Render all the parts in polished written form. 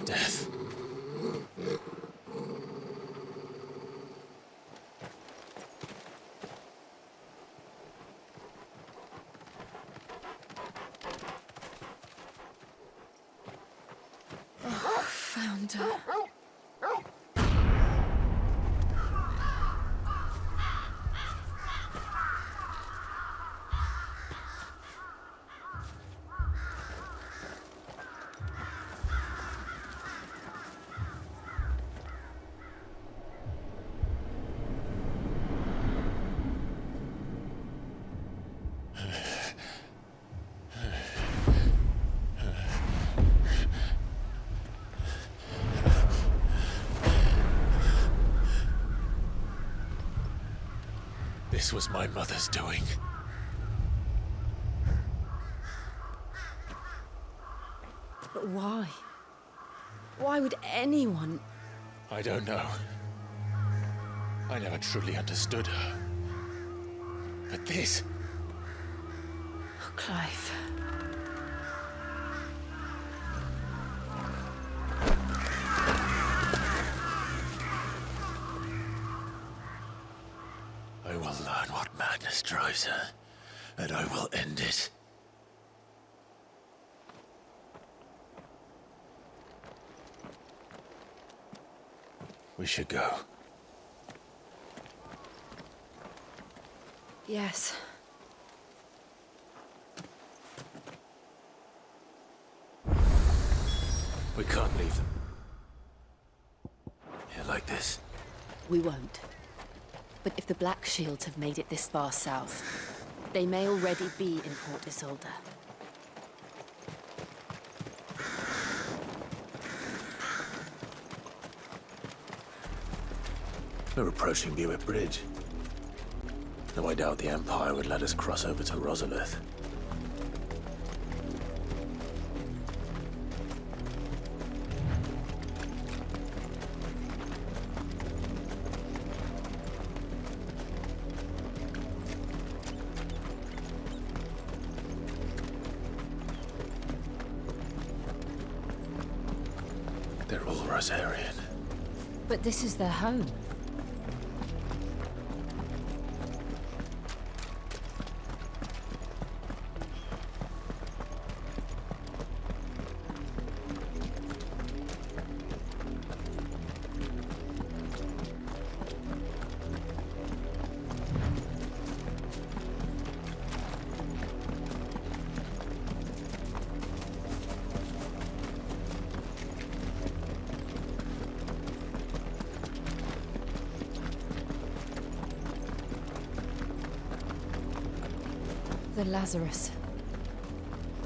Death. Found her. This was my mother's doing. But why? Why would anyone... I don't know. I never truly understood her. But this... Oh, Clive. I will learn what madness drives her, and I will end it. We should go. Yes. We can't leave them. Here like this. We won't. But if the Black Shields have made it this far south, they may already be in Port Isolde. We're approaching Buick Bridge. Though I doubt the Empire would let us cross over to Rosalith. They're all Rosarian. But this is their home. The Lazarus.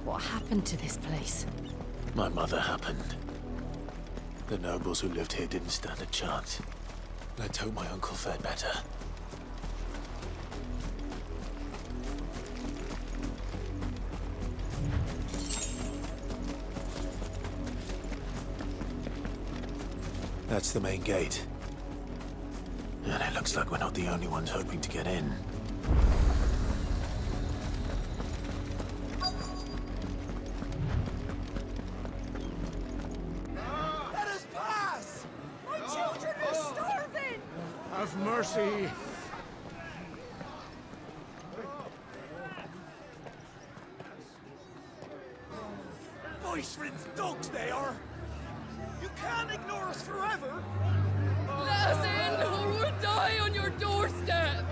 What happened to this place? My mother happened. The nobles who lived here didn't stand a chance. Let's hope my uncle fared better. That's the main gate. And it looks like we're not the only ones hoping to get in. Mercy. Voice-ridden dogs they are! You can't ignore us forever! Let us in, or we'll die on your doorstep!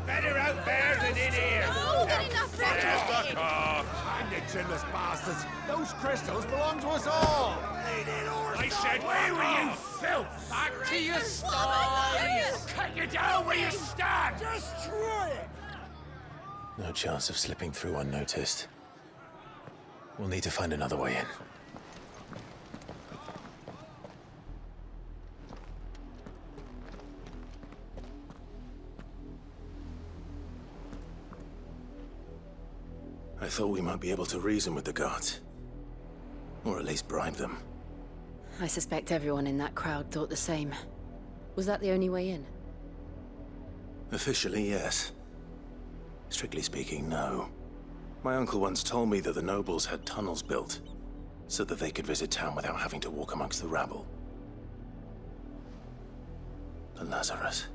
Better out there than in here! No, get enough Fuck off! I'm the chinless bastards! Those crystals belong to us all! I said, where were you, filth? Back to your sties! Cut you down where you stand! Destroy it! No chance of slipping through unnoticed. We'll need to find another way in. I thought we might be able to reason with the guards. Or at least bribe them. I suspect everyone in that crowd thought the same. Was that the only way in? Officially, yes. Strictly speaking, no. My uncle once told me that the nobles had tunnels built. so that they could visit town without having to walk amongst the rabble. The Lazarus.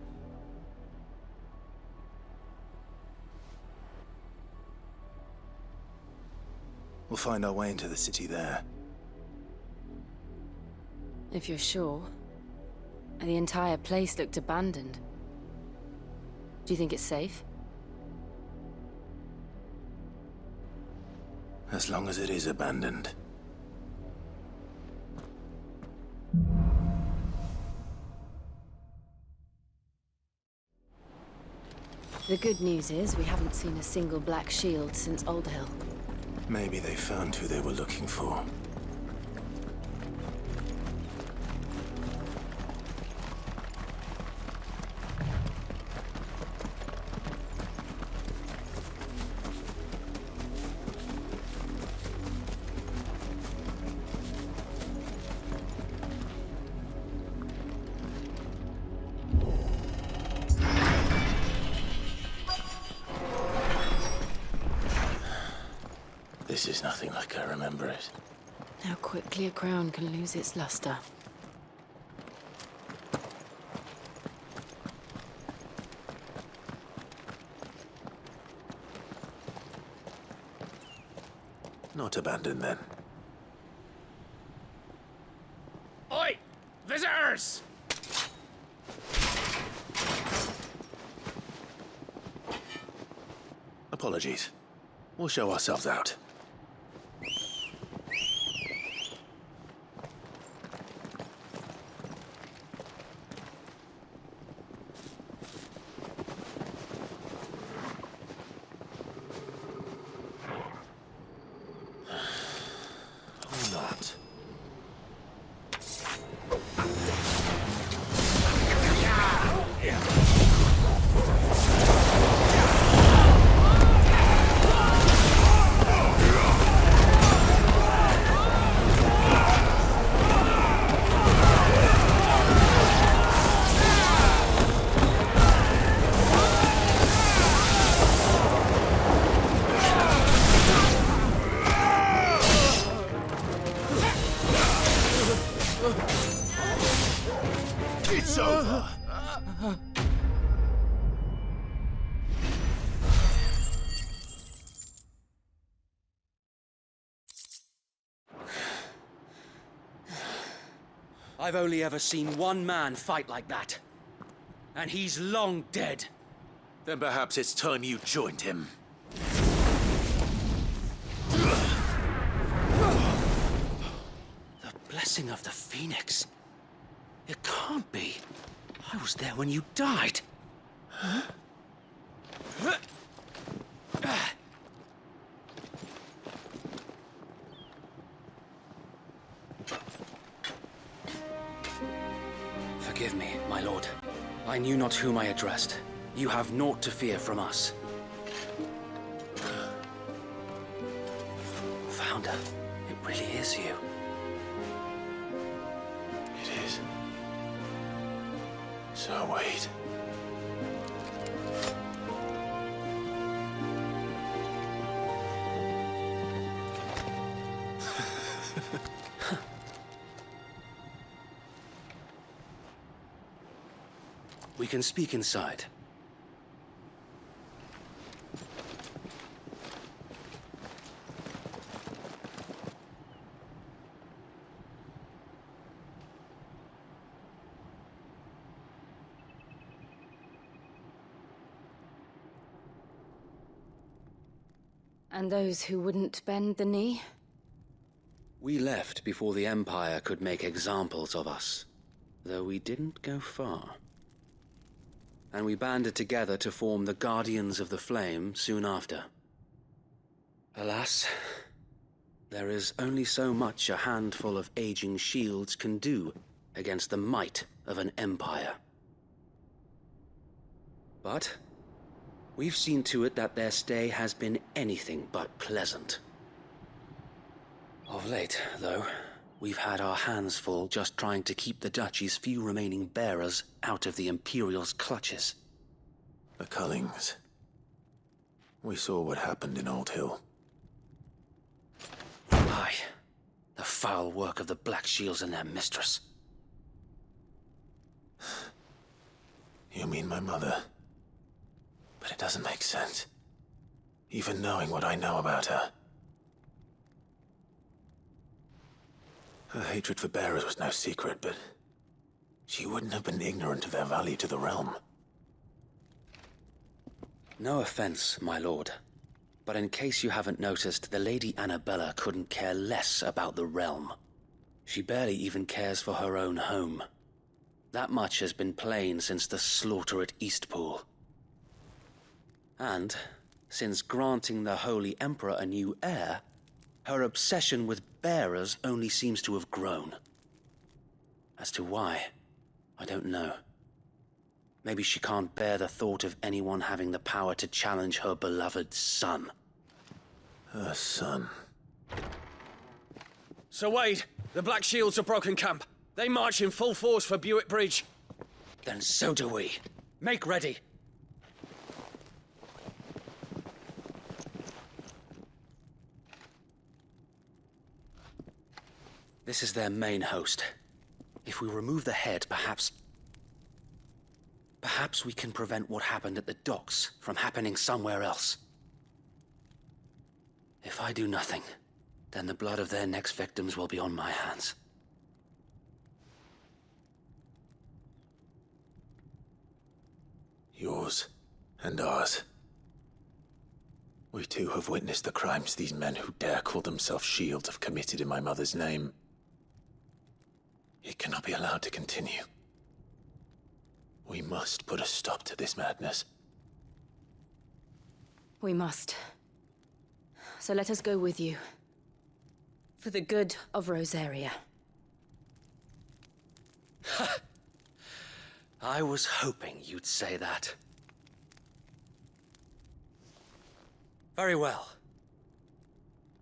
We'll find our way into the city there. If you're sure. The entire place looked abandoned. Do you think it's safe? As long as it is abandoned. The good news is we haven't seen a single black shield since Old Hill. Maybe they found who they were looking for. This is nothing like I remember it. How quickly a crown can lose its luster. Not abandoned then. Oi! Visitors! Apologies. We'll show ourselves out. Or not. It's over! I've only ever seen one man fight like that. And he's long dead. Then perhaps it's time you joined him. The blessing of the Phoenix. It can't be. I was there when you died. Forgive me, my lord. I knew not whom I addressed. You have naught to fear from us. Founder, it really is you. It is. So wait. We can speak inside. And those who wouldn't bend the knee? We left before the Empire could make examples of us, though we didn't go far. And we banded together to form the Guardians of the Flame soon after. Alas, there is only so much a handful of aging shields can do against the might of an empire. But we've seen to it that their stay has been anything but pleasant. Of late, though, we've had our hands full just trying to keep the Duchy's few remaining bearers out of the Imperial's clutches. The Cullings. We saw what happened in Old Hill. Aye. The foul work of the Black Shields and their mistress. You mean my mother? But it doesn't make sense. Even knowing what I know about her. Her hatred for bearers was no secret, but she wouldn't have been ignorant of their value to the realm. No offense, my lord. But in case you haven't noticed, the Lady Annabella couldn't care less about the realm. She barely even cares for her own home. That much has been plain since the slaughter at Eastpool. And, since granting the Holy Emperor a new heir, her obsession with bearers only seems to have grown. As to why, I don't know. Maybe she can't bear the thought of anyone having the power to challenge her beloved son. Her son. Sir Wade, the Black Shields have broken camp. They march in full force for Buick Bridge. Then so do we. Make ready. This is their main host. If we remove the head, perhaps we can prevent what happened at the docks from happening somewhere else. If I do nothing, then the blood of their next victims will be on my hands. Yours and ours. We too have witnessed the crimes these men who dare call themselves shields have committed in my mother's name. It cannot be allowed to continue. We must put a stop to this madness. We must. So let us go with you. For the good of Rosaria. I was hoping you'd say that. Very well.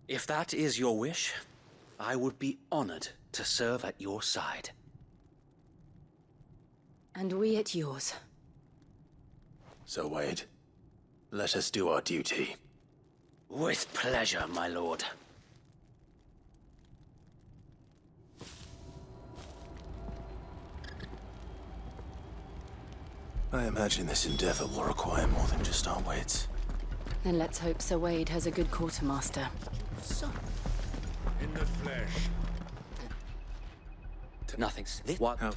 If that is your wish, I would be honored to serve at your side. And we at yours. So, Wade, let us do our duty. With pleasure, my lord. I imagine this endeavor will require more than just our wits. Then let's hope Sir Wade has a good quartermaster. In the flesh. Nothing. What? How?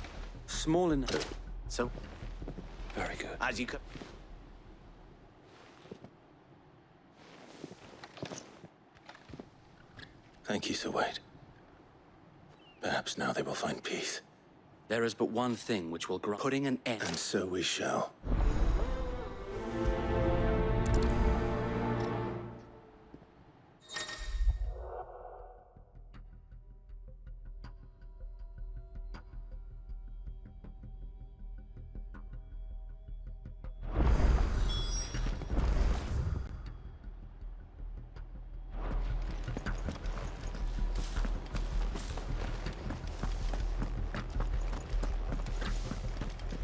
Small enough. So? Very good. As you could. Thank you, Sir Wade. Perhaps now they will find peace. There is but one thing which will putting an end. And so we shall.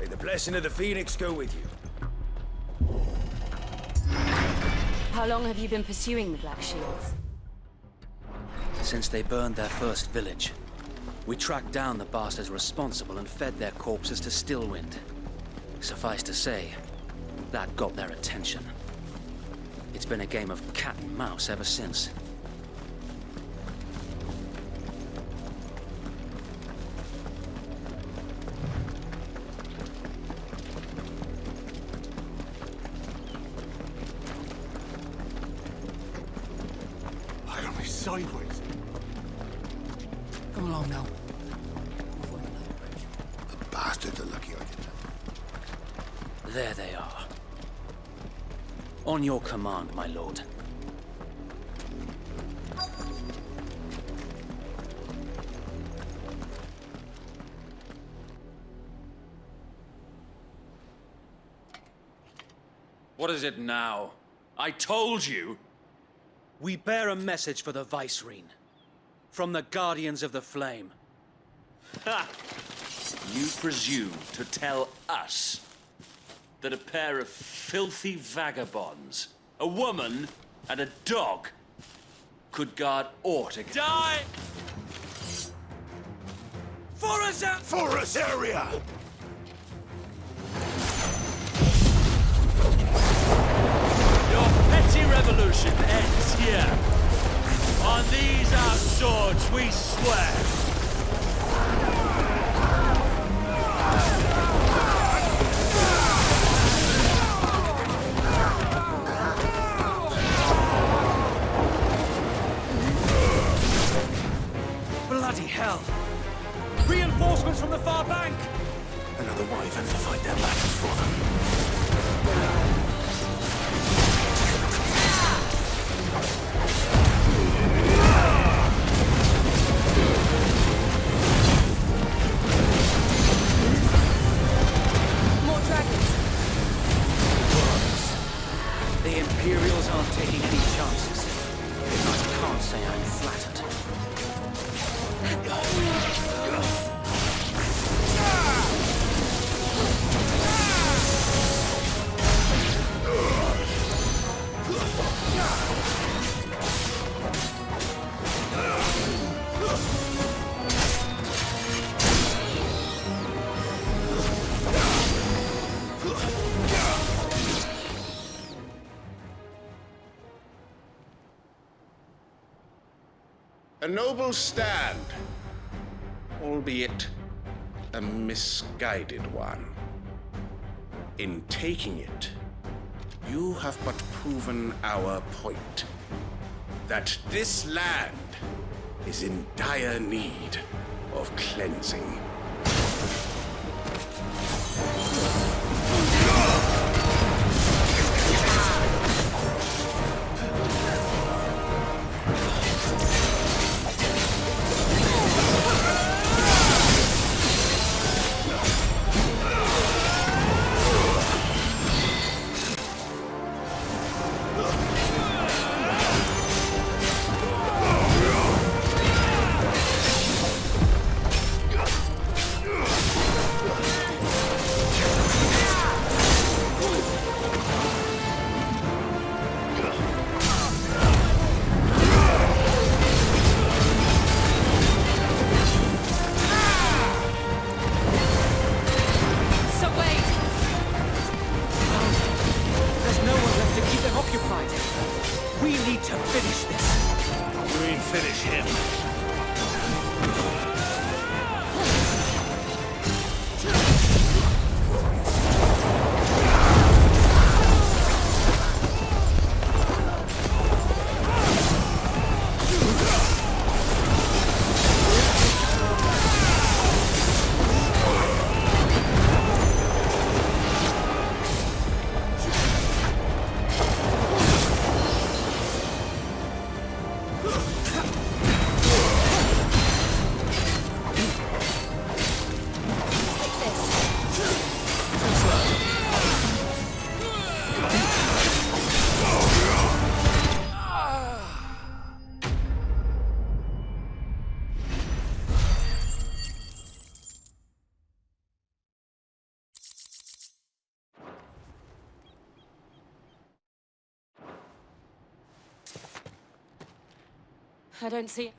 May the blessing of the Phoenix go with you. How long have you been pursuing the Black Shields? Since they burned their first village, we tracked down the bastards responsible and fed their corpses to Stillwind. Suffice to say, that got their attention. It's been a game of cat and mouse ever since. I got me sideways. Come along now. The bastards are lucky I did that. There they are. On your command, my lord. What is it now? I told you! We bear a message for the Vicereine. From the Guardians of the Flame. Ha! You presume to tell us that a pair of filthy vagabonds, a woman and a dog, could guard aught against— Die! For us area! Your petty revolution ends here. On these our swords we swear. Bloody hell! Reinforcements from the far bank! Another wyvern to fight their battles for them. More dragons. The Imperials aren't taking any chances. I can't say I'm flattered. A noble stand, albeit a misguided one. In taking it, you have but proven our point, that this land is in dire need of cleansing. I don't see it.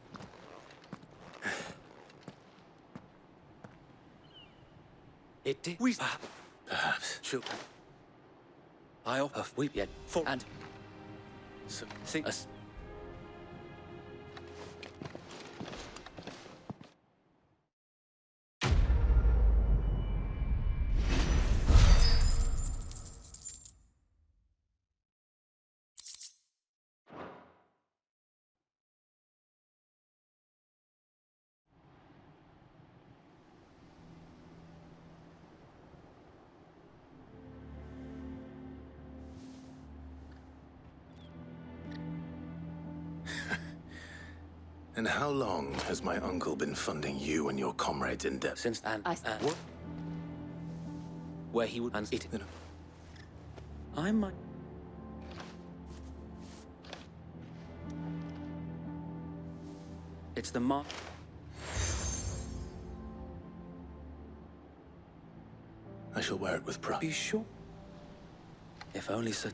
It did. We... Perhaps. Shoot. I offer weep yet for and so think us. And how long has my uncle been funding you and your comrades in depth? Since and what? Where he would and it. I might. It's the mark. I shall wear it with pride. Be sure. If only so.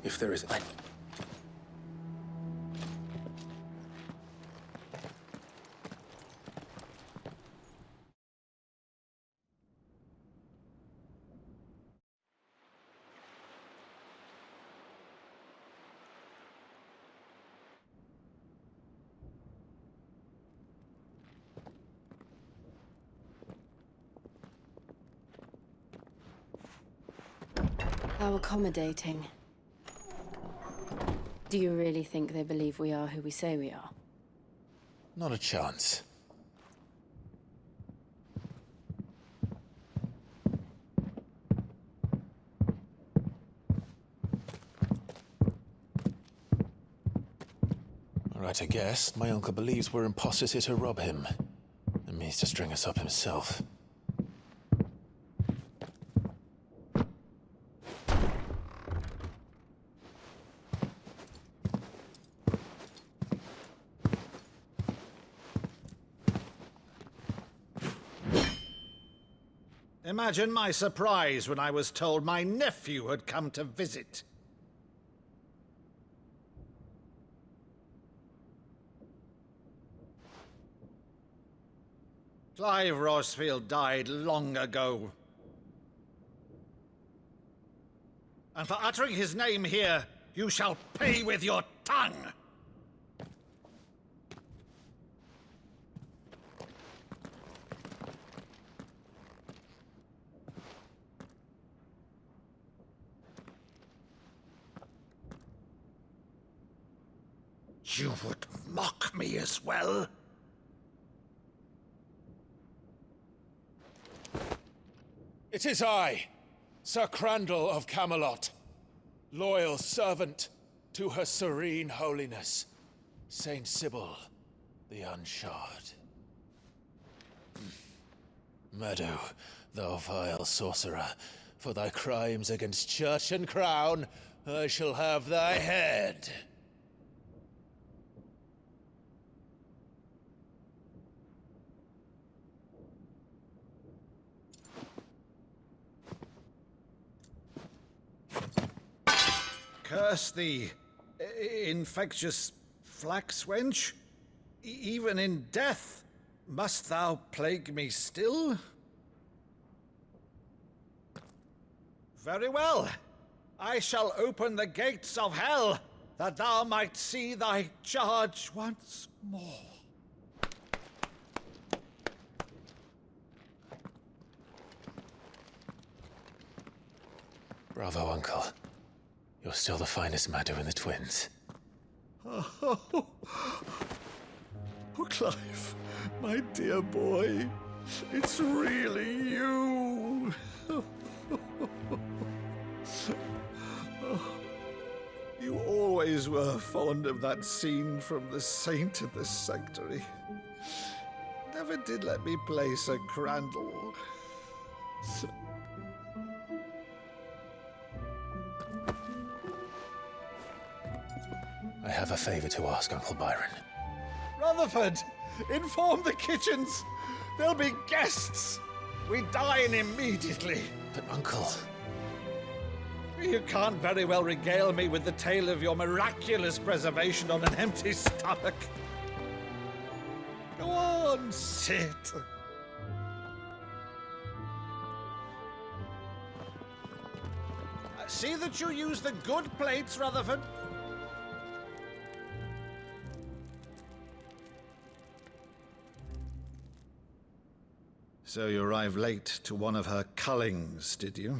If there is... How accommodating. Do you really think they believe we are who we say we are? Not a chance. Alright, I guess. My uncle believes we're imposters here to rob him. And means to string us up himself. Imagine my surprise when I was told my nephew had come to visit. Clive Rosfield died long ago. And for uttering his name here, you shall pay with your tongue! You would mock me as well? It is I, Sir Crandall of Camelot, loyal servant to her serene holiness, Saint Sybil the Unshod. Meadow, thou vile sorcerer, for thy crimes against church and crown, I shall have thy head. Curse thee, infectious flax wench. Even in death, must thou plague me still? Very well. I shall open the gates of hell, that thou might see thy charge once more. Bravo, Uncle. You're still the finest Maddo in the twins. Oh, Clive, my dear boy, it's really you. You always were fond of that scene from The Saint in the Sanctuary. Never did let me play Sir Crandall. I have a favor to ask, Uncle Byron. Rutherford, inform the kitchens. There'll be guests. We dine immediately. But, Uncle... You can't very well regale me with the tale of your miraculous preservation on an empty stomach. Go on, sit. See that you use the good plates, Rutherford. So you arrived late to one of her cullings, did you?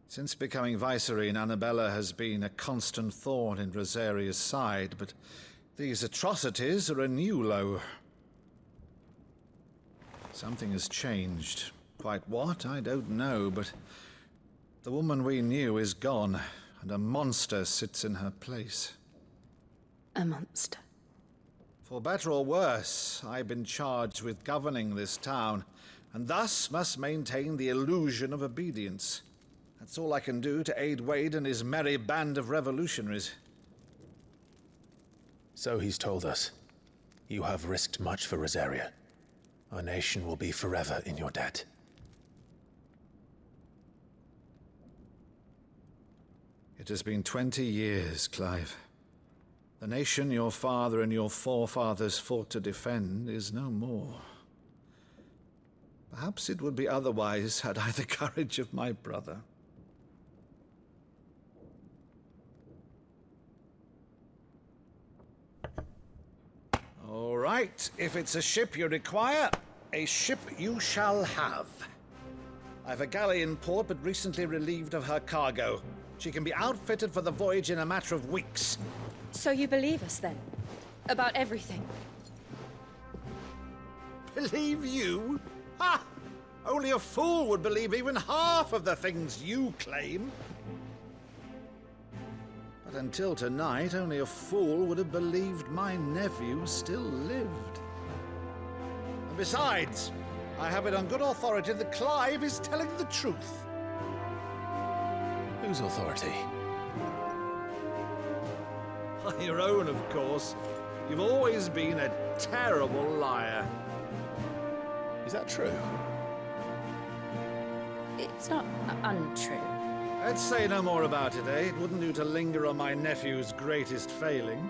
Since becoming Vicereine, Annabella has been a constant thorn in Rosaria's side, but these atrocities are a new low. Something has changed. Quite what, I don't know, but the woman we knew is gone, and a monster sits in her place. A monster? For better or worse, I've been charged with governing this town, and thus must maintain the illusion of obedience. That's all I can do to aid Wade and his merry band of revolutionaries. So he's told us. You have risked much for Rosaria. Our nation will be forever in your debt. It has been 20 years, Clive. The nation your father and your forefathers fought to defend is no more. Perhaps it would be otherwise had I the courage of my brother. All right, if it's a ship you require, a ship you shall have. I've a galley in port, but recently relieved of her cargo. She can be outfitted for the voyage in a matter of weeks. So you believe us, then? About everything? Believe you? Ha! Only a fool would believe even half of the things you claim. But until tonight, only a fool would have believed my nephew still lived. And besides, I have it on good authority that Clive is telling the truth. Whose authority? Your own, of course. You've always been a terrible liar. Is that true? It's not untrue. Let's say no more about it, eh? It wouldn't do to linger on my nephew's greatest failing.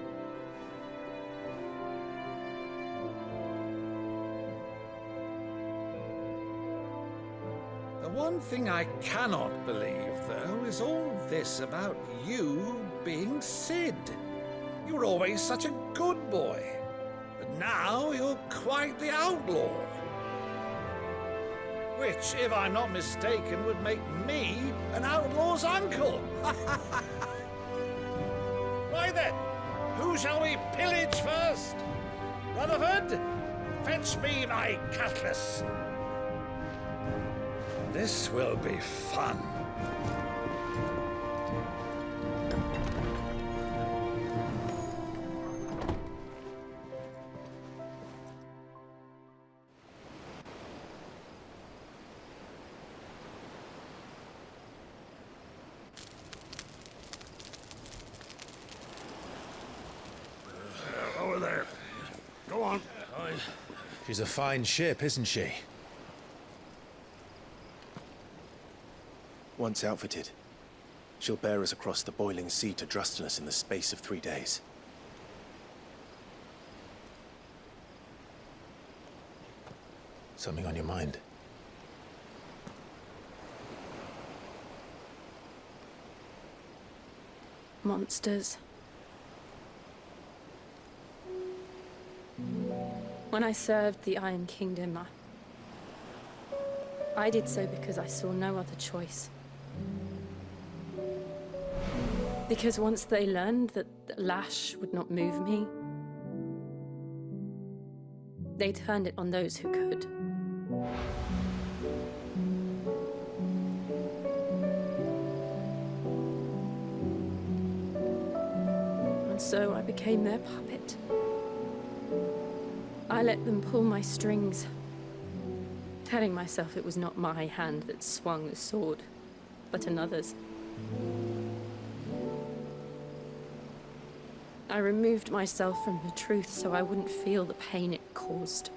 The one thing I cannot believe, though, is all this about you being Cid. You were always such a good boy, but now you're quite the outlaw. Which, if I'm not mistaken, would make me an outlaw's uncle. Right then, who shall we pillage first? Rutherford, fetch me my cutlass. This will be fun. Over there. Go on. She's a fine ship, isn't she? Once outfitted, she'll bear us across the boiling sea to Drustinus in the space of 3 days. Something on your mind? Monsters. When I served the Iron Kingdom, I did so because I saw no other choice. Because once they learned that the lash would not move me, they turned it on those who could. And so I became their puppet. I let them pull my strings, telling myself it was not my hand that swung the sword, but another's. I removed myself from the truth so I wouldn't feel the pain it caused.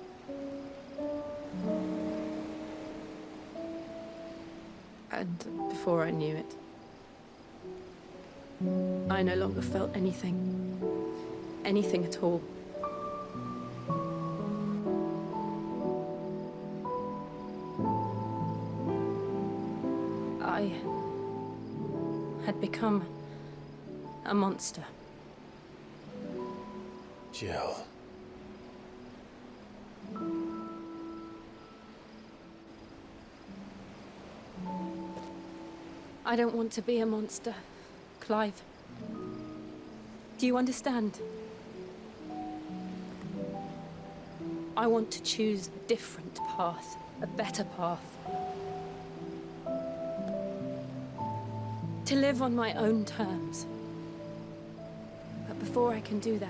And before I knew it, I no longer felt anything. Anything at all. I had become a monster. Jill. I don't want to be a monster, Clive. Do you understand? I want to choose a different path, a better path. To live on my own terms. But before I can do that,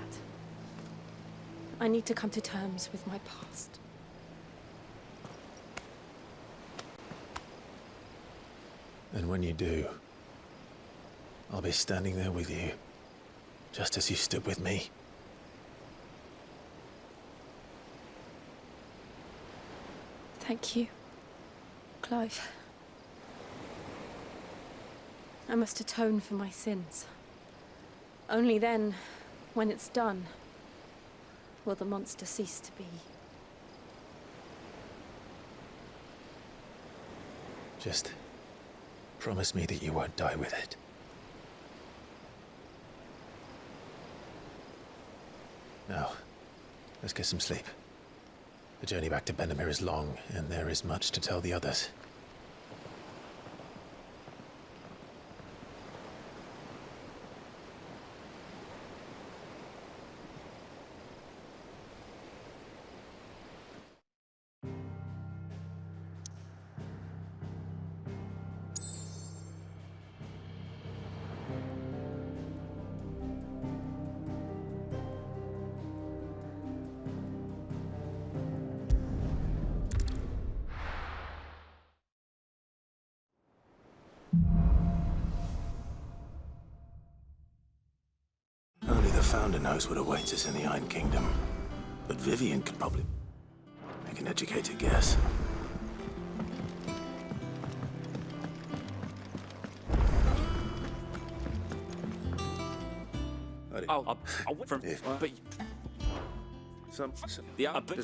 I need to come to terms with my past. And when you do, I'll be standing there with you, just as you stood with me. Thank you, Clive. I must atone for my sins. Only then, when it's done, will the monster cease to be. Just promise me that you won't die with it. Now, let's get some sleep. The journey back to Benamir is long, and there is much to tell the others. Founder knows what awaits us in the Iron Kingdom, but Vivian could probably make an educated guess. Oh, from If- but yeah, but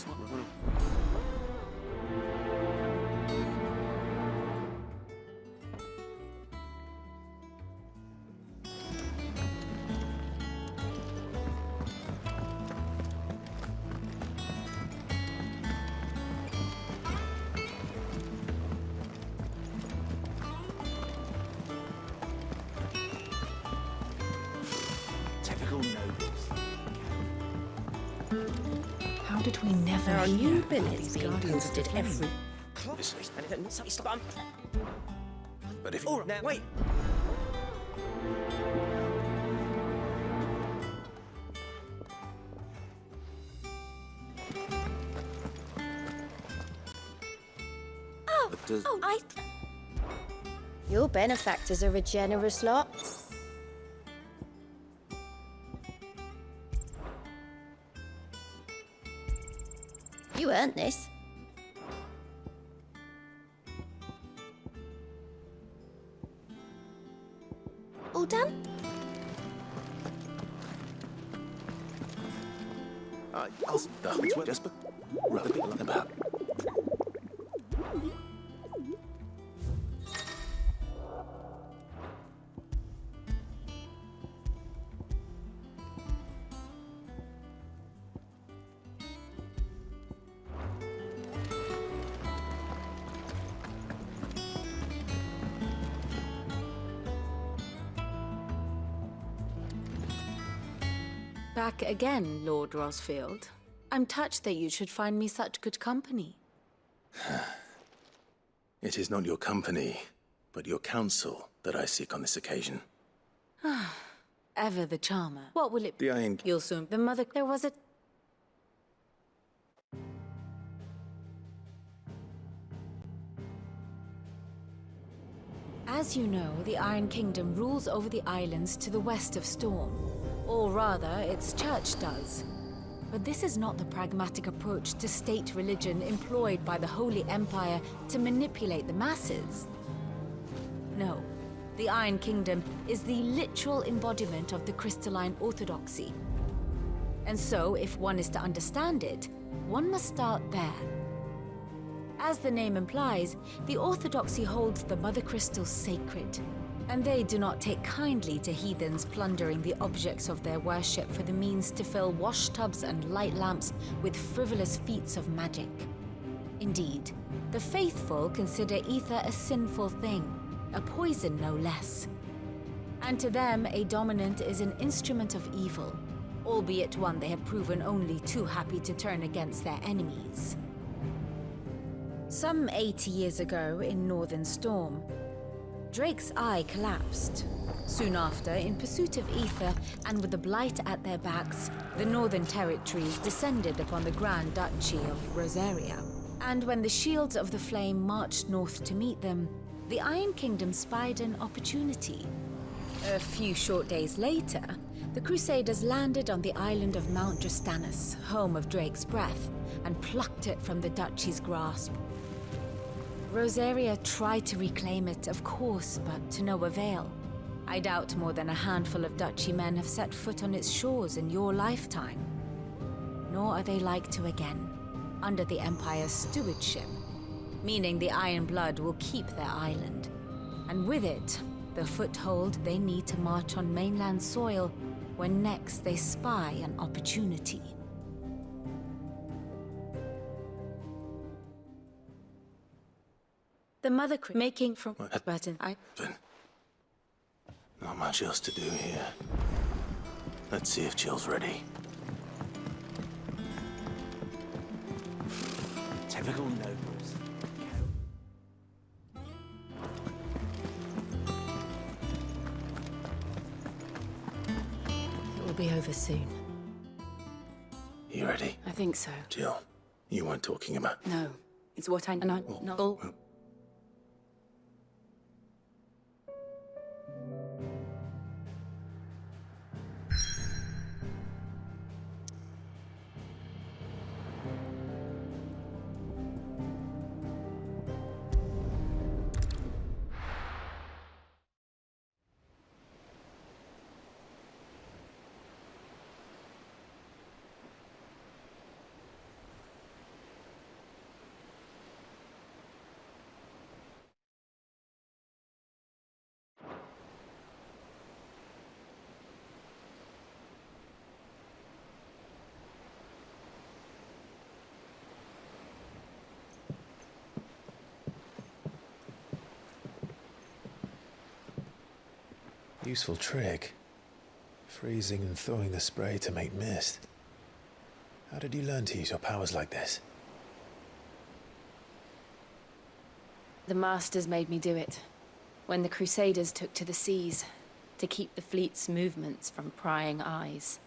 Typical nobles. How did we never There are hear new about billets these being Guardians of the posted every... Flame? But if Oh, now, wait! Your benefactors are a generous lot. You earned this. All done? I'll just rub it about. Back again, Lord Rosfield. I'm touched that you should find me such good company. It is not your company, but your counsel that I seek on this occasion. Ever the charmer. What will it be? The Iron... You'll soon... The mother... There was a... As you know, the Iron Kingdom rules over the islands to the west of Storm. Or rather, its church does. But this is not the pragmatic approach to state religion employed by the Holy Empire to manipulate the masses. No, the Iron Kingdom is the literal embodiment of the crystalline orthodoxy. And so, if one is to understand it, one must start there. As the name implies, the orthodoxy holds the Mothercrystals sacred, and they do not take kindly to heathens plundering the objects of their worship for the means to fill washtubs and light lamps with frivolous feats of magic. Indeed, the faithful consider ether a sinful thing, a poison no less. And to them, a dominant is an instrument of evil, albeit one they have proven only too happy to turn against their enemies. Some 80 years ago in Northern Storm, Drake's eye collapsed. Soon after, in pursuit of ether and with the Blight at their backs, the Northern Territories descended upon the Grand Duchy of Rosaria. And when the Shields of the Flame marched north to meet them, the Iron Kingdom spied an opportunity. A few short days later, the Crusaders landed on the island of Mount Drastanus, home of Drake's breath, and plucked it from the Duchy's grasp. Rosaria tried to reclaim it, of course, but to no avail. I doubt more than a handful of Duchy men have set foot on its shores in your lifetime. Nor are they like to again, under the Empire's stewardship, meaning the Iron Blood will keep their island, and with it, the foothold they need to march on mainland soil when next they spy an opportunity. The mother making from button. Not much else to do here. Let's see if Jill's ready. Typical nobles. It will be over soon. You ready? I think so. Jill, you weren't talking about... No. It's what I... And I... not... well, Useful trick. Freezing and thawing the spray to make mist. How did you learn to use your powers like this? The Masters made me do it. When the Crusaders took to the seas, to keep the fleet's movements from prying eyes.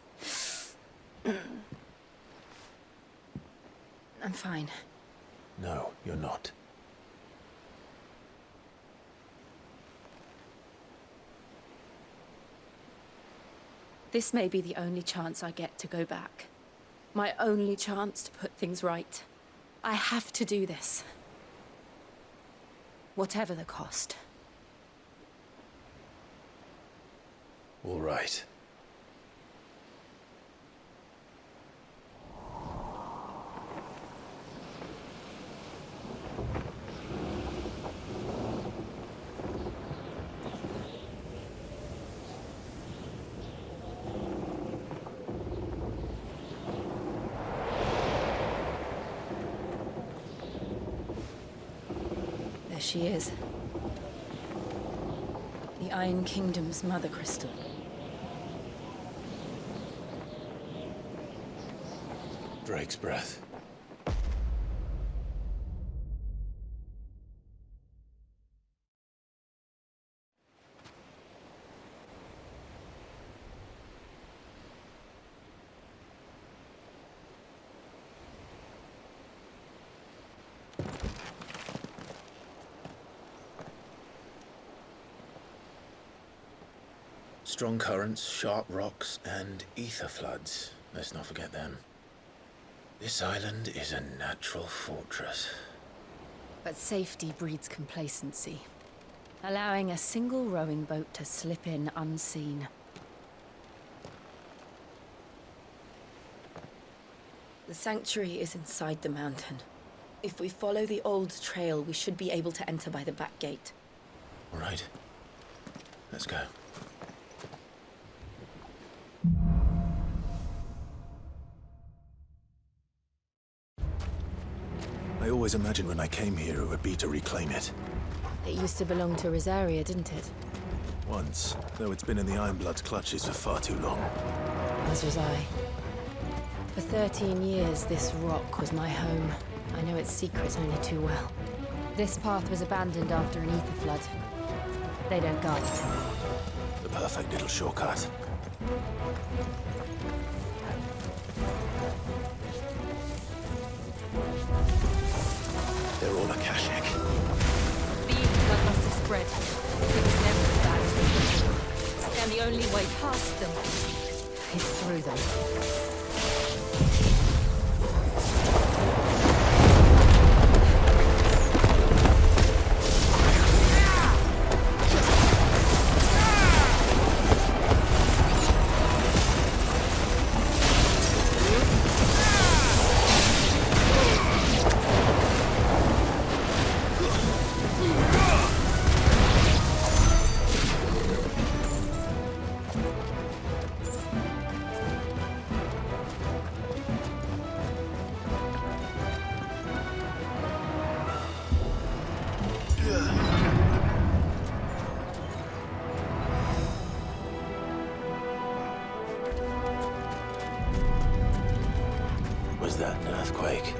I'm fine. No, you're not. This may be the only chance I get to go back. My only chance to put things right. I have to do this. Whatever the cost. All right. There she is. The Iron Kingdom's Mothercrystal. Drake's breath. Strong currents, sharp rocks, and ether floods. Let's not forget them. This island is a natural fortress. But safety breeds complacency. Allowing a single rowing boat to slip in unseen. The sanctuary is inside the mountain. If we follow the old trail, we should be able to enter by the back gate. All right. Let's go. I always imagined when I came here it would be to reclaim it. It used to belong to Rosaria, didn't it? Once, though it's been in the Ironblood's clutches for far too long. As was I. For 13 years, this rock was my home. I know its secrets only too well. This path was abandoned after an ether flood. They don't guard it. The perfect little shortcut. They're all Akashic. The ether flood must have spread. It was never as bad as this before. And the only way past them is through them. Was that an earthquake?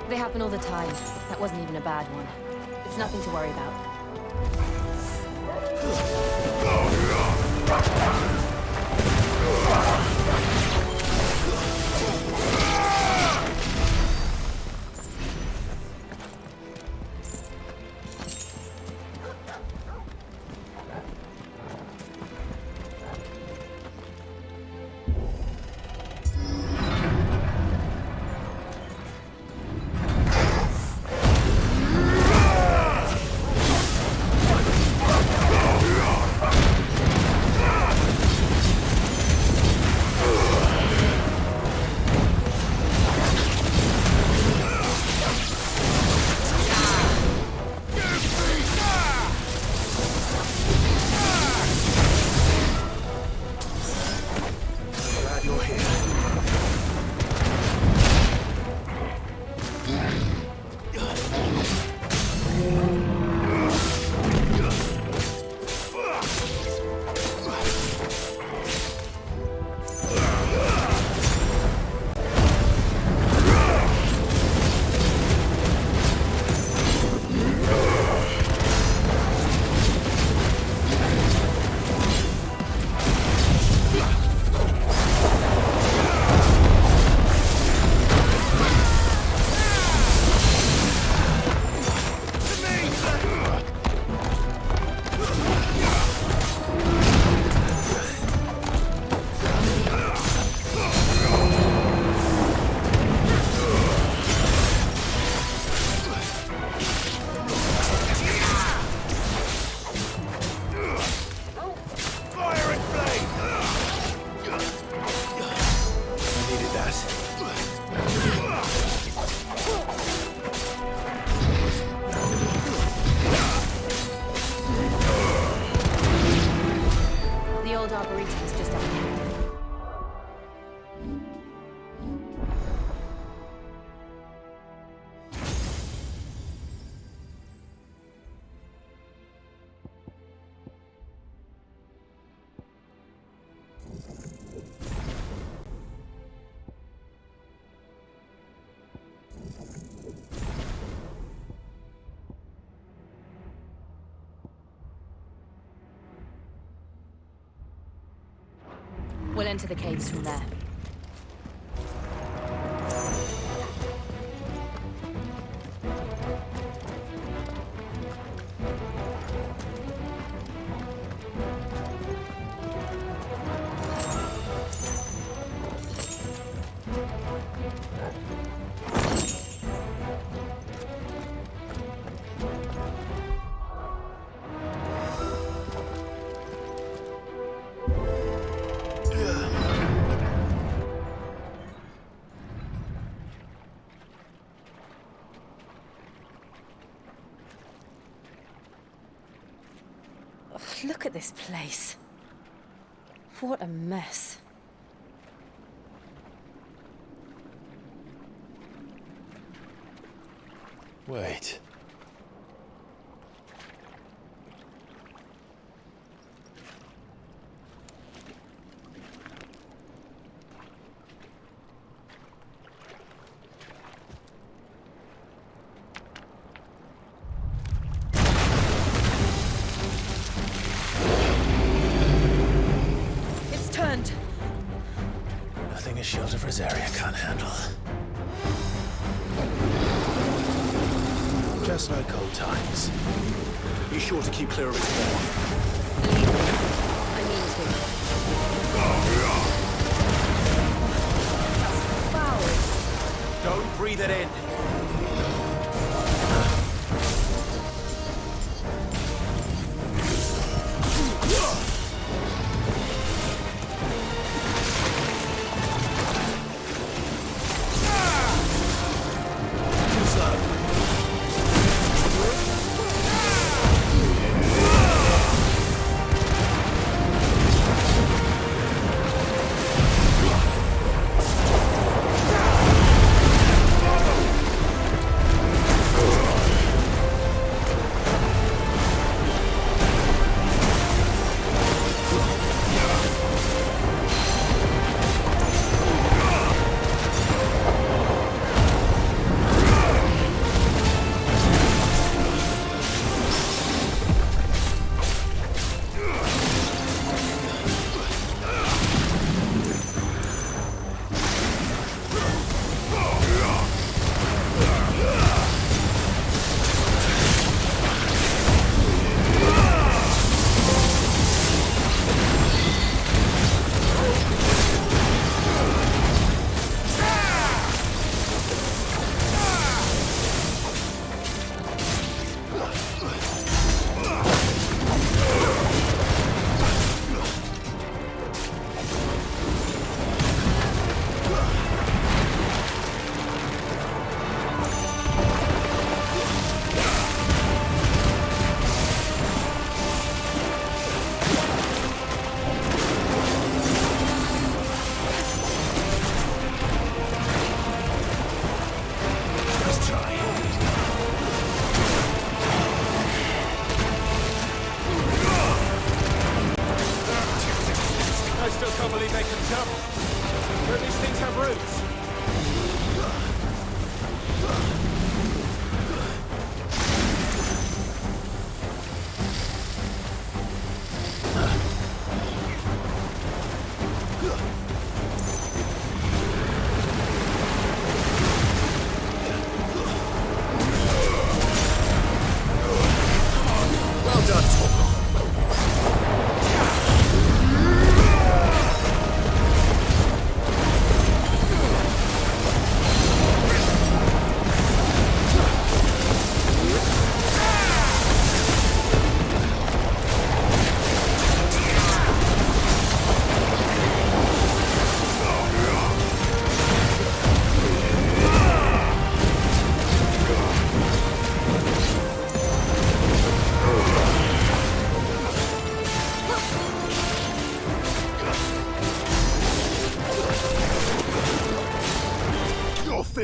They happen all the time. That wasn't even a bad one. It's nothing to worry about. Arboretum is just up here. We'll enter the caves from there. Look at this place. What a mess. Wait. Nothing a shield of Rosaria can't handle. Just like old times. Be sure to keep clear of its spawn. I mean to. That's foul. Don't breathe it in.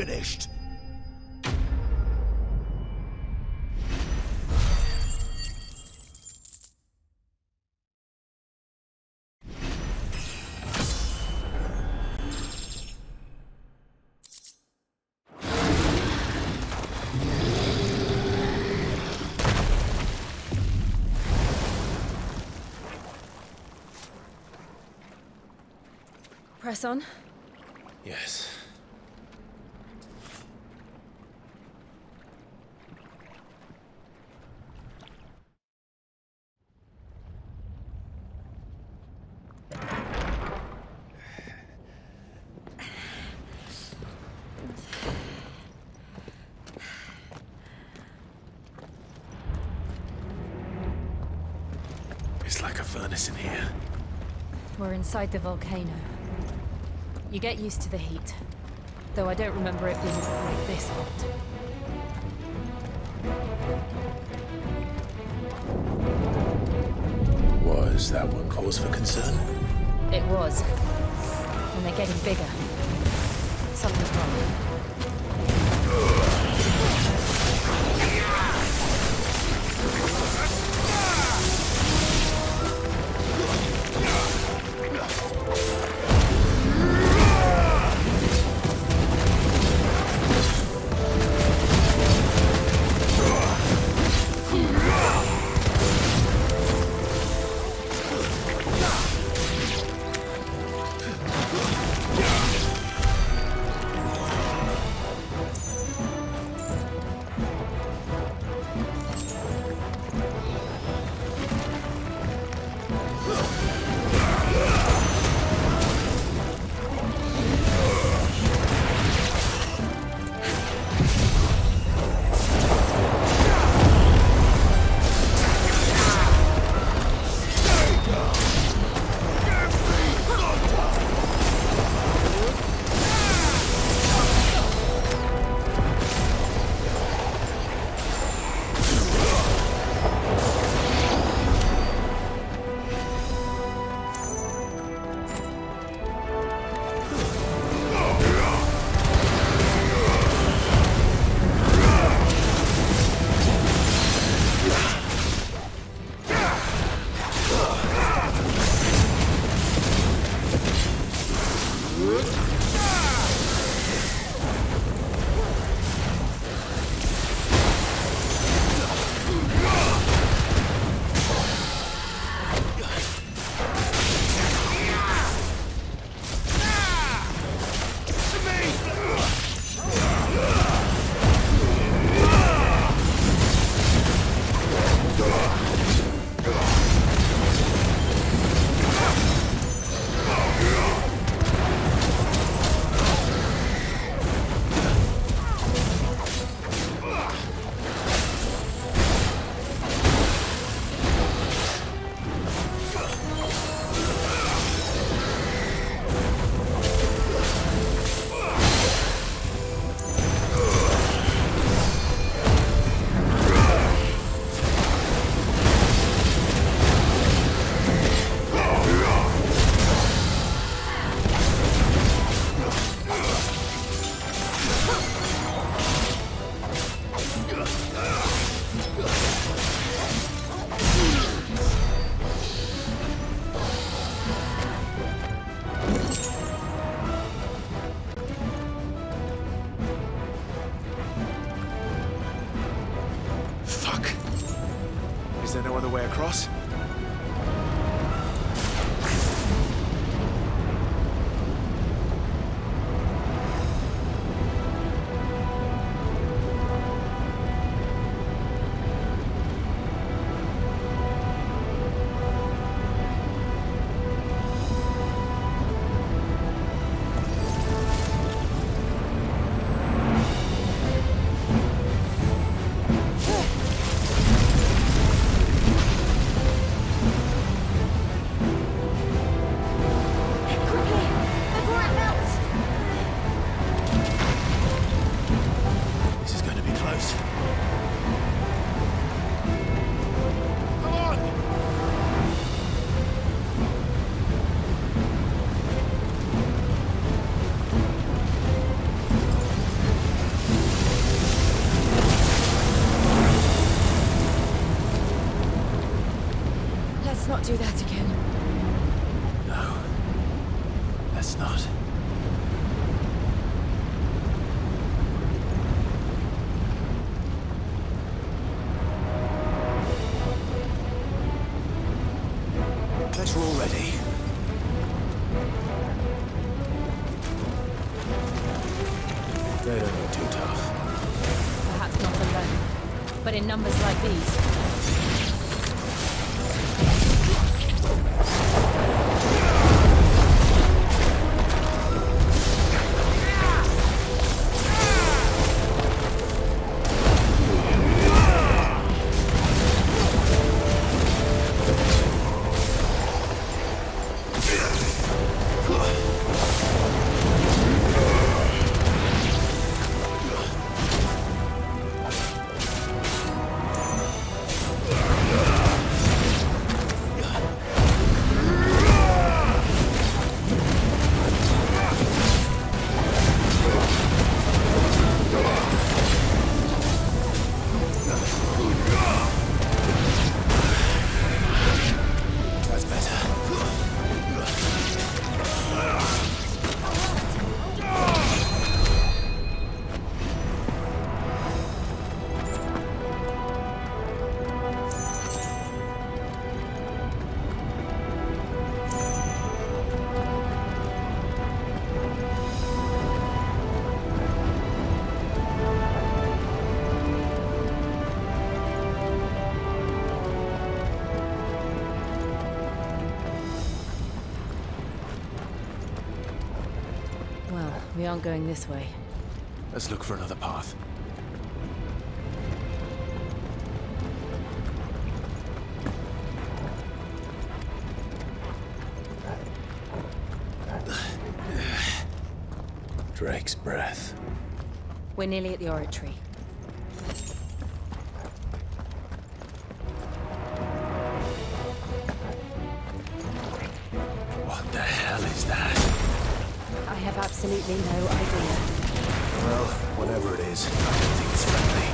finished. Press on. Yes. It's like a furnace in here. We're inside the volcano. You get used to the heat, though I don't remember it being quite this hot. Was that one cause for concern? It was. And they're getting bigger. Something's wrong. guess not. Guess we're all ready. They don't look too tough. Perhaps not alone, but in numbers like these. We aren't going this way. Let's look for another path. Drake's breath. We're nearly at the oratory. What the hell is that? I have absolutely no idea. Well, whatever it is, I don't think it's friendly.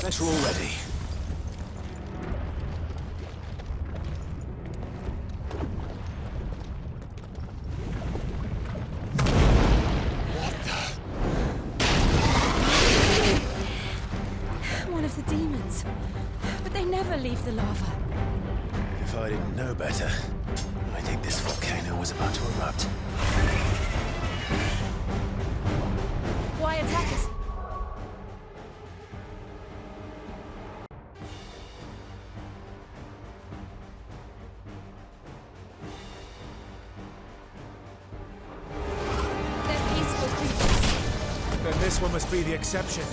Guess we're all ready. One of the demons. But they never leave the lava. If I didn't know better, I think this volcano was about to erupt. Why attack us? Then this one must be the exception.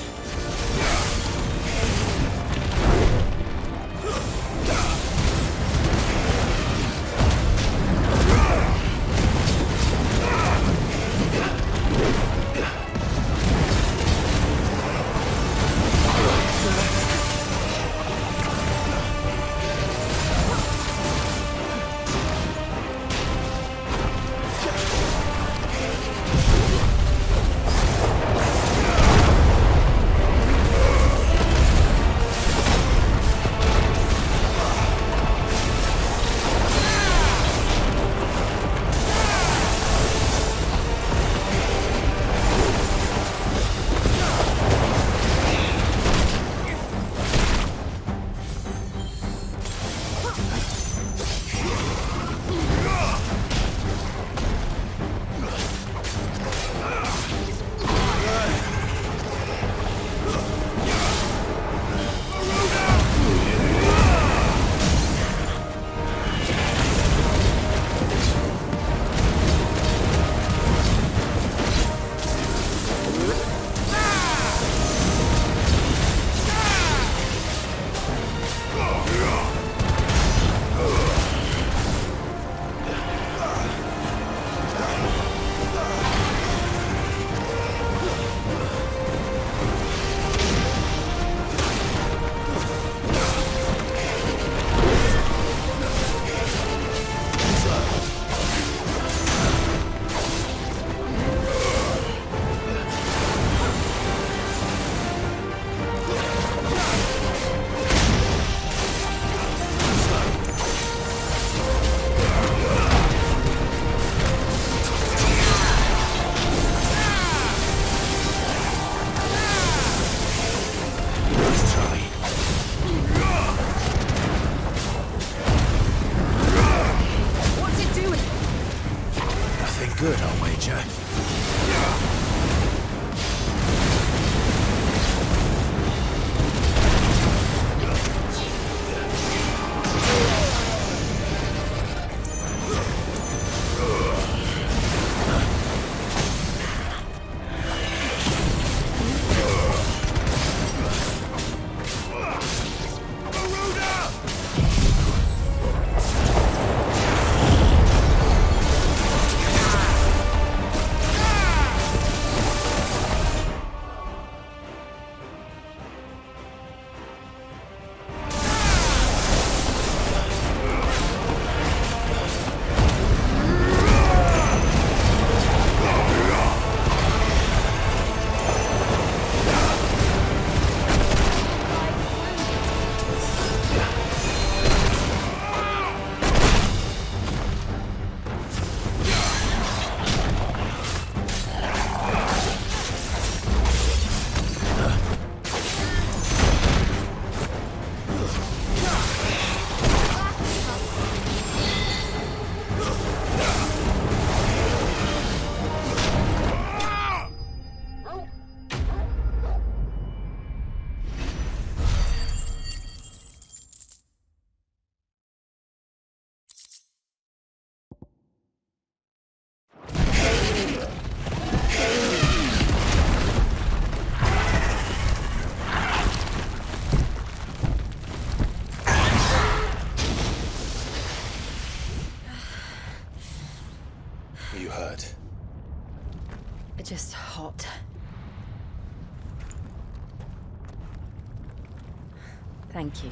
Thank you.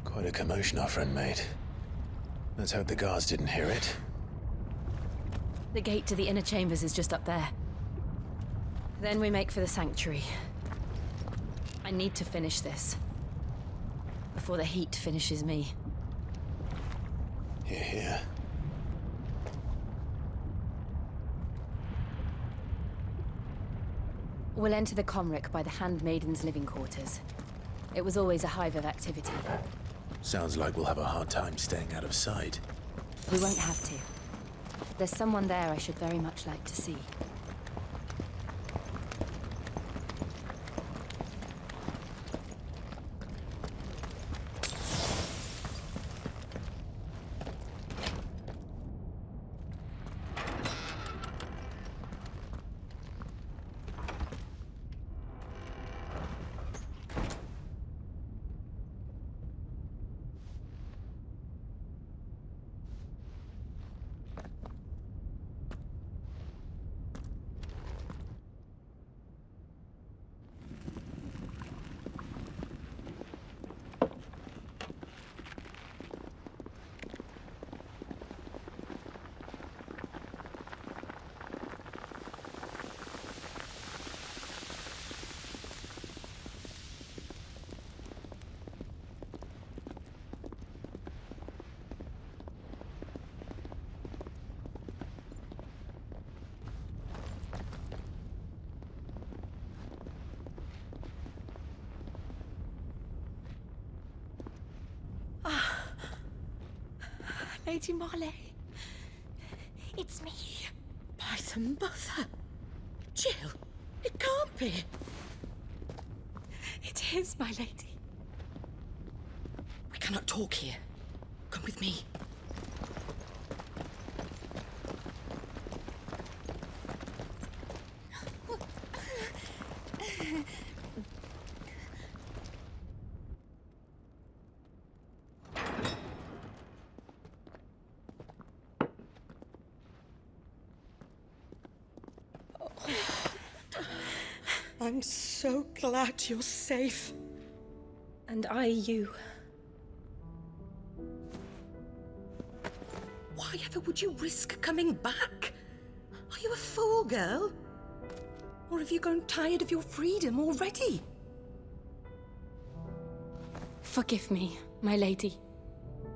Quite a commotion our friend made. Let's hope the guards didn't hear it. The gate to the inner chambers is just up there. Then we make for the sanctuary. I need to finish this. Before the heat finishes me. Hear, hear. We'll enter the Comric by the Handmaiden's living quarters. It was always a hive of activity. Sounds like we'll have a hard time staying out of sight. We won't have to. There's someone there I should very much like to see. Lady Marley, it's me. By the mother. Jill, it can't be. It is, my lady. We cannot talk here. Come with me. I'm so glad you're safe. And I you. Why ever would you risk coming back? Are you a fool, girl? Or have you grown tired of your freedom already? Forgive me, my lady.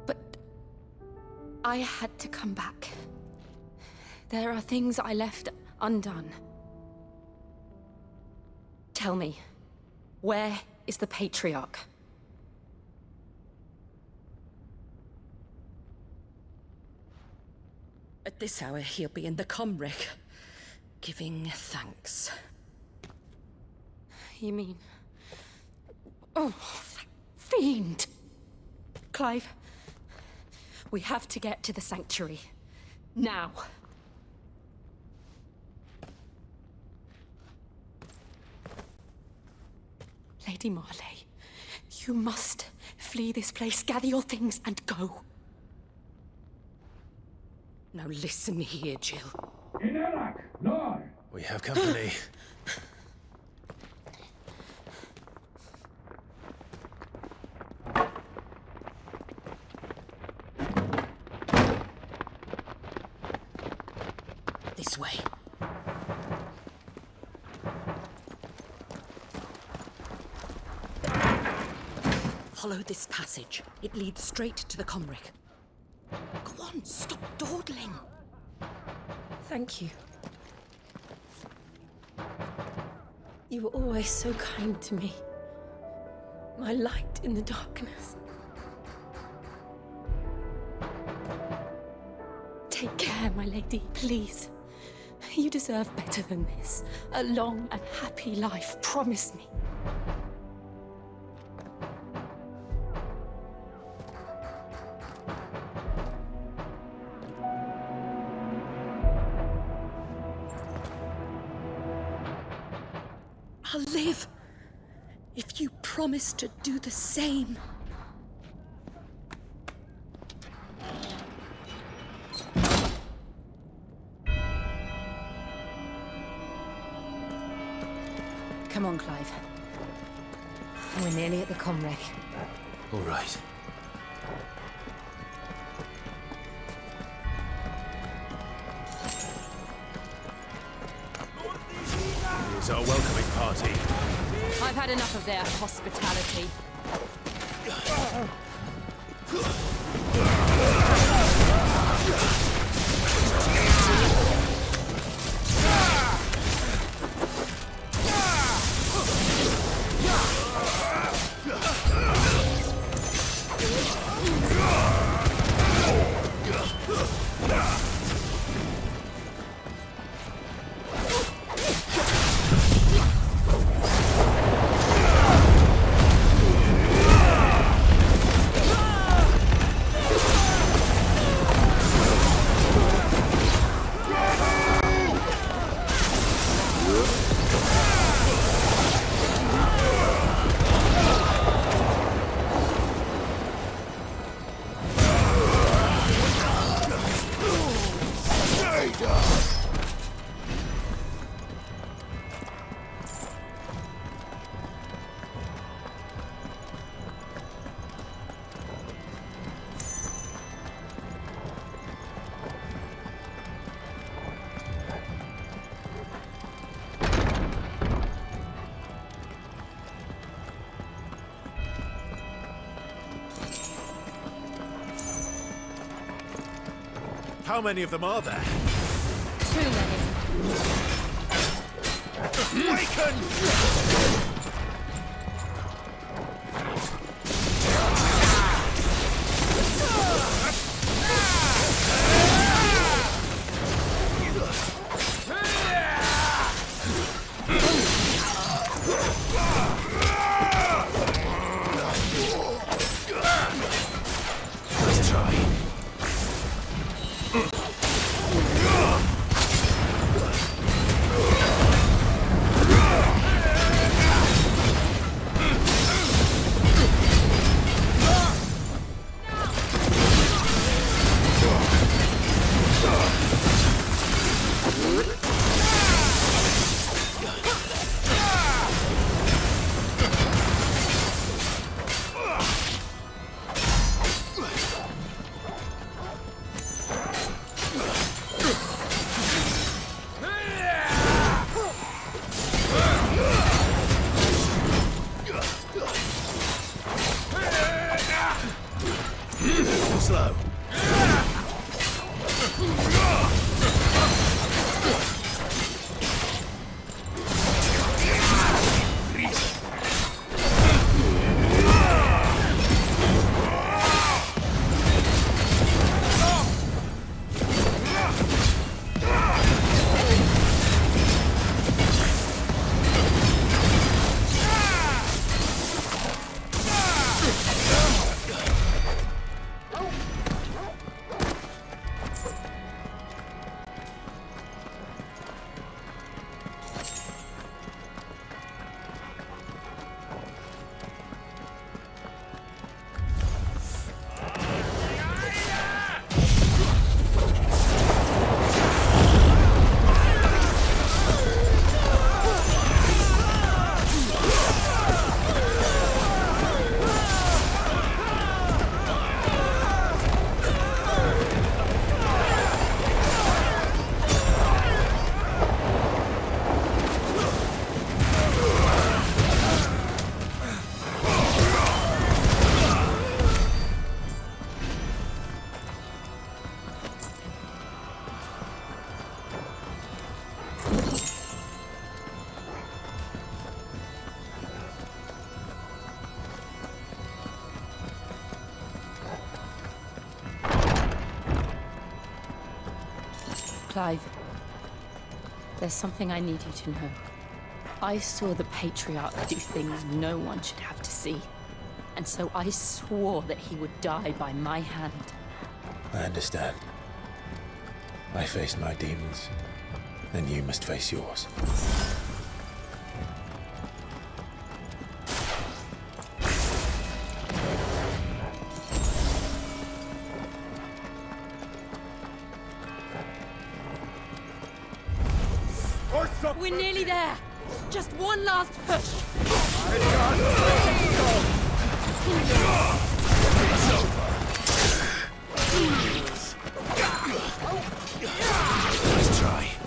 But I had to come back. There are things I left undone. Tell me, where is the Patriarch? At this hour, he'll be in the Comric, giving thanks. You mean... Oh, that fiend! Clive, we have to get to the sanctuary. Now. Lady Marley, you must flee this place, gather your things, and go. Now listen here, Jill. We have company. This way. Follow this passage. It leads straight to the Comric. Go on, stop dawdling. Thank you. You were always so kind to me. My light in the darkness. Take care, my lady, please. You deserve better than this. A long and happy life, promise me. I'll live if you promise to do the same. Come on, Clive. We're nearly at the comwreck. All right. Here's our welcoming party. I've had enough of their hospitality. How many of them are there? Too many. Awaken! Slow. Clive, there's something I need you to know. I saw the Patriarch do things no one should have to see. And so I swore that he would die by my hand. I understand. I faced my demons, and you must face yours. We're nearly Nearly there! Just one last push! Nice try.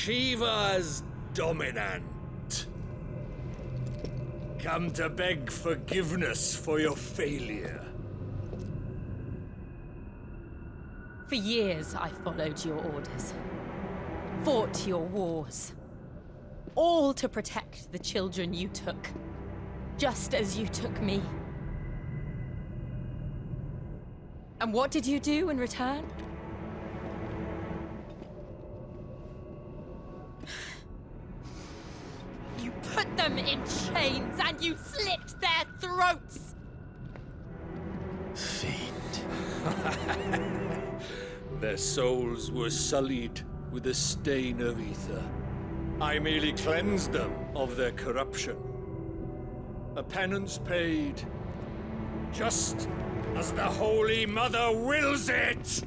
Shiva's Dominant. Come to beg forgiveness for your failure. For years, I followed your orders. Fought your wars. All to protect the children you took. Just as you took me. And what did you do in return? You put them in chains and you slit their throats! Fiend. Their souls were sullied with the stain of ether. I merely cleansed them of their corruption. A penance paid, just as the Holy Mother wills it!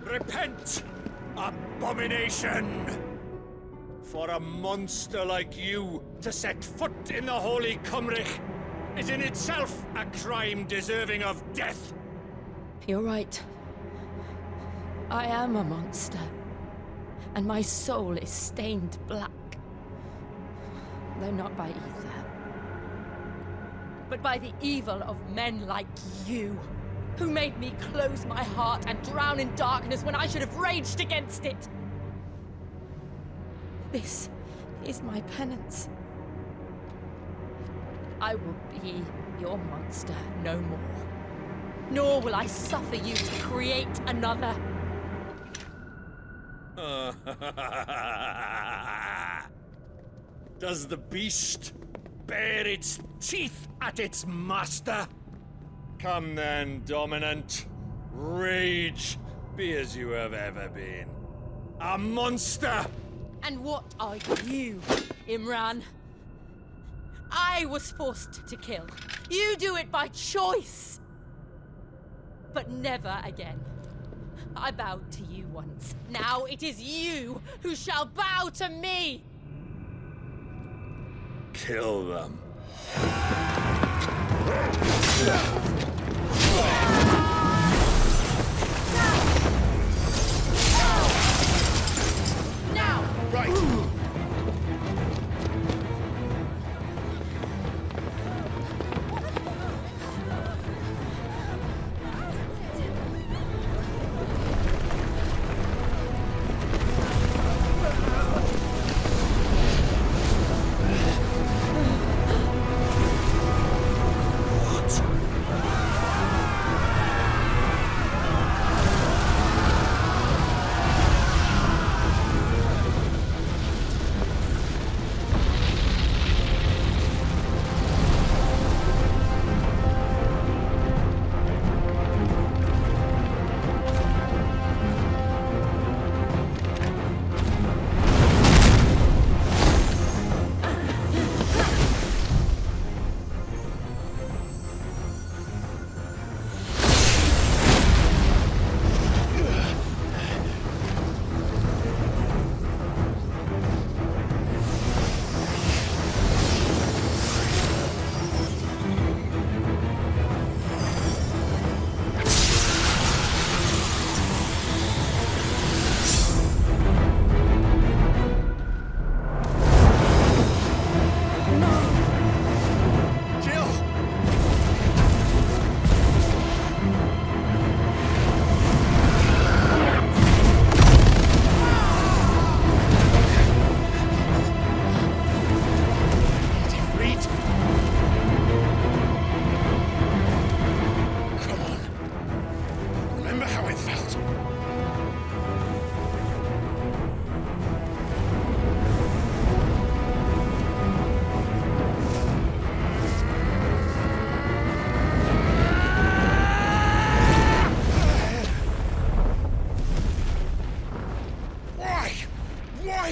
Repent, abomination! For a monster like you to set foot in the Holy Cymrich is in itself a crime deserving of death. You're right. I am a monster. And my soul is stained black. Though not by ether. But by the evil of men like you, who made me close my heart and drown in darkness when I should have raged against it. This is my penance. I will be your monster no more. Nor will I suffer you to create another. Does the beast bare its teeth at its master? Come then, Dominant. Rage, be as you have ever been. A monster! And what are you, Imran? I was forced to kill. You do it by choice. But never again. I bowed to you once. Now it is you who shall bow to me! Kill them. Now! Right.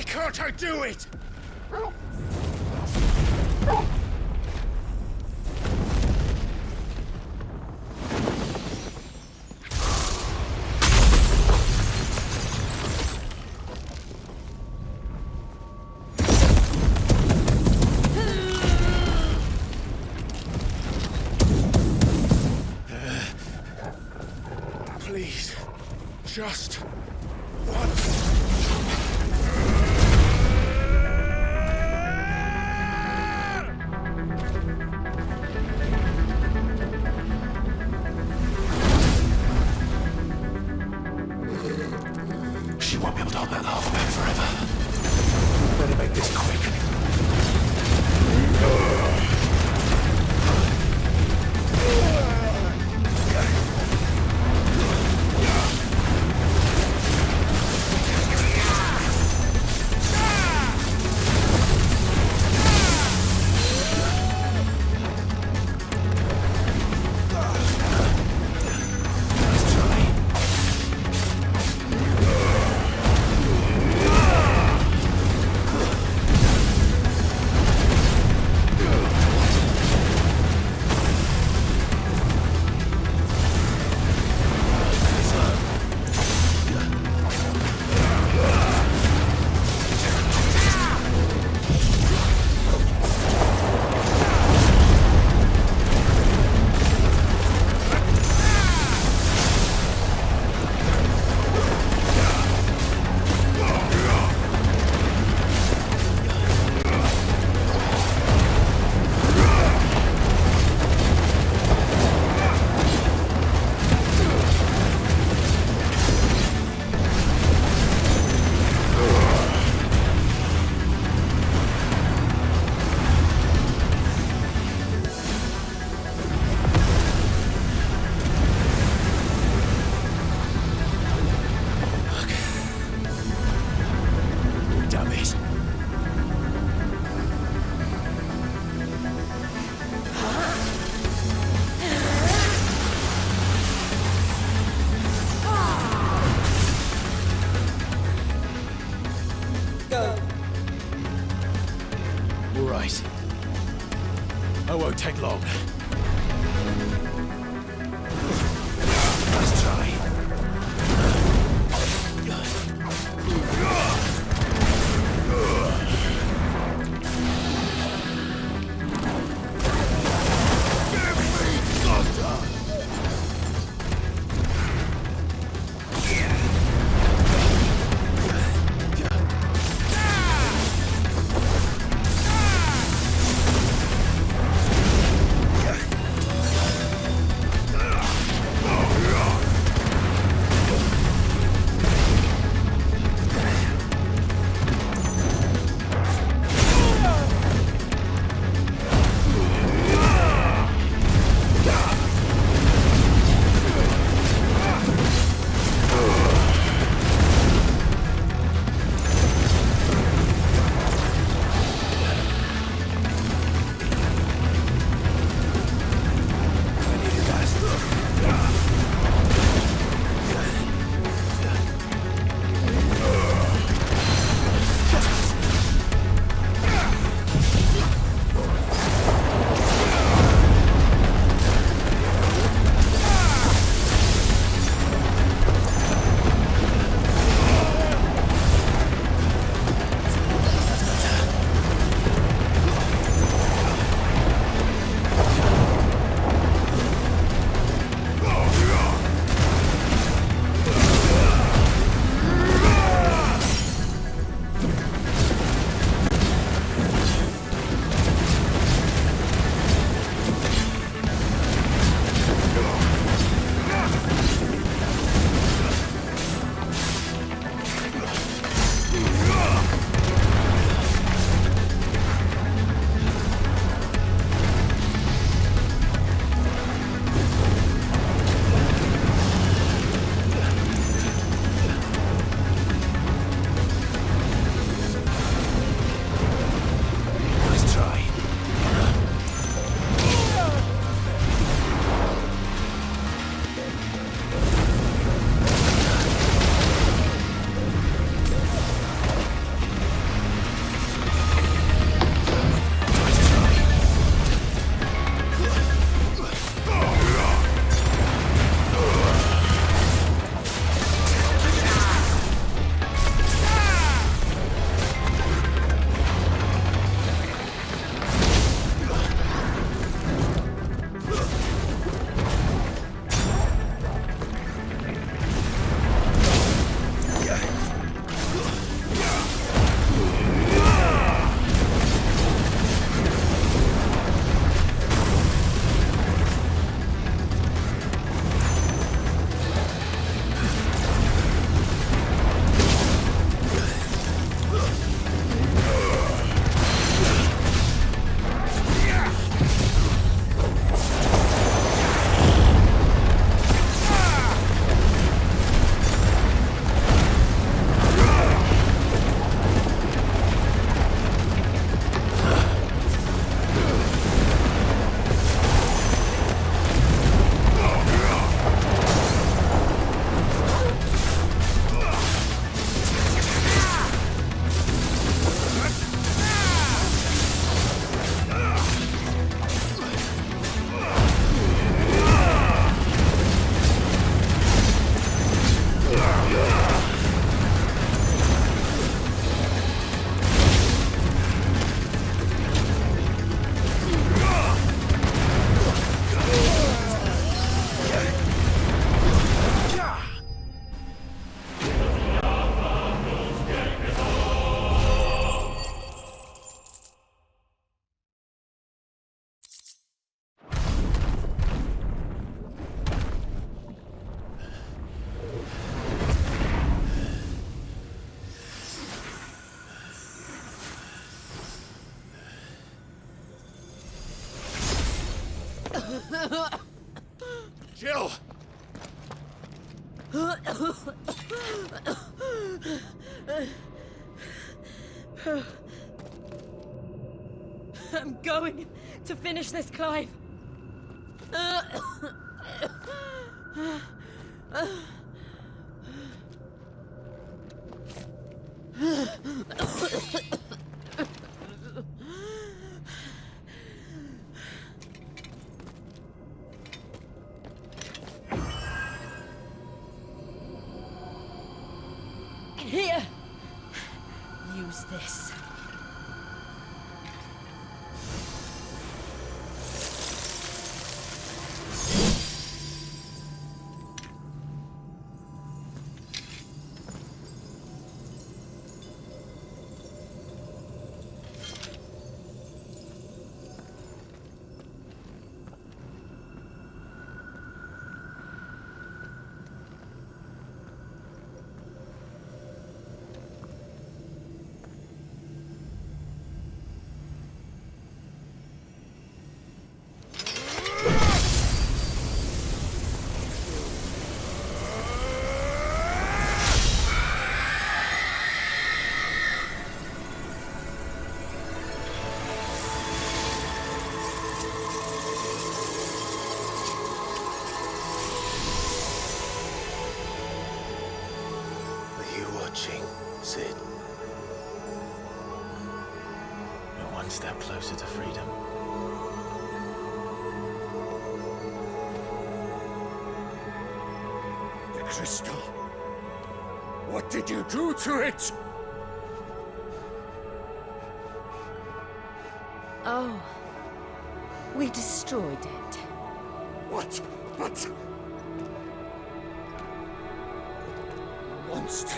Can't I do it? Please, just once. She won't be able to hold that lava back forever. Better make this quick. long. Let's try. Jill! I'm going to finish this, Clive. use this. Cid. You're one step closer to freedom. The crystal. What did you do to it? Oh. We destroyed it. What? But... Monster!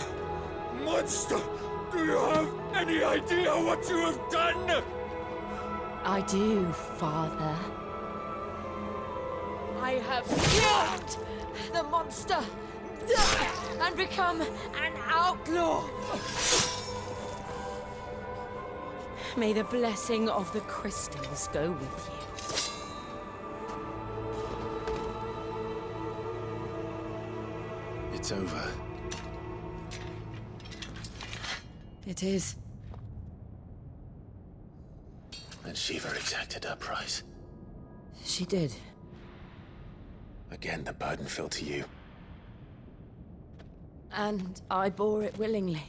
Monster! Do you have any idea what you have done? I do, Father. I have killed the monster and become an outlaw. May the blessing of the crystals go with you. It's over. It is. And Shiva exacted her price. She did. Again, the burden fell to you. And I bore it willingly.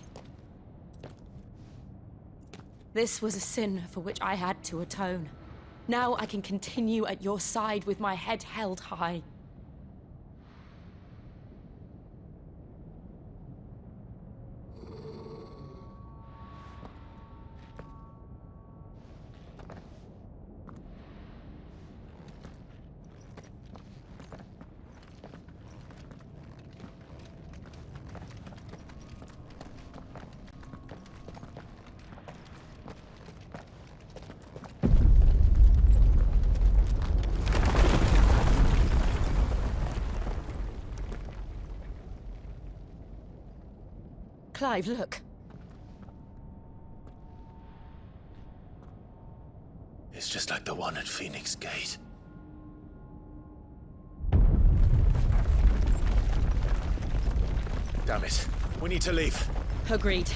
This was a sin for which I had to atone. Now I can continue at your side with my head held high. Clive, look. It's just like the one at Phoenix Gate. Damn it. We need to leave. Agreed.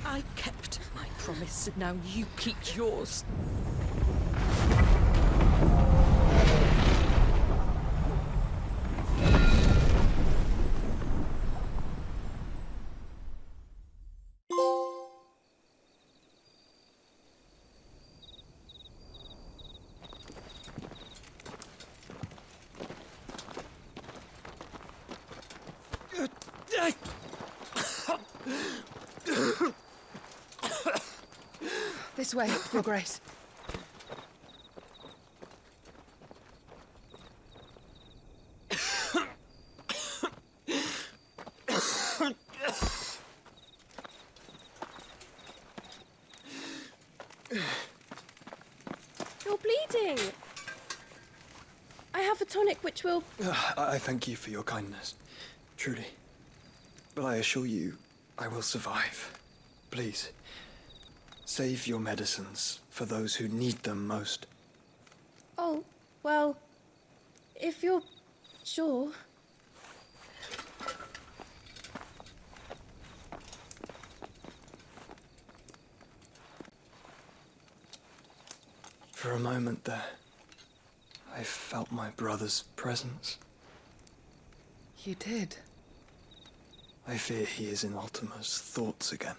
I kept my promise, and now you keep yours. This way, Your Grace. You're bleeding. I have a tonic which will... I thank you for your kindness, truly. But I assure you, I will survive. Please, save your medicines for those who need them most. Oh, well, if you're sure. For a moment there, I felt my brother's presence. You did? I fear he is in Ultima's thoughts again.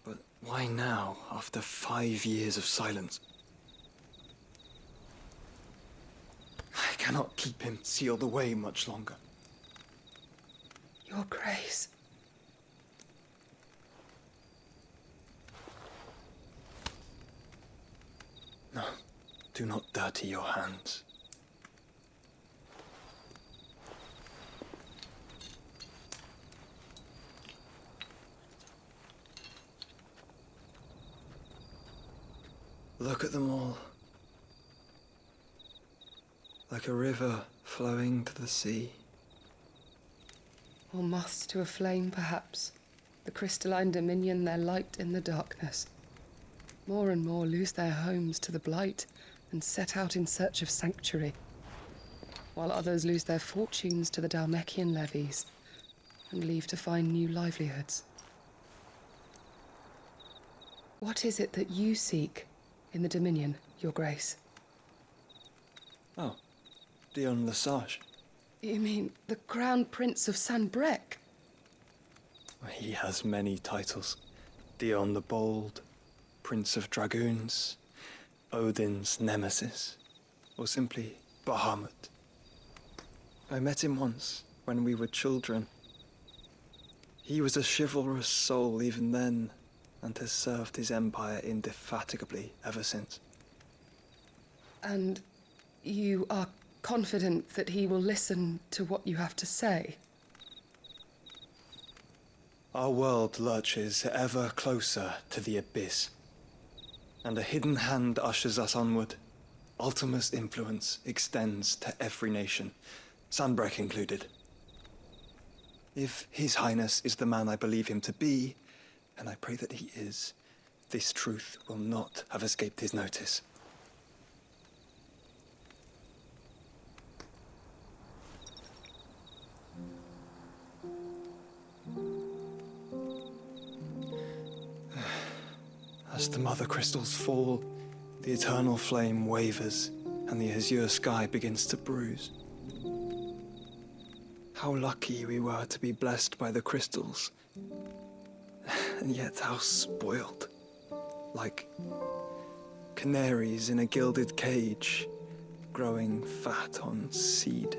But why now, after 5 years of silence? I cannot keep him sealed away much longer. Your Grace. No, do not dirty your hands. Look at them all. Like a river flowing to the sea. Or moths to a flame, perhaps. The crystalline dominion their light in the darkness. More and more lose their homes to the Blight and set out in search of sanctuary, while others lose their fortunes to the Dhalmekian levies and leave to find new livelihoods. What is it that you seek in the Dominion, Your Grace? Oh, Dion Lesage. You mean the Crown Prince of Sanbreque? He has many titles. Dion the Bold, Prince of Dragoons, Odin's Nemesis, or simply Bahamut. I met him once, when we were children. He was a chivalrous soul even then, and has served his empire indefatigably ever since. And you are confident that he will listen to what you have to say? Our world lurches ever closer to the abyss, and a hidden hand ushers us onward. Ultima's influence extends to every nation, Sanbreque included. If His Highness is the man I believe him to be, and I pray that he is, this truth will not have escaped his notice. As the Mothercrystals fall, the eternal flame wavers, and the azure sky begins to bruise. How lucky we were to be blessed by the crystals, and yet how spoiled. Like canaries in a gilded cage, growing fat on seed.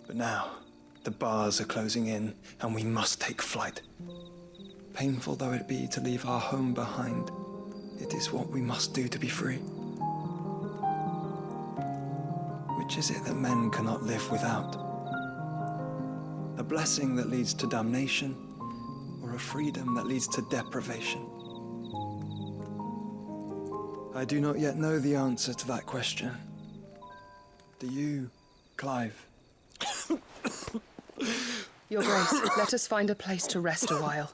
But now, the bars are closing in, and we must take flight. Painful though it be to leave our home behind, it is what we must do to be free. Which is it that men cannot live without? A blessing that leads to damnation, or a freedom that leads to deprivation? I do not yet know the answer to that question. Do you, Clive? Your Grace, let us find a place to rest a while.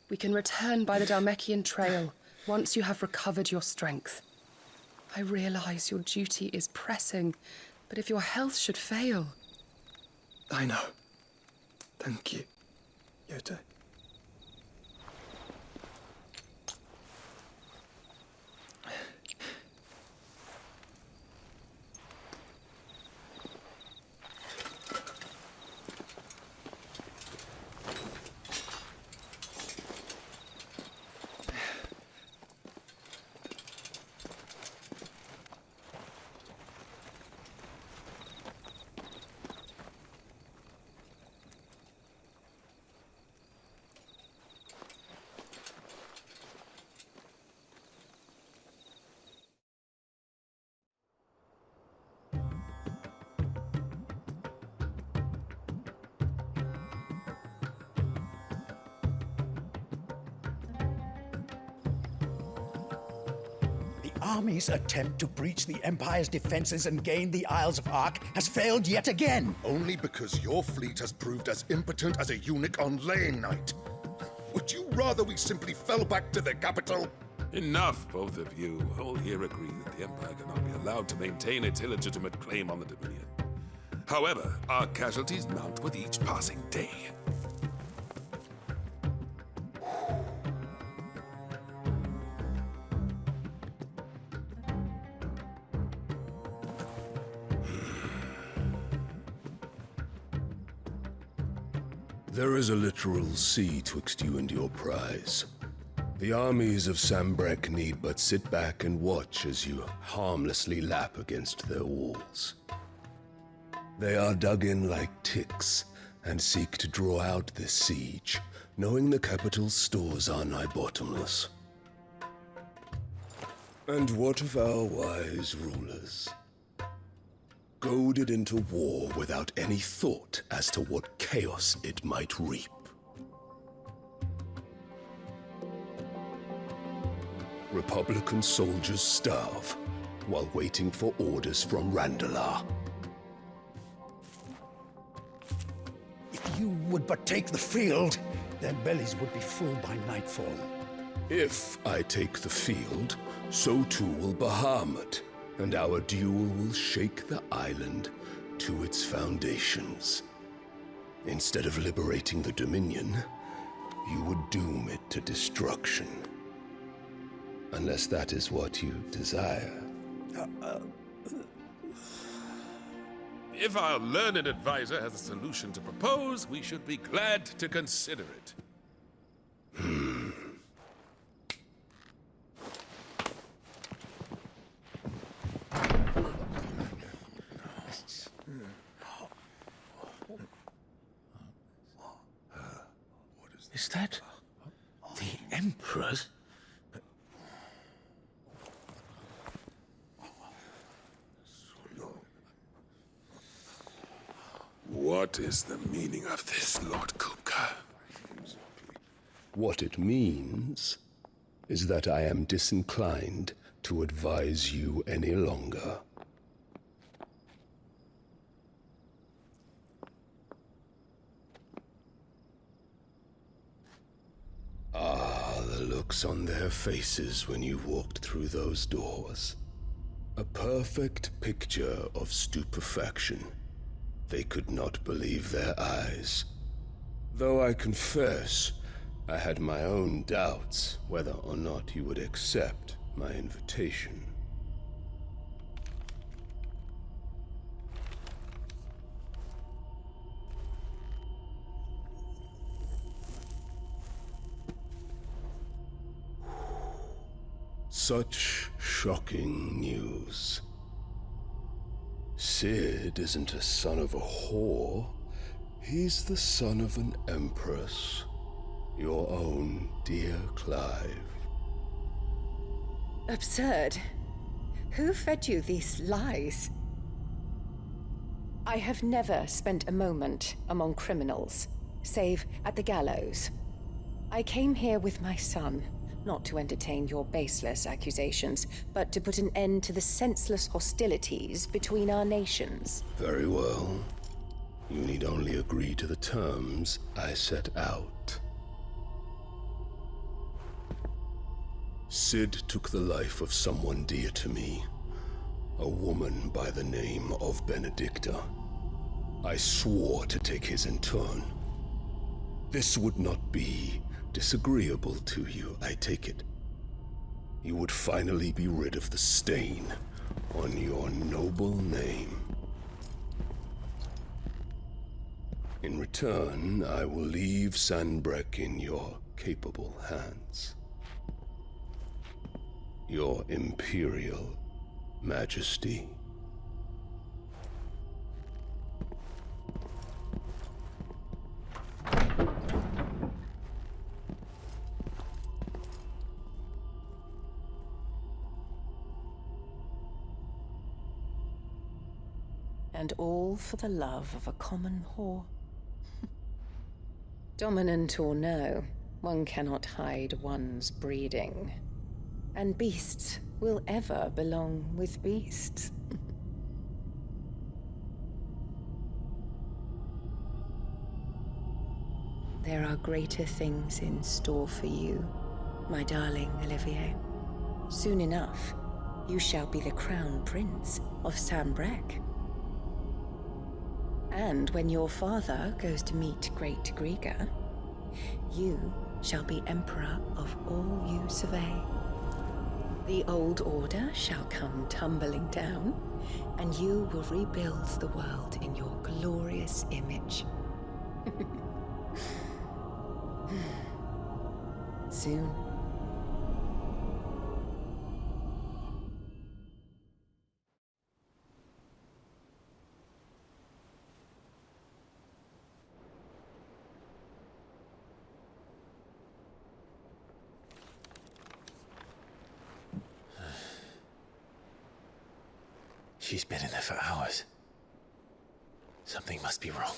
We can return by the Dhalmekian trail once you have recovered your strength. I realize your duty is pressing, but if your health should fail... I know. Thank you, Yote. Army's attempt to breach the Empire's defenses and gain the Isles of Ark has failed yet again. Only because your fleet has proved as impotent as a eunuch on laying night. Would Would you rather we simply fell back to the capital? Enough, both of you. All here agree that the Empire cannot be allowed to maintain its illegitimate claim on the Dominion. However, our casualties mount with each passing day. There is a literal sea twixt you and your prize. The armies of Sanbreque need but sit back and watch as you harmlessly lap against their walls. They are dug in like ticks and seek to draw out this siege, knowing the capital's stores are nigh bottomless. And what of our wise rulers? Goaded into war without any thought as to what chaos it might reap. Republican soldiers starve while waiting for orders from Randalar. If you would but take the field, their bellies would be full by nightfall. If I take the field, so too will Bahamut, and our duel will shake the island to its foundations. Instead of liberating the Dominion, you would doom it to destruction. Unless that is what you desire. If our learned advisor has a solution to propose, we should be glad to consider it. Is that the Emperor's? What is the meaning of this, Lord Kupka? What it means is that I am disinclined to advise you any longer. Ah, the looks on their faces when you walked through those doors. A perfect picture of stupefaction. They could not believe their eyes. Though I confess, I had my own doubts whether or not you would accept my invitation. Such shocking news. Cid isn't a son of a whore. He's the son of an empress. Your own dear Clive. Absurd. Who fed you these lies? I have never spent a moment among criminals, save at the gallows. I came here with my son, not to entertain your baseless accusations, but to put an end to the senseless hostilities between our nations. Very well. You need only agree to the terms I set out. Cid took the life of someone dear to me, a woman by the name of Benedicta. I swore to take his in turn. This would not be disagreeable to you, I take it. You would finally be rid of the stain on your noble name. In return, I will leave Sanbreque in your capable hands. Your Imperial Majesty. And all for the love of a common whore. Dominant or no, one cannot hide one's breeding. And beasts will ever belong with beasts. there are greater things in store for you, my darling Olivier. Soon enough, you shall be the crown prince of Sambrec. And when your father goes to meet Great Griga, you shall be emperor of all you survey. The old order shall come tumbling down, and you will rebuild the world in your glorious image. Soon. She's been in there for hours. Something must be wrong.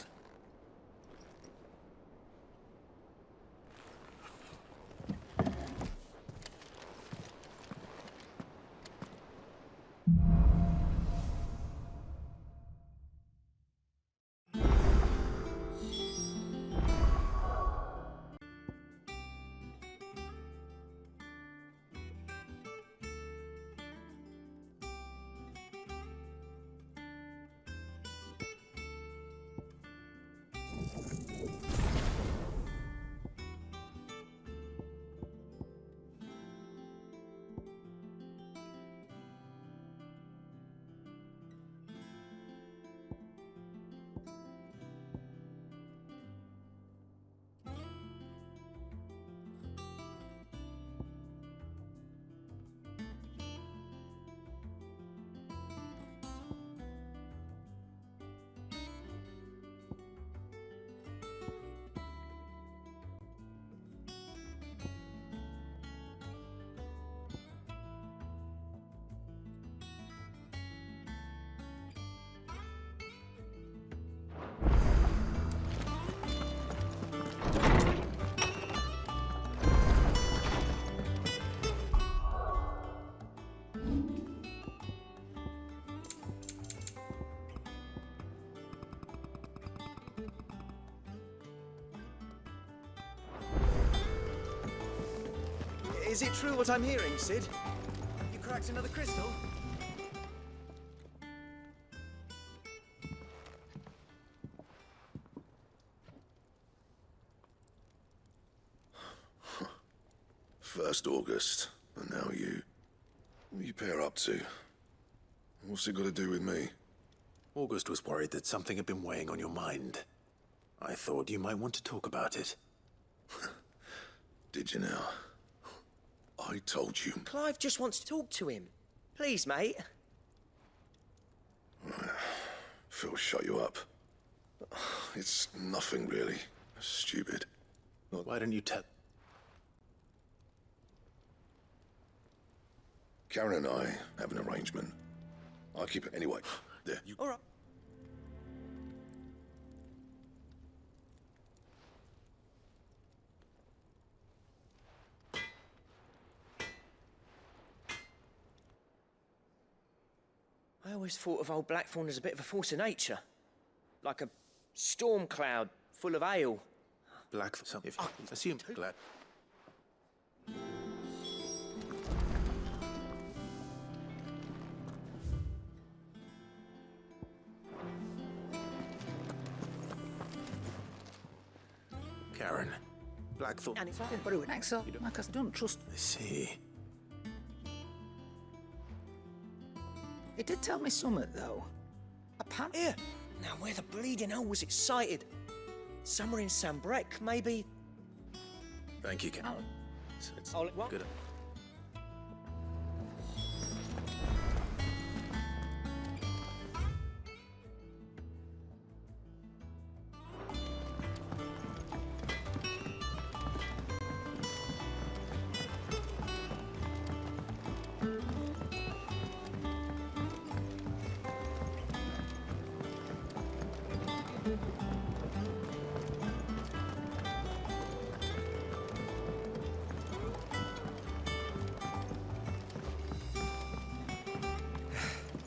Is it true what I'm hearing, Cid? You cracked another crystal? First August, and now you. What are you pair up to? What's it got to do with me? August was worried that something had been weighing on your mind. I thought you might want to talk about it. Did you now? I told you. Clive just wants to talk to him. Please, mate. Phil, shut you up. It's nothing really. Stupid. Why don't you tell... Karen and I have an arrangement. I'll keep it anyway. There. All right. I always thought of old Blackthorn as a bit of a force of nature. Like a storm cloud full of ale. Blackthorn, if you assume glad. Karen, Blackthorn. Axel, I don't trust. I see. It did tell me something, though. Here! Now, where the bleeding hell was it sighted? Somewhere in Sambrec, maybe? Thank you, Karen. It's what? good.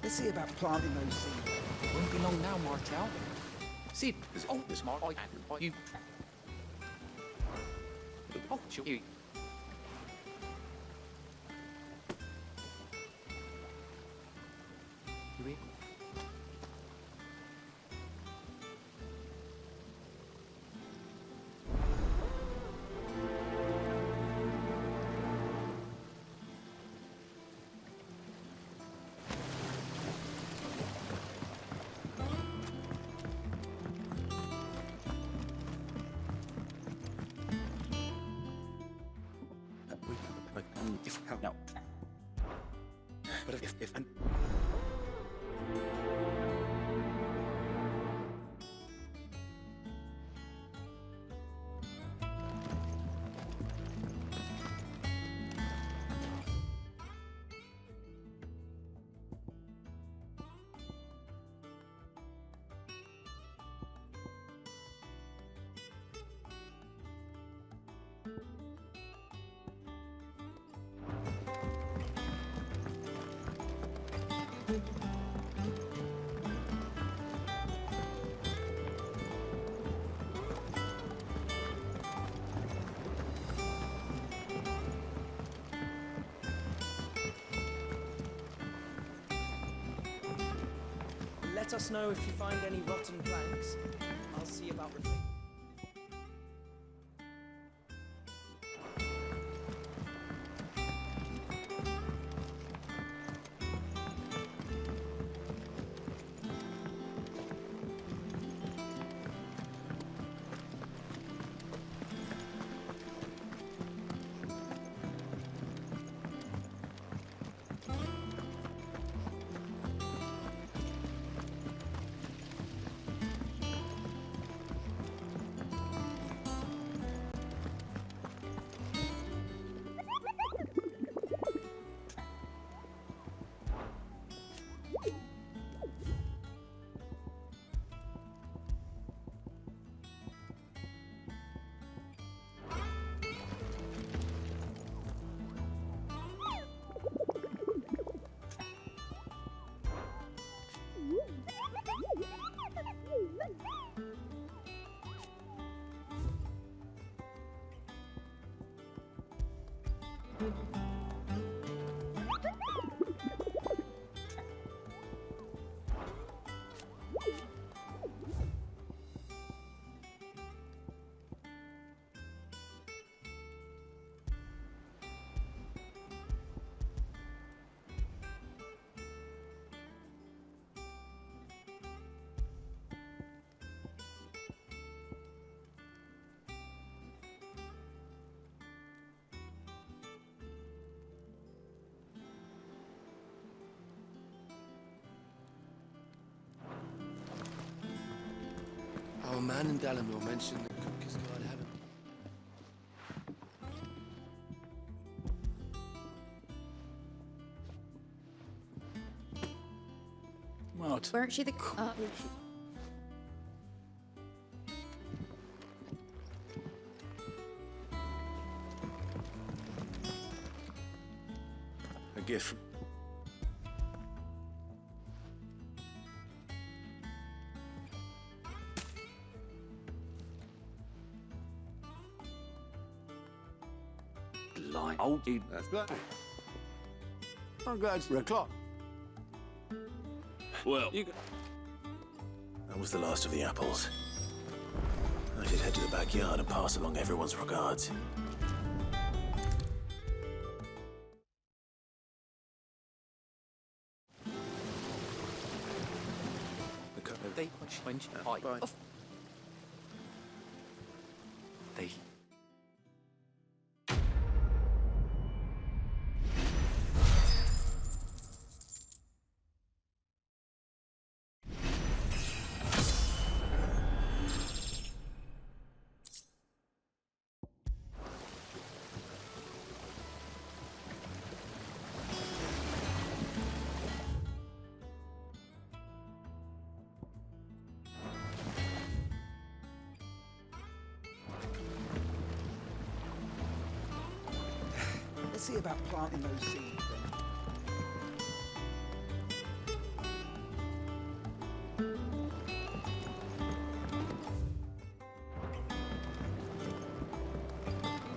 Let's see about planting those seeds. Won't be long now, Martel. Cid, This Mark, you... Oh, you. You in? No. But if I'm... Let us know if you find any rotten planks. I'll see about repairing. Our man in Dalamore mentioned the cook is God heaven. What? Weren't she the cook? A gift. Blight. Oh, dude. That's Blight. I'm glad it's 3 o'clock. Well, That was the last of the apples. I should head to the backyard and pass along everyone's regards. They punch off. They. Let's see about planting those seeds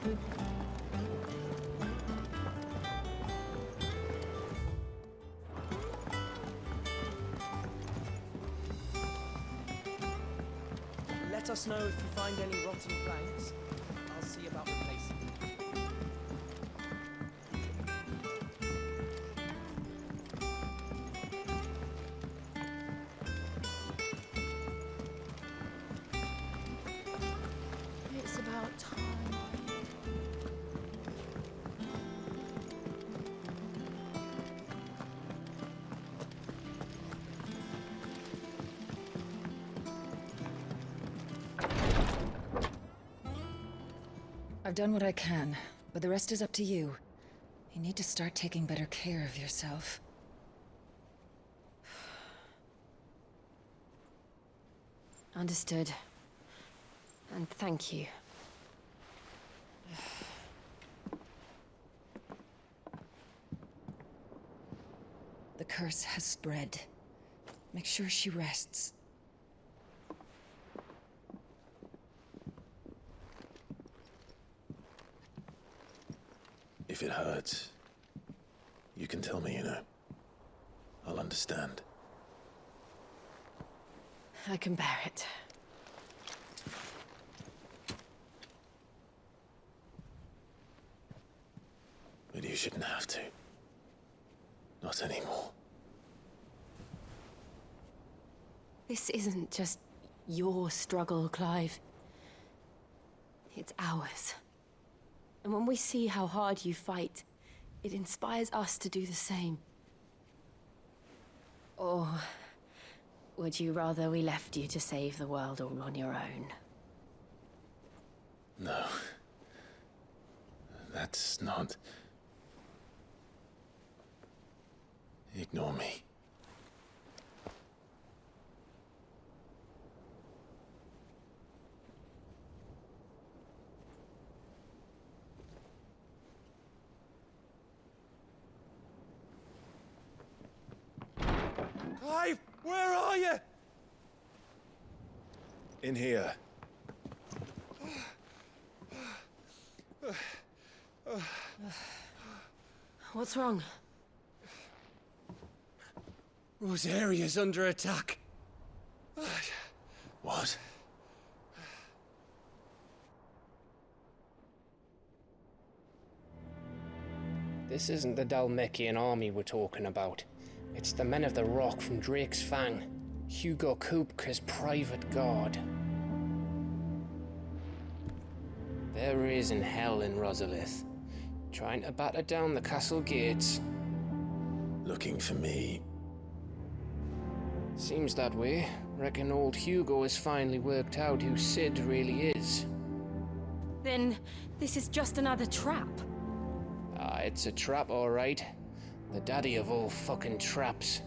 then. let us know if you find any rotten planks. I'll see about replacing them. It's about time. I've done what I can, but the rest is up to you. You need to start taking better care of yourself. Understood. And thank you. The curse has spread. Make sure she rests. If it hurts, you can tell me, you know. I'll understand. I can bear it. But you shouldn't have to. Not anymore. This isn't just your struggle, Clive. It's ours. And when we see how hard you fight, it inspires us to do the same. Or would you rather we left you to save the world all on your own? No. That's not... Ignore me. Clive, where are you? In here. What's wrong? Rosaria's under attack. What? This isn't the Dalmekian army we're talking about. It's the men of the Rock from Drake's Fang. Hugo Kupka's private guard. There is in hell in Rosalith, trying to batter down the castle gates. Looking for me? Seems that way. Reckon old Hugo has finally worked out who Cid really is. Then this is just another trap. Ah, it's a trap, all right. The daddy of all fucking traps.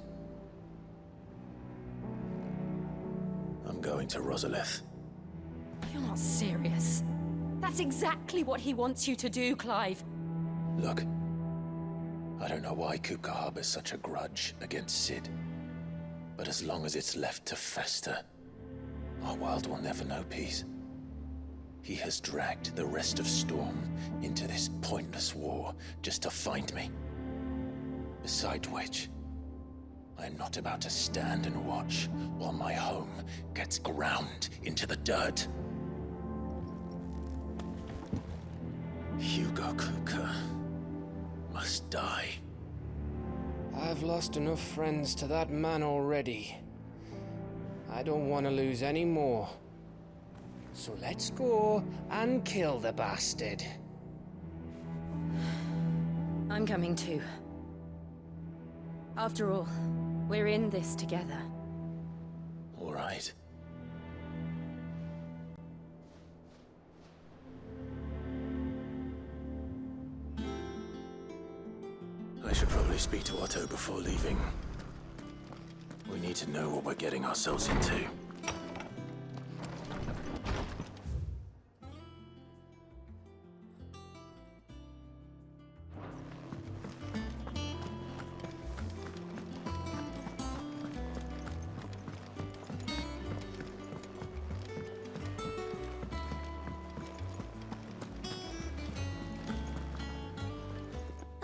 I'm going to Rosalith. You're not serious. That's exactly what he wants you to do, Clive. Look, I don't know why Kupka harbors such a grudge against Cid. But as long as it's left to fester, our world will never know peace. He has dragged the rest of Storm into this pointless war just to find me. Besides which, I am not about to stand and watch while my home gets ground into the dirt. Hugo Kupka must die. I've lost enough friends to that man already. I don't want to lose any more. So let's go and kill the bastard. I'm coming too. After all, we're in this together. All right. I should probably speak to Otto before leaving. We need to know what we're getting ourselves into.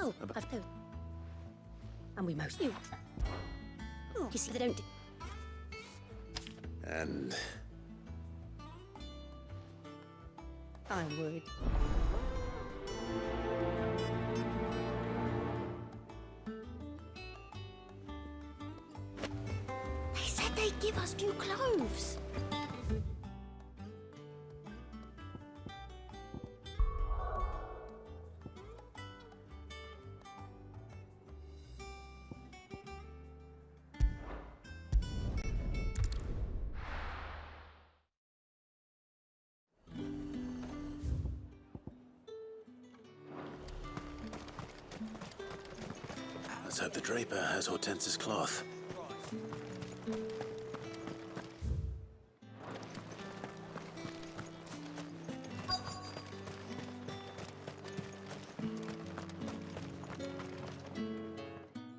Oh, I've told. And we most you. You see, they don't. And I would. They said they'd give us new clothes. Let's hope the draper has Hortense's cloth.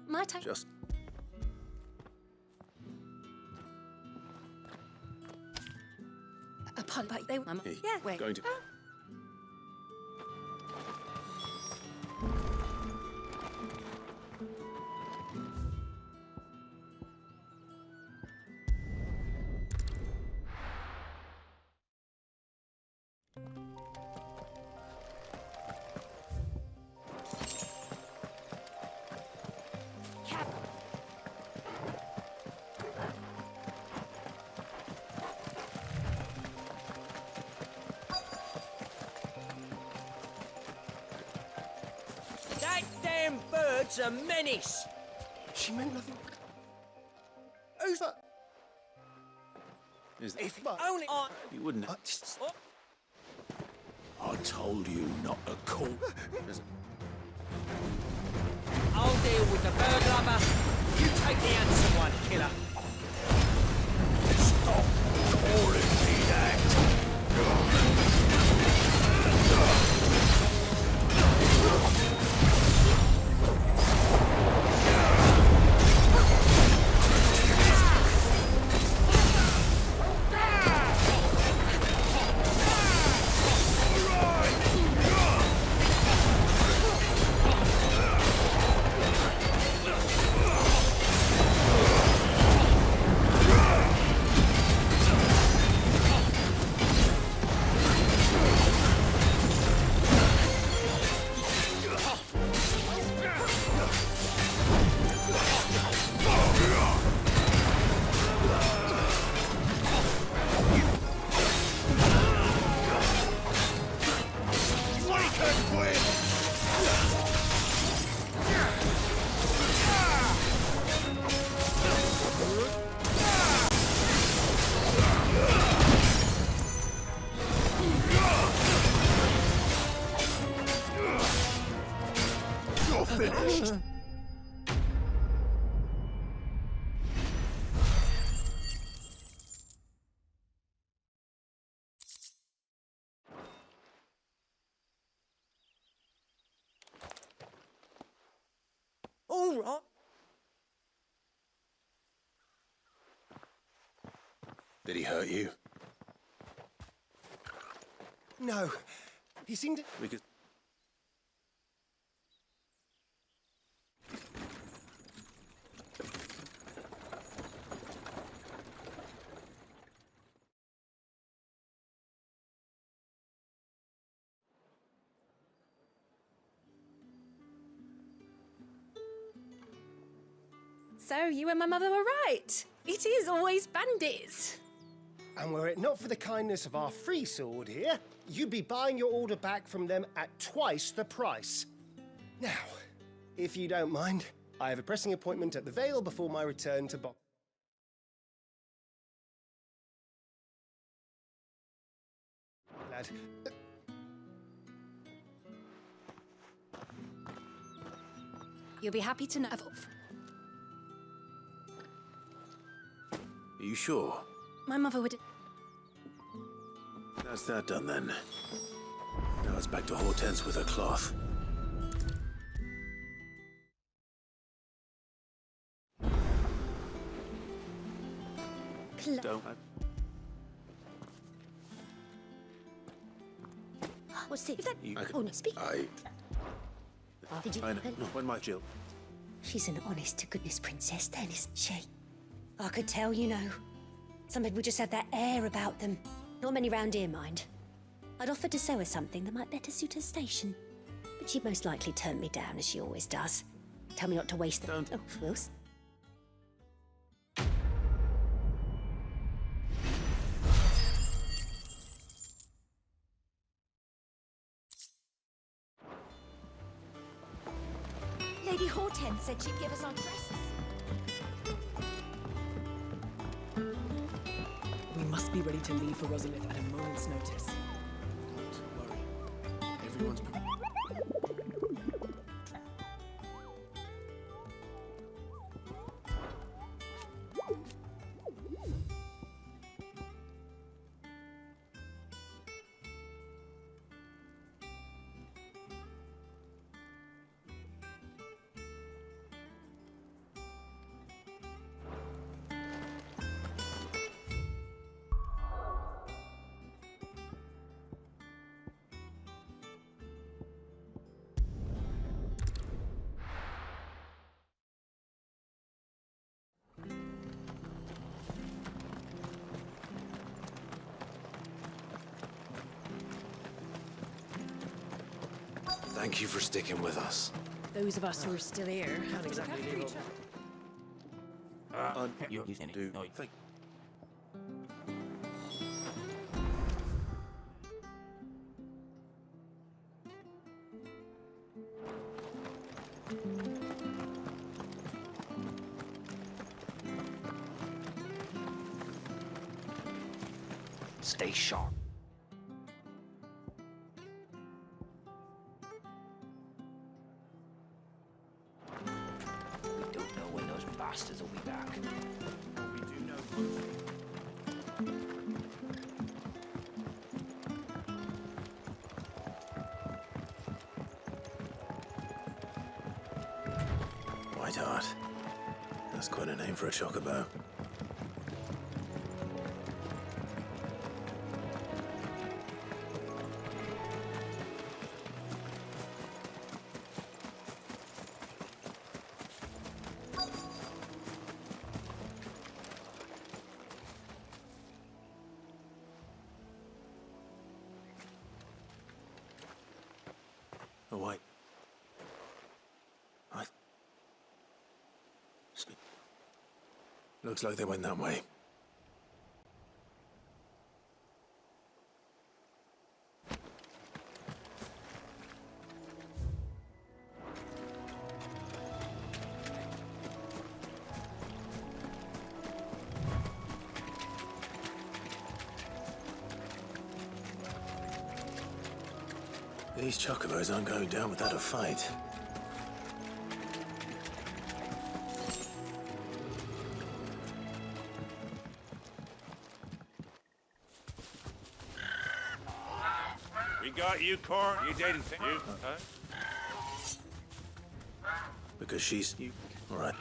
My time. Just... Upon like they... Hey, yeah, wait. going to... That damn bird's a menace! She meant nothing. Who's that? Is If only I... You wouldn't... I told you not to call. I'll deal with the bird lover. You take the handsome one, killer. Stop calling me that. Finished. All right. Did he hurt you? No. He seemed to... We could... So you and my mother were right. It is always bandits. And were it not for the kindness of our free sword here, you'd be buying your order back from them at twice the price. Now, if you don't mind, I have a pressing appointment at the Vale before my return to Box. Lad. You'll be happy to know. Are you sure? My mother would... That's that done then. Now it's back to Hortense with her cloth. Don't. What's it? You, Oh, no, speak. Did you... I know. No, when my Jill. She's an honest-to-goodness princess then, isn't she? I could tell, you know. Some people just have that air about them. Not many round here, mind. I'd offered to sew her something that might better suit her station. But she'd most likely turn me down, as she always does. Tell me not to waste the... Don't. Oh, Wills. Lady Hortense said she'd give us our dresses. We must be ready to leave for Rosalith at a moment's notice. Don't worry. Everyone's prepared. Thank you for sticking with us. Those of us who are still here can't exactly leave. You do. Stay sharp. We don't know when those bastards will be back. We do know one thing. Whiteheart. That's quite a name for a chocobo. Oh, wait. Looks like they went that way. These chocobos aren't going down without a fight. We got you, Cor. You dating you? Because she's... You. All right.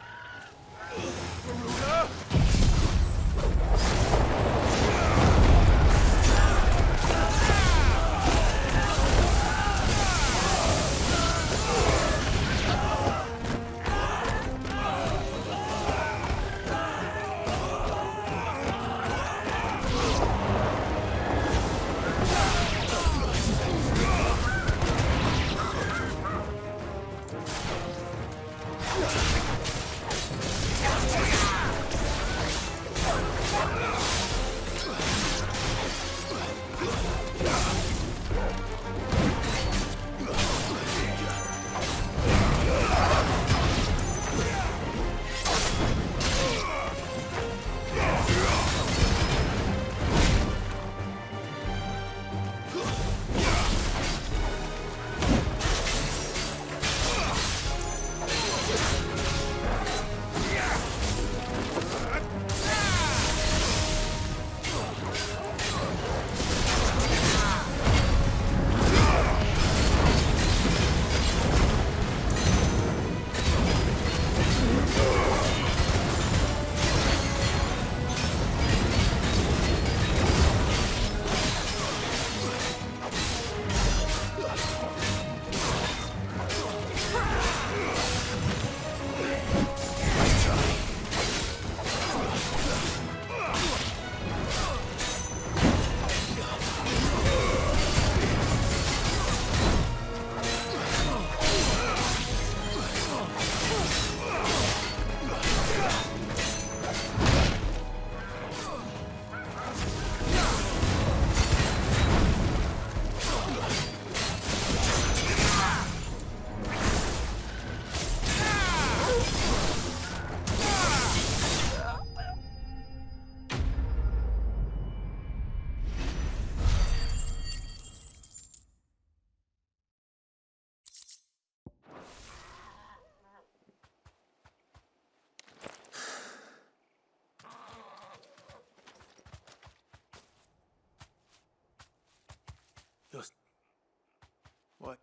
What?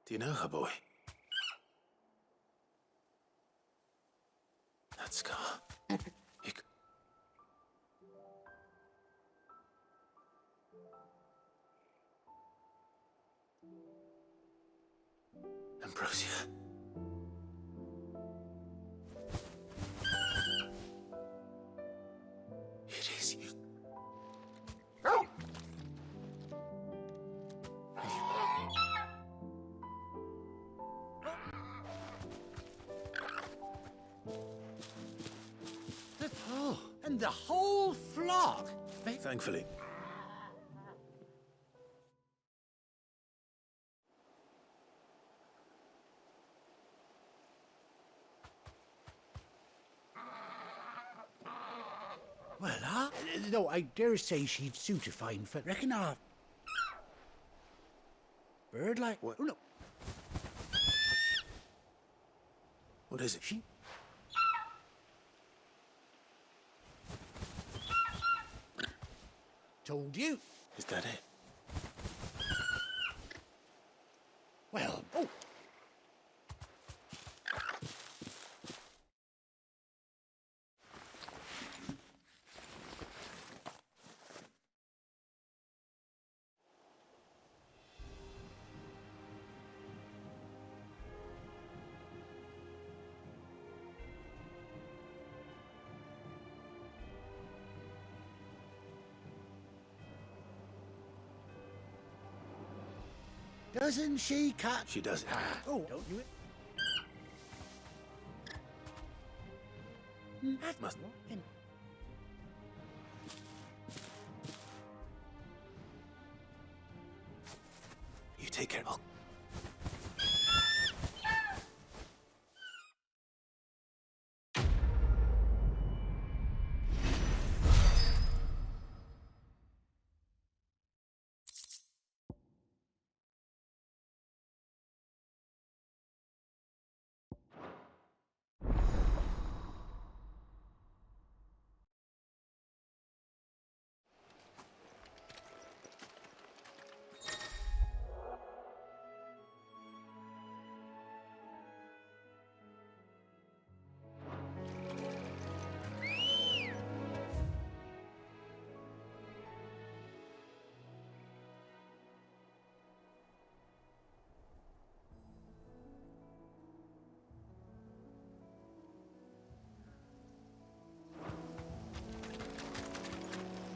Do you know her, boy? That scar. Ambrosia. It is you. Oh, and the whole flock. Thankfully. Well, no, I dare say she'd suit a fine for. Reckon I'll. Bird like. What? Oh, no. What is it? She. Told you. Is that it? Well, oh. Doesn't she, Cat? She does it. Oh, don't you it? That must. You take care. Oh.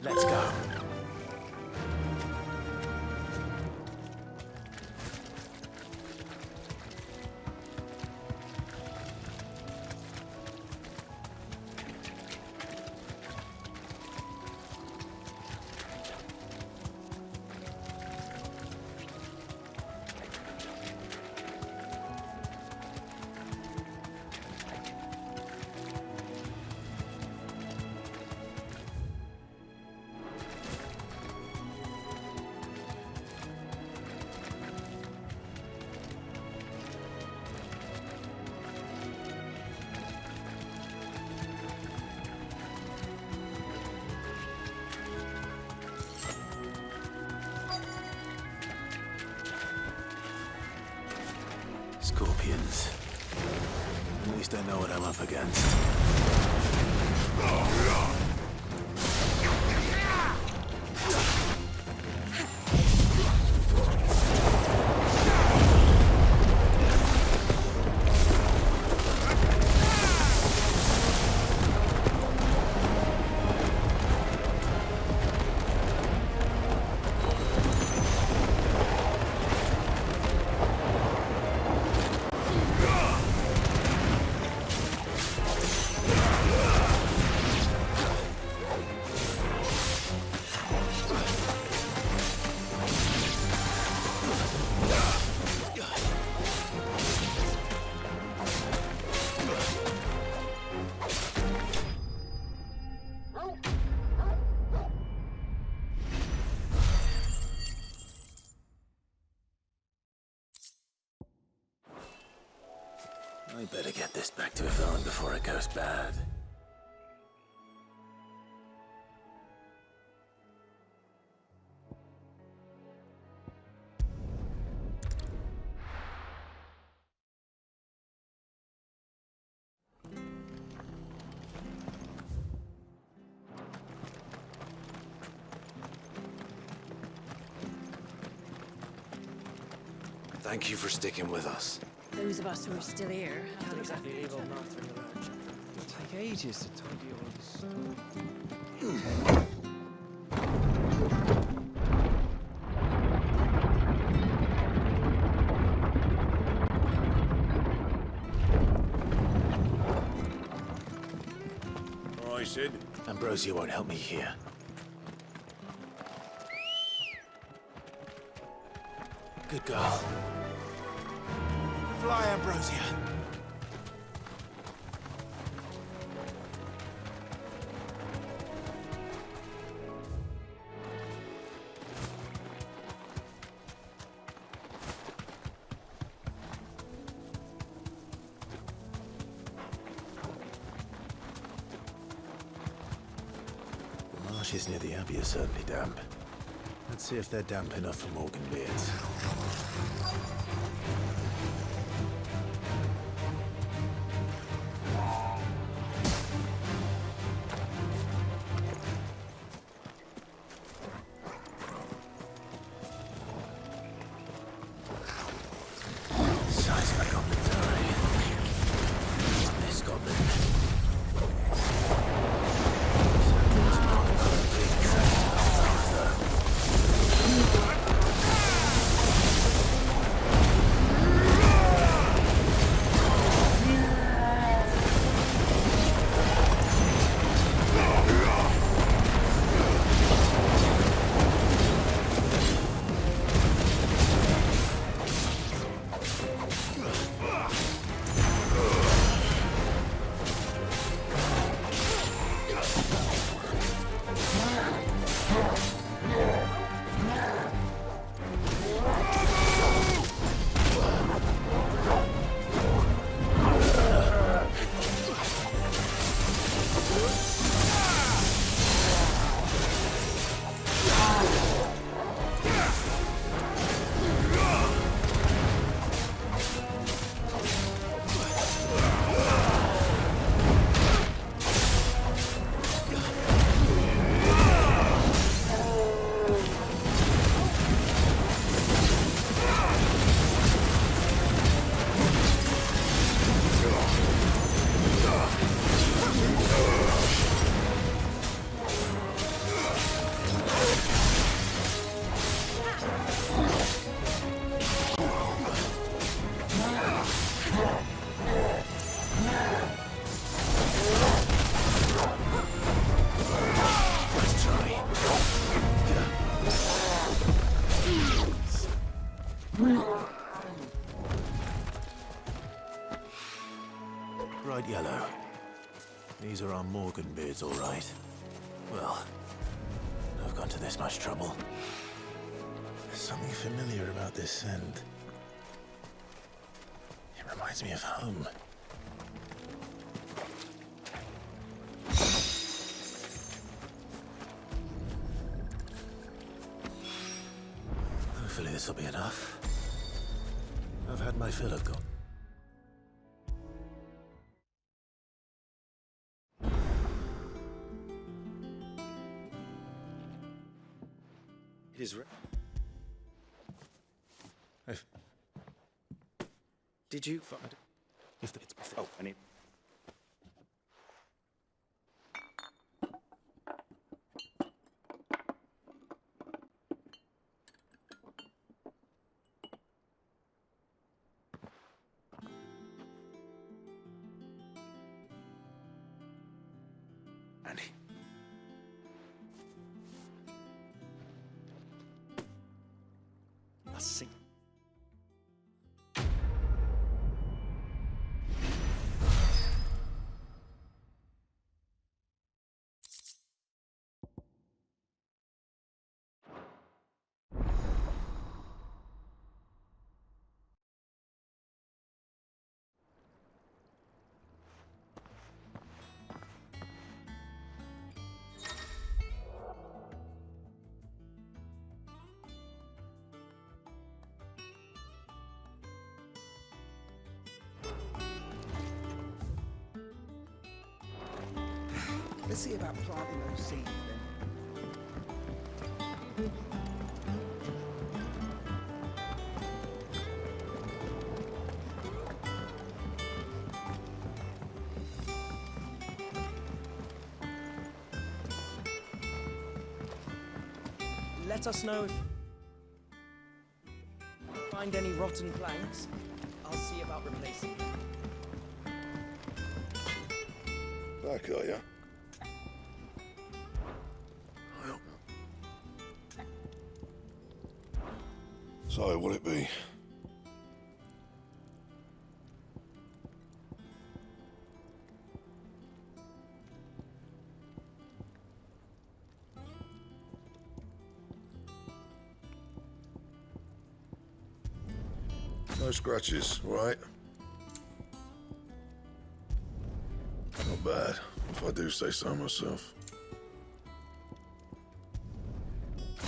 Let's go. Scorpions. At least I know what I'm up against. I better get this back to Yvonne before it goes bad. Thank you for sticking with us. Those of us who are still here have to look after Exactly, each leave old other. Martha in the lurch. It'll take ages to tidy all this stuff. All right, Cid. Ambrosia won't help me here. Good girl. Fly, Ambrosia. The marshes near the Abbey are certainly damp. Let's see if they're damp enough for Morgan beards. Size of a goblin's eye. Not this goblin. Bright yellow. These are our Morgan beards, all right. Well, I've gone to this much trouble. There's something familiar about this scent. It reminds me of home. Hopefully this will be enough. I've had my fill of gold. It is. Did you? If it's oh, I need. Andy. I'll sing. Let's see about planting those seeds then. let us know if you find any rotten planks. I'll see about replacing them. Back, are ya? So, what'll it be? No scratches, right? Not bad, if I do say so myself.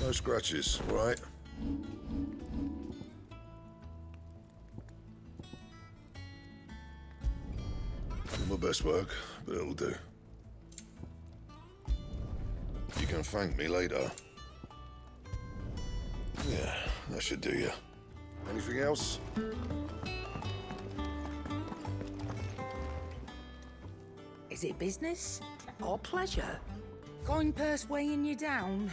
No scratches, right? Not my best work, but it'll do. You can thank me later. Yeah, that should do you. Anything else? Is it business or pleasure? Coin purse weighing you down?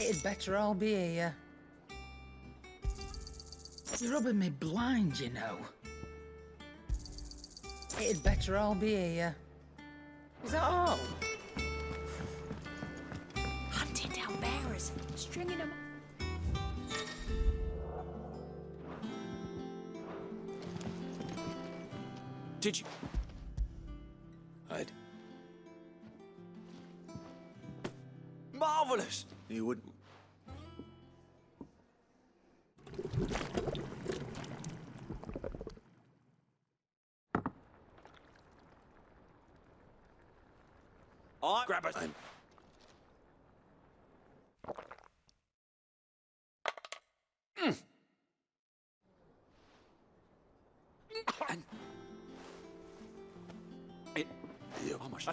It'd better all be here. It's rubbing me blind, you know. It'd better all be here. Is that all? Hunting down bearers, stringing them. Did you? I'd. Marvelous! You wouldn't. Grab it. How much?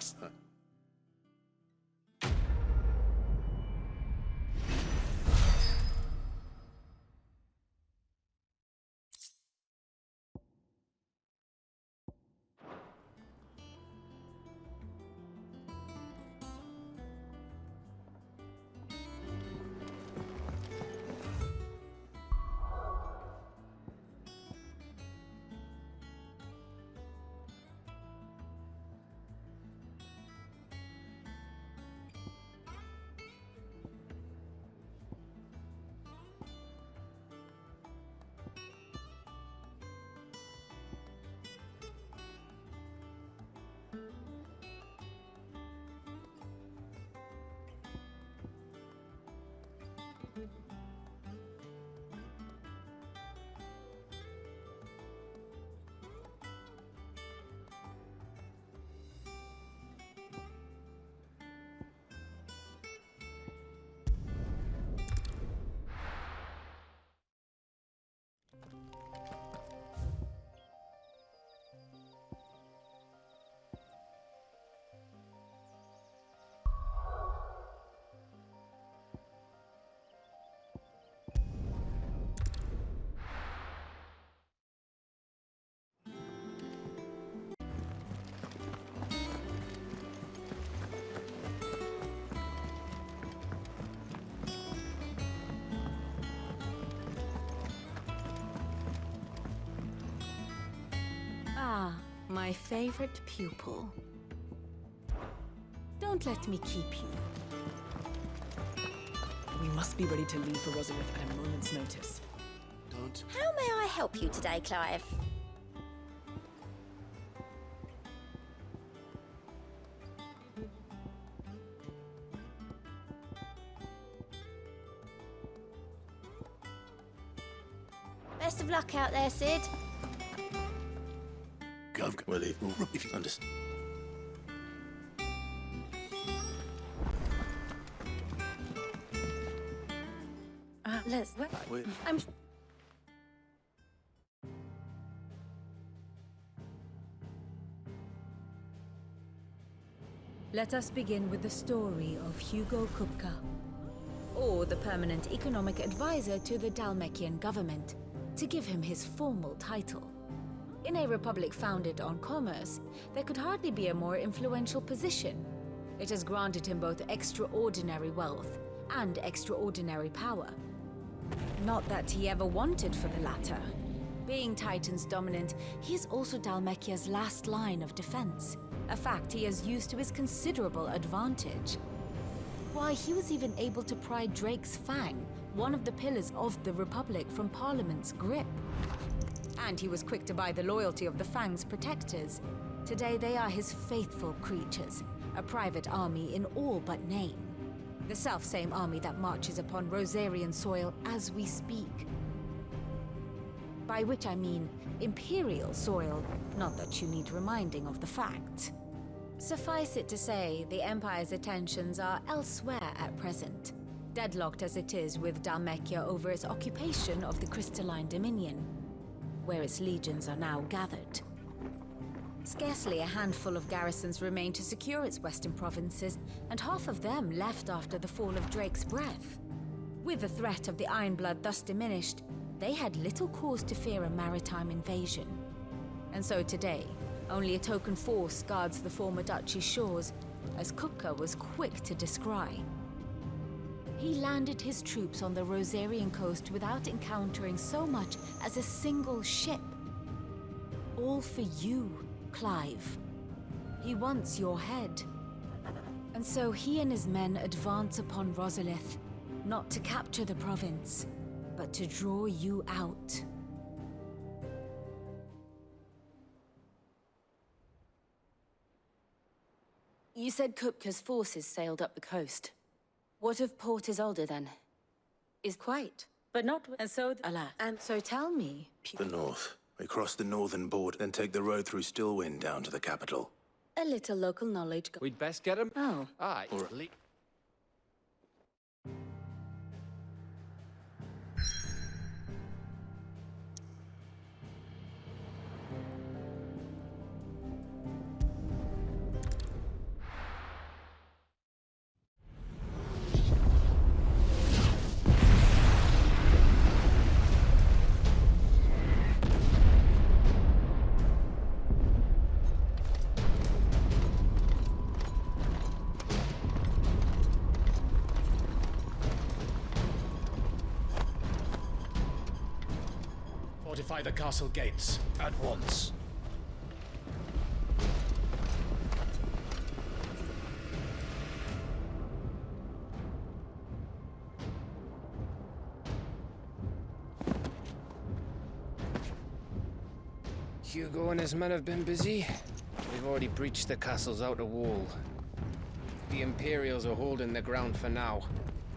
Ah, my favorite pupil. Don't let me keep you. We must be ready to leave for Rosalith at a moment's notice. Don't. How may I help you today, Clive? Best of luck out there, Cid. Well, if you understand. Let's. Wait. I'm. Let us begin with the story of Hugo Kupka, or the permanent economic advisor to the Dalmekian government, to give him his formal title. In a republic founded on commerce, there could hardly be a more influential position. It has granted him both extraordinary wealth and extraordinary power. Not that he ever wanted for the latter. Being Titan's dominant, he is also Dhalmekia's last line of defense, a fact he has used to his considerable advantage. Why, he was even able to pry Drake's Fang, one of the pillars of the Republic, from Parliament's grip. And he was quick to buy the loyalty of the Fang's protectors. Today they are his faithful creatures, a private army in all but name. The self-same army that marches upon Rosarian soil as we speak. By which I mean Imperial soil, not that you need reminding of the fact. Suffice it to say, the Empire's attentions are elsewhere at present, deadlocked as it is with Dhalmekia over its occupation of the Crystalline Dominion, where its legions are now gathered. Scarcely a handful of garrisons remain to secure its western provinces, and half of them left after the fall of Drake's Breath. With the threat of the Ironblood thus diminished, they had little cause to fear a maritime invasion. And so today, only a token force guards the former duchy's shores, as Kupka was quick to descry. He landed his troops on the Rosarian coast without encountering so much as a single ship. All for you, Clive. He wants your head. And so he and his men advance upon Rosalith, not to capture the province, but to draw you out. You said Kupka's forces sailed up the coast. What of Port Isolde then? Is quite, but not. And so, alas. And so tell me. The north. We cross the northern border, then take the road through Stillwind down to the capital. A little local knowledge. We'd best get him. Oh. Aye. Fortify the castle gates at once. Hugo and his men have been busy. We've already breached the castle's outer wall. The Imperials are holding the ground for now,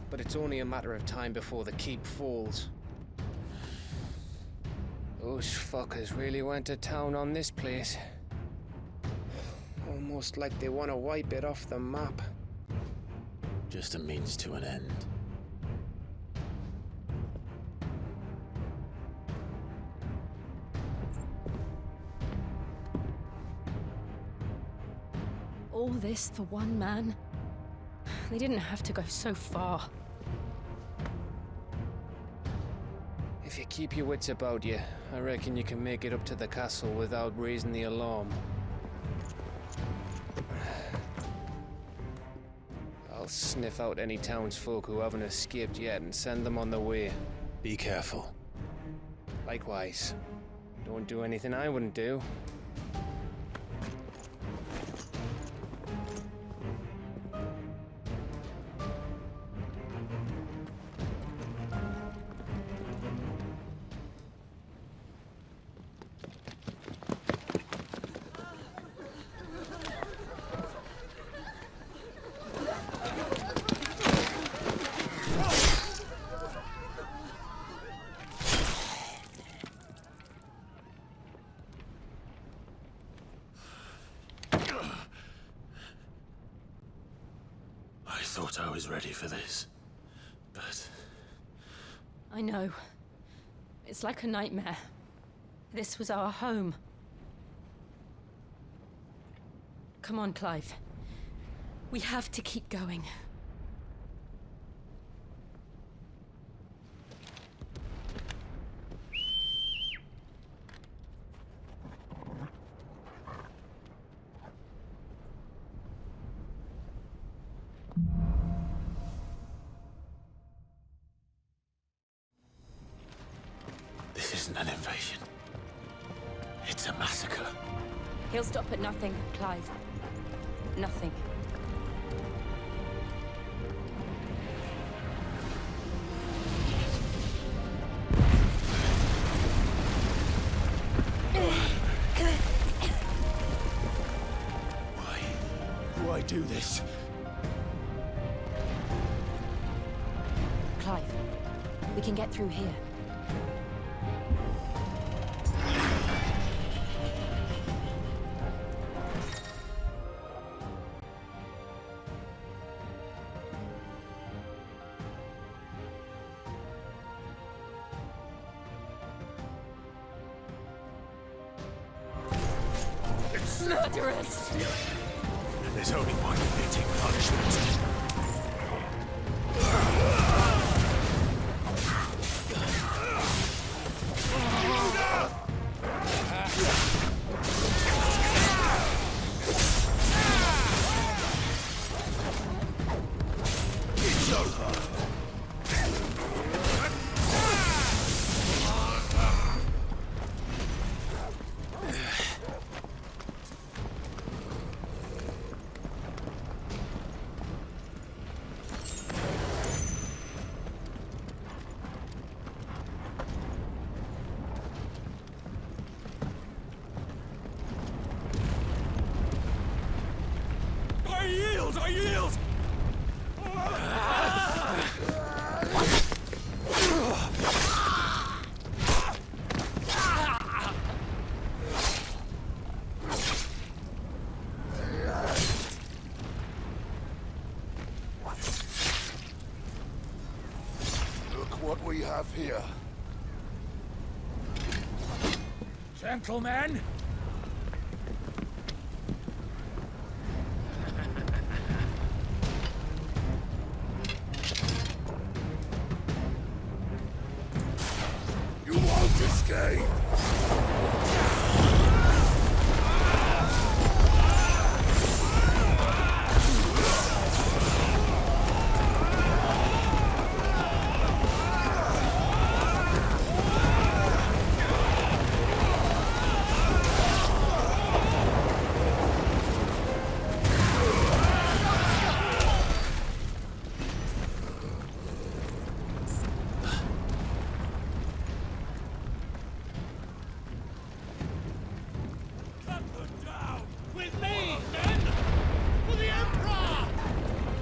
but it's only a matter of time before the keep falls. Those fuckers really went to town on this place. Almost like they want to wipe it off the map. Just a means to an end. All this for one man? They didn't have to go so far. If you keep your wits about you, I reckon you can make it up to the castle without raising the alarm. I'll sniff out any townsfolk who haven't escaped yet and send them on their way. Be careful. Likewise. Don't do anything I wouldn't do. I thought I was ready for this, but... I know. It's like a nightmare. This was our home. Come on, Clive. We have to keep going. isn't an invasion. It's a massacre. He'll stop at nothing, Clive. Nothing. Why do I do this? Clive, we can get through here. Murderers! And there's only one fitting punishment. It's over. I yield! Look what we have here. Gentlemen! You won't escape!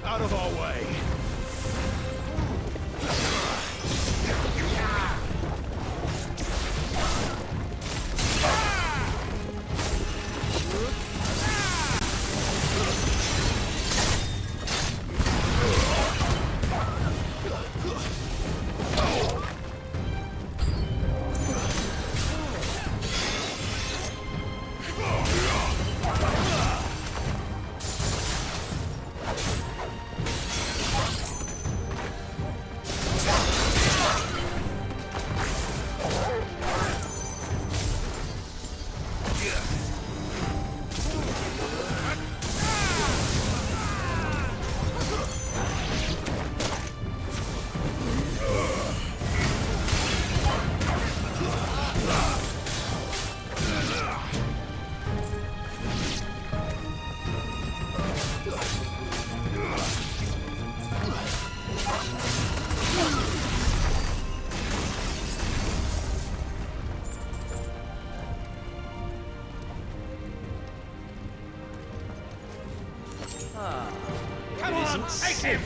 Out of our way! Come on, take him!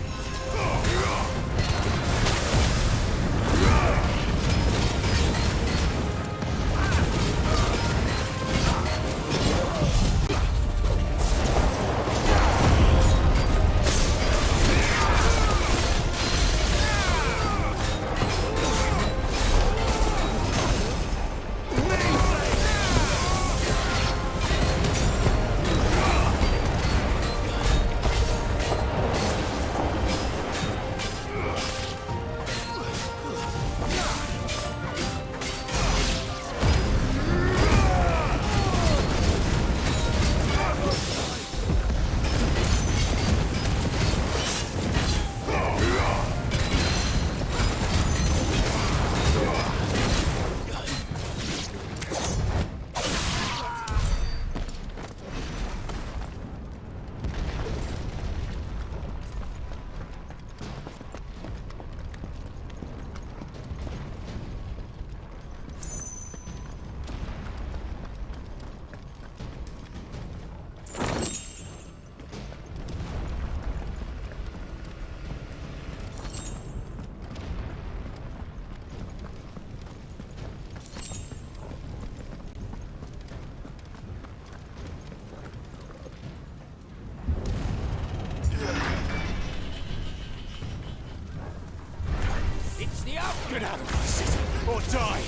the up! Get out of my city, or die!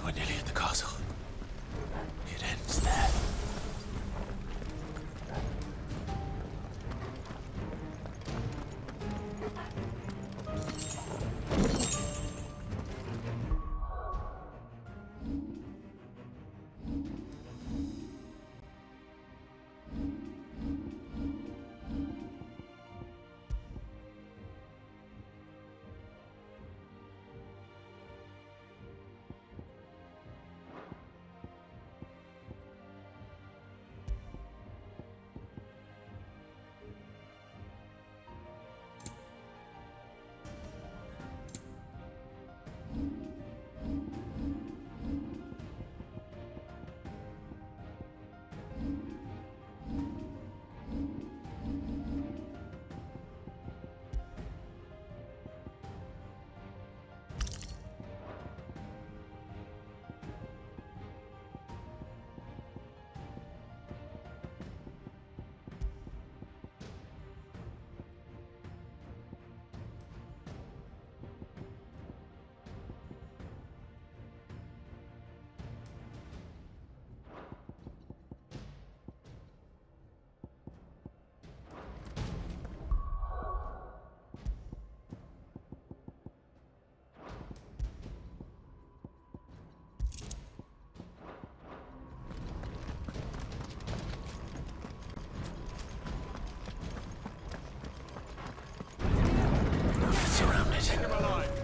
We're nearly at the castle. It ends there. Surrounded. Take him alive.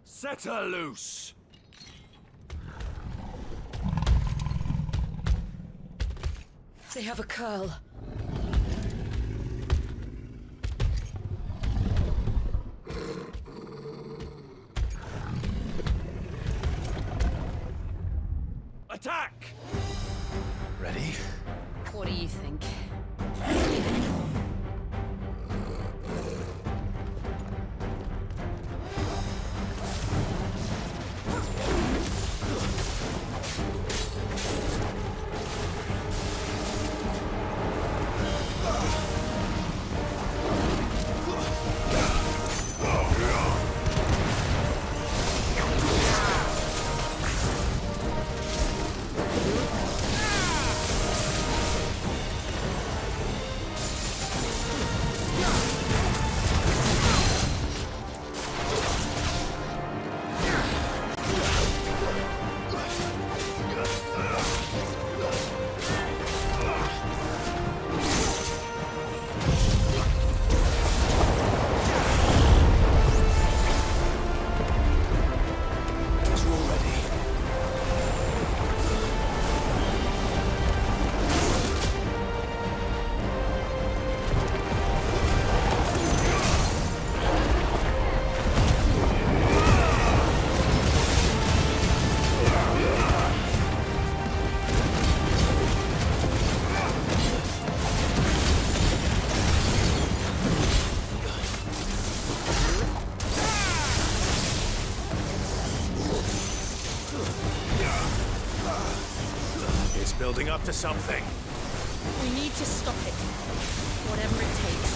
Set her loose! They have a curl. Attack! Ready? What do you think? building up to something. We need to stop it. Whatever it takes.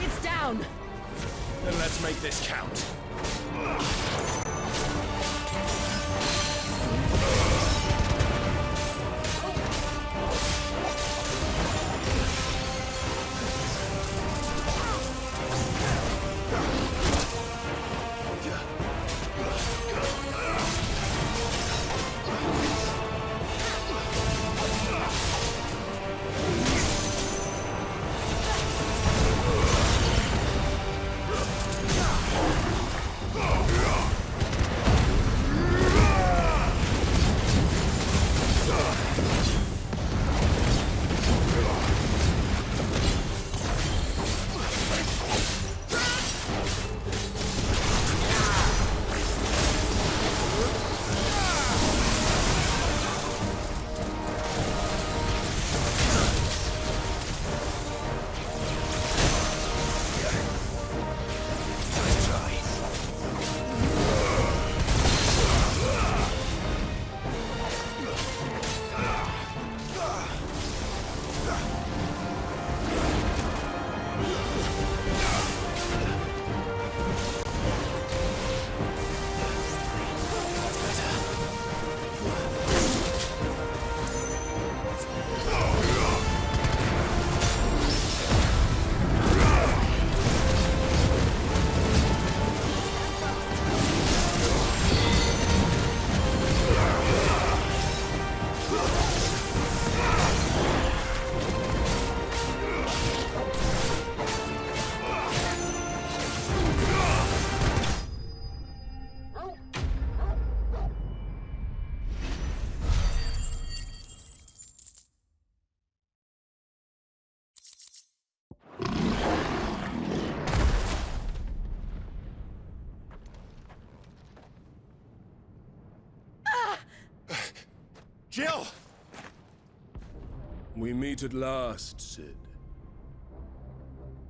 It's down. Then let's make this count. Jill! We meet at last, Cid.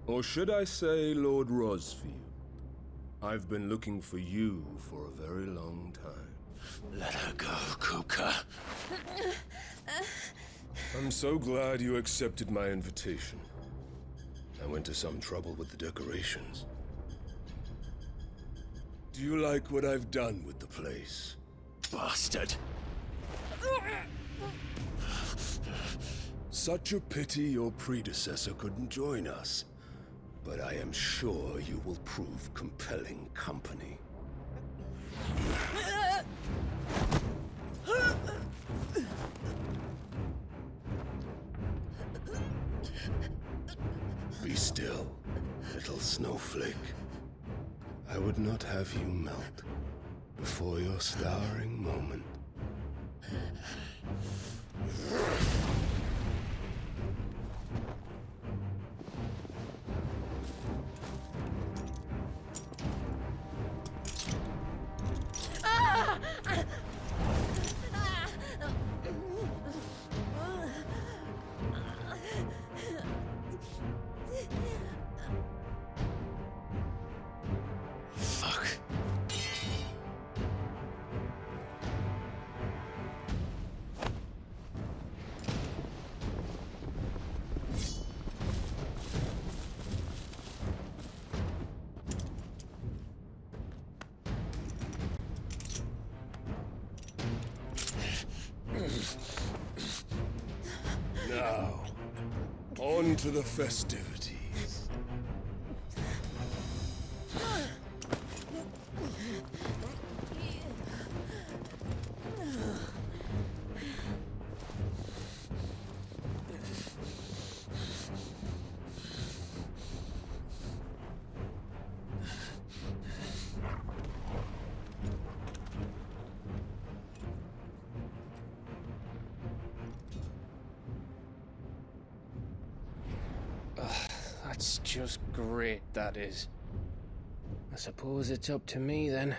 Or should I say, Lord Rosfield? I've been looking for you for a very long time. Let her go, Kuka. I'm so glad you accepted my invitation. I went to some trouble with the decorations. Do you like what I've done with the place? Bastard! Such a pity your predecessor couldn't join us. But I am sure you will prove compelling company. Be still, little snowflake. I would not have you melt before your starring moment. Now, on to the festivities. That's just great, that is. I suppose it's up to me then.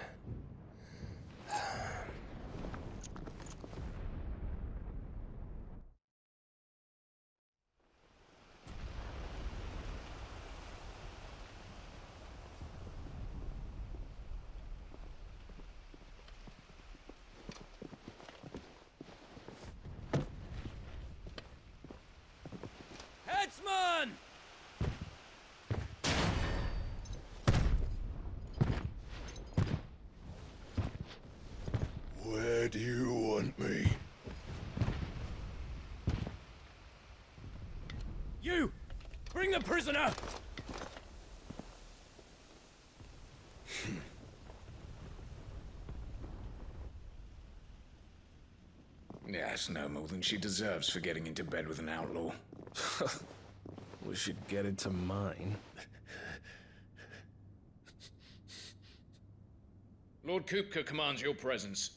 Where do you want me? You! Bring the prisoner! Yes, no more than she deserves for getting into bed with an outlaw. We should get into mine. Lord Kupka commands your presence.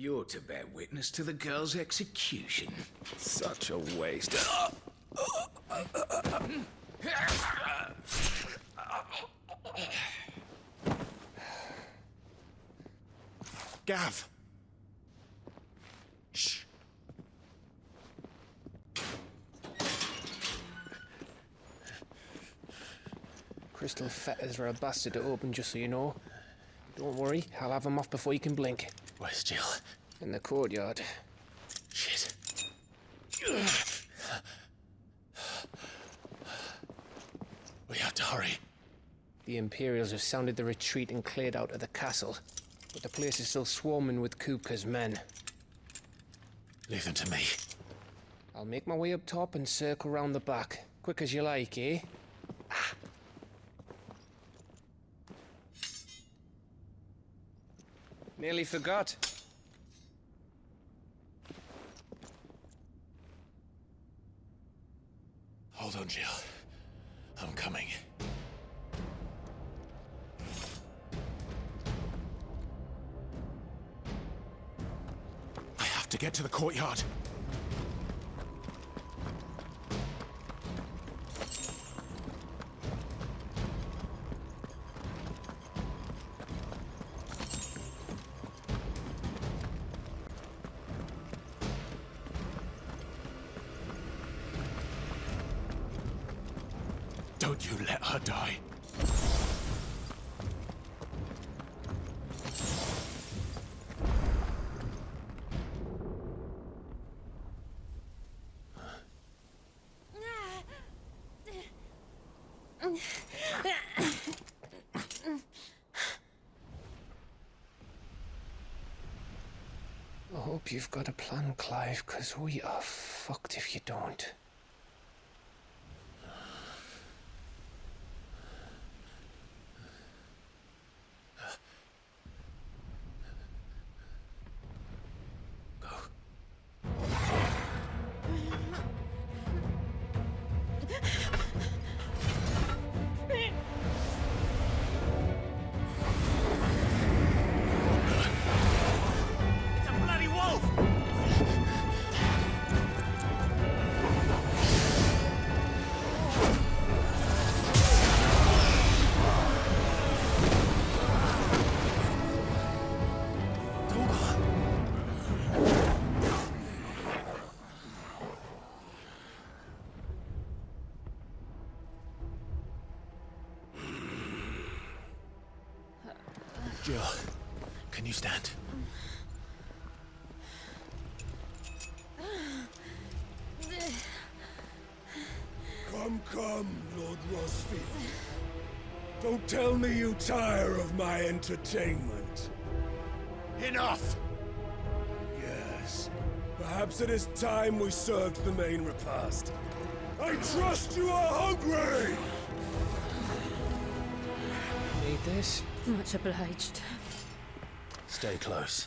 You're to bear witness to the girl's execution. Such a waste. Gav! Shh. Crystal fetters are a bastard to open, just so you know. Don't worry, I'll have them off before you can blink. Where's Jill? In the courtyard. Shit. We have to hurry. The Imperials have sounded the retreat and cleared out of the castle, but the place is still swarming with Kupka's men. Leave them to me. I'll make my way up top and circle round the back. Quick as you like, eh? Nearly forgot. Hold on, Jill. I'm coming. I have to get to the courtyard. Don't you let her die. I hope you've got a plan, Clive, 'cause we are fucked if you don't. Jill, can you stand? Come, Lord Rosfield. Don't tell me you tire of my entertainment. Enough! Yes. Perhaps it is time we served the main repast. I trust you are hungry! Need this? Much obliged. Stay close.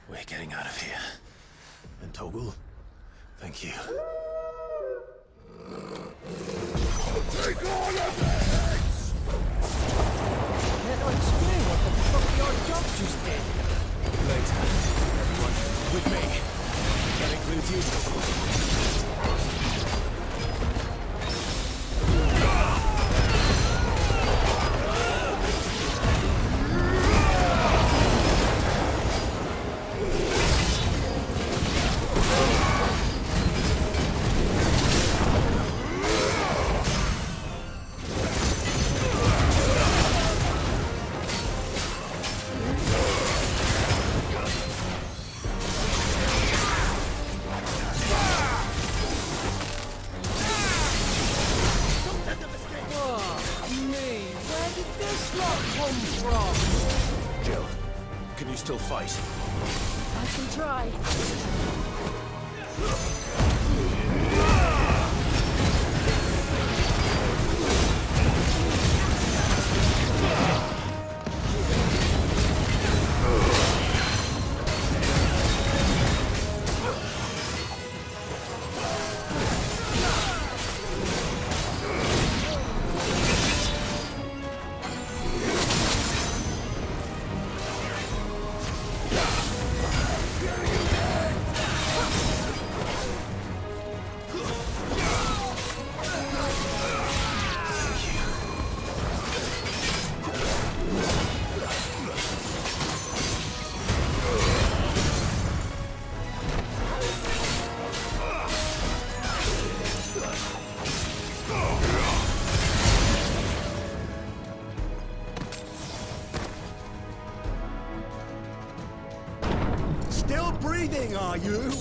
We're getting out of here. And Toggle, thank you. Take all of it! Can't explain what the fuck your job just did. Later. Everyone, with me. That includes you. Can you still fight? I can try. Are you?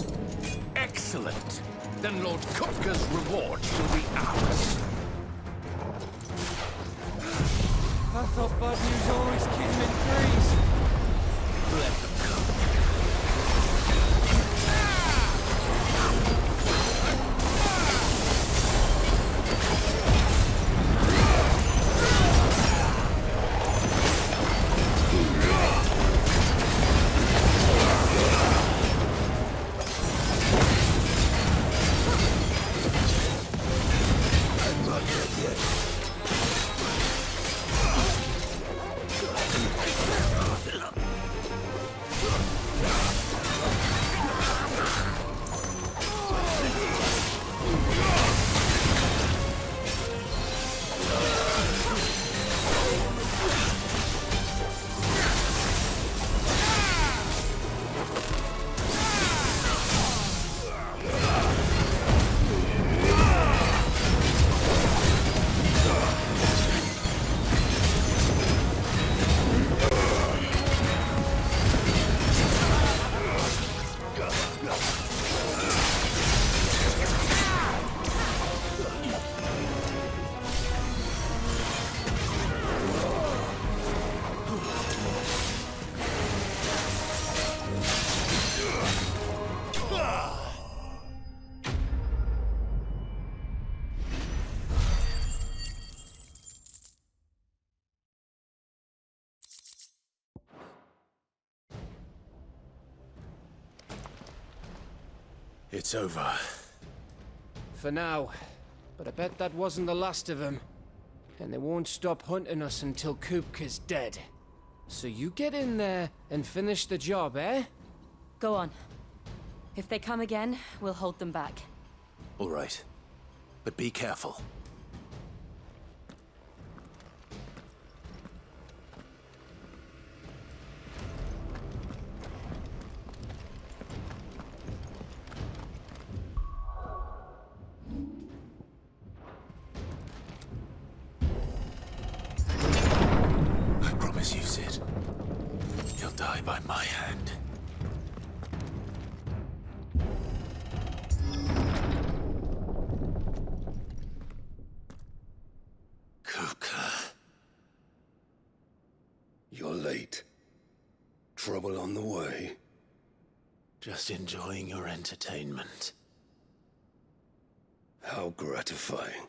Excellent. Then Lord Kupka's reward shall be ours. I thought bad news always came in threes. Let them come. It's over. For now. But I bet that wasn't the last of them. And they won't stop hunting us until Kupka's dead. So you get in there and finish the job, eh? Go on. If they come again, we'll hold them back. All right. But be careful. You, Cid. He'll die by my hand. Kupka. You're late. Trouble on the way? Just enjoying your entertainment. How gratifying.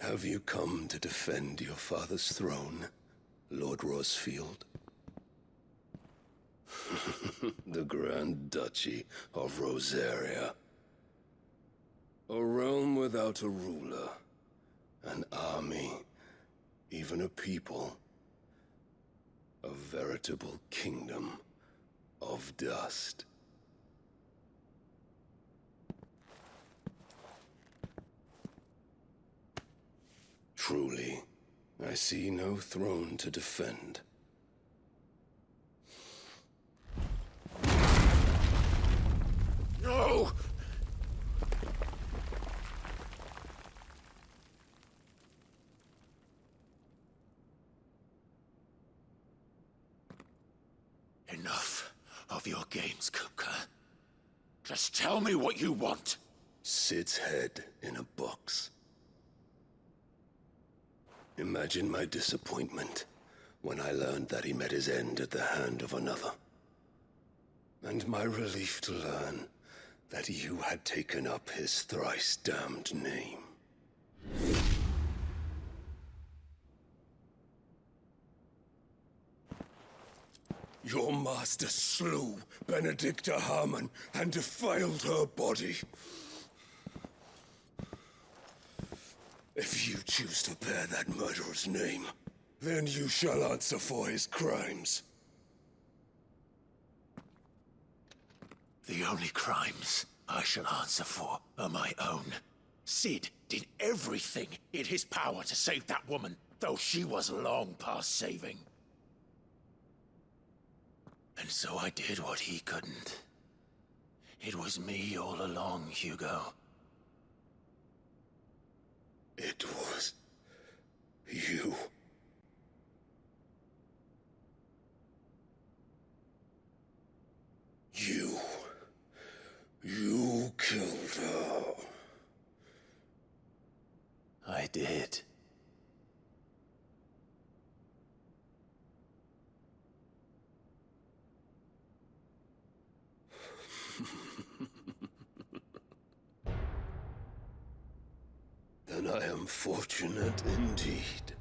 Have you come to defend your father's throne, Lord Rosfield? The Grand Duchy of Rosaria. A realm without a ruler, an army, even a people. A veritable kingdom of dust. Truly, I see no throne to defend. No! Enough of your games, Kupka. Just tell me what you want. Cid's head in a box. Imagine my disappointment when I learned that he met his end at the hand of another. And my relief to learn that you had taken up his thrice damned name. Your master slew Benedicta Harmon and defiled her body. If you choose to bear that murderer's name, then you shall answer for his crimes. The only crimes I shall answer for are my own. Cid did everything in his power to save that woman, though she was long past saving. And so I did what he couldn't. It was me all along, Hugo. It was you. You killed her. I did. Then I am fortunate indeed.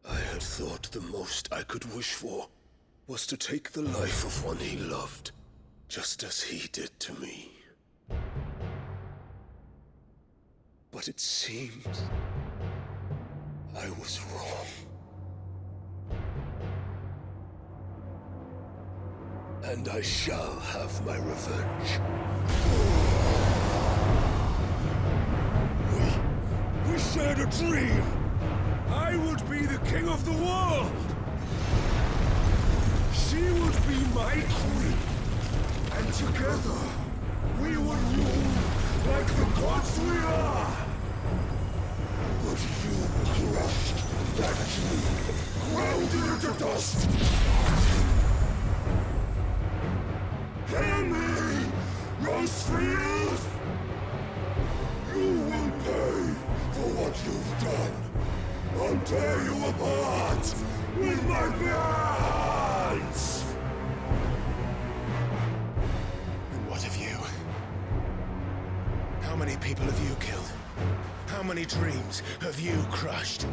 I had thought the most I could wish for was to take the life of one he loved, just as he did to me. But it seems I was wrong. And I shall have my revenge. We shared a dream! I would be the king of the world! She would be my queen! And together, we would rule like the gods we are! But you crushed that dream, ground it into dust! Hear me, Rosfield! You will pay for what you've done. I'll tear you apart with my bare hands! And what of you? How many people have you killed? How many dreams have you crushed?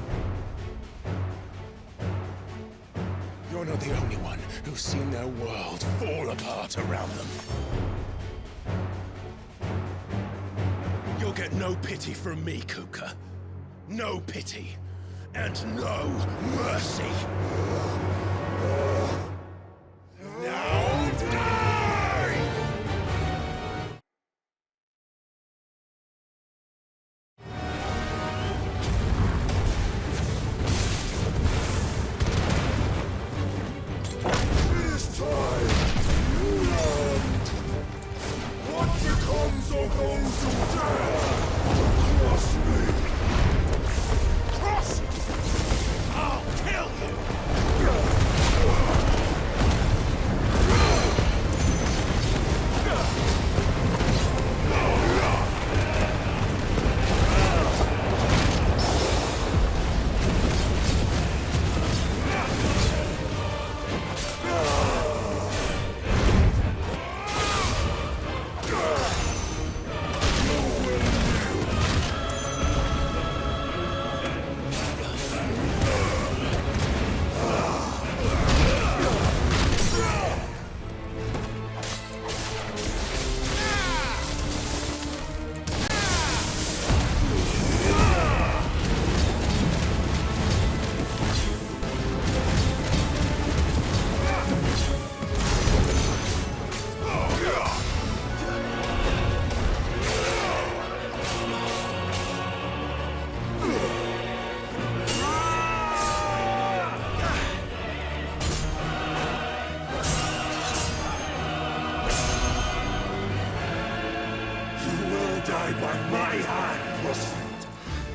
You're not the only one who's seen their world fall apart around them. You'll get no pity from me, Kuka. No pity. And no mercy. Now die! This time, you learned what becomes of those who dare to cross me. Cross! I'll kill you!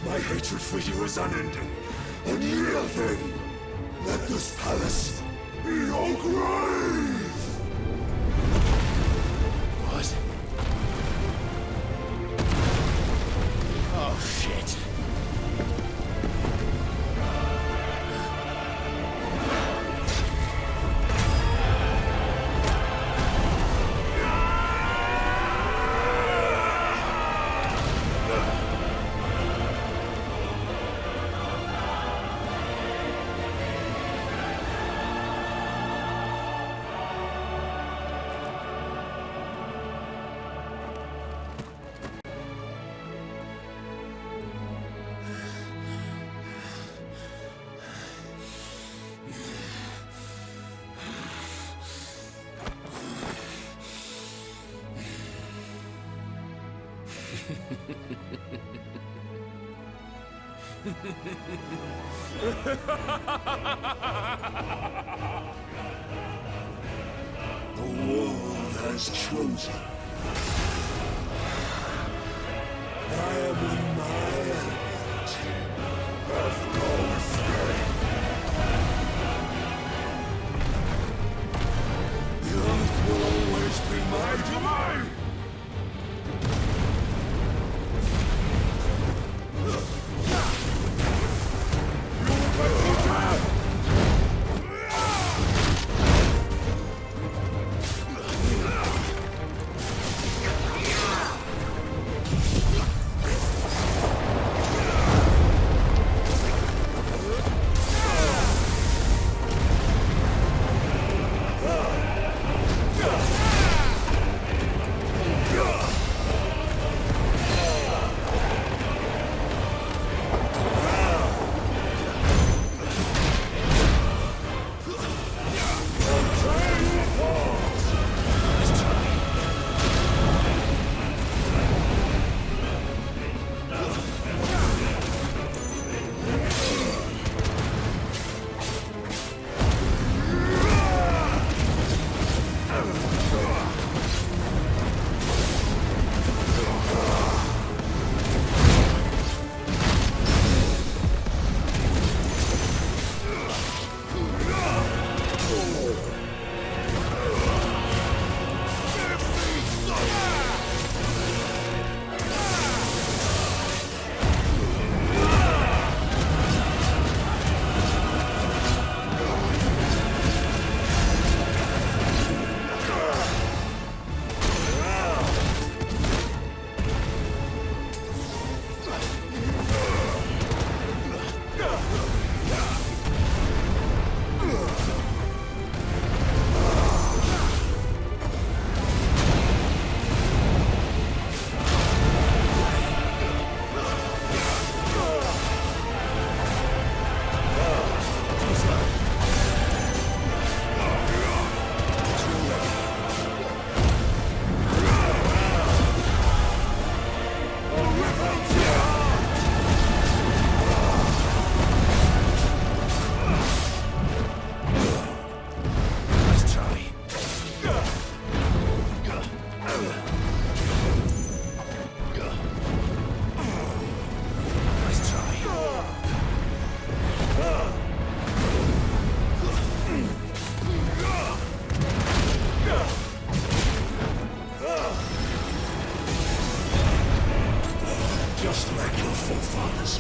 My hatred for you is unending, unyielding. Let this palace be your grave! What? Oh, shit. The world has chosen. I am in my element. Have no escape. The earth will always be my domain. Just like your forefathers.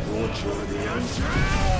Your journey ends here!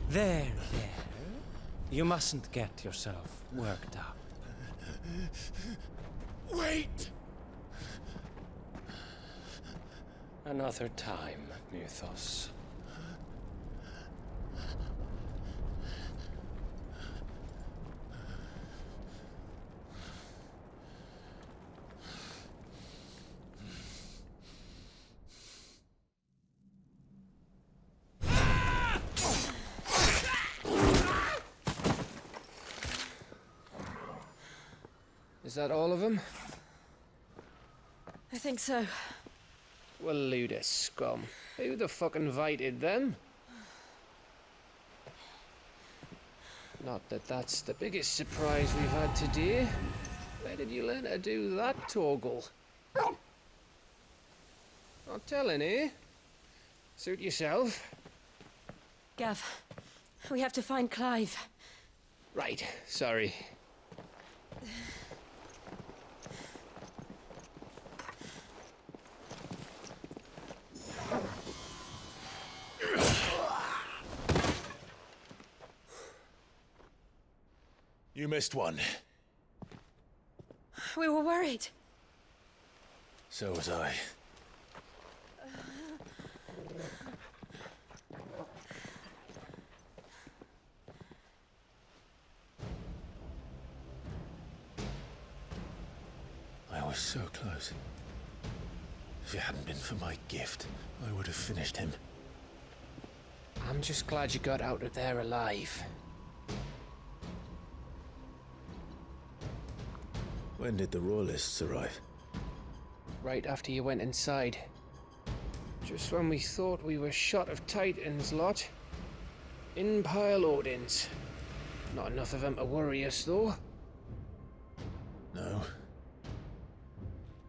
There. You mustn't get yourself worked up. Wait! Another time, Mythos. Is that all of them? I think so. Well, load of scum. Who the fuck invited them? Not that that's the biggest surprise we've had today. Where did you learn to do that, Torgal? Not telling, eh? Suit yourself. Gav, we have to find Clive. Right, sorry. You missed one. We were worried. So was I. I was so close. If it hadn't been for my gift, I would have finished him. I'm just glad you got out of there alive. When did the Royalists arrive? Right after you went inside. Just when we thought we were shot of Titans, lot. In pile Odins. Not enough of them to worry us, though. No.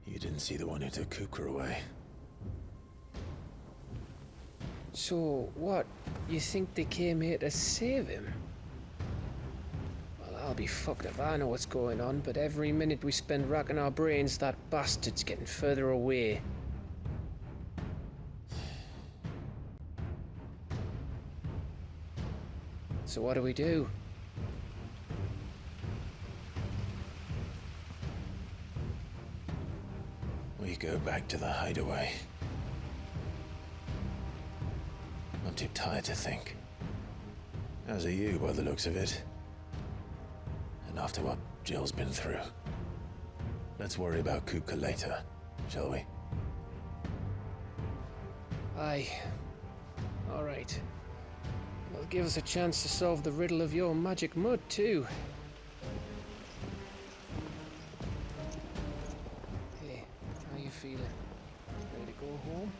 You didn't see the one who took Kukra away. So, what? You think they came here to save him? Well, I'll be fucked if I know what's going on, but every minute we spend racking our brains, that bastard's getting further away. So what do we do? We go back to the hideaway. I'm too tired to think. As are you, by the looks of it. And after what Jill's been through. Let's worry about Kupka later, shall we? Aye. All right. It'll give us a chance to solve the riddle of your magic mud, too. Hey, how you feeling? Ready to go home?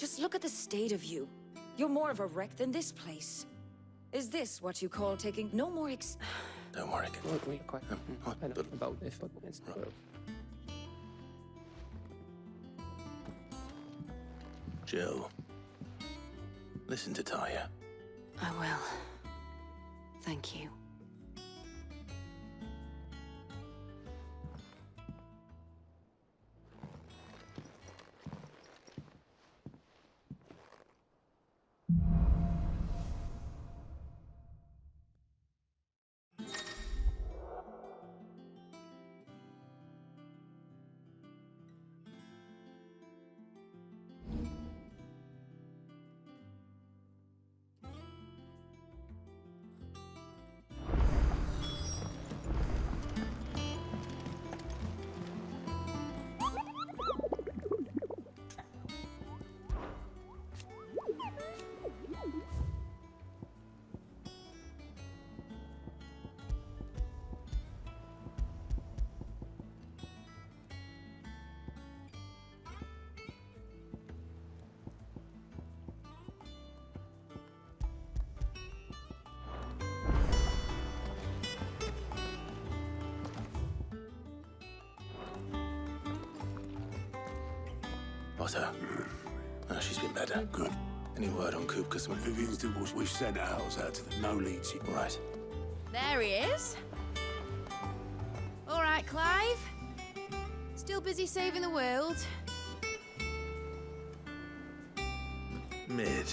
Just look at the state of you. You're more of a wreck than this place. Is this what you call taking no more Don't worry. Wait, quiet. I know about this, but it's not. Jill, listen to Taya. I will. Thank you. Otter. Oh, she's been better. Good. Any word on Kupka's? Vivian's did what we've sent ours out to the no leads. Right. There he is. All right, Clive. Still busy saving the world. Mid.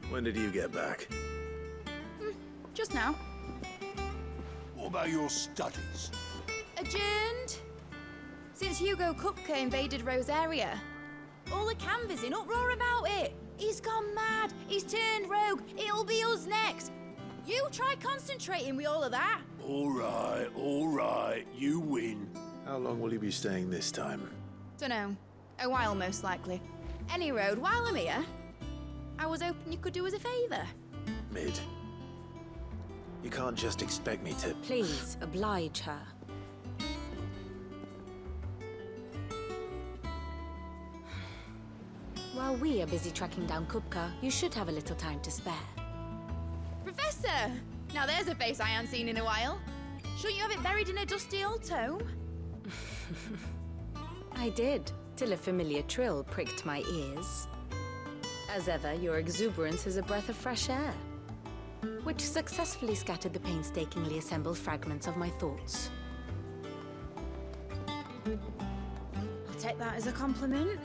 When did you get back? Just now. What about your studies? Adjourned. Since Hugo Kupka invaded Rosaria. All the canvas in uproar about it. He's gone mad. He's turned rogue. It'll be us next. You try concentrating with all of that. All right. You win. How long will you be staying this time? Dunno. A while, most likely. Any road, while I'm here, I was hoping you could do us a favour. Mid. You can't just expect me to... Please, oblige her. While we are busy tracking down Kupka, you should have a little time to spare. Professor! Now there's a face I haven't seen in a while. Shouldn't you have it buried in a dusty old tome? I did, till a familiar trill pricked my ears. As ever, your exuberance is a breath of fresh air, which successfully scattered the painstakingly assembled fragments of my thoughts. I'll take that as a compliment.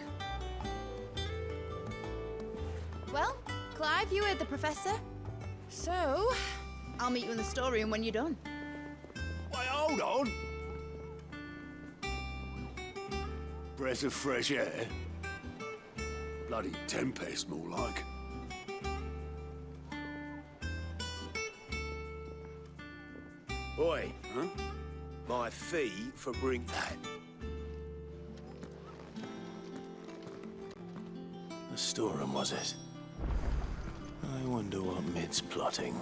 Well, Clive, you heard the professor. So, I'll meet you in the storeroom when you're done. Wait, hold on. Breath of fresh air. Bloody tempest, more like. Oi. Huh? My fee for bring that. The storeroom, was it? I wonder what Mid's plotting.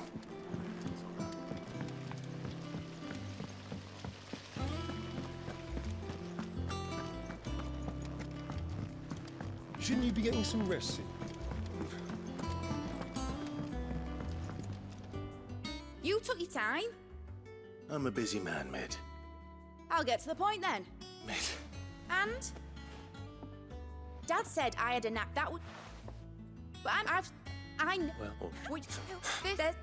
Shouldn't you be getting some rest soon? You took your time. I'm a busy man, Mid. I'll get to the point then. Mid. And? Dad said I had a knack that would... But I know... Well... Which... There's...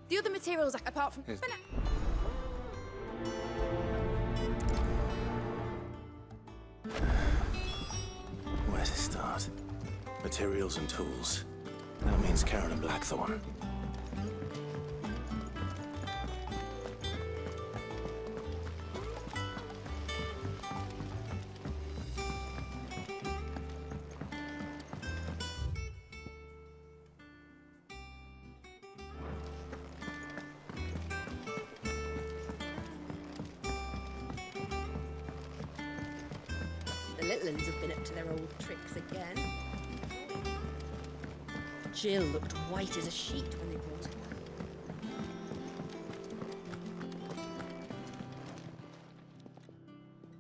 The other materials, apart from... Where to start? Materials and tools. That means Karen and Blackthorn. The little uns have been up to their old tricks again. Jill looked white as a sheet when they brought her back.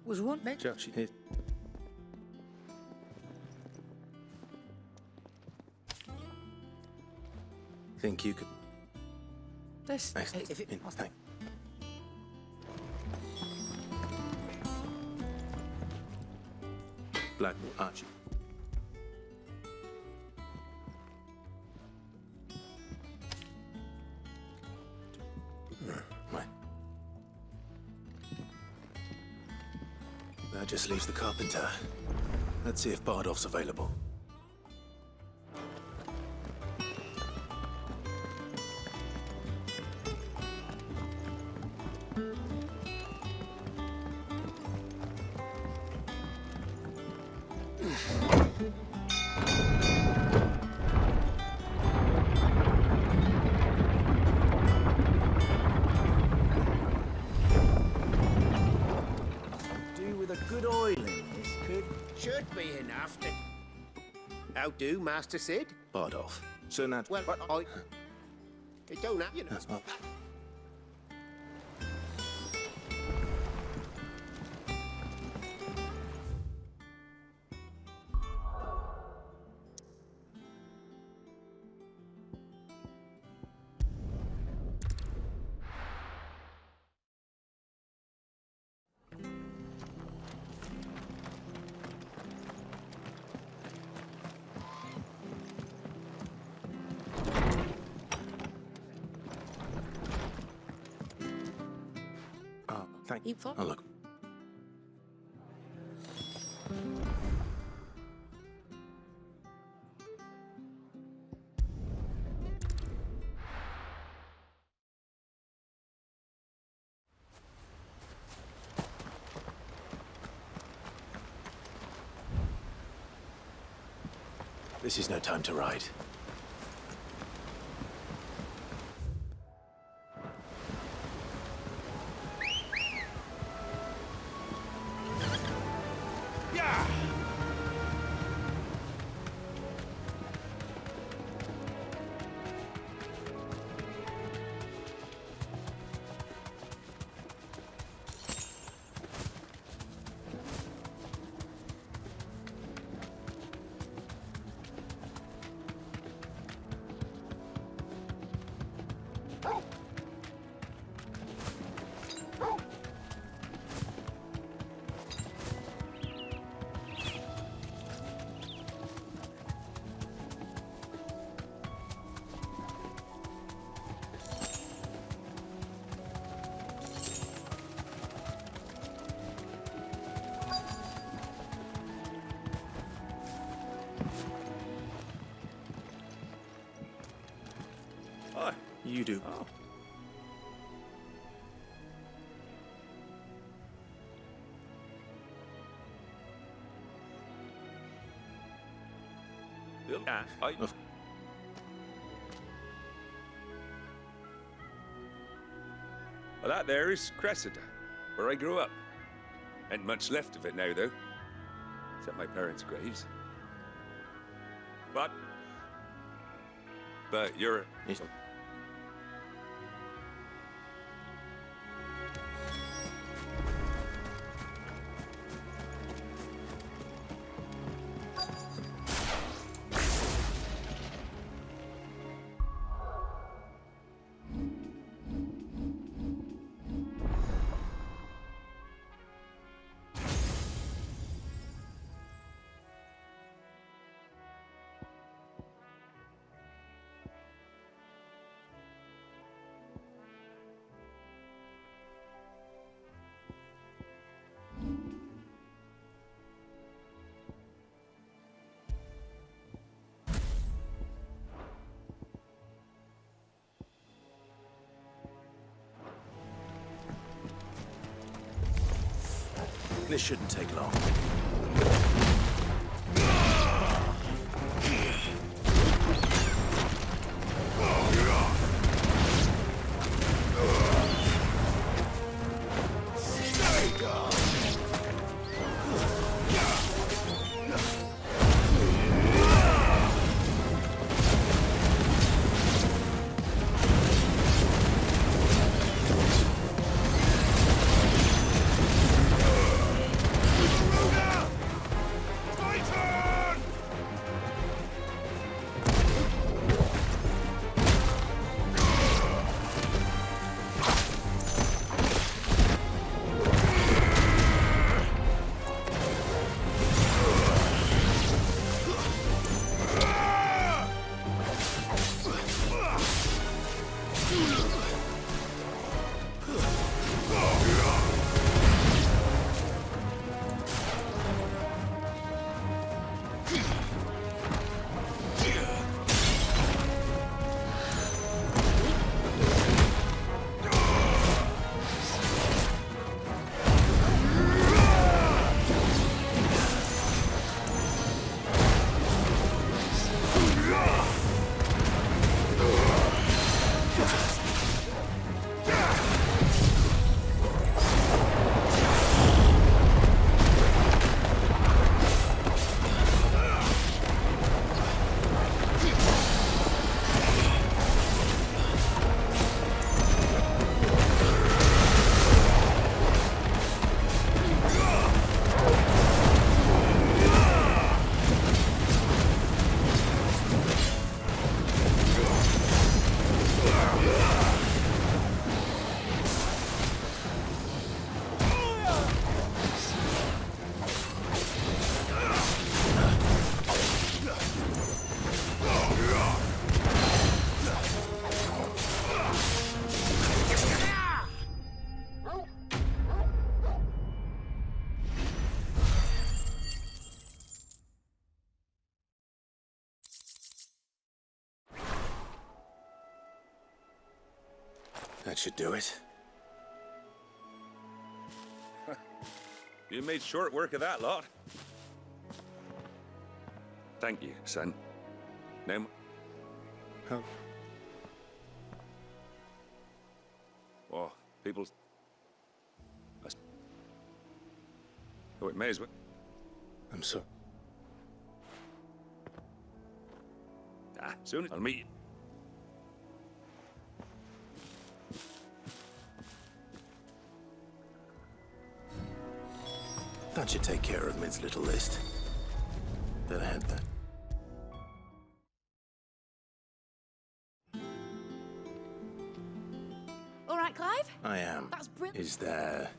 Was what meant? She hit. Think you could... This. Nice. If it... Thank. Black Archie. Right. That just leaves the carpenter. Let's see if Bardolph's available. Be enough to... How do, Master Cid? Bardolph. So Nat... Well, I don't have, you know. Thank you. For oh, look. This is no time to ride. You do. Oh. Well, that there is Cressida, where I grew up. Ain't much left of it now, though. Except my parents' graves. But you're... Yes. This shouldn't take long. That should do it. You made short work of that lot. Thank you, son. Now... How? Oh, people... Oh, it may as well... I'm sorry. Soon as I'll meet you. That should take care of Mid's little list. Then I had that. All right, Clive? I am. That's brilliant. Is there...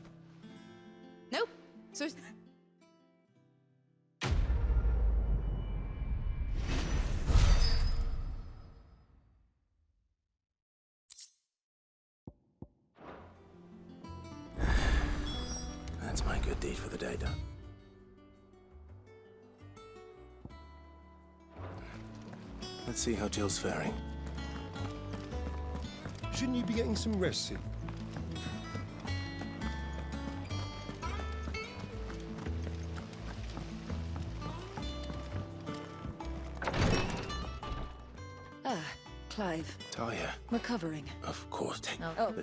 Nope. So... That's my good deed for the day done. Let's see how Jill's faring. Shouldn't you be getting some rest soon? Clive. Talia. Recovering. Of course. Oh.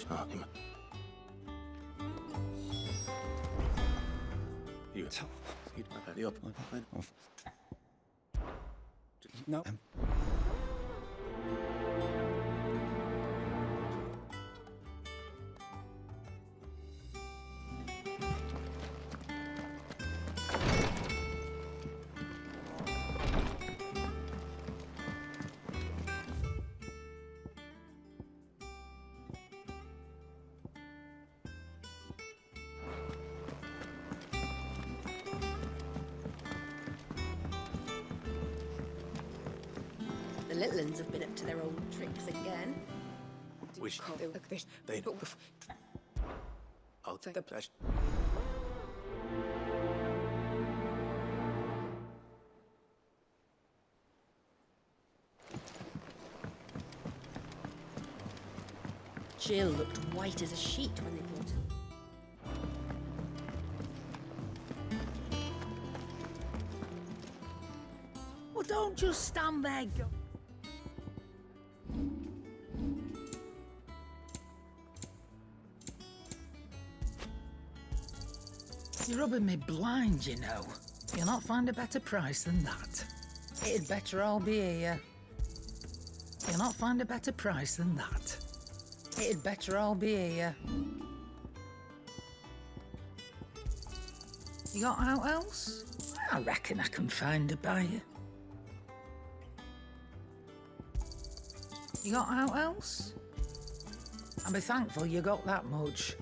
No. The little uns have been up to their old tricks again. Which they know. I'll take the pleasure. Jill looked white as a sheet when they brought her. Well, don't just stand there. You're rubbing me blind, you know. You'll not find a better price than that. It'd better all be here. You'll not find a better price than that. It'd better all be here. You got out else? I reckon I can find a buyer. You got out else? I'll be thankful you got that much.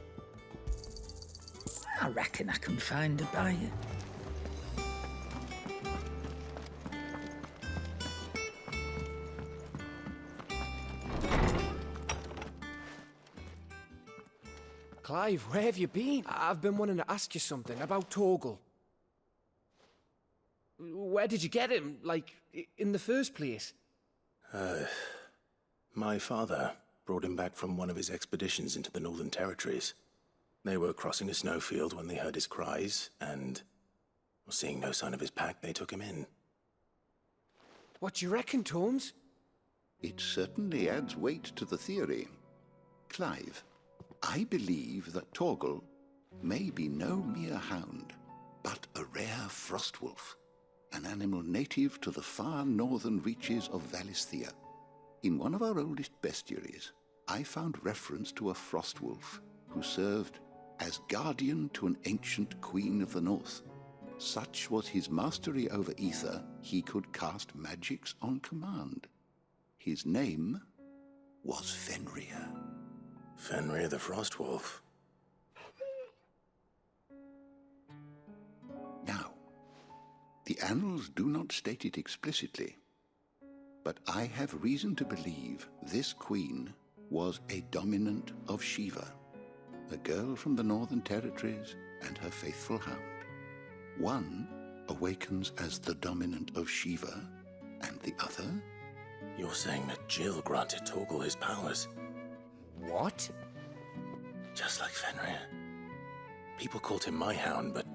I reckon I can find a buyer. Clive, where have you been? I've been wanting to ask you something about Torgal. Where did you get him, like, in the first place? My father brought him back from one of his expeditions into the Northern Territories. They were crossing a snowfield when they heard his cries, and, seeing no sign of his pack, they took him in. What do you reckon, Tomes? It certainly adds weight to the theory. Clive, I believe that Torgal may be no mere hound, but a rare frostwolf, an animal native to the far northern reaches of Valisthea. In one of our oldest bestiaries, I found reference to a frostwolf who served as guardian to an ancient queen of the north. Such was his mastery over ether, he could cast magics on command. His name was Fenrir. Fenrir the Frostwolf. Now, the annals do not state it explicitly, but I have reason to believe this queen was a dominant of Shiva, a girl from the Northern Territories and her faithful hound. One awakens as the dominant of Shiva, and the other? You're saying that Jill granted Torgal his powers? What? Just like Fenrir. People called him my hound, but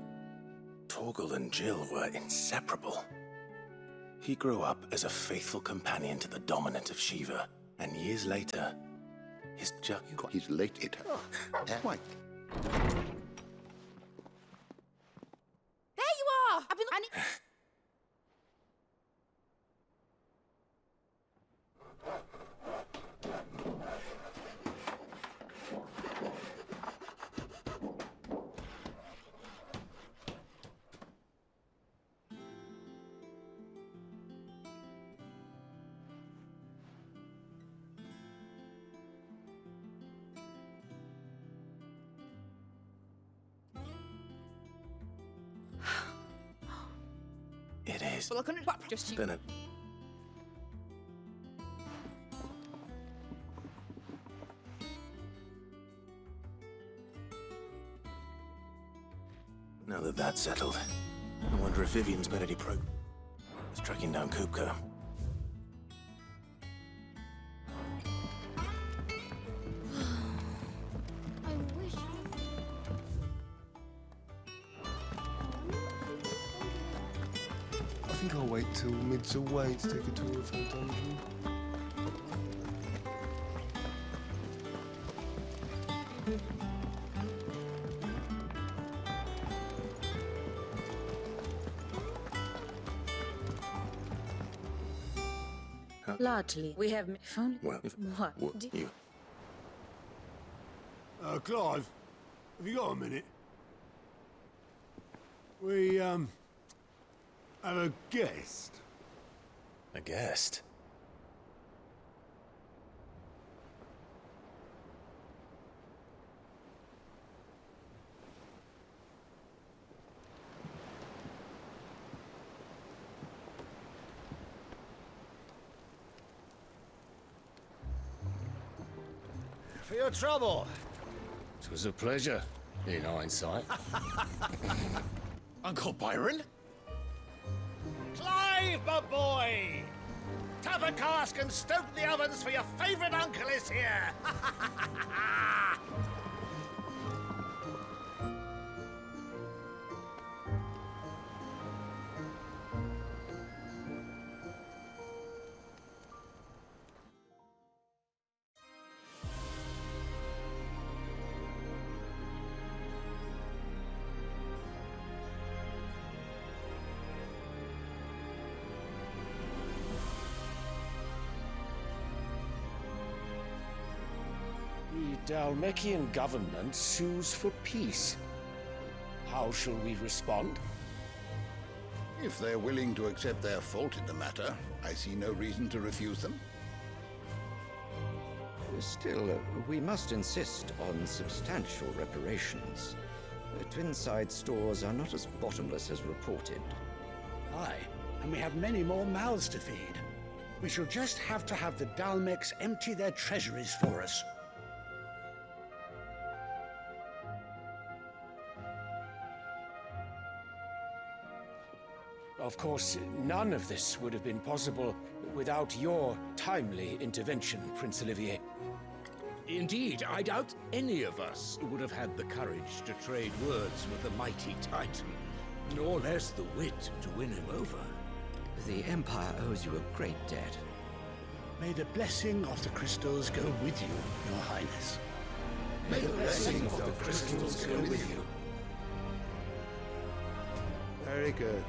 Torgal and Jill were inseparable. He grew up as a faithful companion to the Dominant of Shiva, and years later, his He's late it. Why? There you are! I've been... It is. Well, I couldn't just you. Bennett. Now that that's settled, I wonder if Vivian's made any progress tracking down Kupka. I think I'll wait till mid's away to take a tour of her dungeon. Largely, we have found... Well, what? You. Clive, have you got a minute? We, have a guest. A guest? For your trouble. It was a pleasure, in hindsight. Uncle Byron? Clive, my boy! Tap a cask and stoke the ovens for your favourite uncle is here! The Dalmekian government sues for peace. How shall we respond? If they're willing to accept their fault in the matter, I see no reason to refuse them. Still, we must insist on substantial reparations. Twinside stores are not as bottomless as reported. Aye, and we have many more mouths to feed. We shall just have to have the Dalmeks empty their treasuries for us. Of course, none of this would have been possible without your timely intervention, Prince Olivier. Indeed, I doubt any of us would have had the courage to trade words with the mighty Titan, nor less the wit to win him over. The Empire owes you a great debt. May the blessing of the crystals go with you, Your Highness. May the blessing of the crystals go with you. Very good.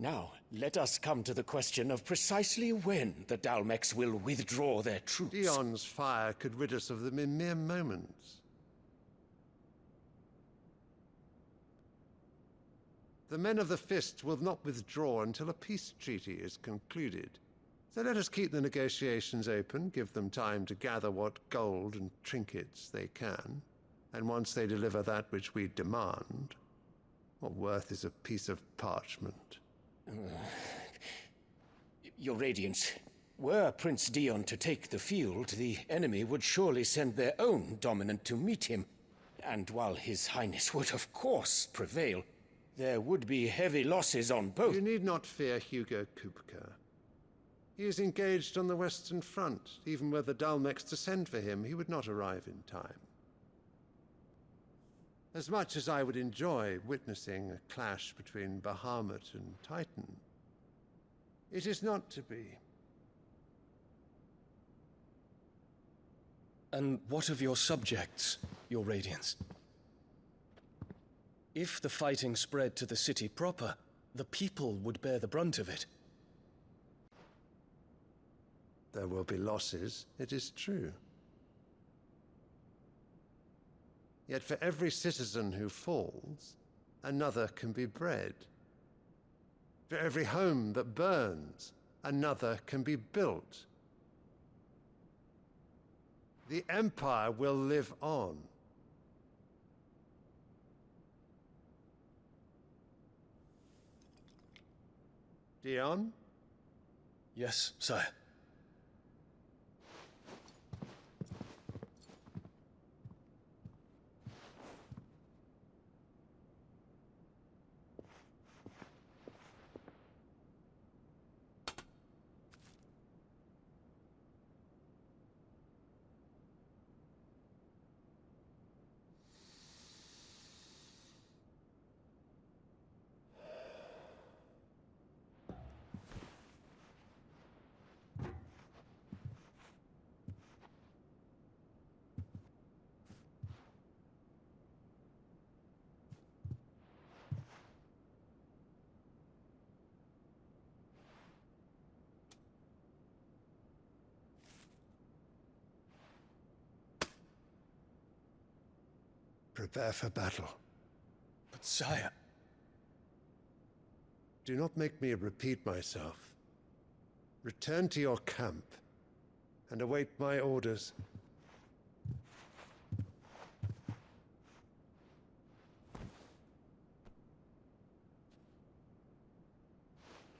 Now, let us come to the question of precisely when the Dalmeks will withdraw their troops. Dion's fire could rid us of them in mere moments. The men of the Fist will not withdraw until a peace treaty is concluded. So let us keep the negotiations open, give them time to gather what gold and trinkets they can, and once they deliver that which we demand, what worth is a piece of parchment? Your Radiance, were Prince Dion to take the field, the enemy would surely send their own dominant to meet him. And while His Highness would of course prevail, There would be heavy losses on both. You need not fear Hugo Kupka. He is engaged on the Western Front. Even were the Dalmex to send for him, he would not arrive in time. As much as I would enjoy witnessing a clash between Bahamut and Titan, it is not to be. And what of your subjects, Your Radiance? If the fighting spread to the city proper, the people would bear the brunt of it. There will be losses, it is true. Yet for every citizen who falls, another can be bred. For every home that burns, another can be built. The Empire will live on. Dion? Yes, sire. Prepare for battle. But sire... Do not make me repeat myself. Return to your camp and await my orders.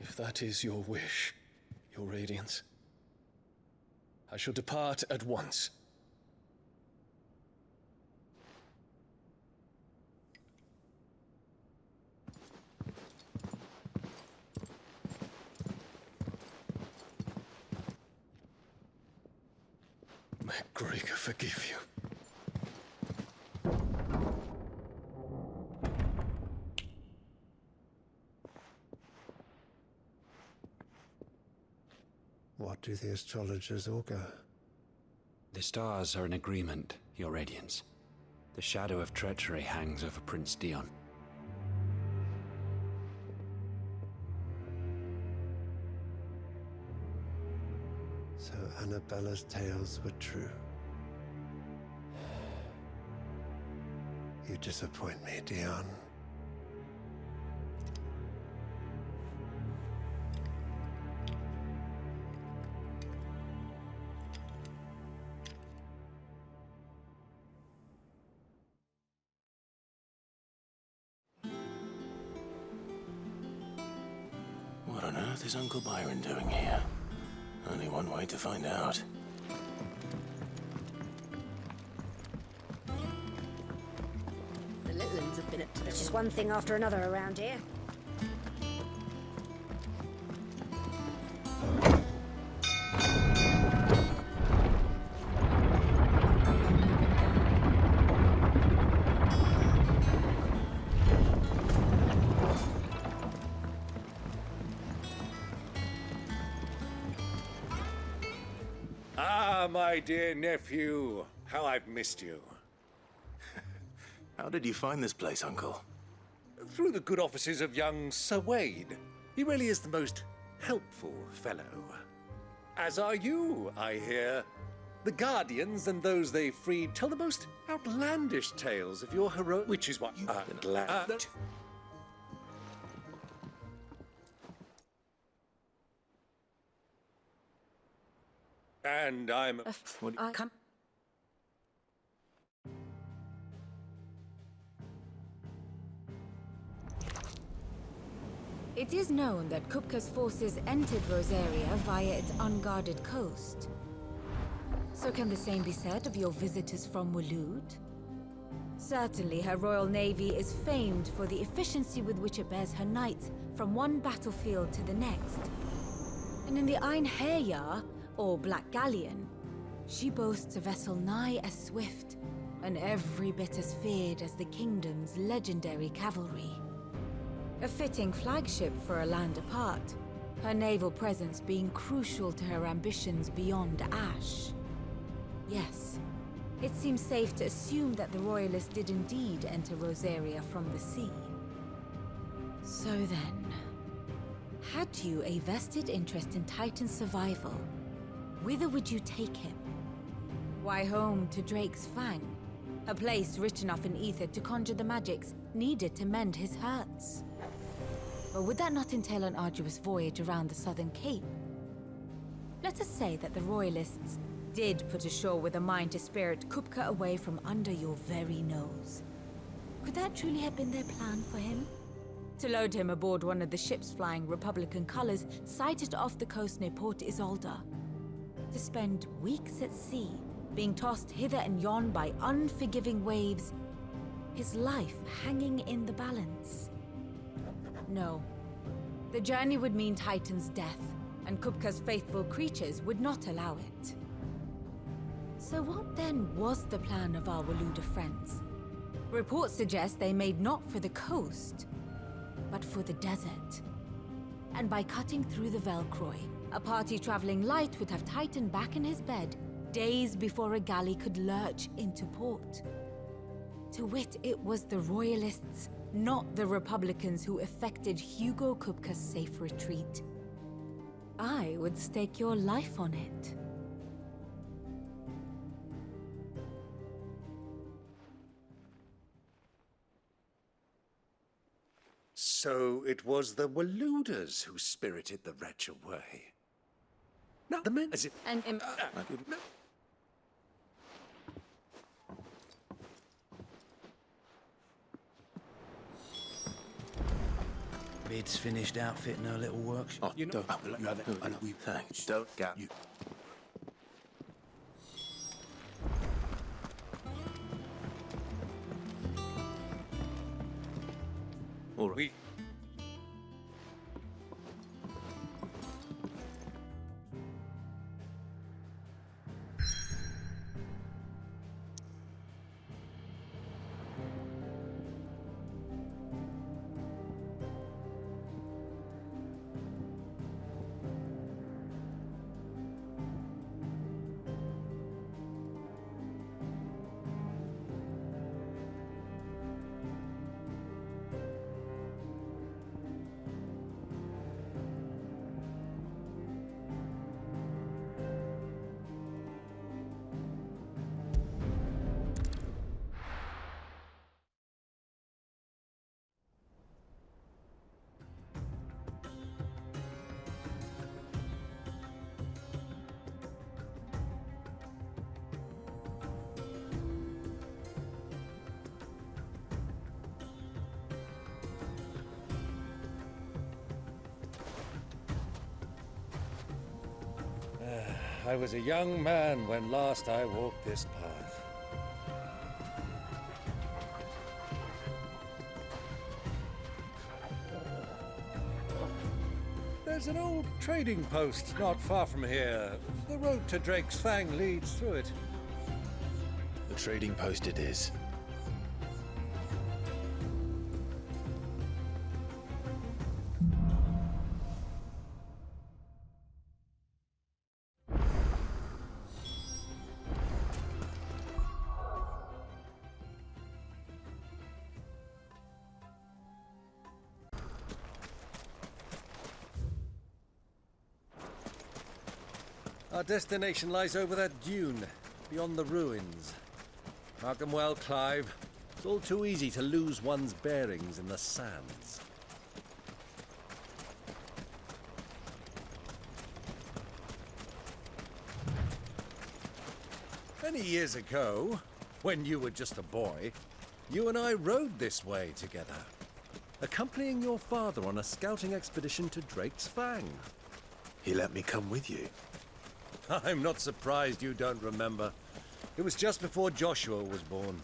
If that is your wish, Your Radiance, I shall depart at once. May Gregor forgive you. What do the astrologers augur? The stars are in agreement, Your Radiance. The shadow of treachery hangs over Prince Dion. So Annabella's tales were true. You disappoint me, Dion. What on earth is Uncle Byron doing here? Only one way to find out. The little ones have been up to It's just one thing after another around here. My dear nephew, how I've missed you. How did you find this place, Uncle? Through the good offices of young Sir Wade. He really is the most helpful fellow. As are you, I hear. The Guardians and those they freed tell the most outlandish tales of your heroic... Which is what... glad. And I'm... Come. It is known that Kupka's forces entered Rosaria via its unguarded coast. So can the same be said of your visitors from Waloed? Certainly, her royal navy is famed for the efficiency with which it bears her knights from one battlefield to the next. And in the Einherjar, or Black Galleon, she boasts a vessel nigh as swift, and every bit as feared as the kingdom's legendary cavalry. A fitting flagship for a land apart, her naval presence being crucial to her ambitions beyond Ash. Yes, it seems safe to assume that the Royalists did indeed enter Rosaria from the sea. So then, had you a vested interest in Titan's survival, whither would you take him? Why, home to Drake's Fang, a place rich enough in ether to conjure the magics needed to mend his hurts. Or would that not entail an arduous voyage around the southern cape? Let us say that the Royalists did put ashore with a mind to spirit Kupka away from under your very nose. Could that truly have been their plan for him? To load him aboard one of the ships flying Republican colors sighted off the coast near Port Isolde. To spend weeks at sea, being tossed hither and yon by unforgiving waves, his life hanging in the balance. No. The journey would mean Titan's death, and Kupka's faithful creatures would not allow it. So what then was the plan of our Waluda friends? Reports suggest they made not for the coast, but for the desert. And by cutting through the Velcroy, a party traveling light would have Titan back in his bed days before a galley could lurch into port. To wit, it was the Royalists, not the Republicans, who effected Hugo Kupka's safe retreat. I would stake your life on it. So it was the Waludas who spirited the wretch away. No, the men. As it. And No. Bid's finished outfitting her little workshop. Oh, you know, you have it. I know. Thanks. Don't get you. All right. I was a young man when last I walked this path. There's an old trading post not far from here. The road to Drake's Fang leads through it. The trading post it is. Our destination lies over that dune, beyond the ruins. Mark them well, Clive. It's all too easy to lose one's bearings in the sands. Many years ago, when you were just a boy, you and I rode this way together, accompanying your father on a scouting expedition to Drake's Fang. He let me come with you. I'm not surprised you don't remember. It was just before Joshua was born.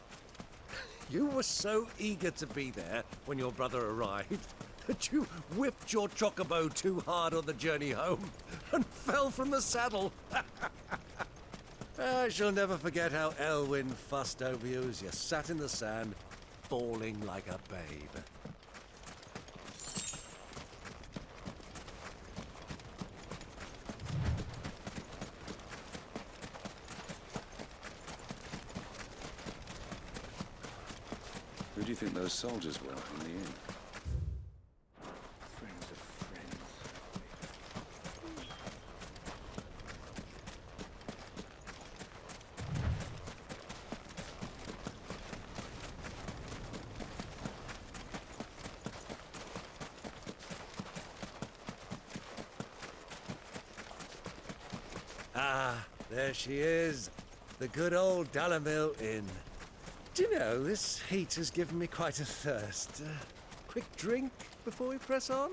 You were so eager to be there when your brother arrived that you whipped your chocobo too hard on the journey home and fell from the saddle. I shall never forget how Elwyn fussed over you as you sat in the sand, bawling like a babe. Who do you think those soldiers were in the inn? Friends of friends. Ah, there she is. The good old Dalamil Inn. Do you know, this heat has given me quite a thirst. Quick drink before we press on?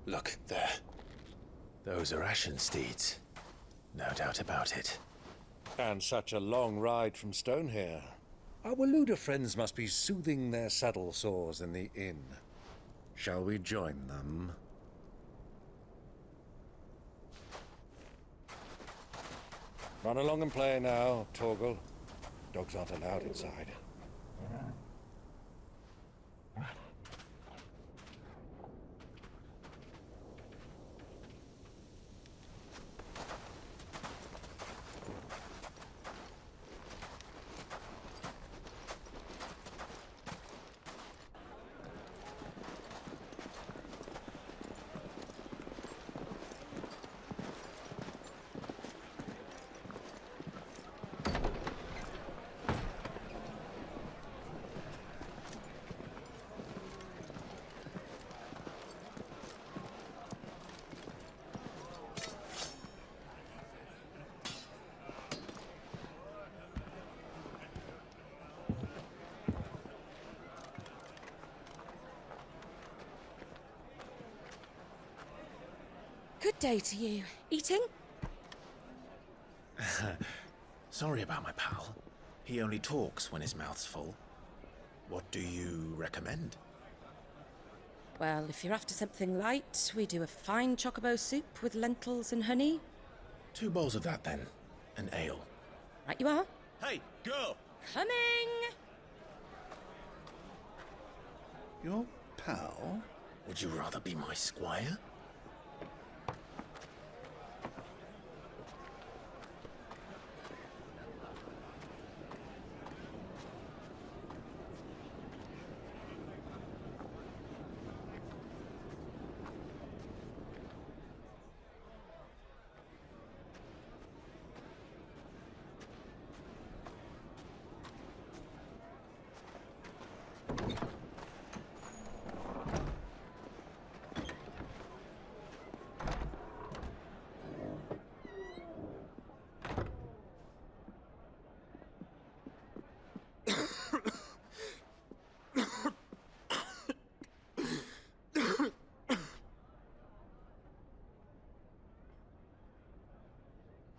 Look, there. Those are ashen steeds. No doubt about it. And such a long ride from Stonehair. Our Luda friends must be soothing their saddle sores in the inn. Shall we join them? Run along and play now, Torgal. Dogs aren't allowed inside. Good day to you. Eating? Sorry about my pal. He only talks when his mouth's full. What do you recommend? Well, if you're after something light, we do a fine chocobo soup with lentils and honey. 2 bowls of that, then. An ale. Right you are. Hey, girl! Coming! Your pal? Would you rather be my squire?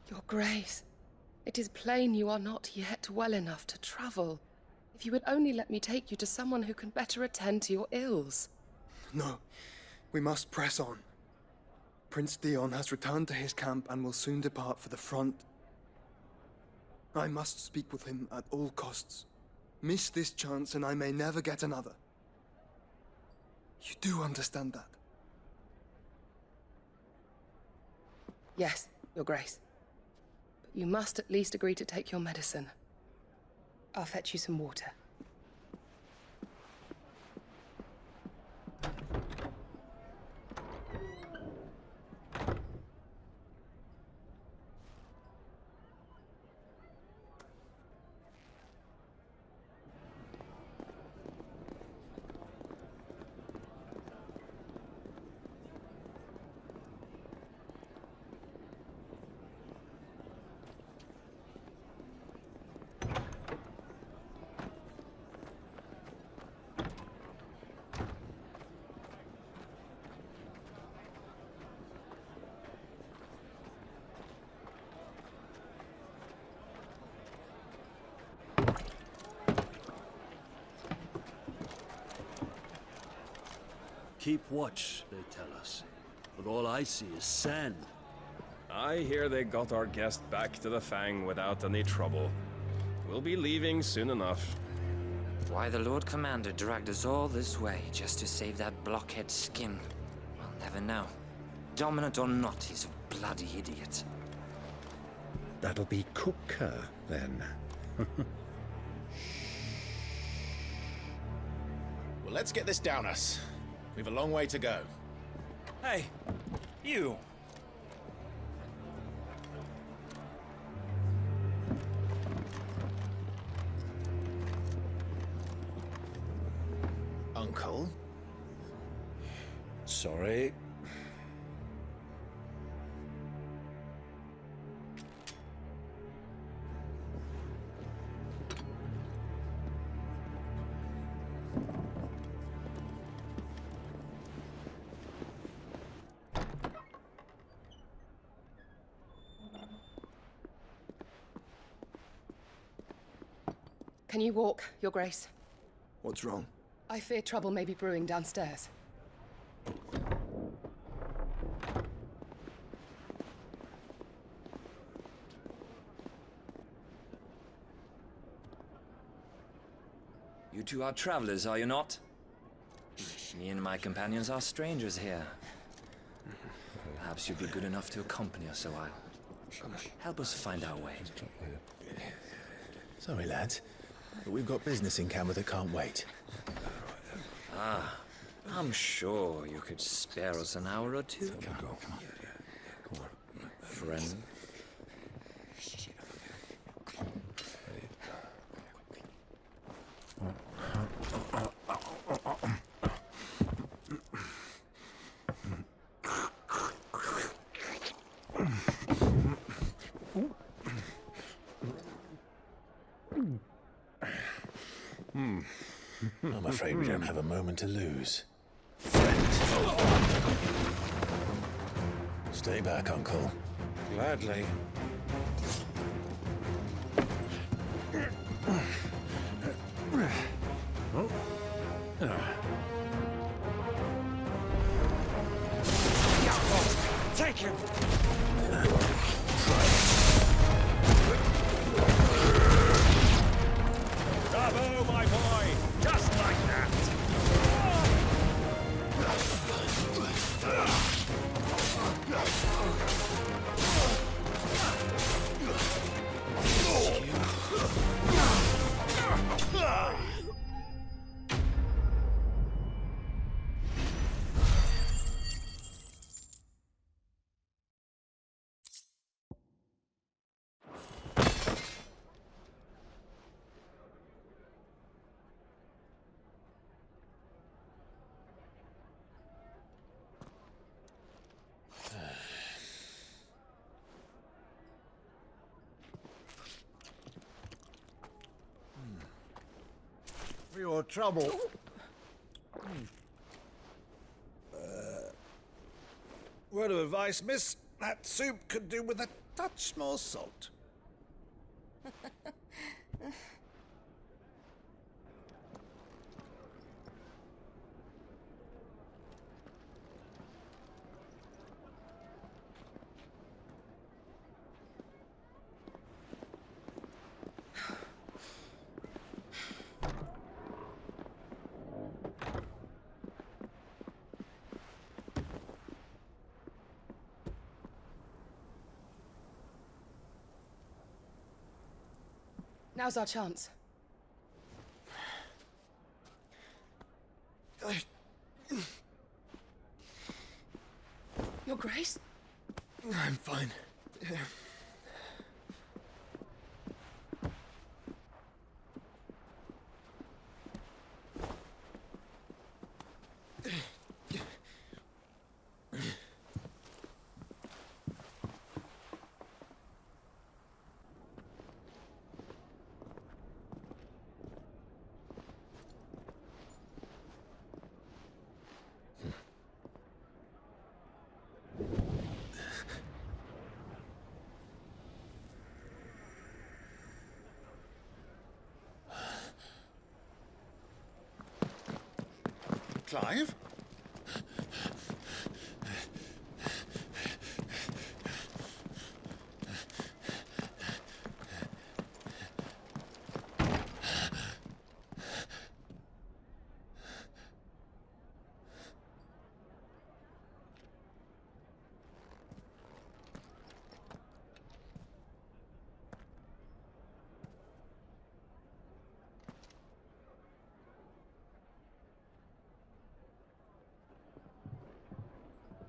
Your Grace, it is plain you are not yet well enough to travel. If you would only let me take you to someone who can better attend to your ills. No, we must press on. Prince Theon has returned to his camp and will soon depart for the front. I must speak with him at all costs. Miss this chance and I may never get another. You do understand that? Yes, Your Grace. But you must at least agree to take your medicine. I'll fetch you some water. keep watch, they tell us. But all I see is sand. I hear they got our guest back to the Fang without any trouble. We'll be leaving soon enough. Why the Lord Commander dragged us all this way just to save that blockhead skin, we'll never know. Dominant or not, he's a bloody idiot. That'll be Cooker, then. Well, let's get this down us. We've a long way to go. Hey, you! Uncle? Sorry. Can you walk, Your Grace? What's wrong? I fear trouble may be brewing downstairs. You two are travelers, are you not? Me and my companions are strangers here. Perhaps you'd be good enough to accompany us a while. Help us find our way. Sorry, lads, but we've got business in camera that can't wait. Ah, I'm sure you could spare us an hour or two. Come on. Friend. I'm afraid we don't have a moment to lose. Stay back, Uncle. Gladly. Take him! Bravo, my boy! Just like that! For your trouble. Word of advice, miss. That soup could do with a touch more salt. Now's our chance. Your Grace? I'm fine. Clive?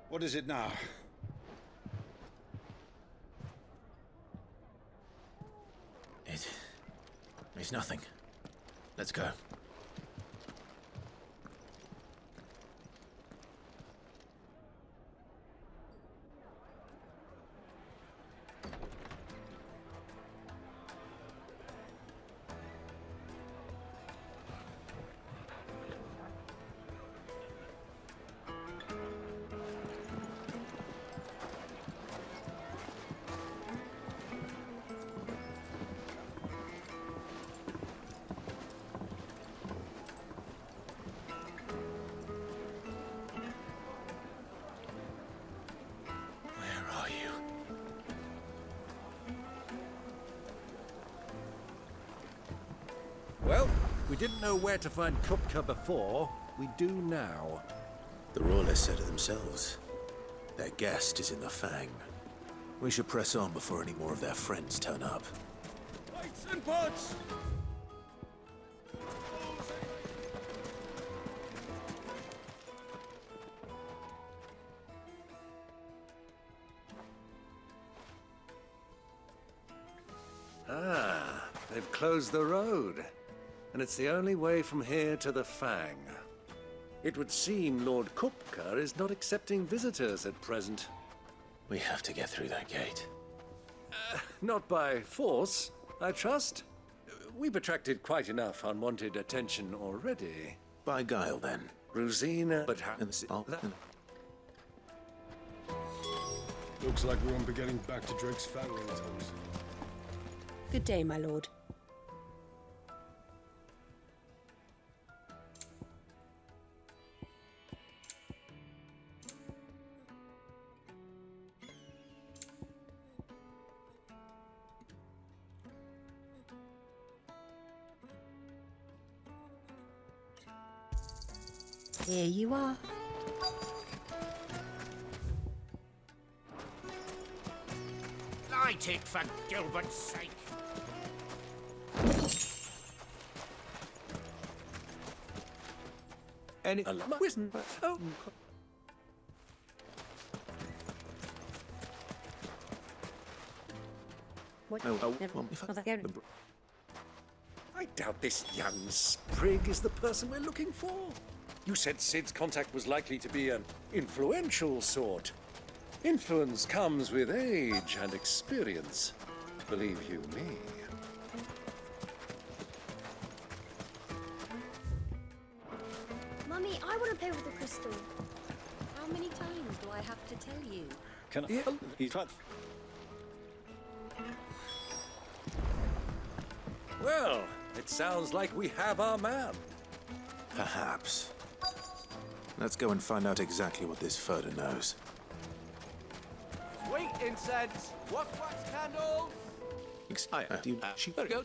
What is it now? It's nothing. Let's go. Well, we didn't know where to find Kupka before. We do now. The Royalists said it themselves. Their guest is in the Fang. We should press on before any more of their friends turn up. Lights and pods! Ah, they've closed the road. And it's the only way from here to the Fang. It would seem Lord Kupka is not accepting visitors at present. We have to get through that gate. Not by force, I trust. We've attracted quite enough unwanted attention already. By guile, then. Rosina, but Looks like we won't be getting back to Drake's Fang anytime. Good day, my lord. Here you are. Light it, for Gilbert's sake. Any... Oh. What? I doubt this young sprig is the person we're looking for. You said Cid's contact was likely to be an influential sort. Influence comes with age and experience, believe you me. Mummy, I want to play with the crystal. How many times do I have to tell you? Can I? Yeah. He's right. Well, it sounds like we have our man. Perhaps. Let's go and find out exactly what this Furter knows. Sweet incense, wax candles. She go.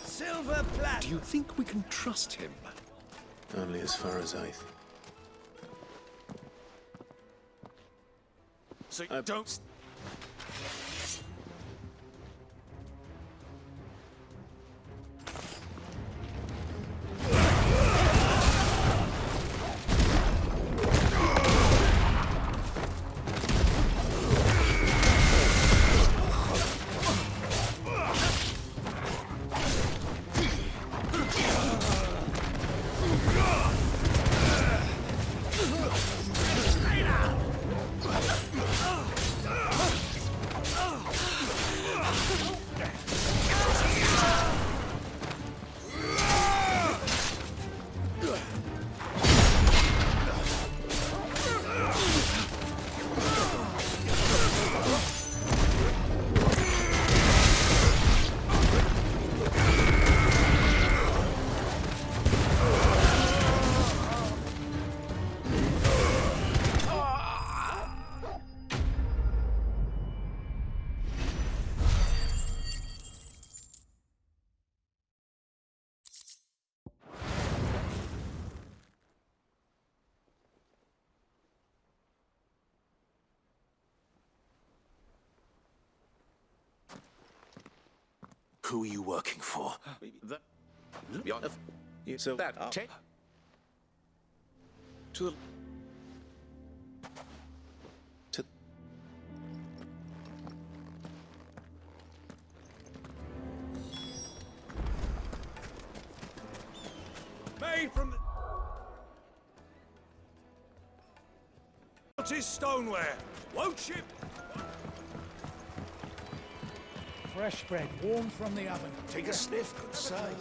Silver plat. Do you think we can trust him? Only as far as I... So don't... Who are you working for? So that... To the... away from the... What is stoneware? Won't you? Fresh bread, warm from the oven. Take a sniff, good sight.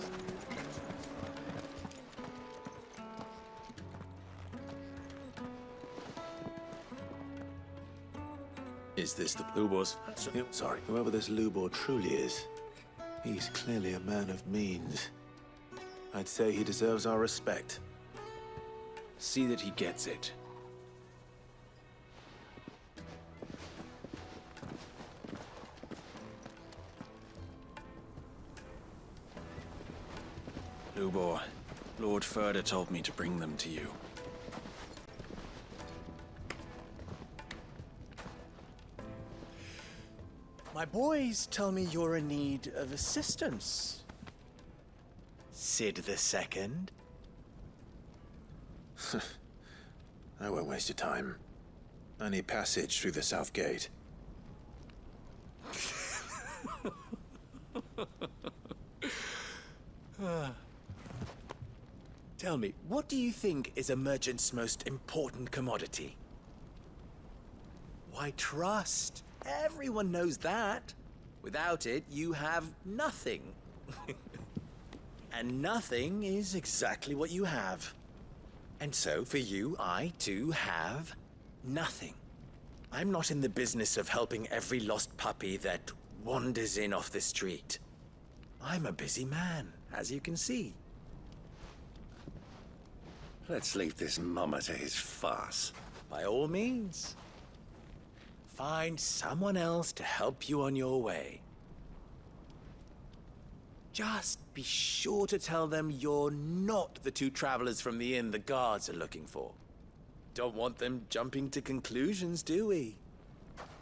Is this the Lubor's? Sorry, whoever this Lubor truly is, he's clearly a man of means. I'd say he deserves our respect. See that he gets it. Lubor, Lord Furder told me to bring them to you. My boys tell me you're in need of assistance. Cid II? I won't waste your time. I need passage through the south gate. Tell me, what do you think is a merchant's most important commodity? Why, trust. Everyone knows that. Without it, you have nothing. And nothing is exactly what you have. And so, for you, I, too, have nothing. I'm not in the business of helping every lost puppy that wanders in off the street. I'm a busy man, as you can see. Let's leave this mummer to his farce. By all means. Find someone else to help you on your way. Just be sure to tell them you're not the two travelers from the inn the guards are looking for. Don't want them jumping to conclusions, do we?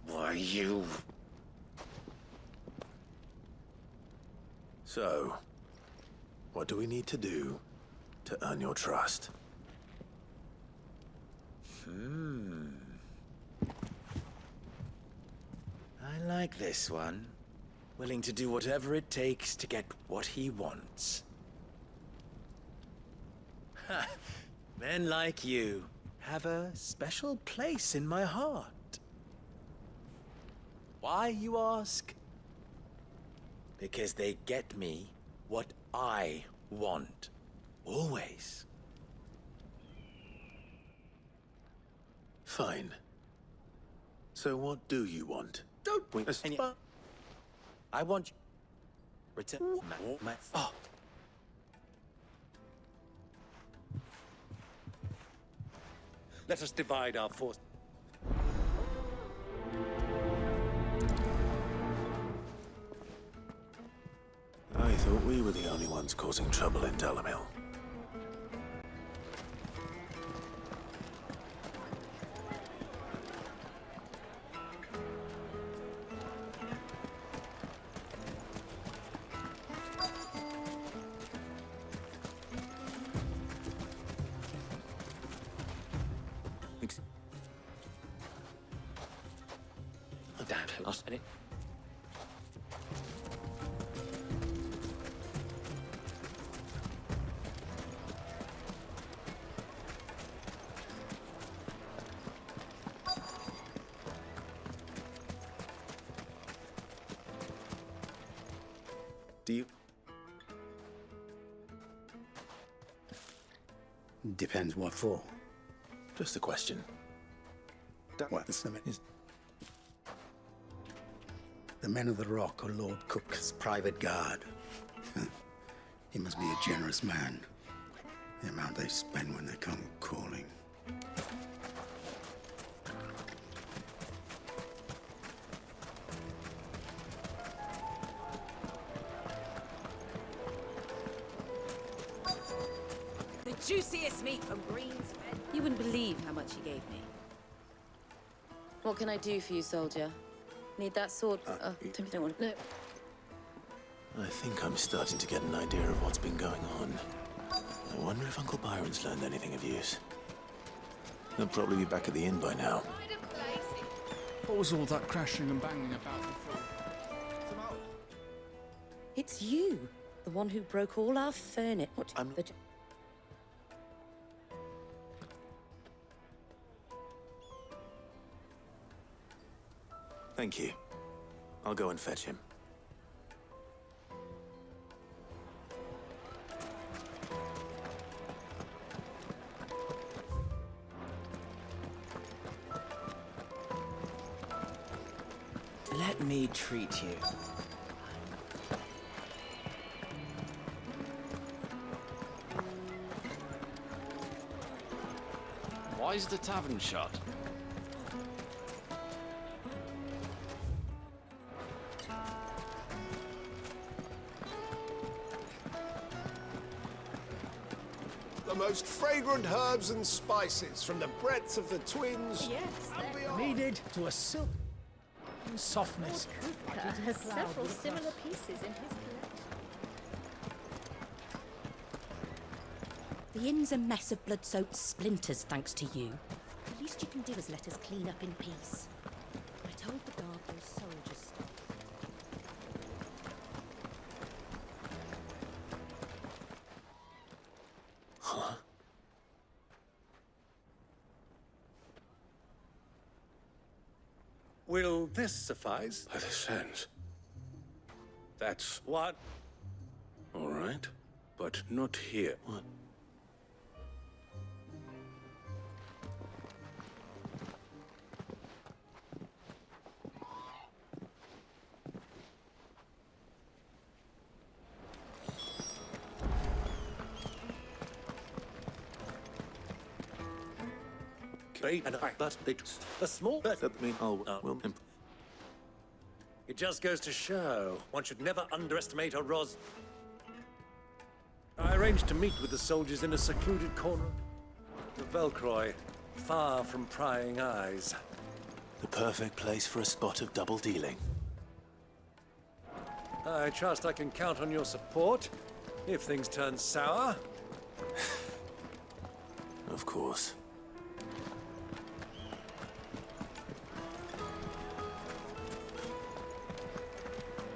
Why, you... So, what do we need to do to earn your trust? I like this one. Willing to do whatever it takes to get what he wants. Ha! Men like you have a special place in my heart. Why, you ask? Because they get me what I want. Always. Fine. So what do you want? Don't wink. I want you. Return my. Oh. Let us divide our force. I thought we were the only ones causing trouble in Dalamil. Lost any. Do you... Depends what for. Just a question. What, the men of the Rock are Lord Cook's private guard. He must be a generous man. The amount they spend when they come calling. The juiciest meat from Green's Bed. You wouldn't believe how much he gave me. What can I do for you, soldier? Need that sword? Don't want to. No. I think I'm starting to get an idea of what's been going on. I wonder if Uncle Byron's learned anything of use. He'll probably be back at the inn by now. What was all that crashing and banging about before? It's you, the one who broke all our furniture. Thank you. I'll go and fetch him. Let me treat you. Why is the tavern shut? The most fragrant herbs and spices from the breadth of the twins. Yes, Needed to a silk softness. Cooper has several similar pieces in his collection. The inn's a mess of blood-soaked splinters, thanks to you. The least you can do is let us clean up in peace. I told the guard those soldiers stopped. Huh? Will this suffice? By the sands. That's... What? all right, but not here. What? And but a small That mean I'll will. It just goes to show one should never underestimate a Ros. I arranged to meet with the soldiers in a secluded corner. The Velcroy, far from prying eyes. The perfect place for a spot of double dealing. I trust I can count on your support if things turn sour. Of course.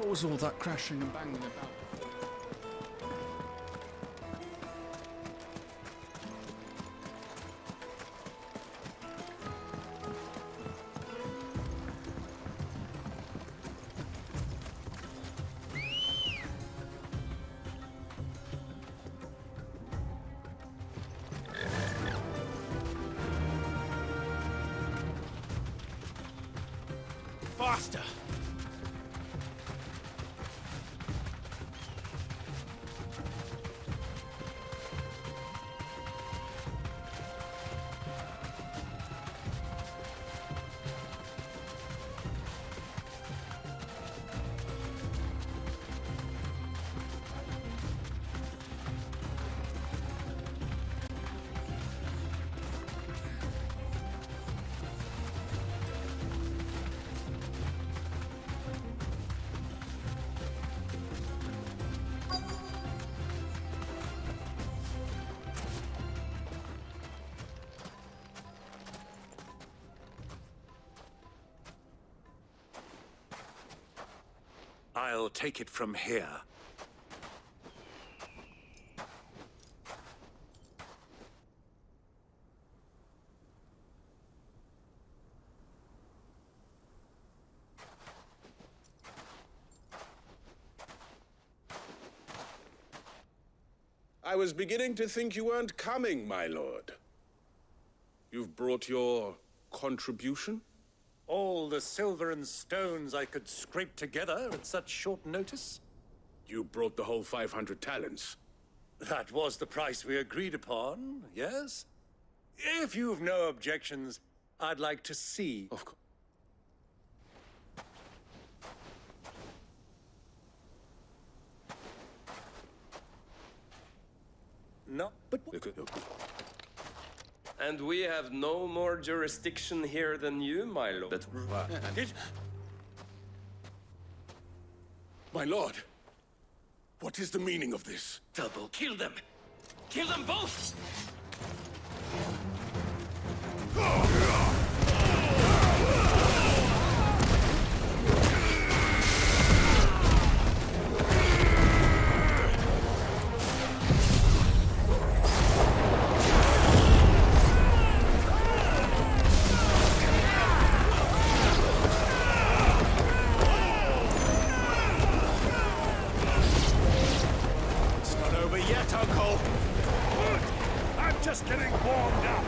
What was all that crashing and banging about? Faster! I'll take it from here. I was beginning to think you weren't coming, my lord. You've brought your contribution? All the silver and stones I could scrape together at such short notice? You brought the whole 500 talents. That was the price we agreed upon, yes? If you've no objections, I'd like to see. Of course. No, but... And we have no more jurisdiction here than you, my lord. My lord, what is the meaning of this? Double kill them! Kill them both! yet, Uncle. I'm just getting warmed up.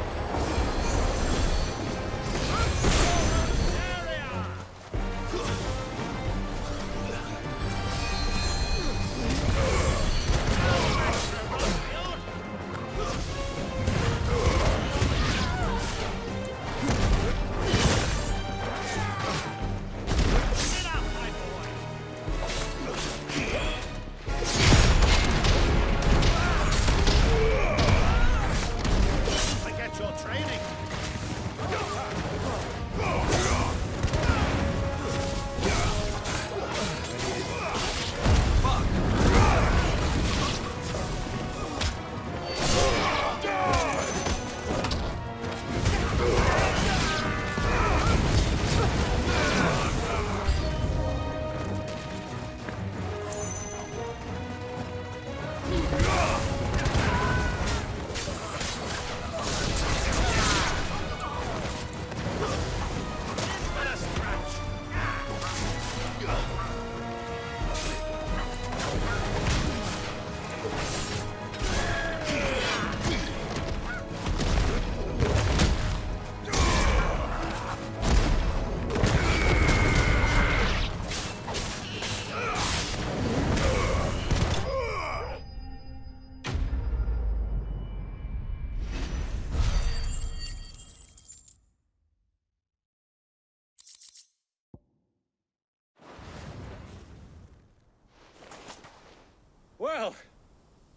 Well,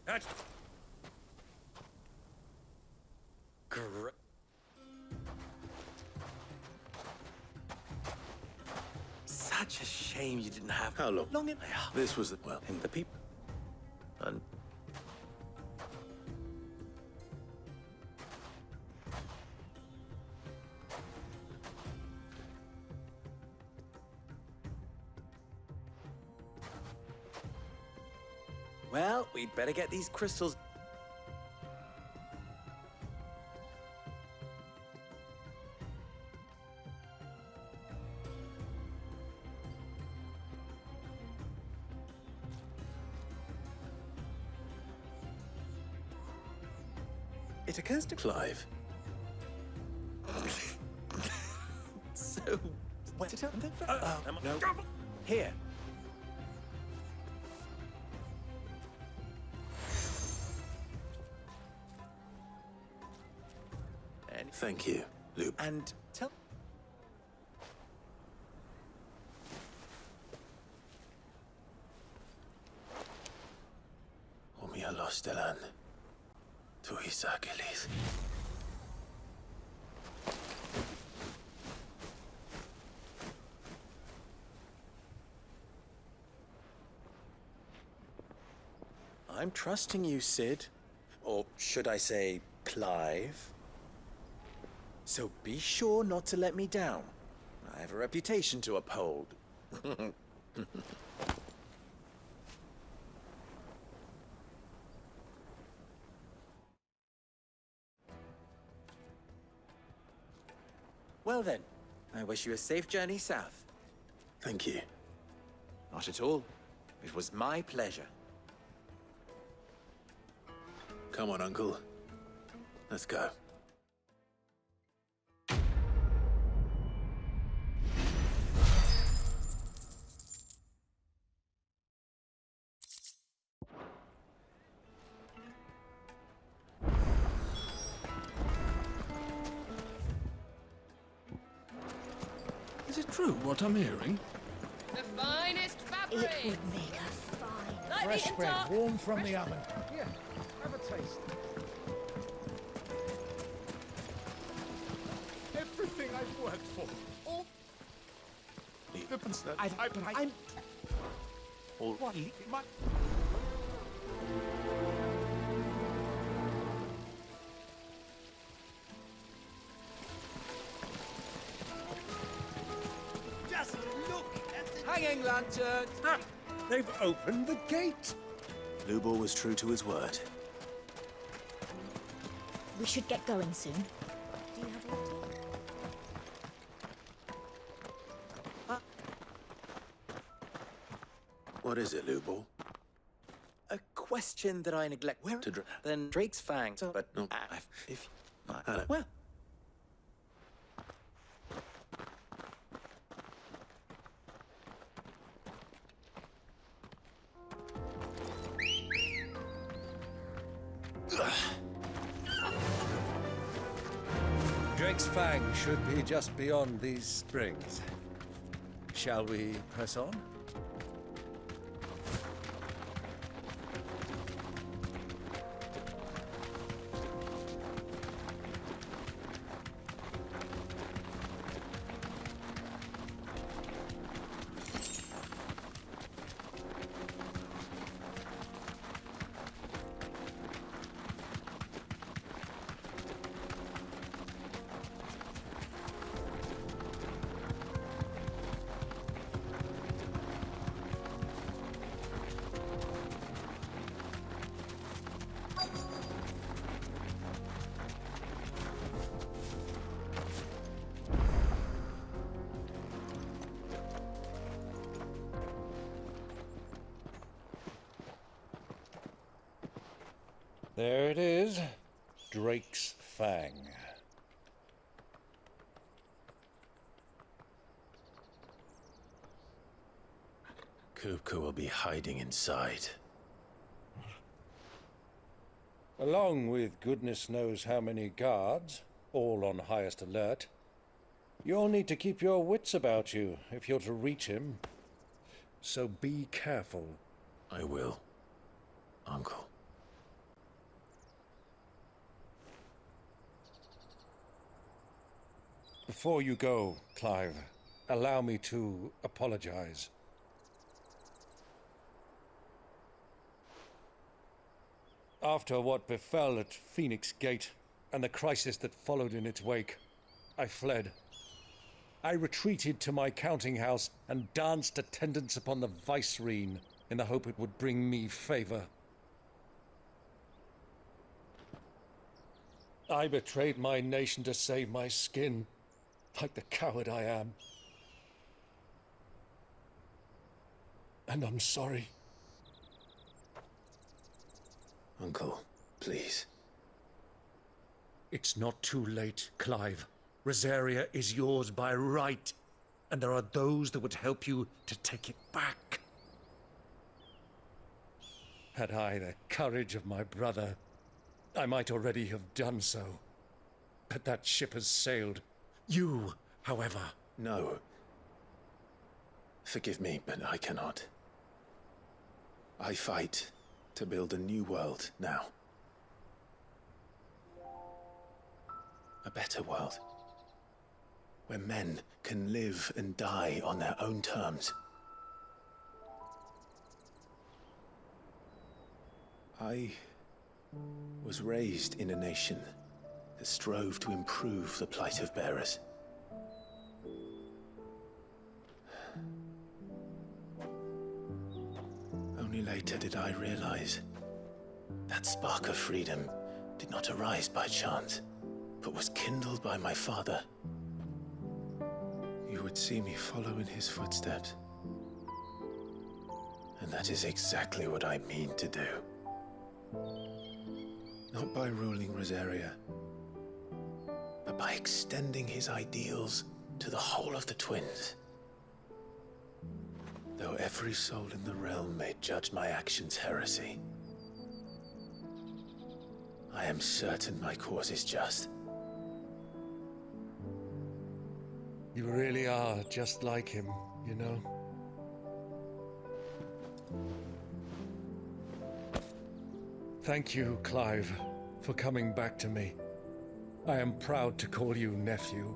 that's great. Such a shame you didn't have How long? long in This was the, well, in the people. And well, we'd better get these crystals. It occurs to Clive. So, where to tell them? No. Here. And Thank you, Luke. And tell. Omia Lostelan. Tu Isakelis. I'm trusting you, Cid. Or should I say, Clive? So be sure not to let me down. I have a reputation to uphold. Well then, I wish you a safe journey south. Thank you. Not at all. It was my pleasure. Come on, Uncle. Let's go. Is it true what I'm hearing? The finest fabric! It would make a fine. Fresh bread, warm from the oven. Yeah, have a taste. Everything I've worked for. All. I'm. All. What? My. Just look at the hanging lantern. Ah, they've opened the gate. Lubor was true to his word. We should get going soon. Do you have water? What is it, Lubor? A question that I neglect. Where then Drake's Fang? But no, well. Drake's Fang should be just beyond these springs. Shall we press on? There it is, Drake's Fang. Kupka will be hiding inside. Along with goodness knows how many guards, all on highest alert. You'll need to keep your wits about you if you're to reach him. So be careful. I will, Uncle. Before you go, Clive, allow me to apologize. After what befell at Phoenix Gate and the crisis that followed in its wake, I fled. I retreated to my counting house and danced attendance upon the vicereine in the hope it would bring me favor. I betrayed my nation to save my skin, like the coward I am. And I'm sorry. Uncle, please. It's not too late, Clive. Rosaria is yours by right, and there are those that would help you to take it back. Had I the courage of my brother, I might already have done so. But that ship has sailed. You, however... No. Forgive me, but I cannot. I fight to build a new world now. A better world. Where men can live and die on their own terms. I was raised in a nation that strove to improve the plight of bearers. Only later did I realize that spark of freedom did not arise by chance, but was kindled by my father. You would see me follow in his footsteps. And that is exactly what I mean to do. Not by ruling Rosaria, but by extending his ideals to the whole of the twins. Though every soul in the realm may judge my actions heresy, I am certain my cause is just. You really are just like him, you know? Thank you, Clive, for coming back to me. I am proud to call you nephew.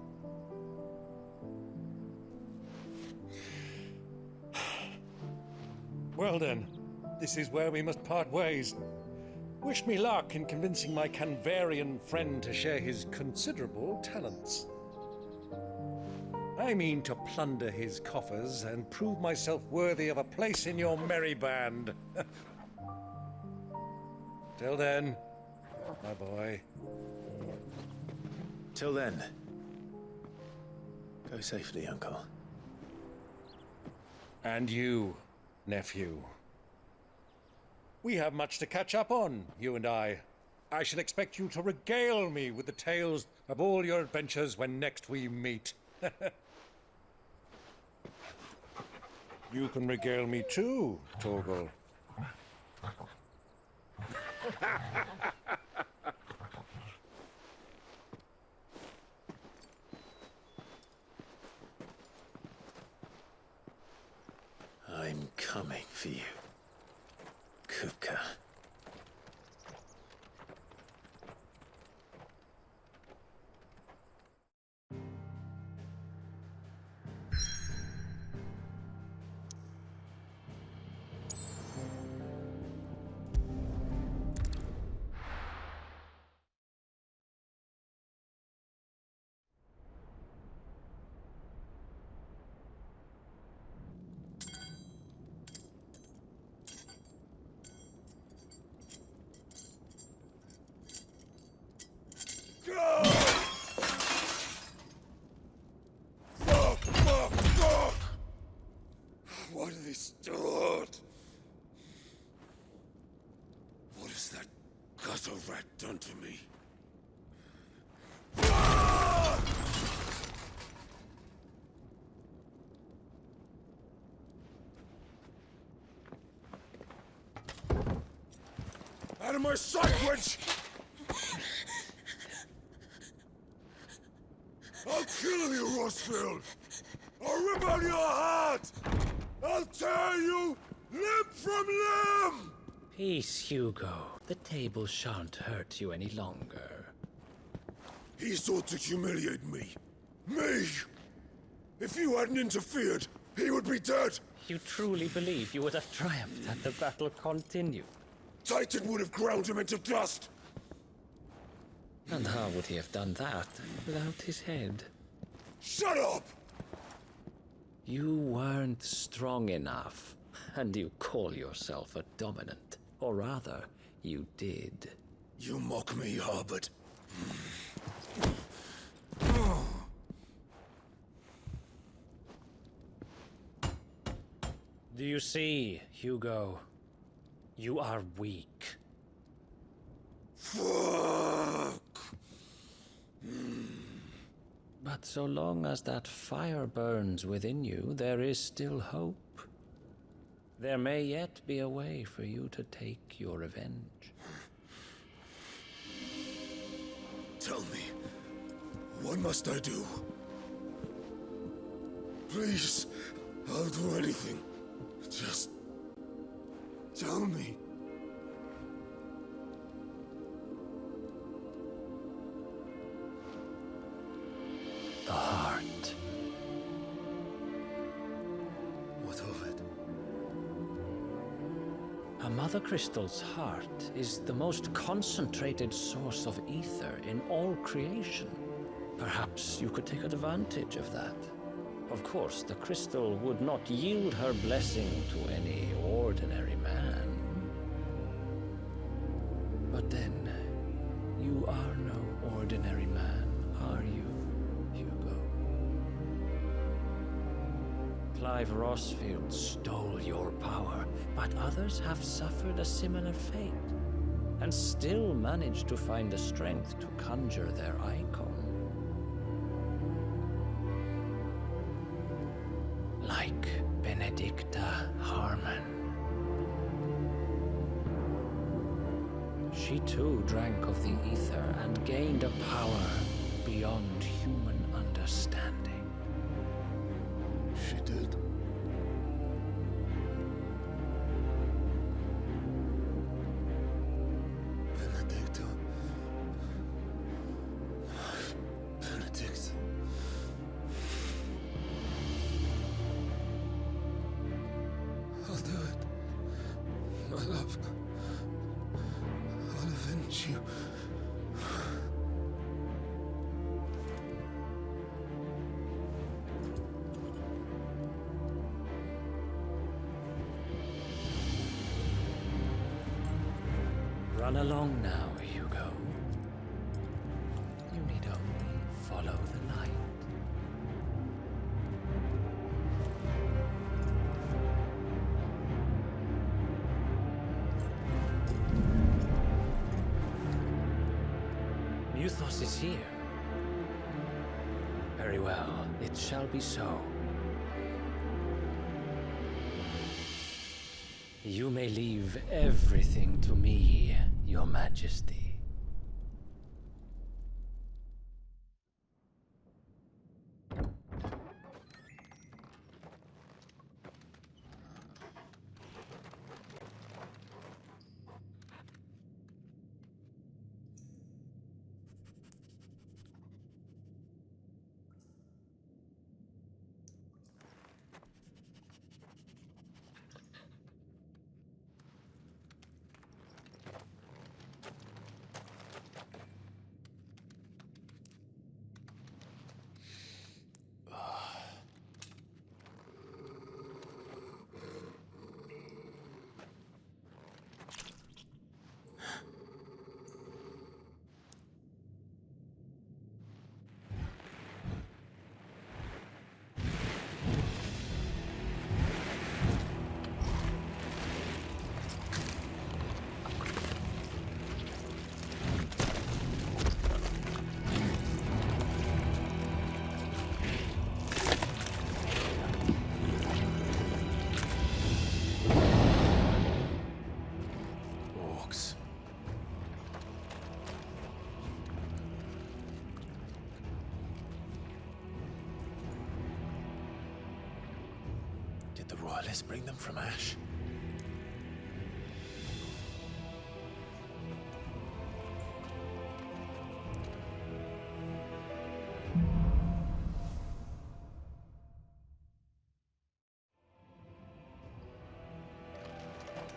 Well then, this is where we must part ways. Wish me luck in convincing my Canvarian friend to share his considerable talents. I mean to plunder his coffers and prove myself worthy of a place in your merry band. Till then, my boy. Till then, go safely, Uncle. And you, nephew. We have much to catch up on, you and I. I shall expect you to regale me with the tales of all your adventures when next we meet. You can regale me too, Torgal. I'm coming for you, Kuka. What have they start? What has that gutter rat done to me? Out of my sight, wench! I'll kill you, Rosfield! I'll rip out your heart! I'll tear you limb from limb! Peace, Hugo. The table shan't hurt you any longer. He sought to humiliate me. Me! If you hadn't interfered, he would be dead! You truly believe you would have triumphed had the battle continued? Titan would have ground him into dust! And how would he have done that without his head? Shut up! You weren't strong enough, and you call yourself a dominant. Or rather, you did. You mock me, Harbert. Do you see, Hugo? You are weak. Fuck! But so long as that fire burns within you, there is still hope. There may yet be a way for you to take your revenge. Tell me, what must I do? Please, I'll do anything. Just tell me. The heart. What of it? A Mothercrystal's heart is the most concentrated source of ether in all creation. Perhaps you could take advantage of that. Of course, the crystal would not yield her blessing to any ordinary man. But then, you are no ordinary man, are you, Hugo? Clive Rosfield stole your power, but others have suffered a similar fate, and still managed to find the strength to conjure their icon. Like Benedicta Harmon. She too drank of the ether and gained a power beyond human understanding. She did. Benedicta. Benedict. I'll do it. My love. I'll avenge you. Run along now, Hugo. You need only follow the light. Euthos is here. Very well, it shall be so. You may leave everything to me, Your Majesty. Did the royalists bring them from Ash?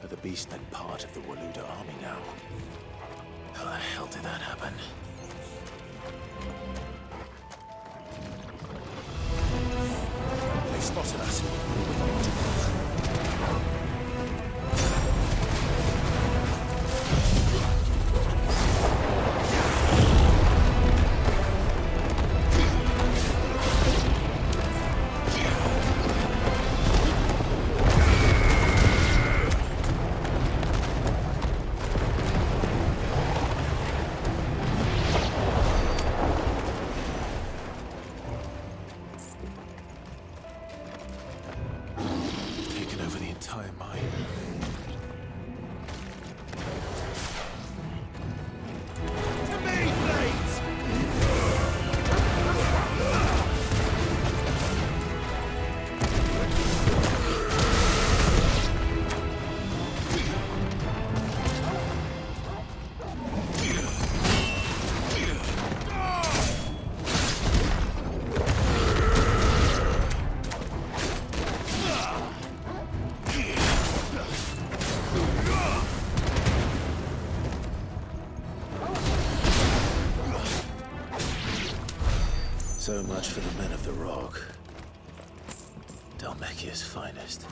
Are the beast then part of the Waluda army now? How the hell did that happen? They've spotted us. So much for the men of the Rock. Dhalmekia's finest.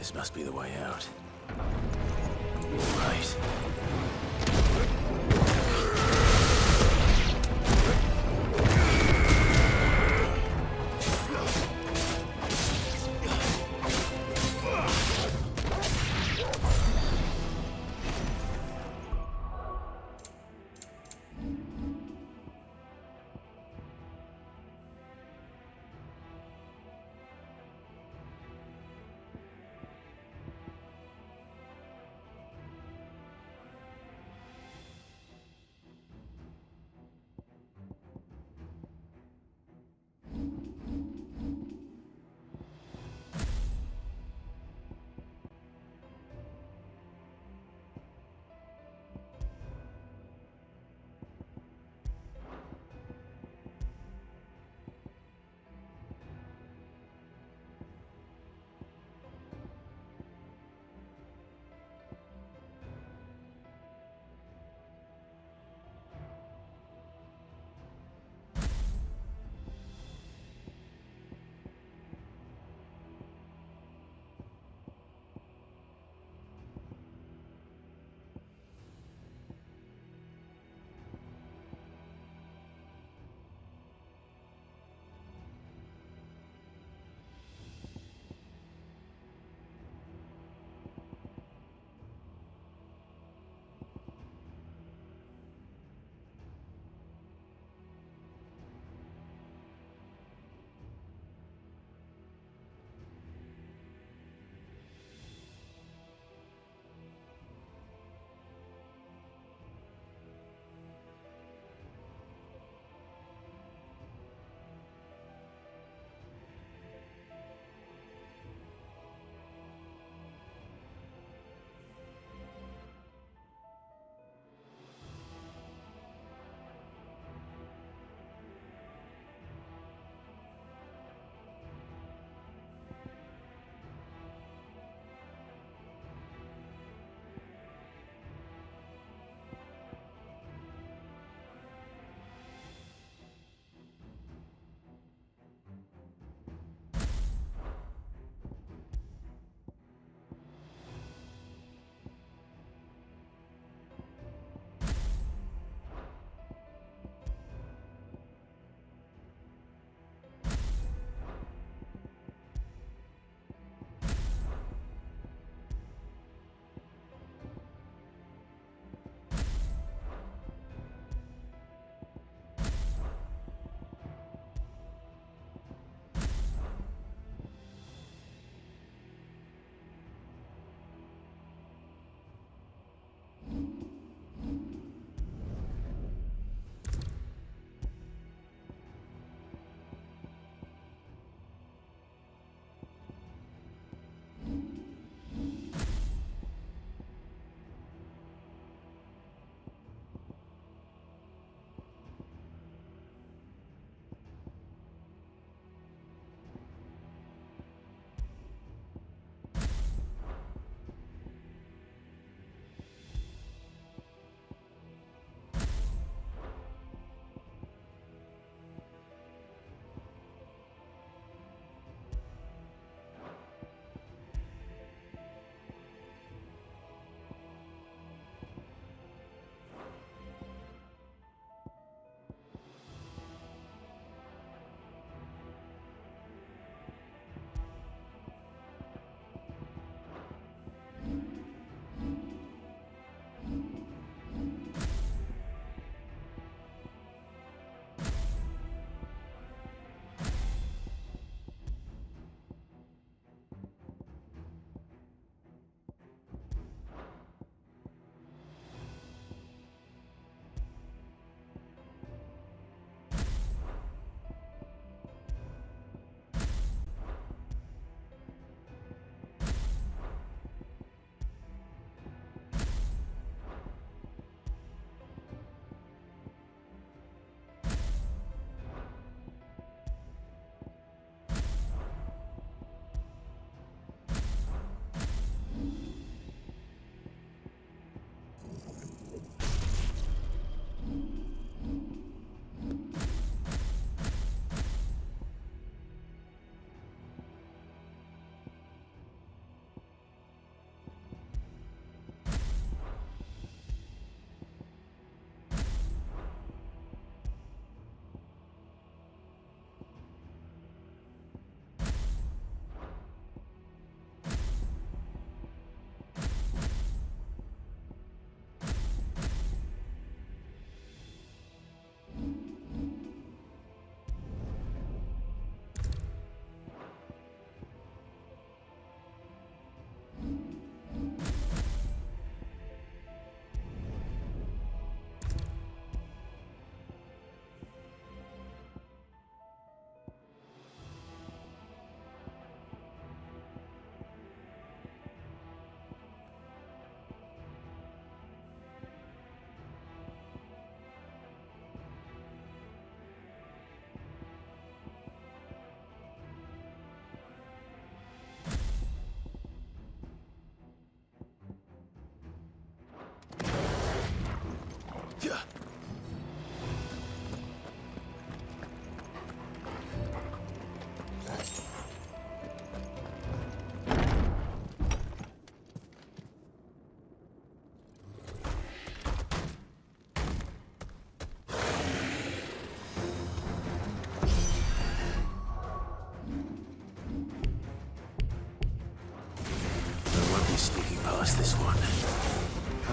This must be the way out. Right.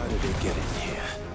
How did it get in here?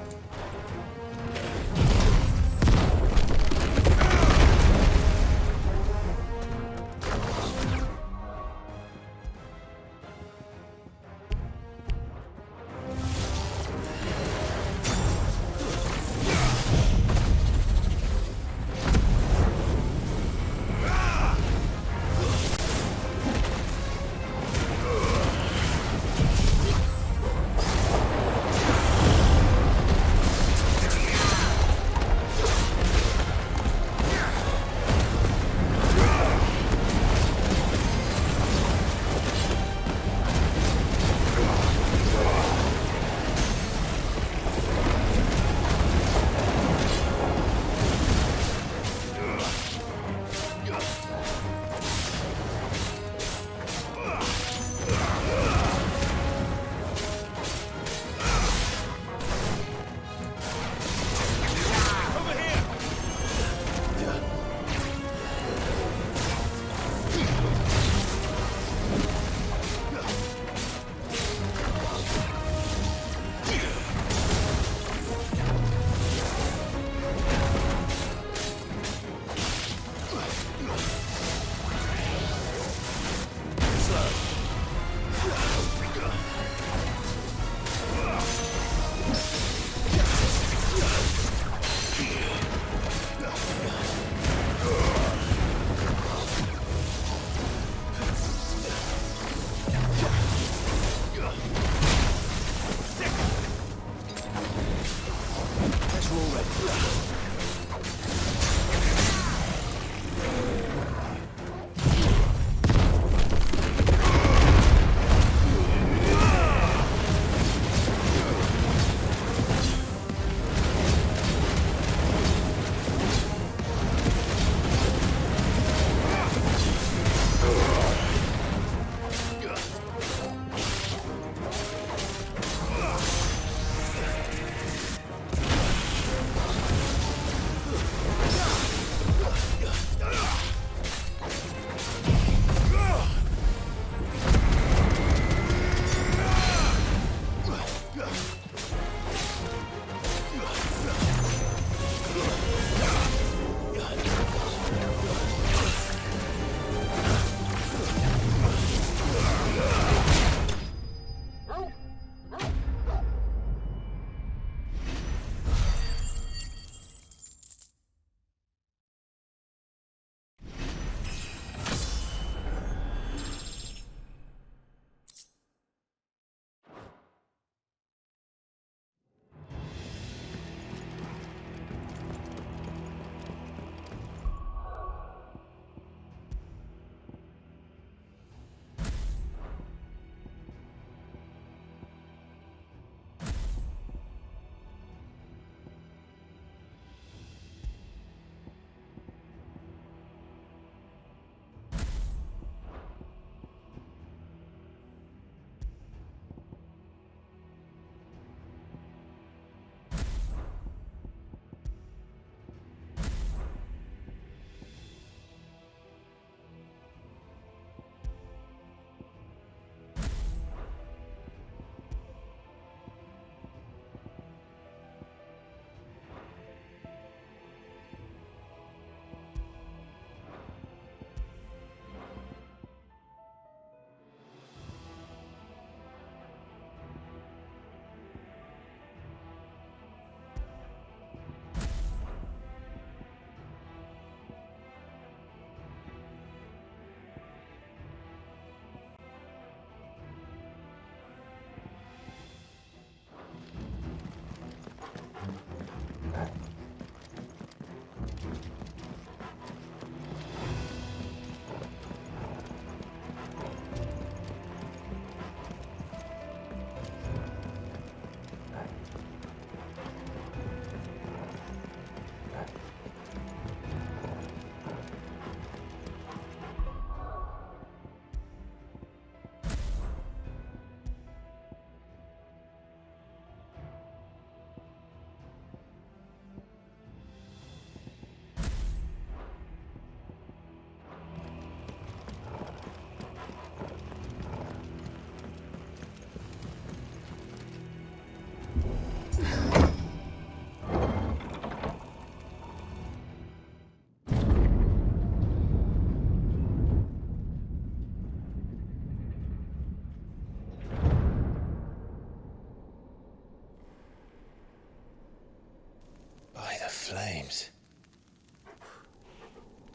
flames.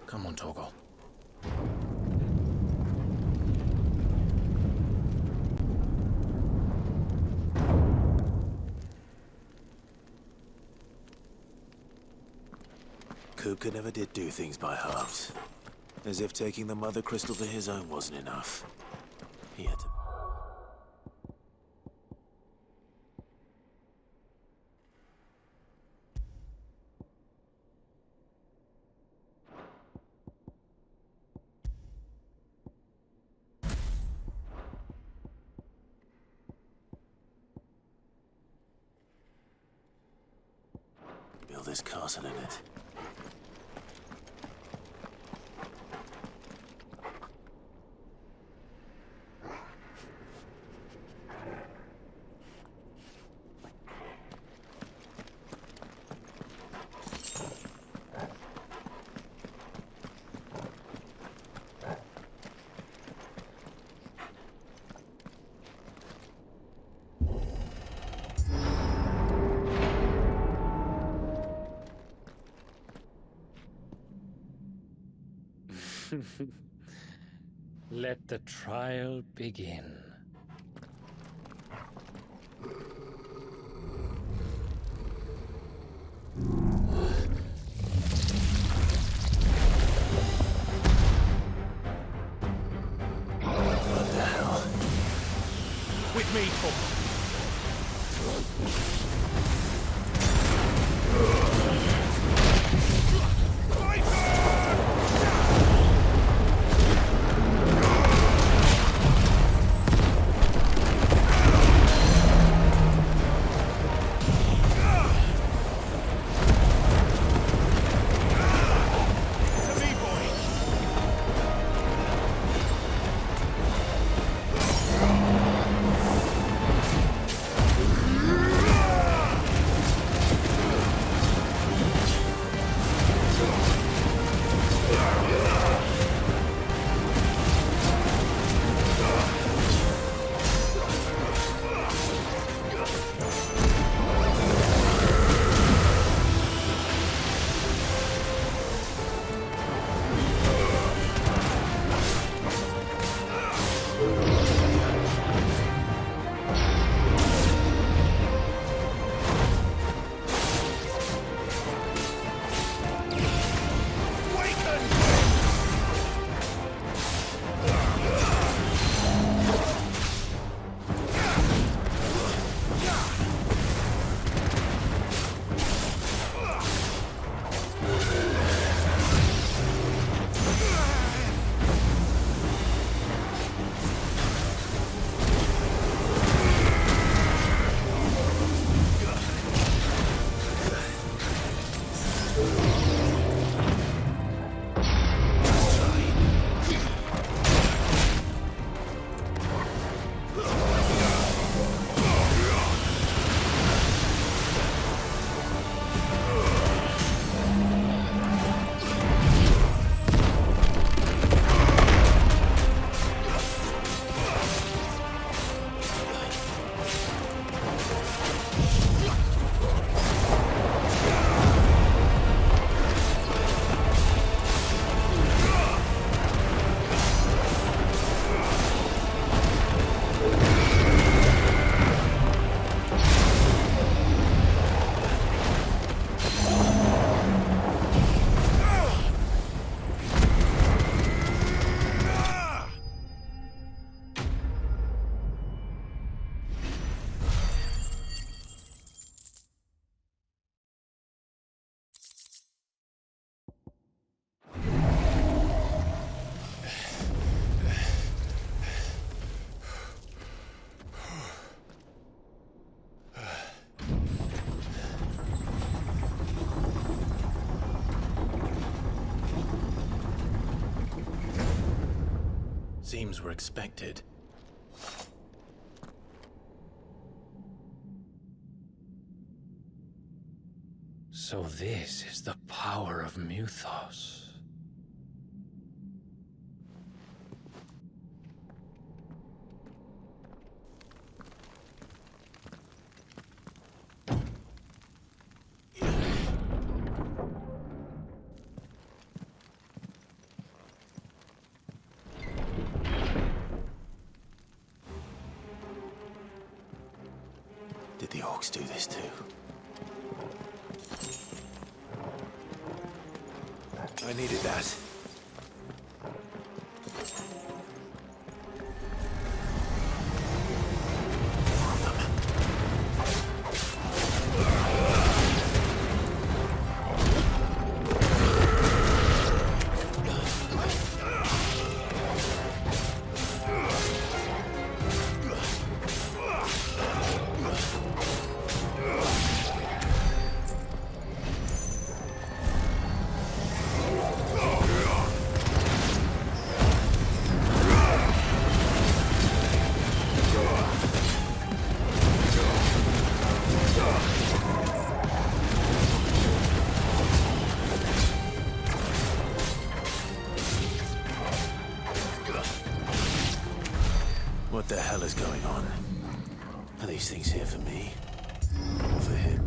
Come on, Torgal. Kupka never did do things by halves. As if taking the Mother Crystal to his own wasn't enough. He had to... build his castle in it. Let the trial begin. What the hell? With me, Torgal. Seems we're expected. So this is the power of Mythos. Did the orcs do this too? I needed that. What the hell is going on? Are these things here for me? Or for him?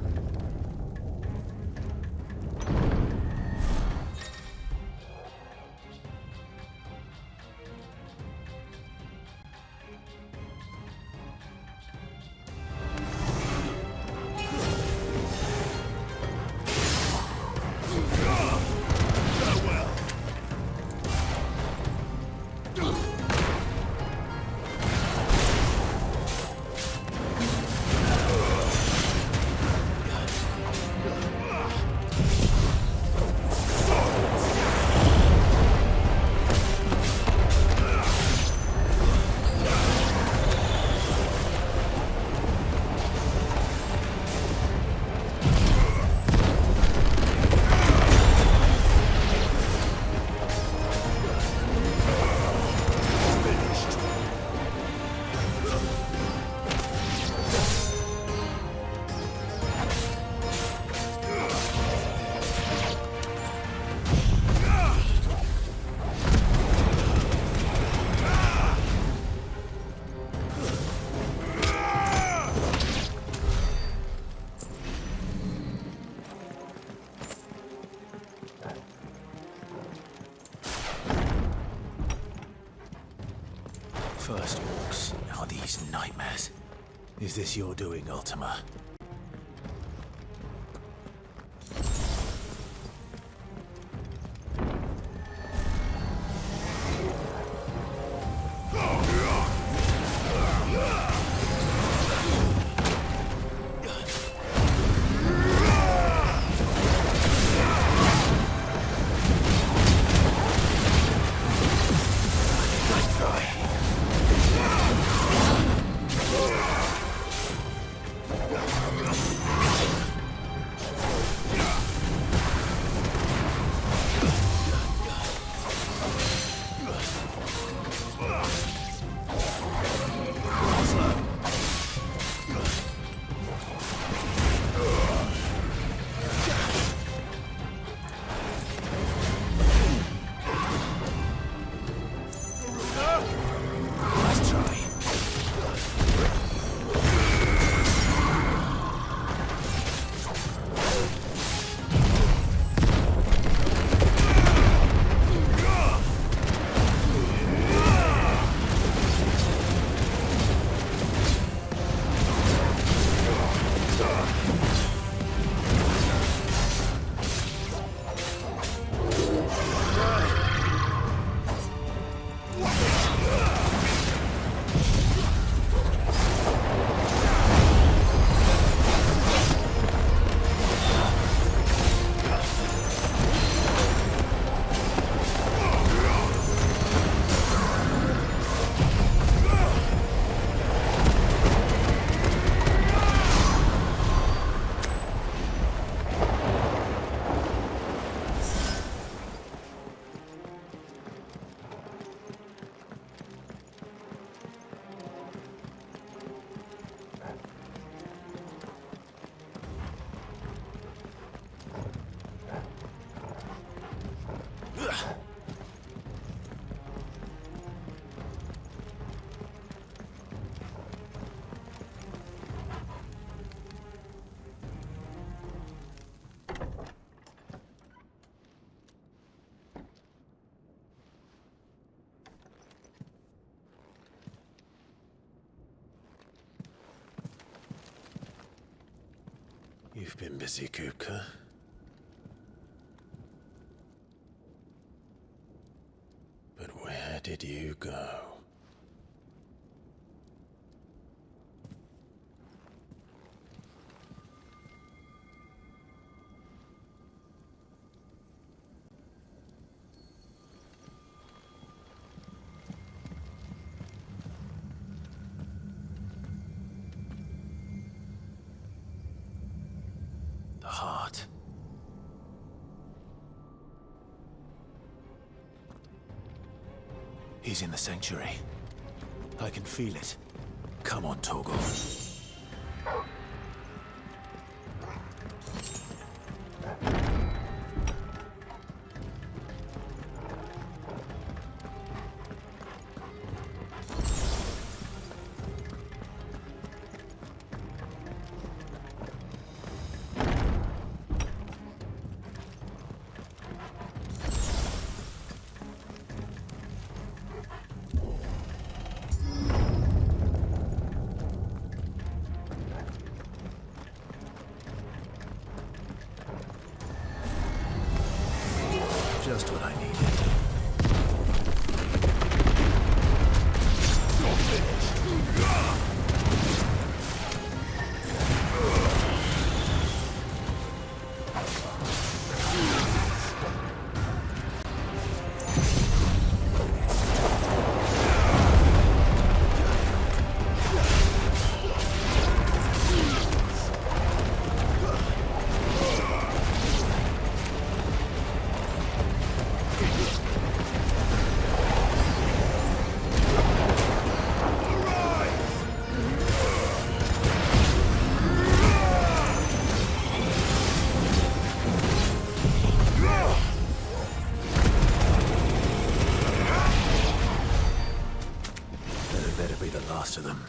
First orcs, now these nightmares. Is this your doing, Ultima? Yeah. You've been busy, Kupka. But where did you go? The heart. He's in the sanctuary. I can feel it. Come on, Torgal. Just what I needed. To them.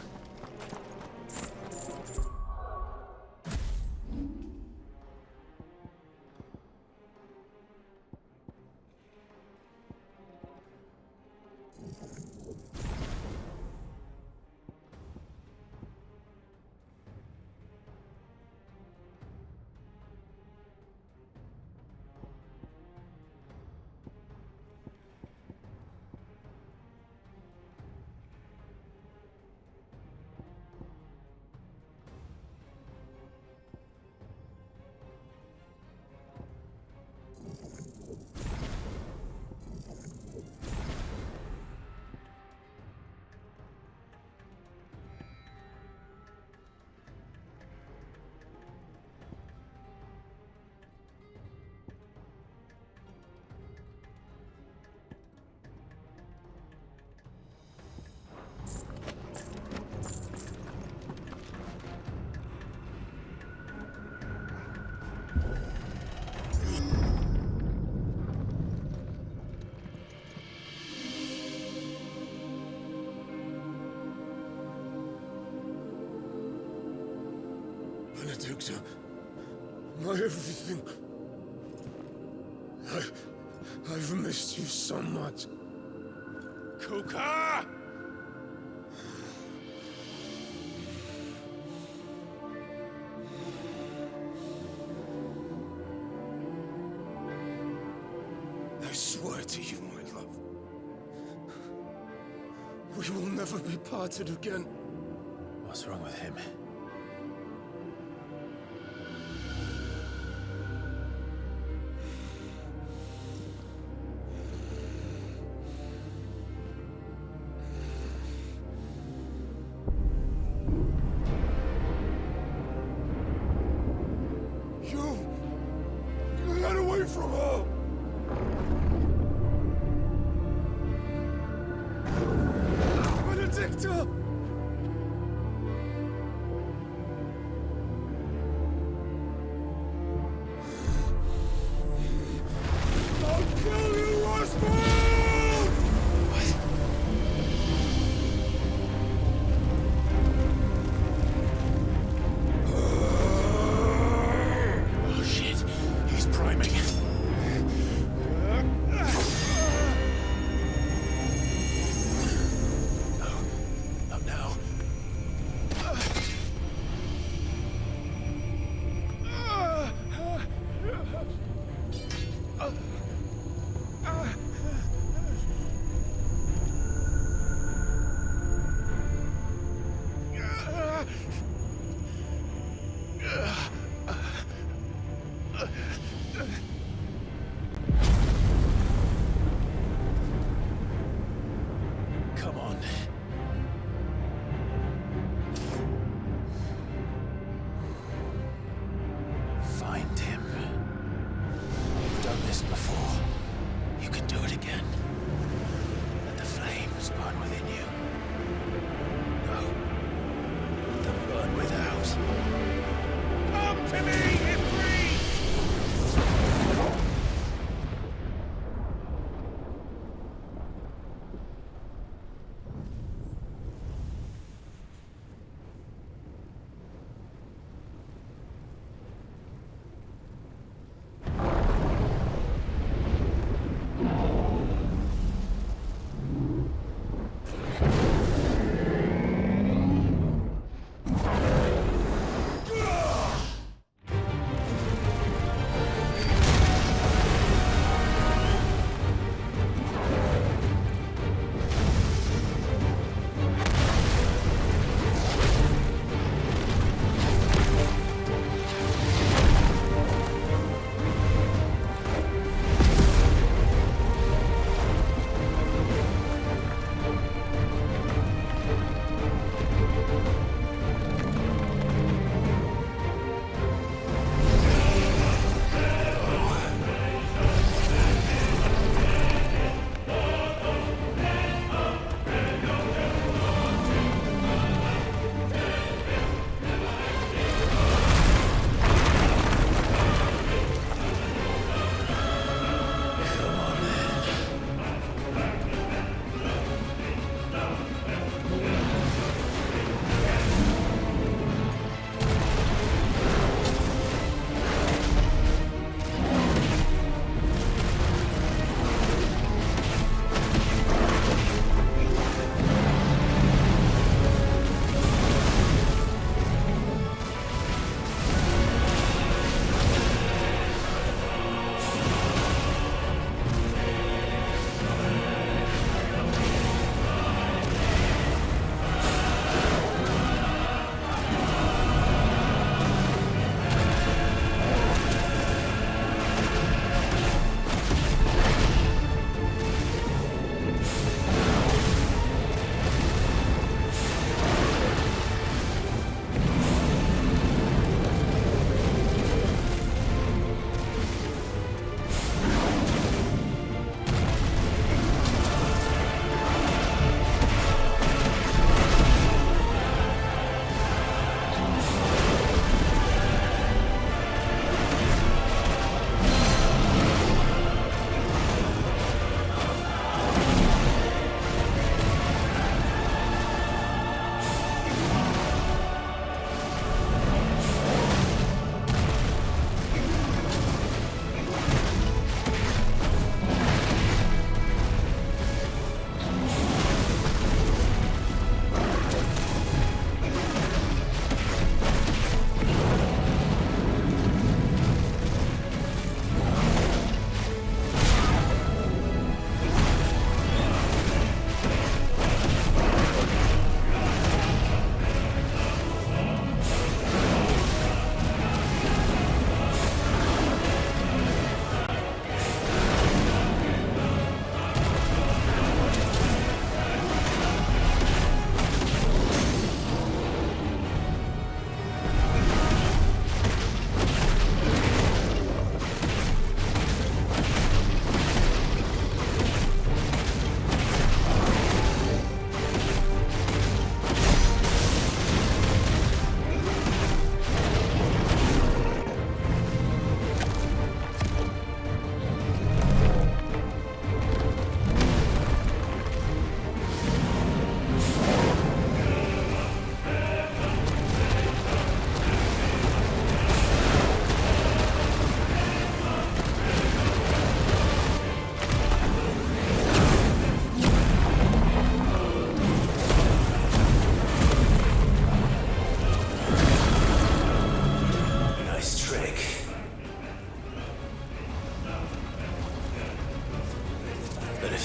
Benedicta, my everything. I've missed you so much. Kuka! I swear to you, my love, we will never be parted again. What's wrong with him? Get away from her! Benedicta! I'll kill you, Rosfield! Oh shit, he's priming.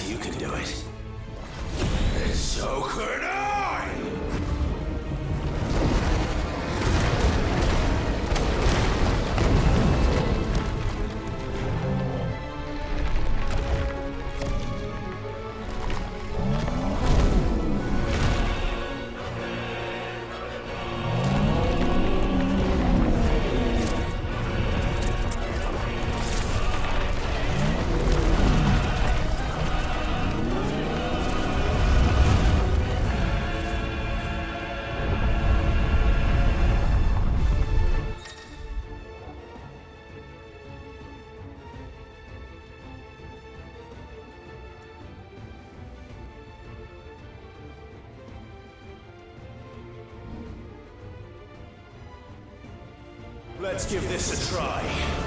you can do it. And so could I! Let's give this a try.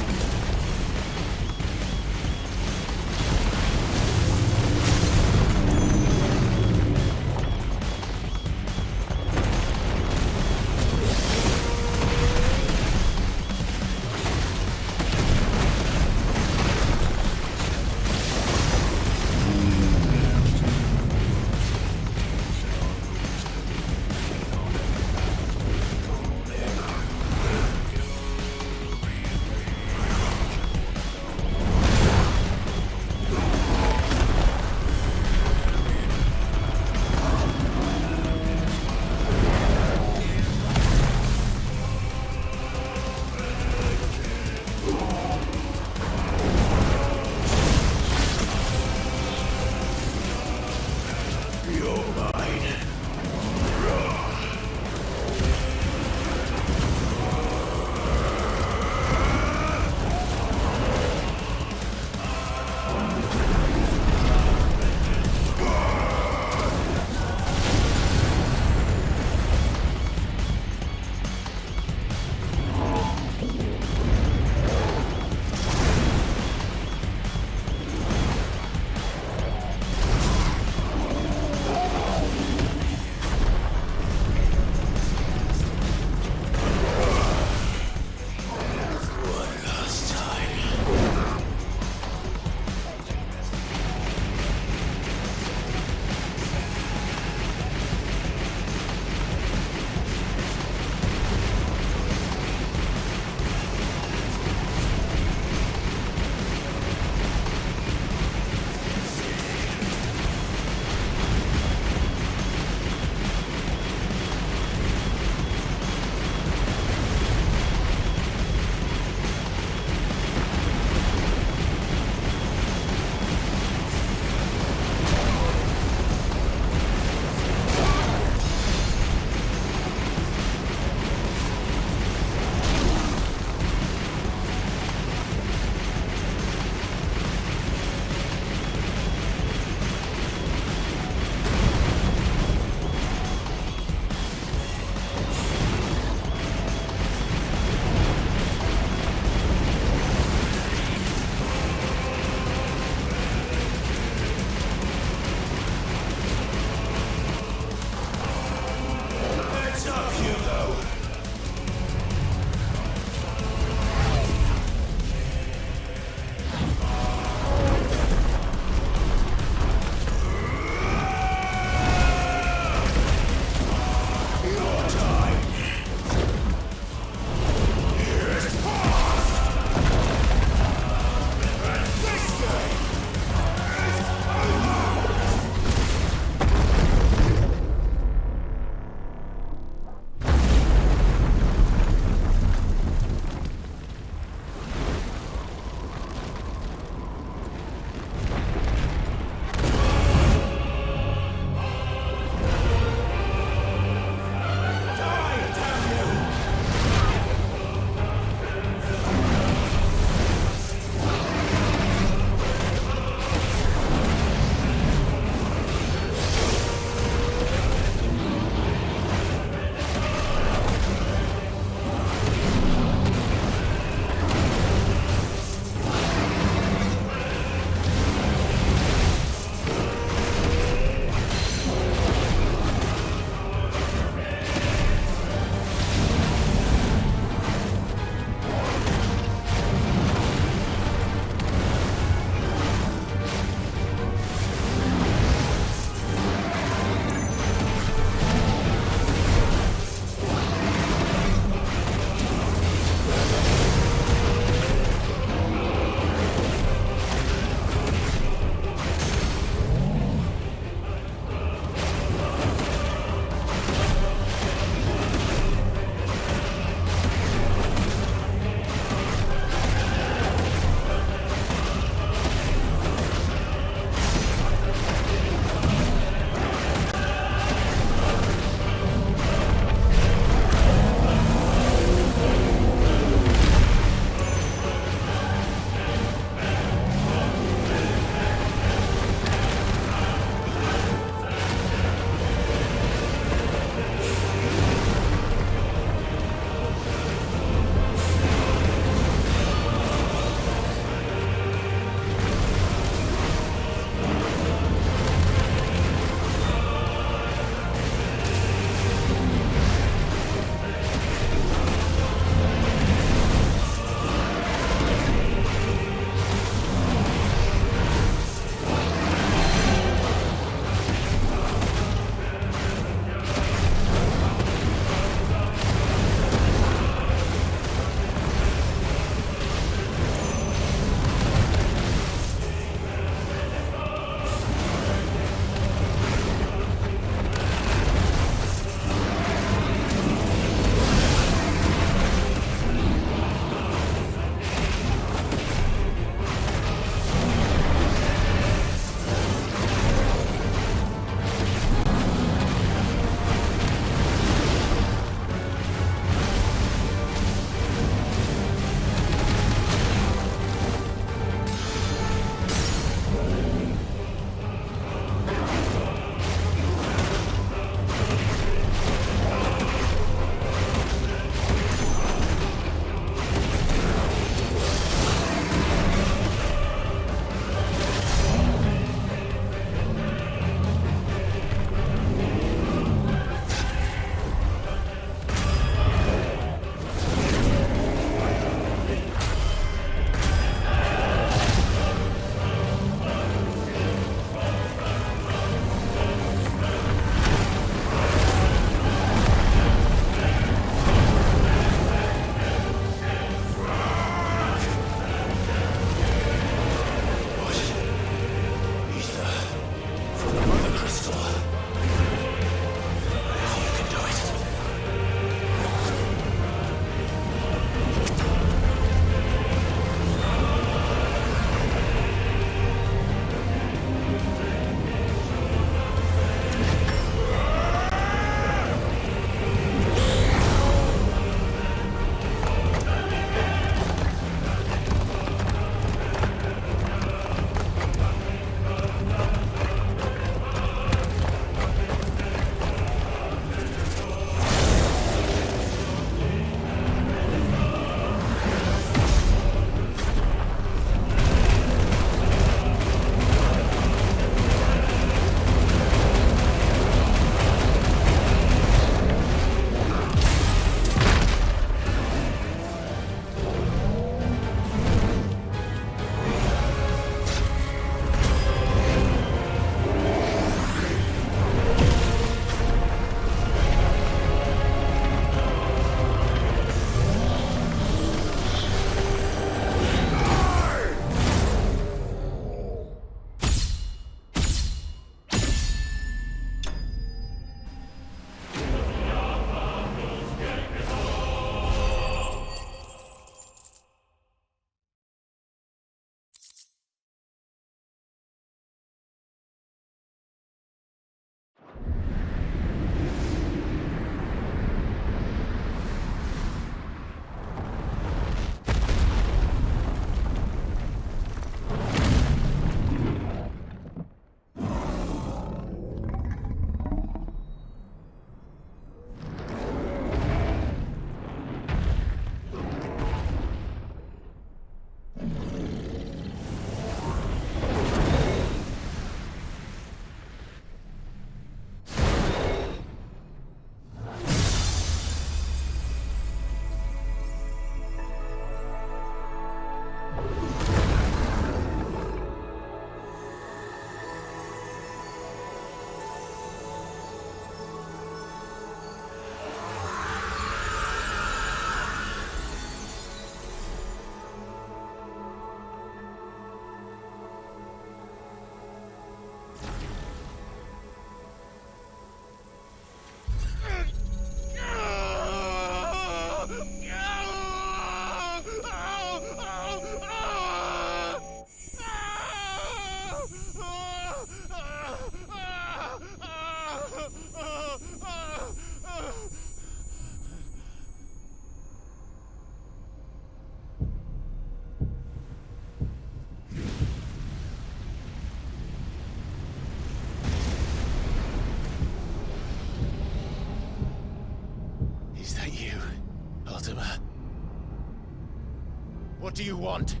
do you want?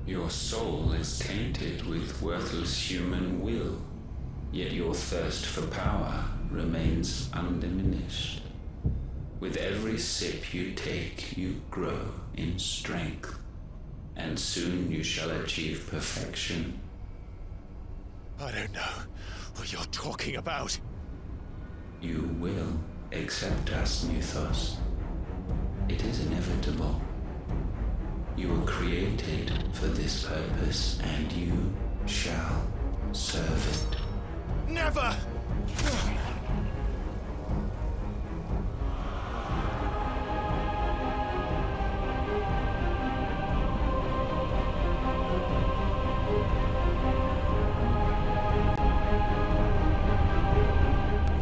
Your soul is tainted with worthless human will, yet your thirst for power remains undiminished. With every sip you take, you grow in strength, and soon you shall achieve perfection. I don't know what you're talking about. You will accept us, Mythos. It is inevitable. You were created for this purpose, and you shall serve it. Never!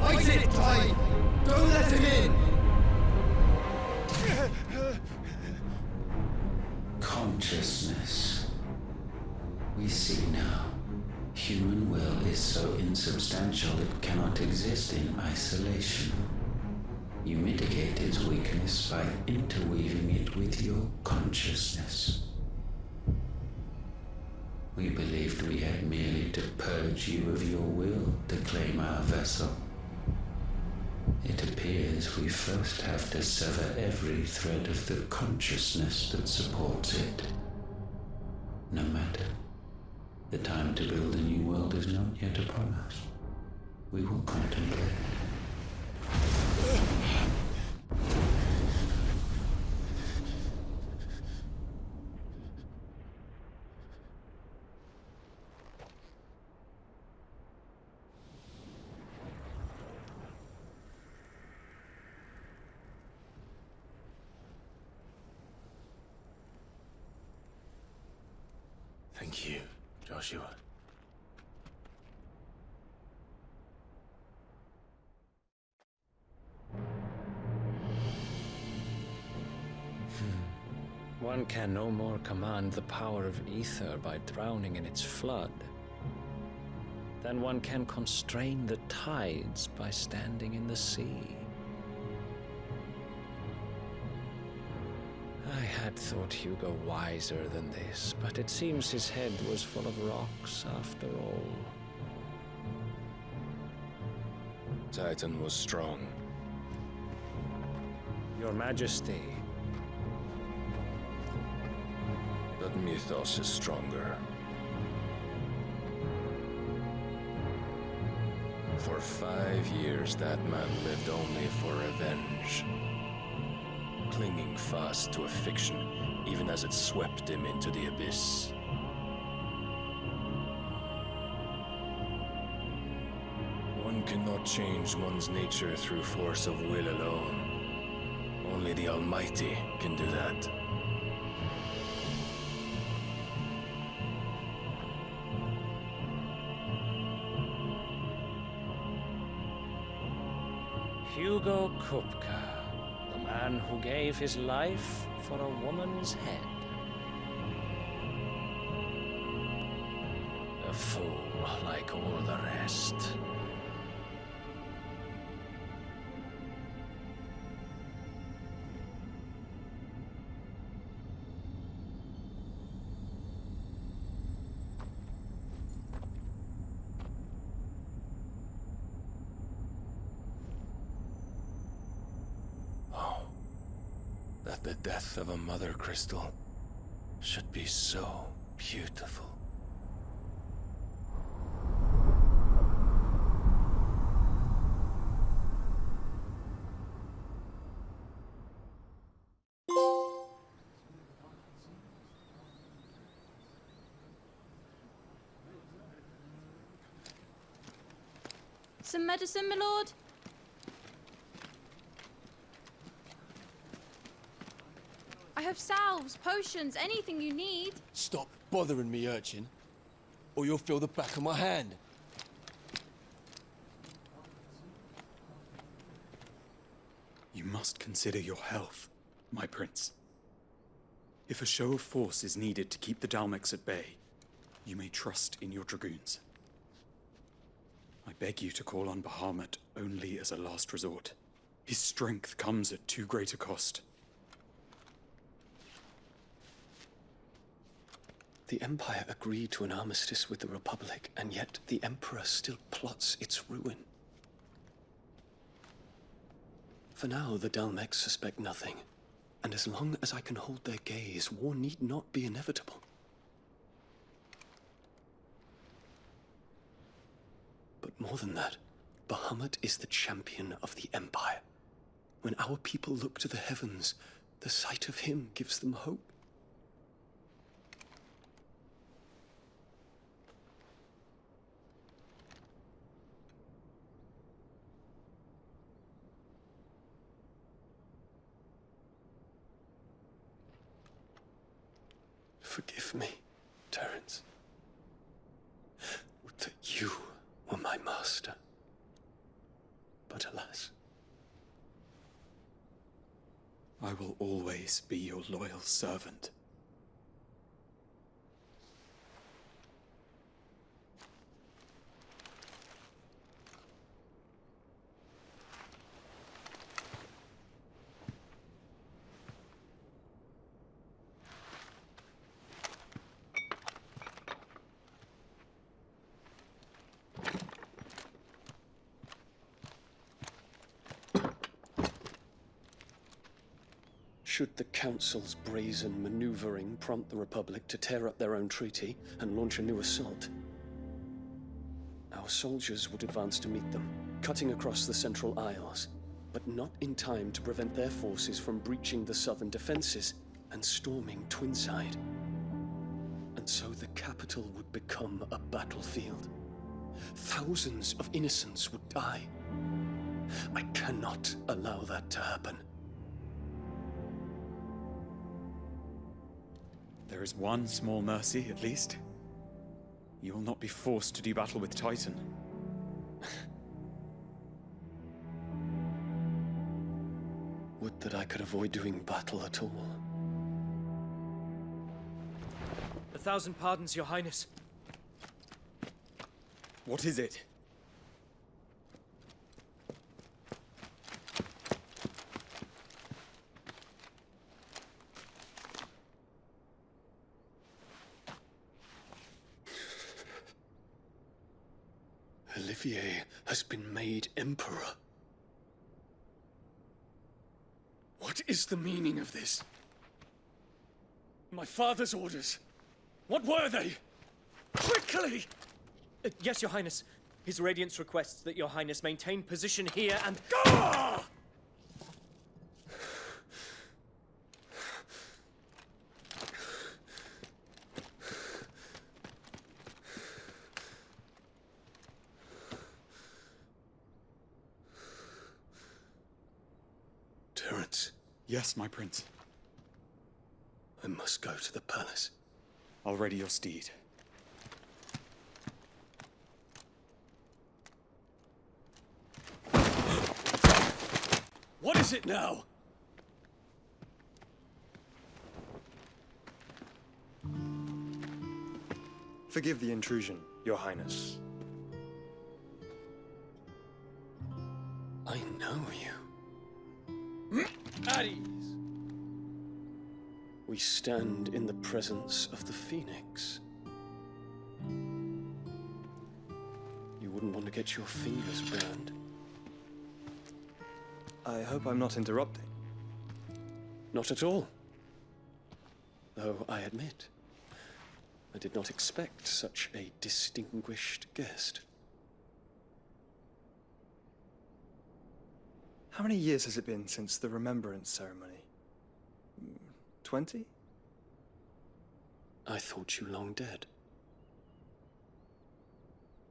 Fight it, Clive! Don't let him in! Consciousness. We see now. Human will is so insubstantial it cannot exist in isolation. You mitigate its weakness by interweaving it with your consciousness. We believed we had merely to purge you of your will to claim our vessel. It appears we first have to sever every thread of the consciousness that supports it. No matter. The time to build a new world is not yet upon us. We will contemplate. Thank you, Joshua. One can no more command the power of ether by drowning in its flood than one can constrain the tides by standing in the sea. I had thought Hugo wiser than this, but it seems his head was full of rocks after all. Titan was strong. Your Majesty. But Mythos is stronger. For 5 years, that man lived only for revenge. Clinging fast to a fiction, even as it swept him into the abyss. One cannot change one's nature through force of will alone. Only the Almighty can do that. Hugo Kupka, the man who gave his life for a woman's head. A fool like all the rest. That the death of a Mothercrystal should be so beautiful. Some medicine, my lord? I have salves, potions, anything you need. Stop bothering me, urchin, or you'll feel the back of my hand. You must consider your health, my prince. If a show of force is needed to keep the Dalmex at bay, you may trust in your dragoons. I beg you to call on Bahamut only as a last resort. His strength comes at too great a cost. The Empire agreed to an armistice with the Republic, and yet the Emperor still plots its ruin. For now, the Dalmex suspect nothing, and as long as I can hold their gaze, war need not be inevitable. But more than that, Bahamut is the champion of the Empire. When our people look to the heavens, the sight of him gives them hope. Forgive me, Terence. Would that you were my master. But alas. I will always be your loyal servant. Should the Council's brazen maneuvering prompt the Republic to tear up their own treaty and launch a new assault, our soldiers would advance to meet them, cutting across the Central Isles, but not in time to prevent their forces from breaching the southern defenses and storming Twinside. And so the capital would become a battlefield. Thousands of innocents would die. I cannot allow that to happen. There is one small mercy, at least. You will not be forced to do battle with Titan. Would that I could avoid doing battle at all. 1,000 pardons, Your Highness. What is it? Olivier has been made Emperor. What is the meaning of this? My father's orders. What were they? Quickly! Yes, Your Highness. His Radiance requests that Your Highness maintain position here and... Gah! Terence. Yes, my prince. I must go to the palace. I'll ready your steed. What is it now? Forgive the intrusion, Your Highness. I know you. At ease. We stand in the presence of the Phoenix. You wouldn't want to get your fingers burned. I hope I'm not interrupting. Not at all. Though I admit, I did not expect such a distinguished guest. How many years has it been since the Remembrance ceremony? 20? I thought you long dead.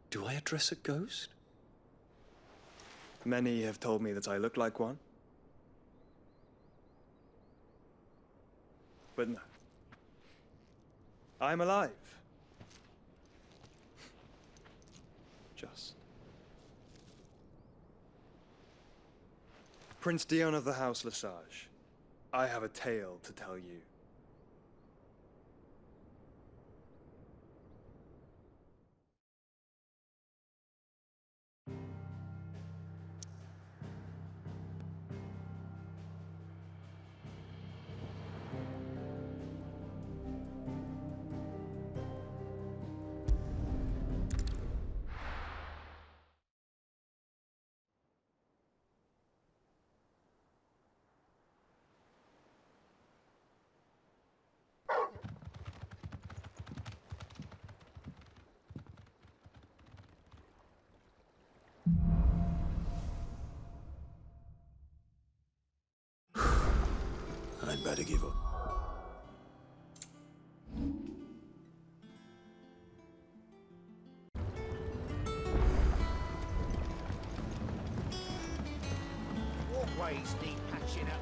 Do I address a ghost? Many have told me that I look like one. But no. I'm alive. Just. Prince Dion of the House Lesage, I have a tale to tell you. I'd better give up. Walkways need patching up.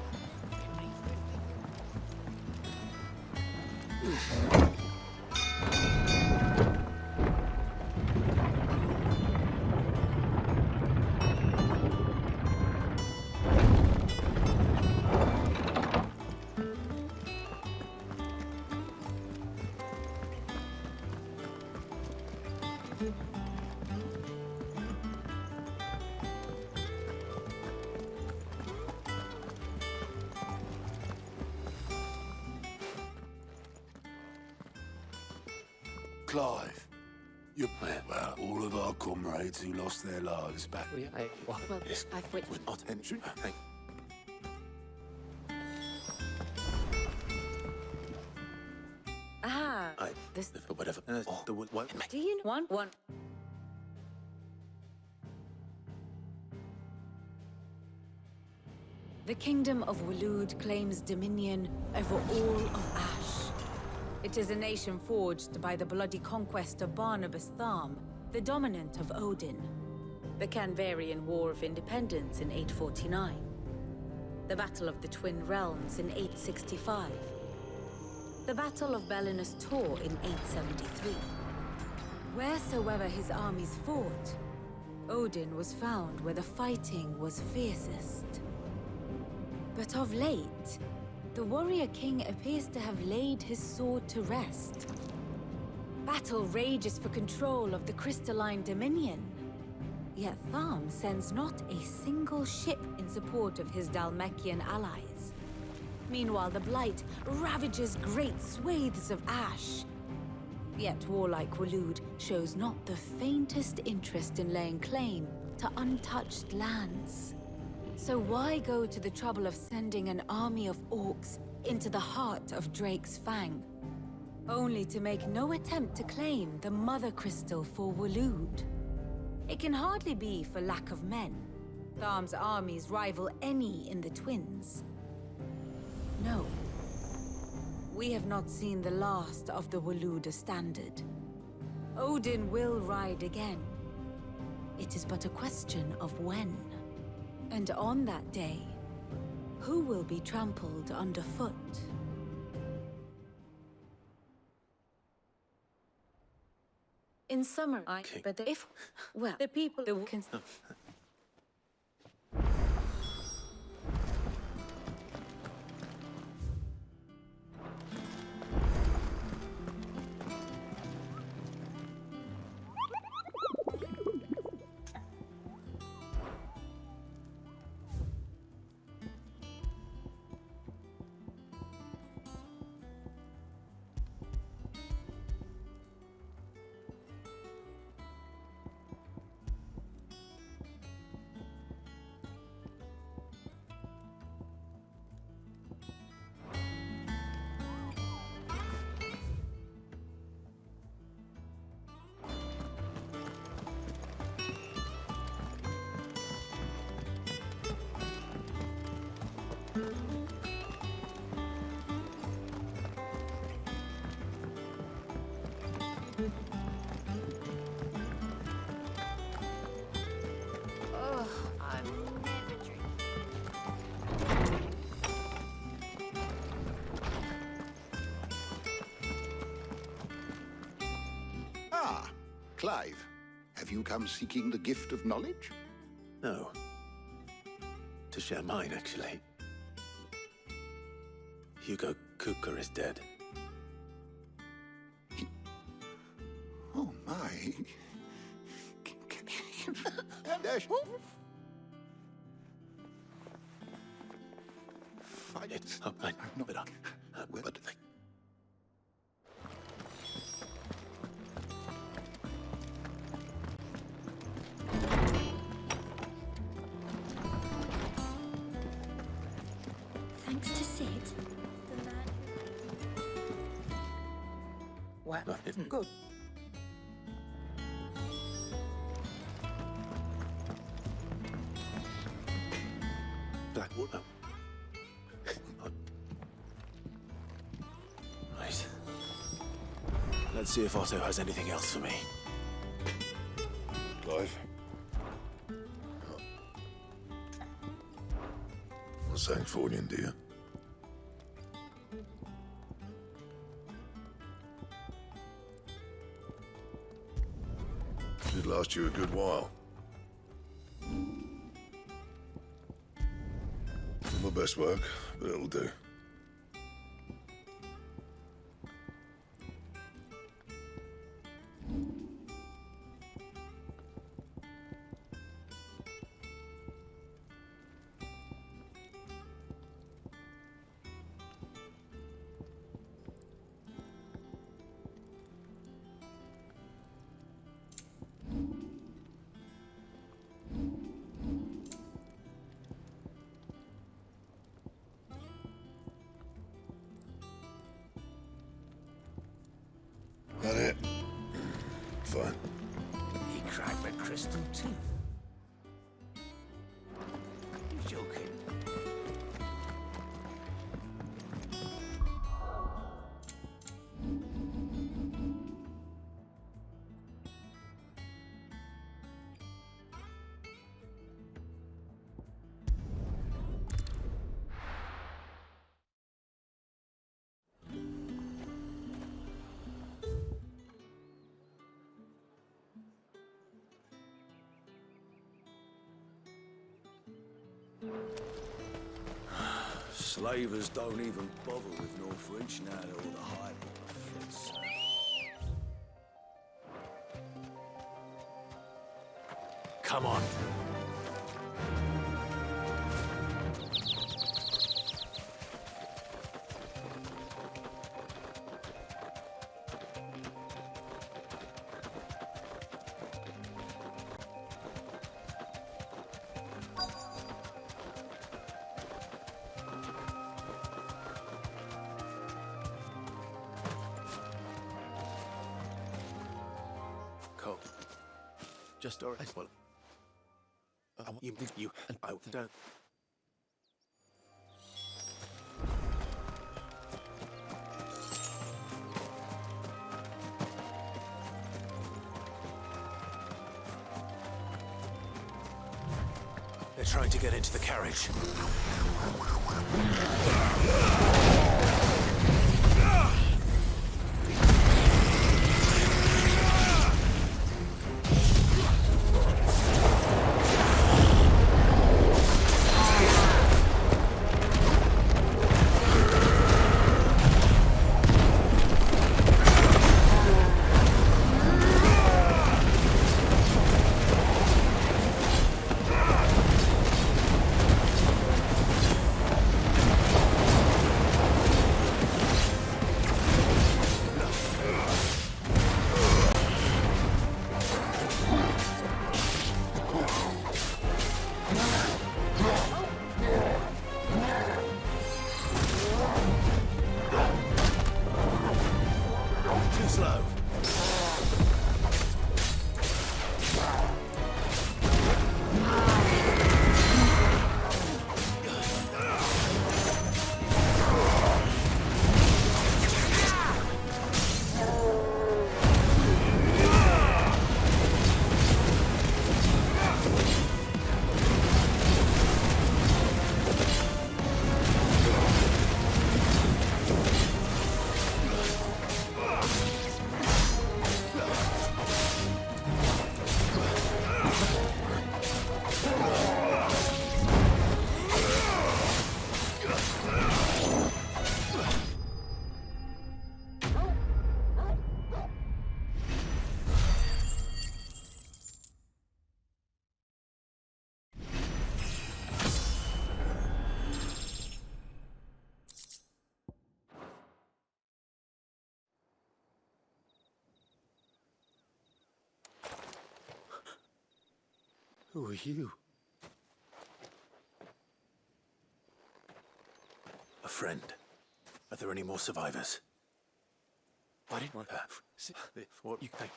Clive, you well, all of our comrades who lost their lives back. Well, I've witnessed. With attention. Ah, this. Whatever. What? do you want one? The kingdom of Waloed claims dominion over all of Ash. It is a nation forged by the bloody conquest of Barnabas Tharm, the dominant of Odin. The Canvarian War of Independence in 849. The Battle of the Twin Realms in 865. The Battle of Belinus Tor in 873. Wheresoever his armies fought, Odin was found where the fighting was fiercest. But of late, the warrior king appears to have laid his sword to rest. Battle rages for control of the crystalline dominion. Yet Tharm sends not a single ship in support of his Dhalmekian allies. Meanwhile, the Blight ravages great swathes of Ash. Yet warlike Waloed shows not the faintest interest in laying claim to untouched lands. So why go to the trouble of sending an army of orcs into the heart of Drake's Fang, only to make no attempt to claim the Mothercrystal for Waloed? It can hardly be for lack of men. Tharm's armies rival any in the Twins. No. We have not seen the last of the Waloed standard. Odin will ride again. It is but a question of when. And on that day, who will be trampled underfoot? In summary, but the people who can... Clive, have you come seeking the gift of knowledge? No. To share mine, actually. Hugo Kupka is dead. Oh, my. It's up, I'm not up. But Thanks to Cid, the man... Well, it's good. Blackwood. Let's see if Otto has anything else for me. Clive? A Sancfordian, dear. Should last you a good while. Not my best work, but it'll do. That it? Fine. He cracked the crystal too. You're joking. Slavers don't even bother with Northridge now they're all the hype on the fleets. Come on. Just all right. Well, you and I don't. They're trying to get into the carriage. Who are you? A friend. Are there any more survivors? Why didn't what you think?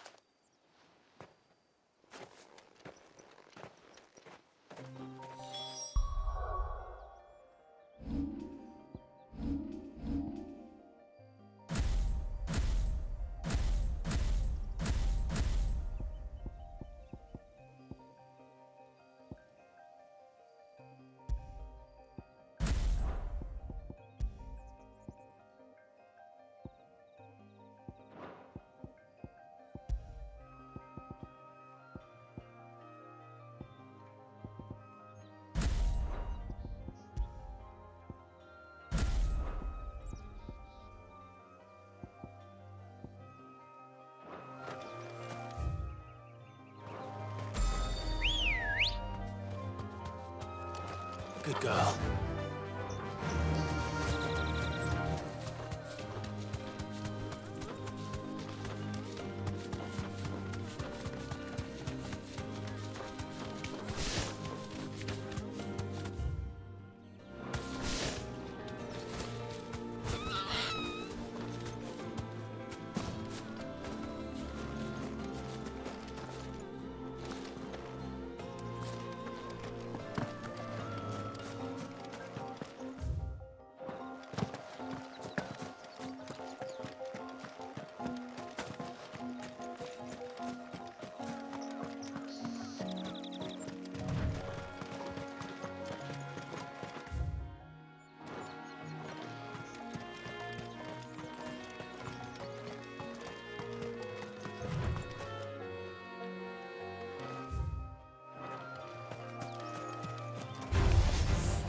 Good girl.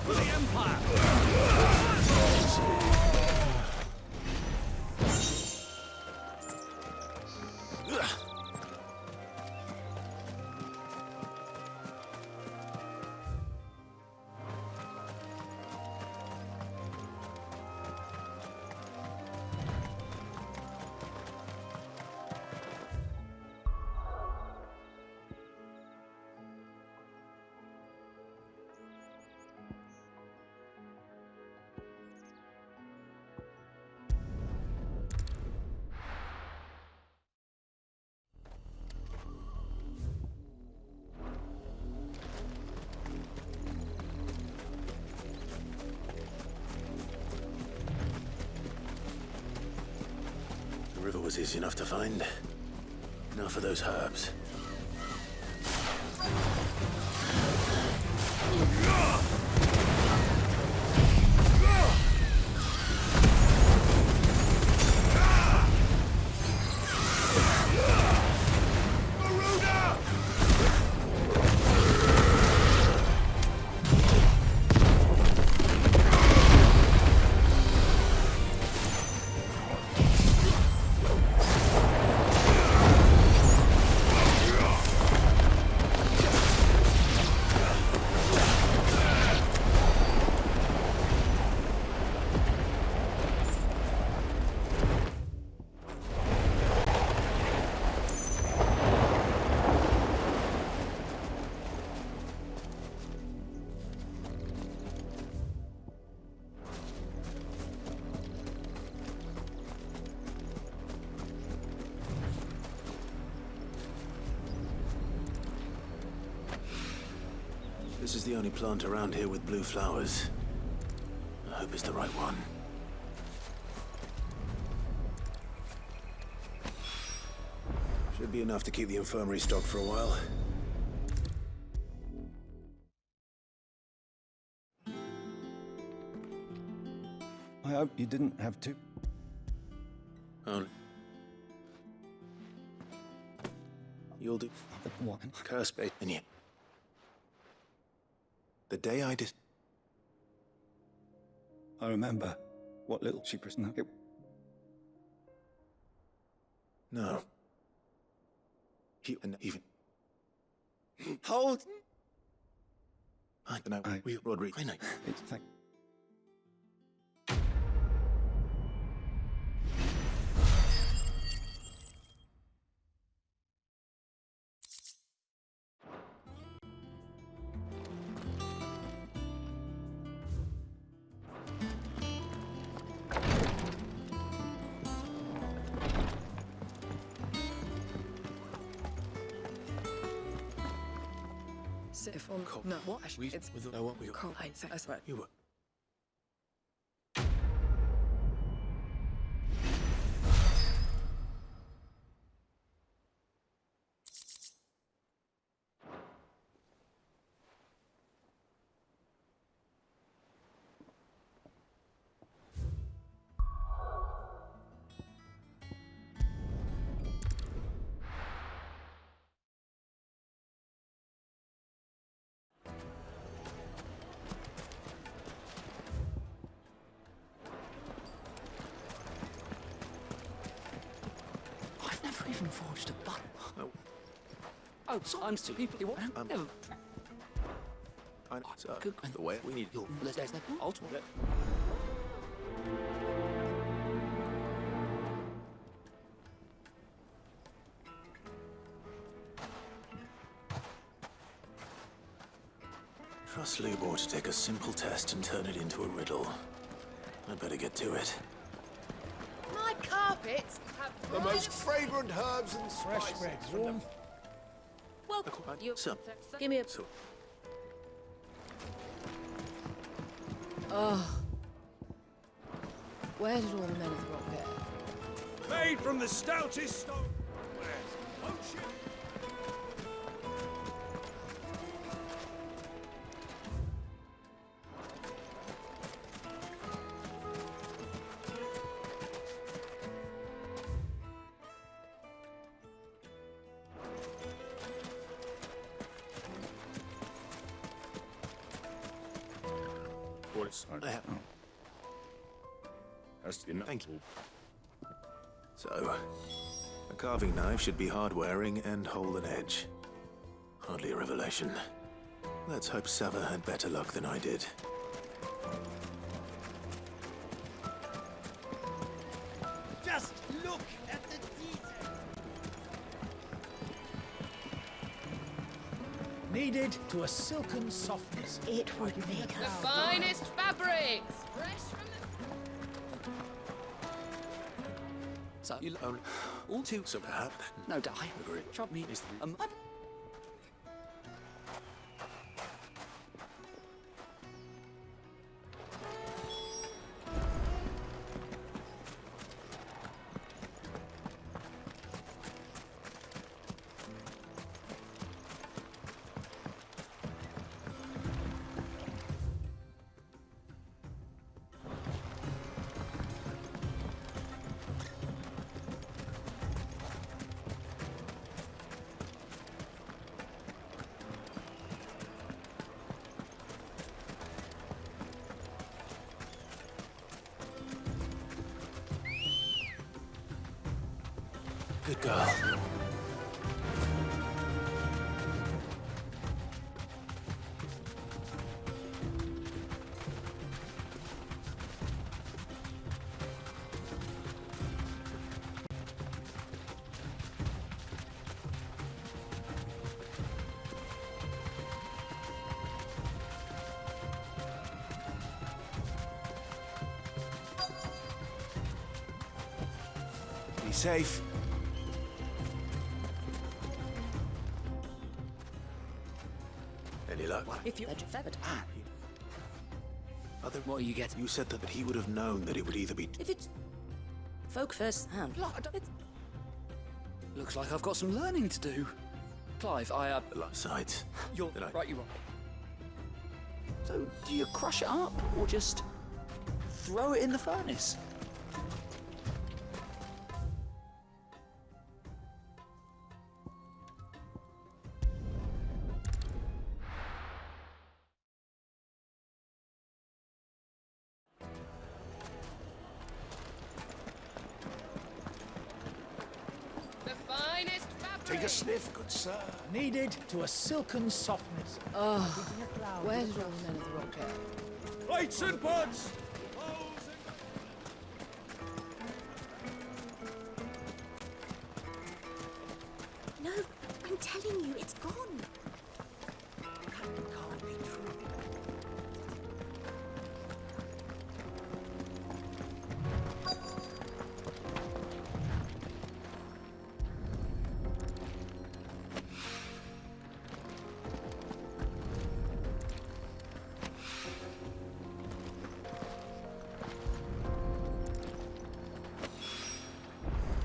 For the Empire! The river was easy enough to find. Now for those herbs. This is the only plant around here with blue flowers. I hope it's the right one. Should be enough to keep the infirmary stocked for a while. I hope you didn't have to. Oh. You'll do. What? Curse bait in you. The day I did. I remember what little she prisoner. No. He and even. Hold. I don't know. We Roderick. I know. It's thank. No, what? It's no what we cool. I swear. You were. Even forged a button. Oh, so I'm stupid. What? Never. find the way we need you. Let's alter it. Trust Libor to take a simple test and turn it into a riddle. I'd better get to it. My carpets have The most fragrant herbs and fresh bread. Well, you... So, Give me a... so Oh. Where did all the men of the rock go? Made from the stoutest stone. Won't you? I have. Thank you. So, a carving knife should be hard-wearing and hold an edge. Hardly a revelation. Let's hope Sava had better luck than I did. Just look at the detail. Kneaded to a silken softness. It would make The finest fabrics! Fresh from So you all too. So perhaps. No die. Agree. Trust me. Good girl. Be safe. Any luck? If you edge feathered. What you get? You said that he would have known that it would either be. If it's folk first hand. Looks like I've got some learning to do. Clive, Sides. You're right. You're wrong. So, do you crush it up or just throw it in the furnace? Take a sniff, good sir. Kneaded to a silken softness. Oh, where did all the men of the rock go? Plates and pots! No, I'm telling you, it's gone. Can't be true.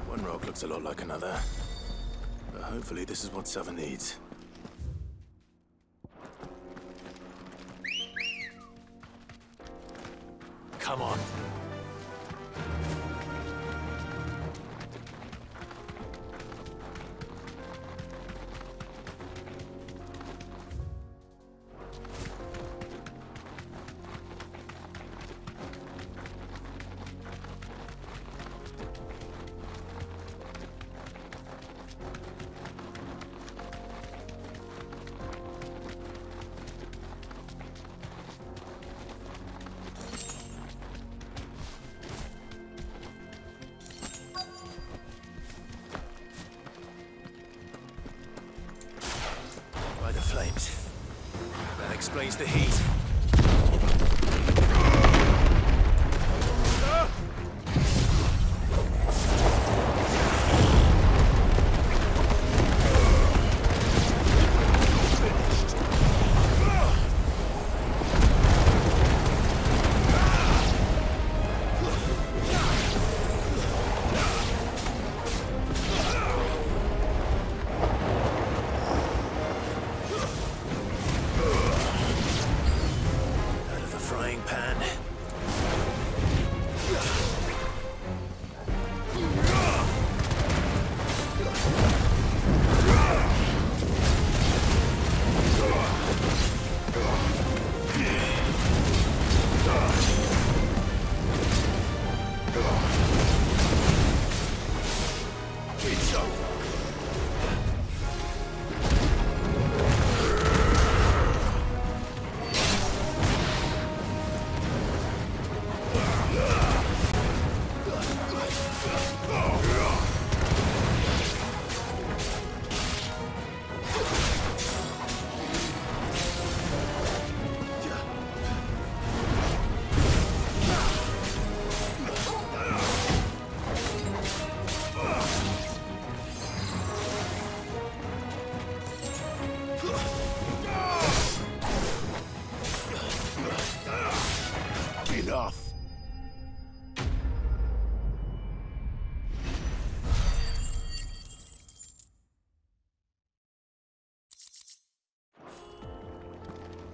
One rock looks a lot like another. But hopefully this is what Sava needs. Come on. flames. That explains the heat.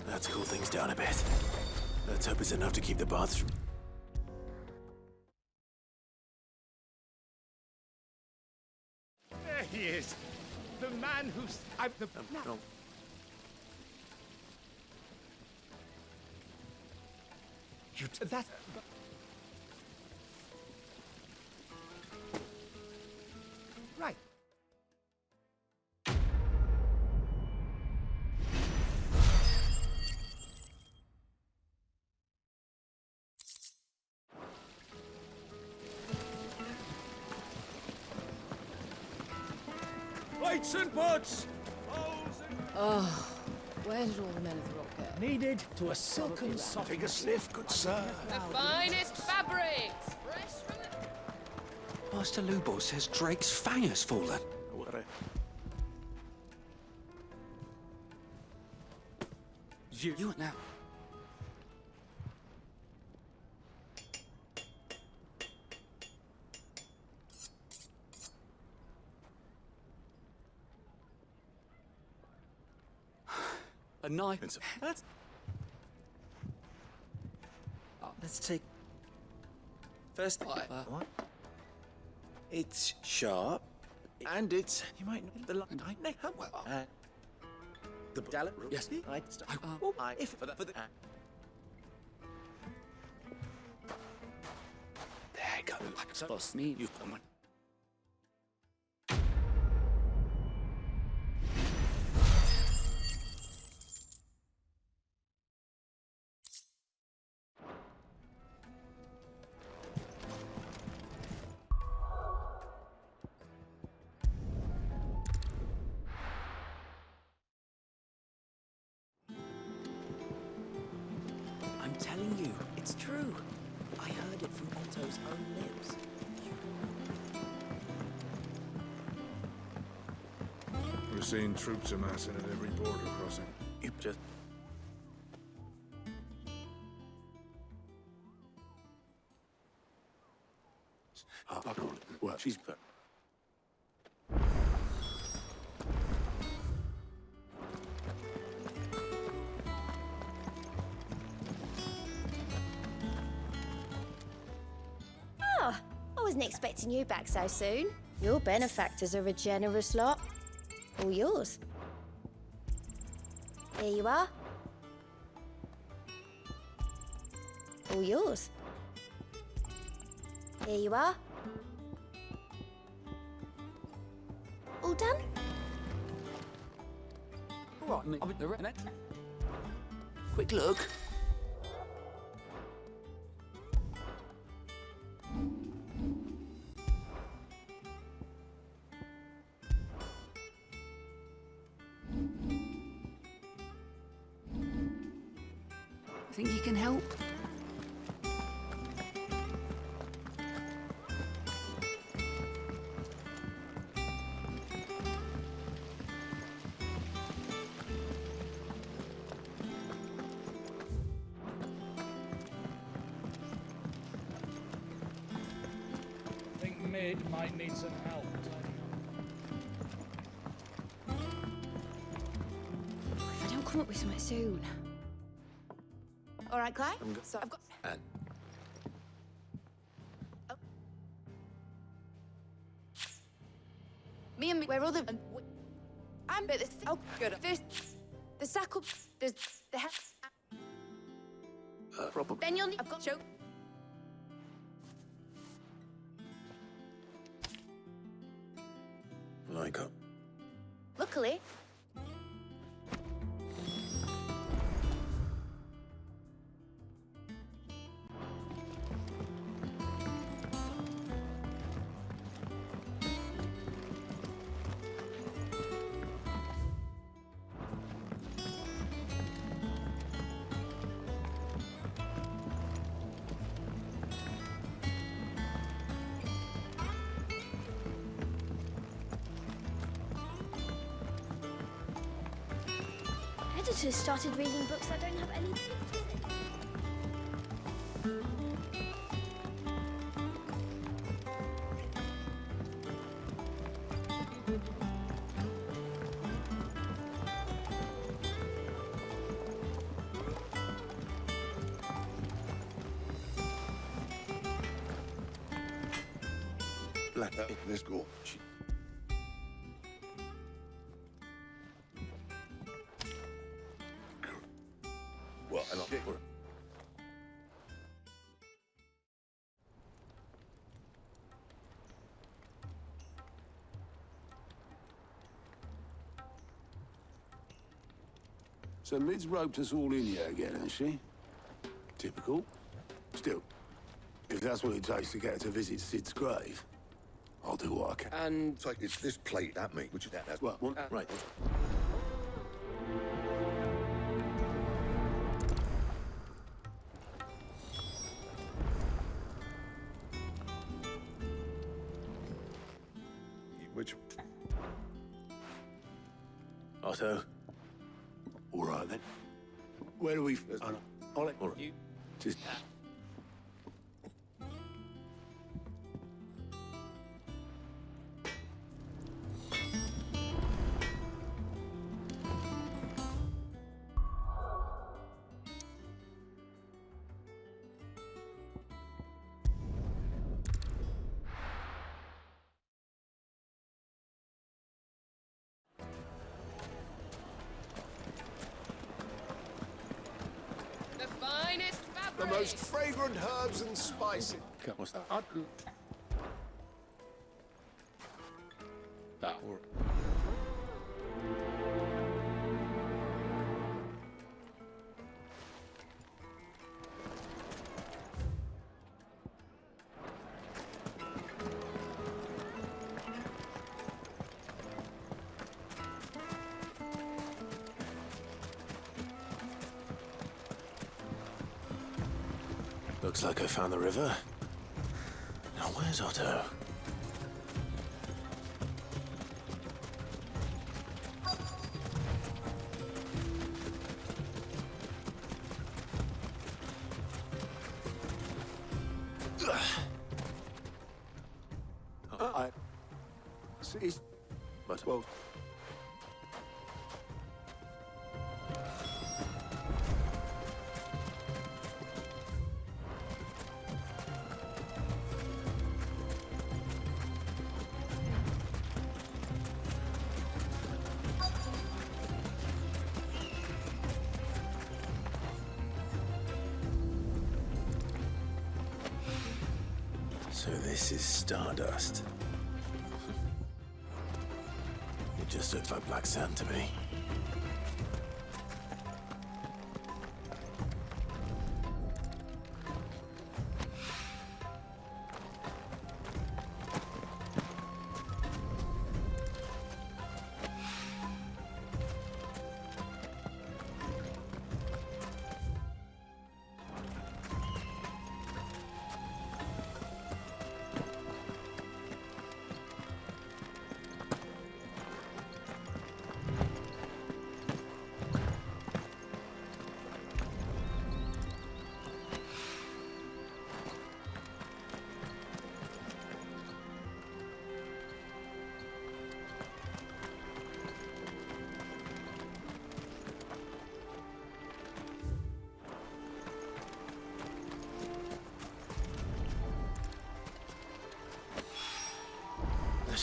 Let's cool things down a bit. Let's hope it's enough to keep the baths from... There he is. The man who's... no. That... Right. Lights and pots! Oh, where did all the men of the rock go? Needed to a silken soft... Take a sniff, good sir. The finest fabrics! Fresh from the... Master Lubo says Drake's fang has fallen. You now. A knife. Let's take... First bite. What? It's sharp, and it's... You might know the line. I know how well. The Dalek. Yes. If for the... There you go. Boss me. You've got one. I'm telling you, it's true. I heard it from Otto's own lips. We're seeing troops amassing at every border crossing. You just... Well, she's... I wasn't expecting you back so soon. Your benefactors are a generous lot. All yours. Here you are. All yours. Here you are. All done? All right, I'll be the red. Quick look. Think you can help? Think Mid might need some help. If I don't come up with something soon. All right, Clive. So I've got. Me and me, we're other. I'm but this. Oh, good. There's the sack up. There's the head. Probably. Then you'll need. I've got choke. Like up. Luckily. Editors started reading books that don't have any pictures in. Black, let's go. Well, I don't think we're... So Mid's roped us all in here again, hasn't she? Typical. Still, if that's what it takes to get her to visit Cid's grave, I'll do what I can. And... So it's this plate, that meat, which is that's well, Right. Which... Otto. All right, then. Where do we... I'll let You... Just... The finest fabric! The most fragrant herbs and spices. What's that? That. Looks like I found the river. Now where's Otto? I... See... But... Well... So this is stardust. It just looks like black sand to me.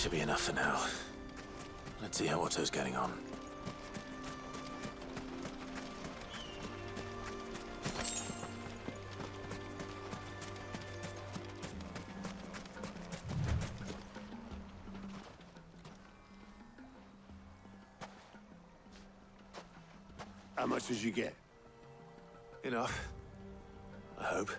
should be enough for now. Let's see how Otto's getting on. How much did you get? Enough. I hope.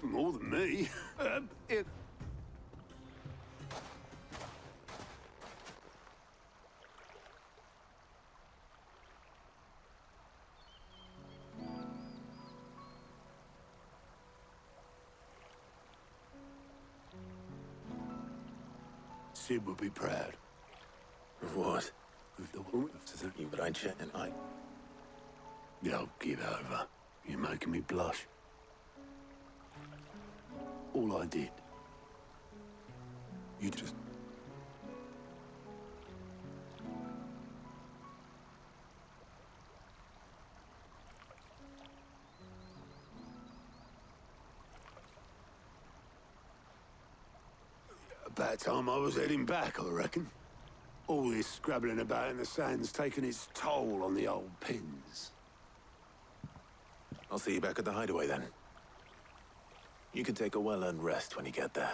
More than me. Sid would be proud. Of what? Of the woman. You but I check and I... Yo, give over. You're making me blush. All I did. You just... About time I was heading back, I reckon. All this scrabbling about in the sand's taken its toll on the old pins. I'll see you back at the hideaway then. You can take a well-earned rest when you get there.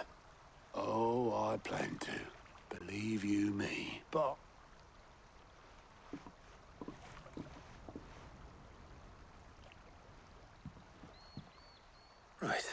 Oh, I plan to. Believe you me. But... Right.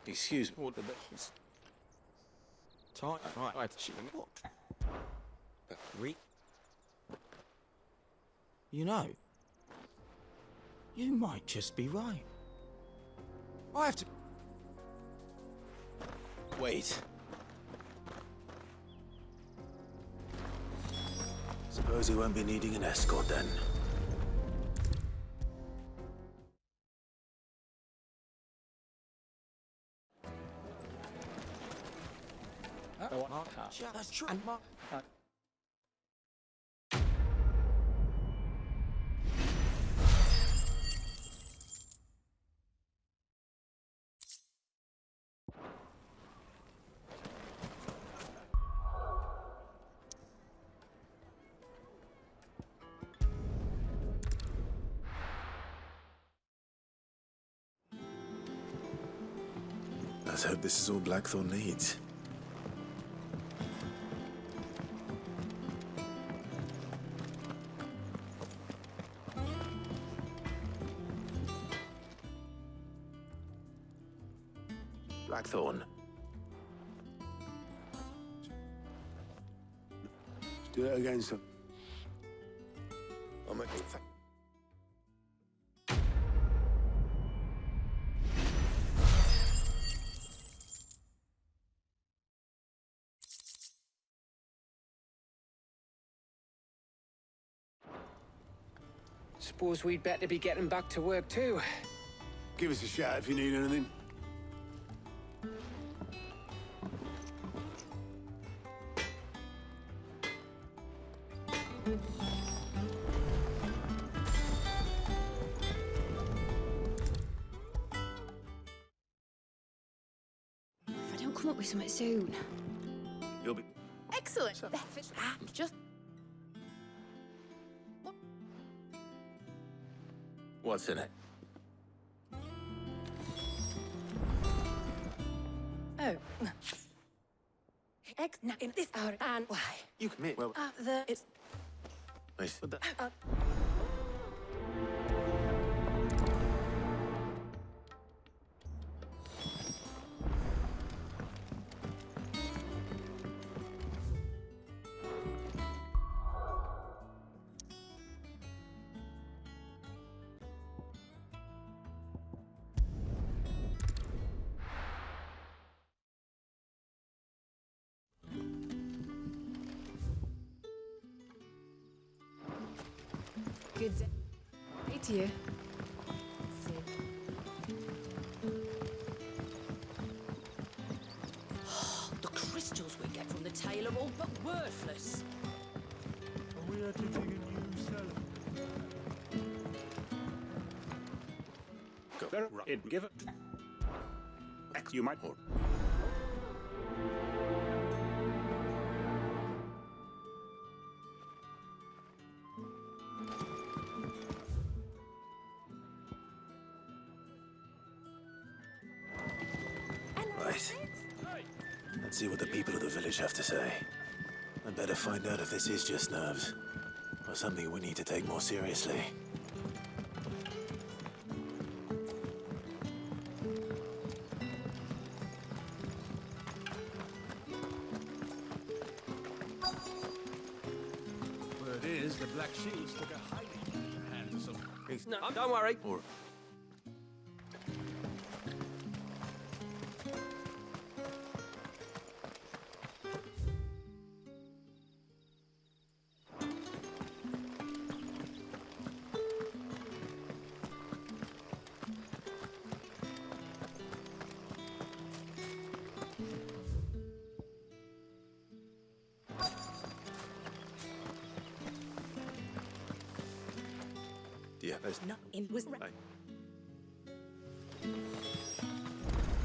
Excuse me. What the best? Right. What? You know, you might just be right. I have to... Wait. Suppose he won't be needing an escort then. That's true. Let's hope this is all Blackthorn needs. Blackthorn. Do it again, son. I'll make it. Suppose we'd better be getting back to work too. Give us a shout if you need anything. If I don't come up with something soon. You'll be... Excellent. Just... What's in it? Oh. X now in this hour and why? You commit. Well, It's. wait, but that. Good day to you. The crystals we get from the tail are all but worthless. Are we editing a new cellar? Go. Right. Give it. You might. Right. Let's see what the people of the village have to say. I'd better find out if this is just nerves, or something we need to take more seriously. Word is, the Black Shields took a hiding in the hands of some... No, don't worry. Or yeah, there's Not in was right.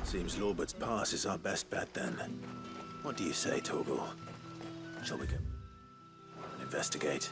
Seems Lorbert's Pass is our best bet then. What do you say, Torgal? Shall we go and investigate?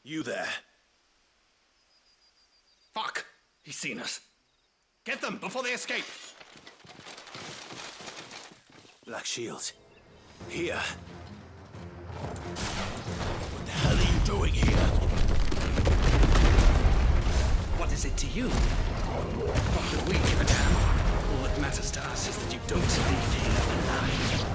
You there? Fuck! He's seen us. Get them before they escape! Black Shields. Here. What the hell are you doing here? What is it to you? What do we give a damn? All that matters to us is that you don't leave here alive.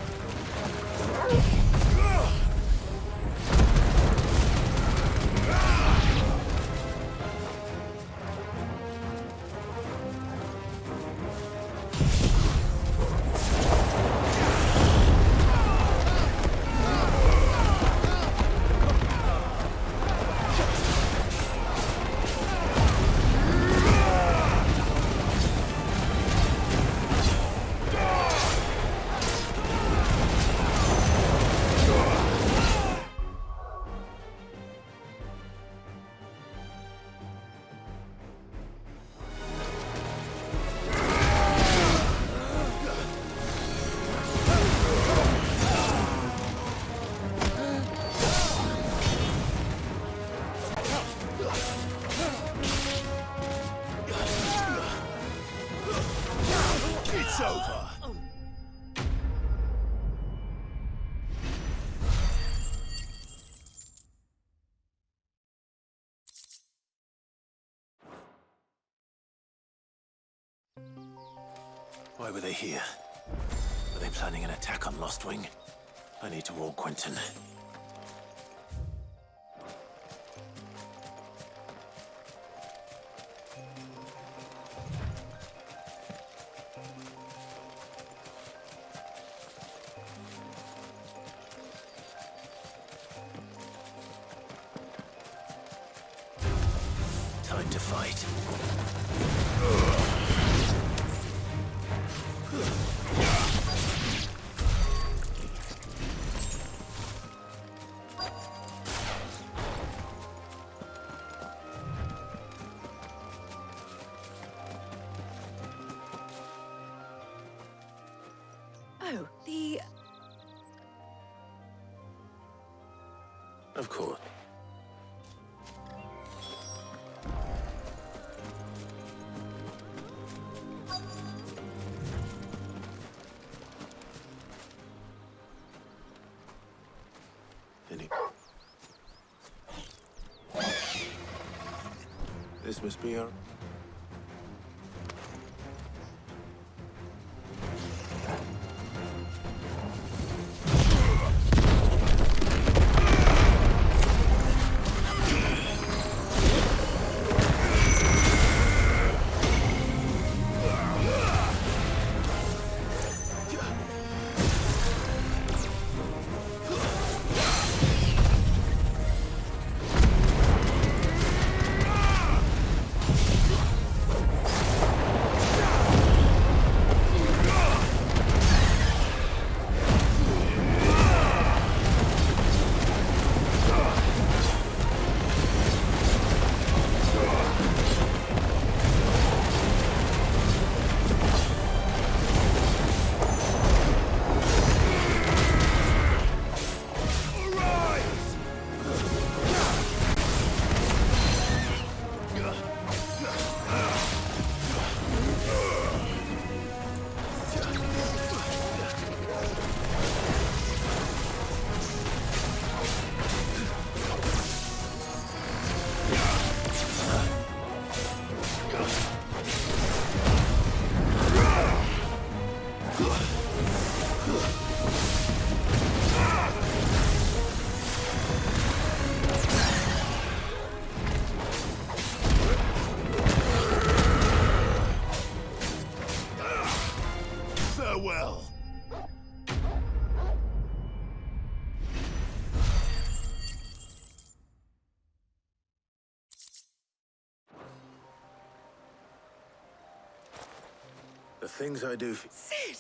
It's over. Why were they here? Were they planning an attack on Lostwing? I need to warn Quentin. Time to fight. Of course. This must be our... The things I do for... Cid!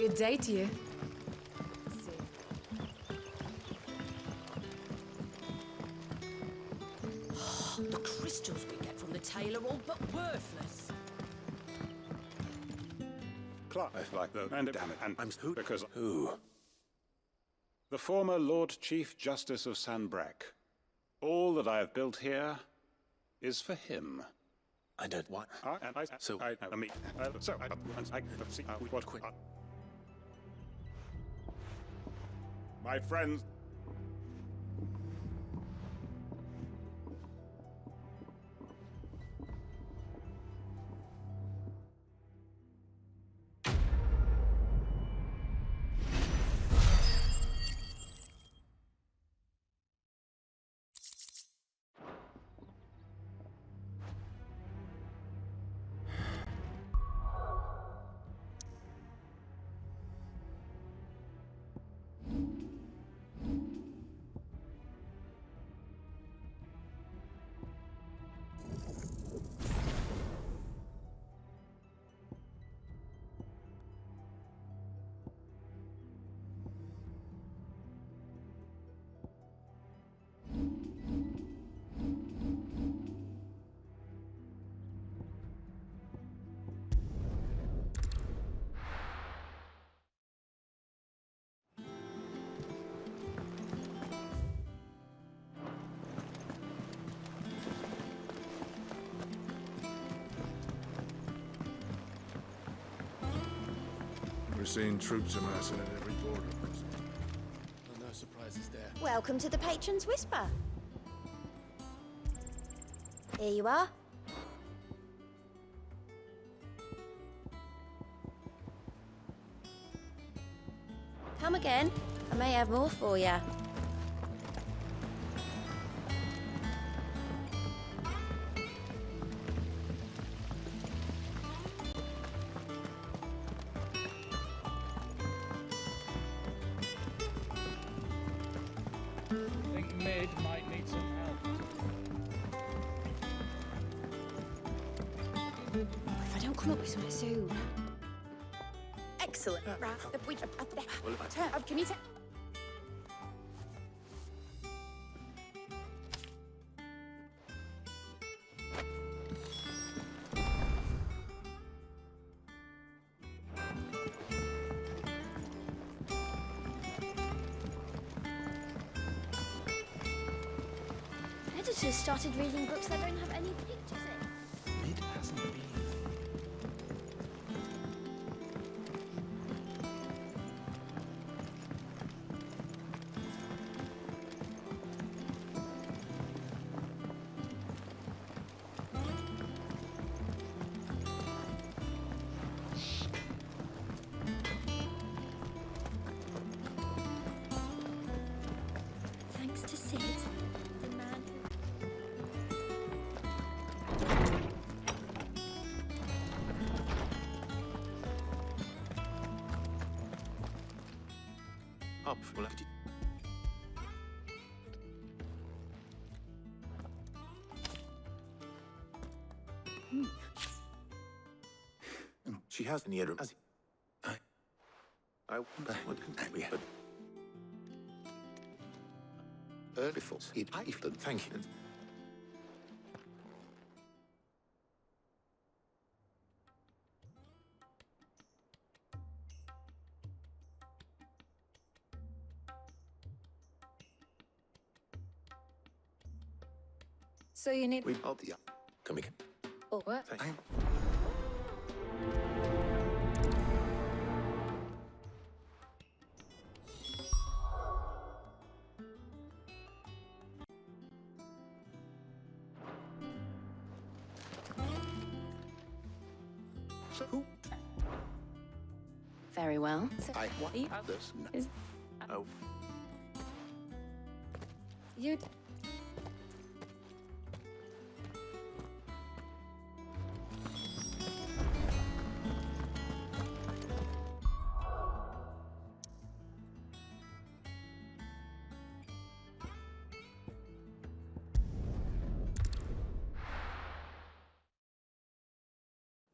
Good day to you. The crystals we get from the tail are all but worthless. Clive, like the... And damn it, and I'm who? Because... Who? The former Lord Chief Justice of Sanbreque. All that I have built here is for him. I don't want... My friends... We're seeing troops amassing at every border. No surprises there. Welcome to the Patron's Whisper. Here you are. Come again. I may have more for you. Think Mid might need some help. If I don't come up with something soon. Excellent. Can you take... Editors started reading books that don't have any pictures in. Mid hasn't been. Thanks to Sid, the man Up, well, could you... She has any other... I what can we have? Early force. Thank you. So you need... Oh, yeah. Come again. Oh, what? Thank you. Very well. So I what are you... this. Is... Oh. You...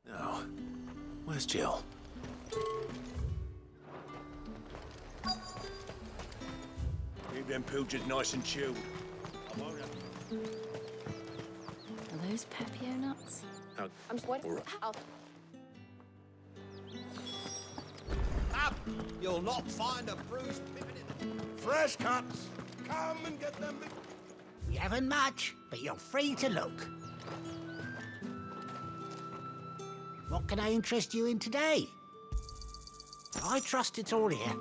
No. Where's Jill? Keep them pilchards nice and chilled. I won't have... Are those Pepio nuts? Oh, I'm just... What? all right. Up! You'll not find a bruised pippin in them. Fresh cuts! Come and get them. We haven't much, but you're free to look. What can I interest you in today? I trust it's all here.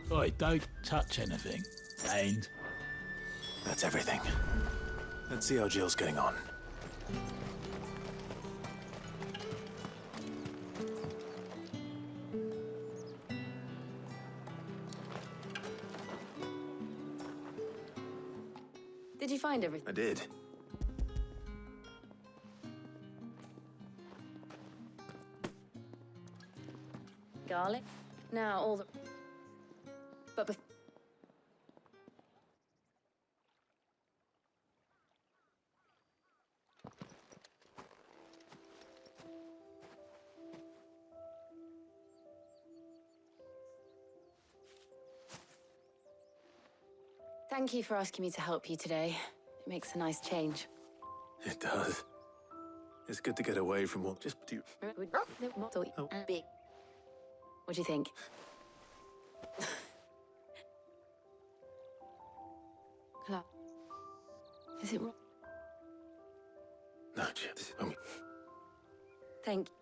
Oi, don't touch anything. And That's everything. Let's see how Jill's getting on. Did you find everything? I did. Garlic? Now all the... But thank you for asking me to help you today. It makes a nice change. It does. It's good to get away from what just do. Big. What do you think? Is it wrong? No, Jill. This is when we... Thank you.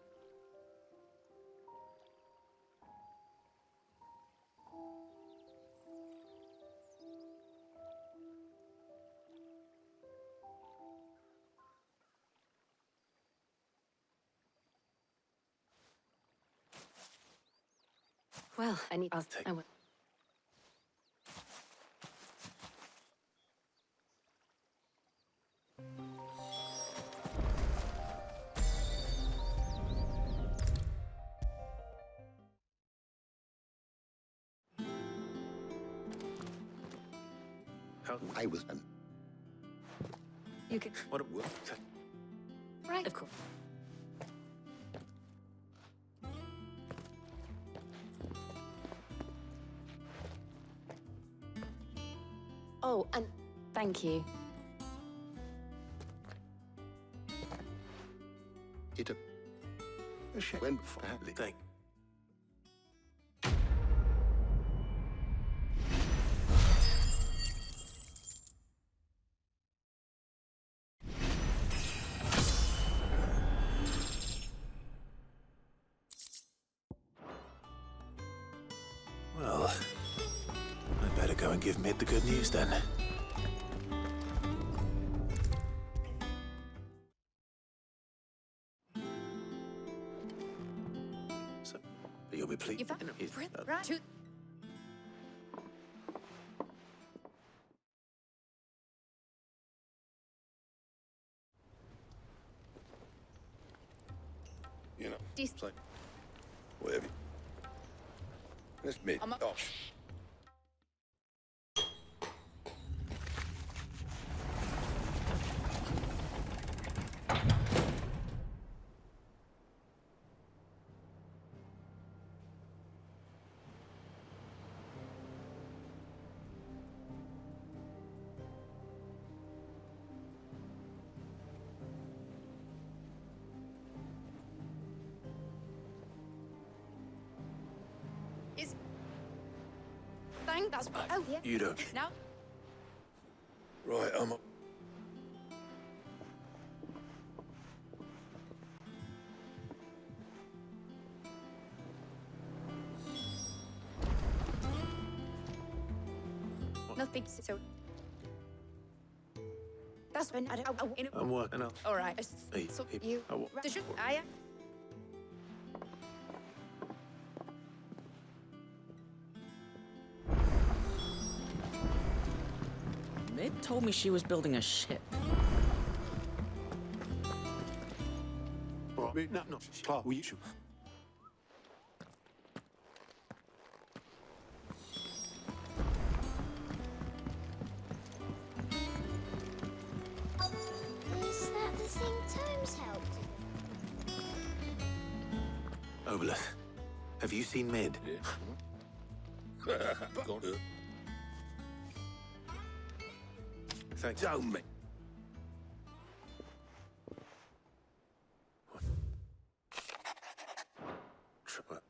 Well, I need... I will. How I was. You can. What a work. Right, of course. Oh, and thank you. It a shame when finally Thank. Well, I'd better go and give Mid the good news then. So, you'll be pleased. Right to. you know, Dis- it's like whatever. That's me. I'm a- Oh. Is. Bang, that's. Oh, yeah. You don't. Now? Right, I'm. Nothing, so. That's when I don't. I'm working out. All right. Hey, So hey, you. I wa- Did you? I. Mid told me she was building a ship. Right, no, Clark, will you shoot? Is that the thing Tomes helped? Oboleth, have you seen Mid? Got it. Thanks. Don't me. Tripper.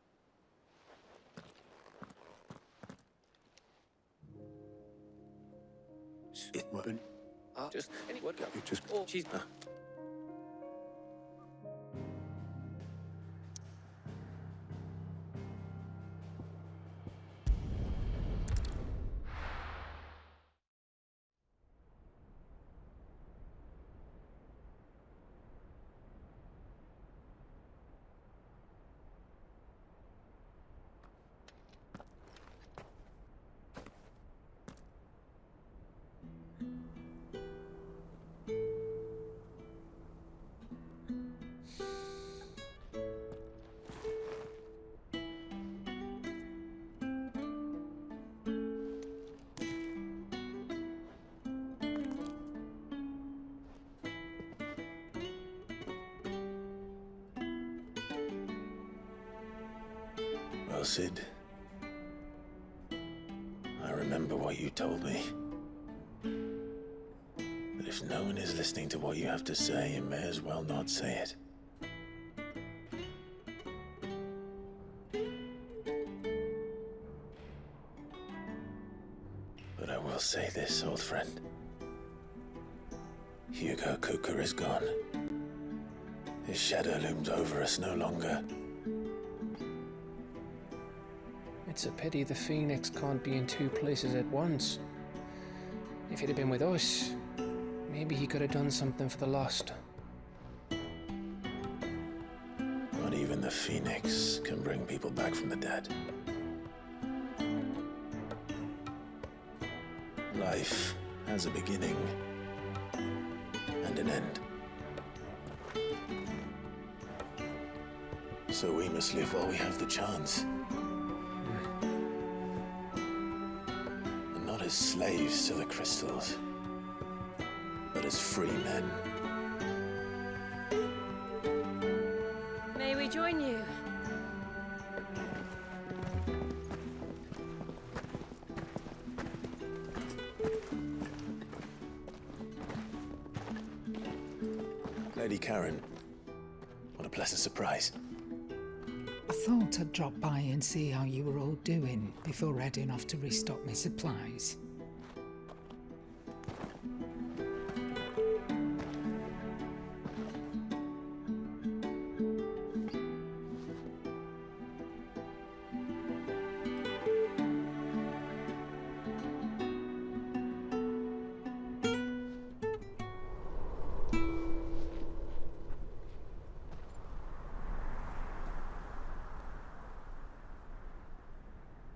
It won't. Just any word go. You just. Oh, she's. Well, Cid, I remember what you told me. That if no one is listening to what you have to say, you may as well not say it. But I will say this, old friend. Hugo Kuka is gone. His shadow looms over us no longer. It's a pity the Phoenix can't be in two places at once. If he'd have been with us, maybe he could have done something for the lost. Not even the Phoenix can bring people back from the dead. Life has a beginning and an end. So we must live while we have the chance. And not as slaves to the crystals, but as free men. May we join you? Lady Karen, what a pleasant surprise. I thought I'd drop by and see how you were all doing before heading off to restock my supplies.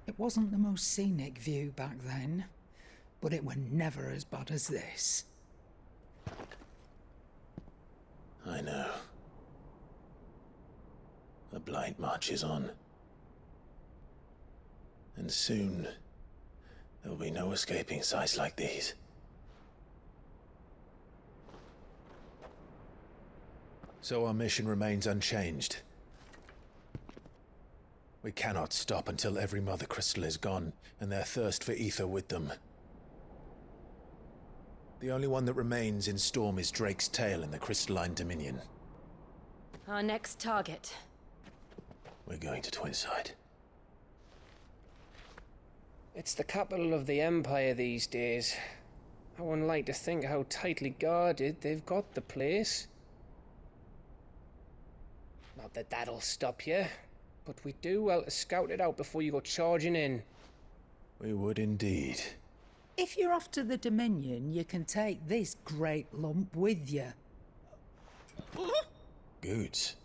It wasn't the most scenic view back then, but it were never as bad as this. I know. The Blight marches on. And soon, there will be no escaping sights like these. So our mission remains unchanged. We cannot stop until every Mothercrystal is gone, and their thirst for ether with them. The only one that remains in Storm is Drake's tail in the Crystalline Dominion. Our next target. We're going to Twinside. It's the capital of the Empire these days. I wouldn't like to think how tightly guarded they've got the place. Not that that'll stop you, but we'd do well to scout it out before you go charging in. We would indeed. If you're off to the Dominion, you can take this great lump with you. Goods.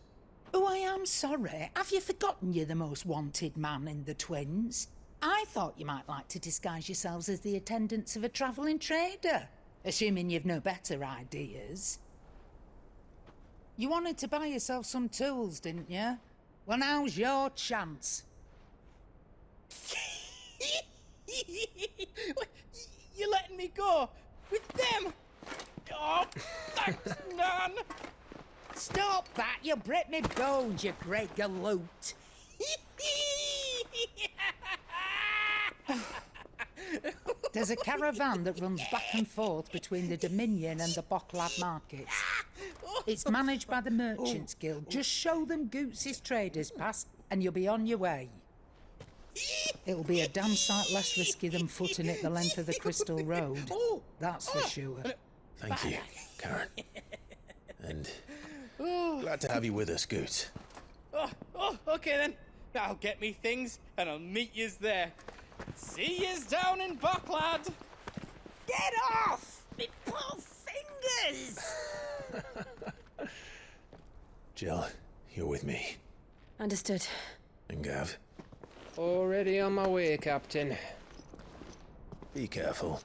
Oh, I am sorry. Have you forgotten you're the most wanted man in the Twins? I thought you might like to disguise yourselves as the attendants of a travelling trader, assuming you've no better ideas. You wanted to buy yourself some tools, didn't you? Well, now's your chance. You're letting me go? With them? Oh, thanks, Nan! Stop that! You'll break me bones, you great galoot! There's a caravan that runs back and forth between the Dominion and the Bocklad markets. It's managed by the Merchants Guild. Just show them Goots' traders pass and you'll be on your way. It'll be a damn sight less risky than footing it the length of the Crystal Road. That's for sure. Thank you, Karen. And glad to have you with us, Goots. Okay then. I'll get me things and I'll meet yous there. See yous down in Bocklad. Get off! Me poor fingers! Jill, you're with me. Understood. And Gav? Already on my way, Captain. Be careful.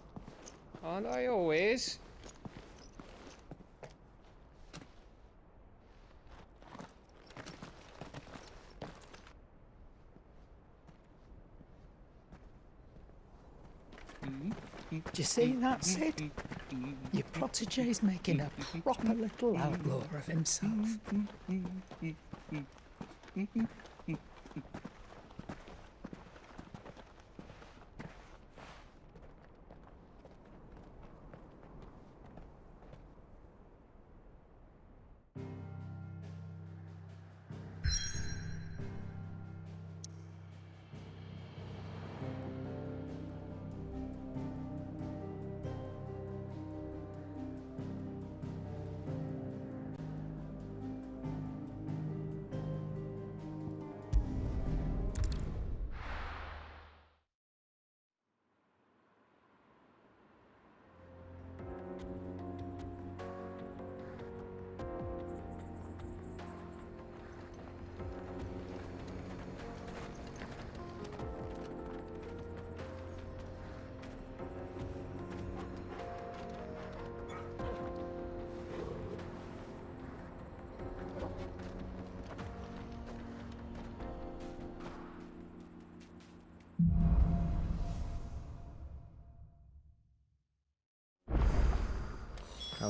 Aren't I always? Do you see that, Cid? Your protege's making a proper little outlaw of himself.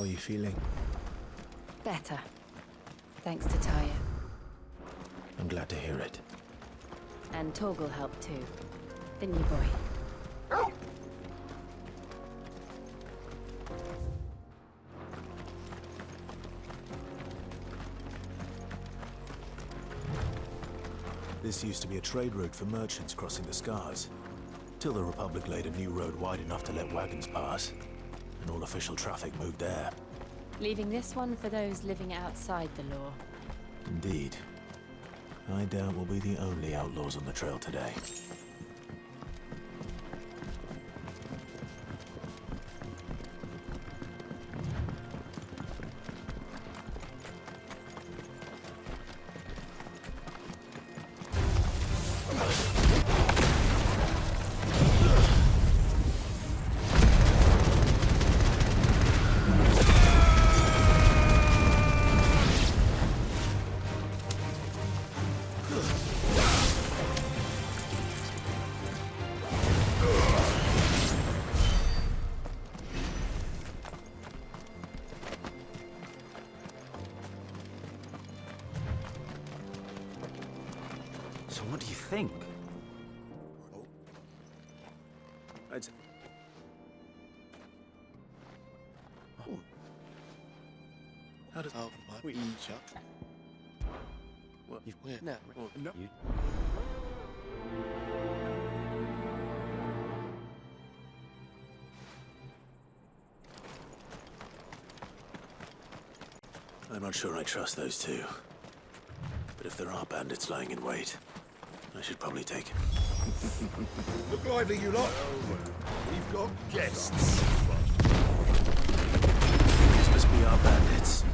How are you feeling? Better. Thanks to Tyre. I'm glad to hear it. And Torgal helped too. Didn't you, boy? This used to be a trade route for merchants crossing the Scars, till the Republic laid a new road wide enough to let wagons pass, and all official traffic moved there. Leaving this one for those living outside the law. Indeed. I doubt we'll be the only outlaws on the trail today. So what do you think? How does we each up? Well, no. You... I'm not sure I trust those two. But if there are bandits lying in wait, I should probably take it. Look lively, you lot. We've got guests. These must be our bandits.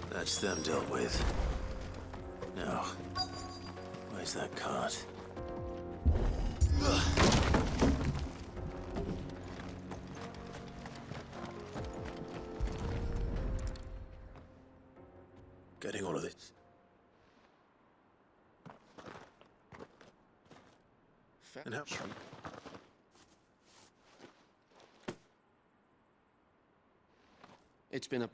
That's them dealt with. Now, where's that cart? Getting all of this. And how? It's been a...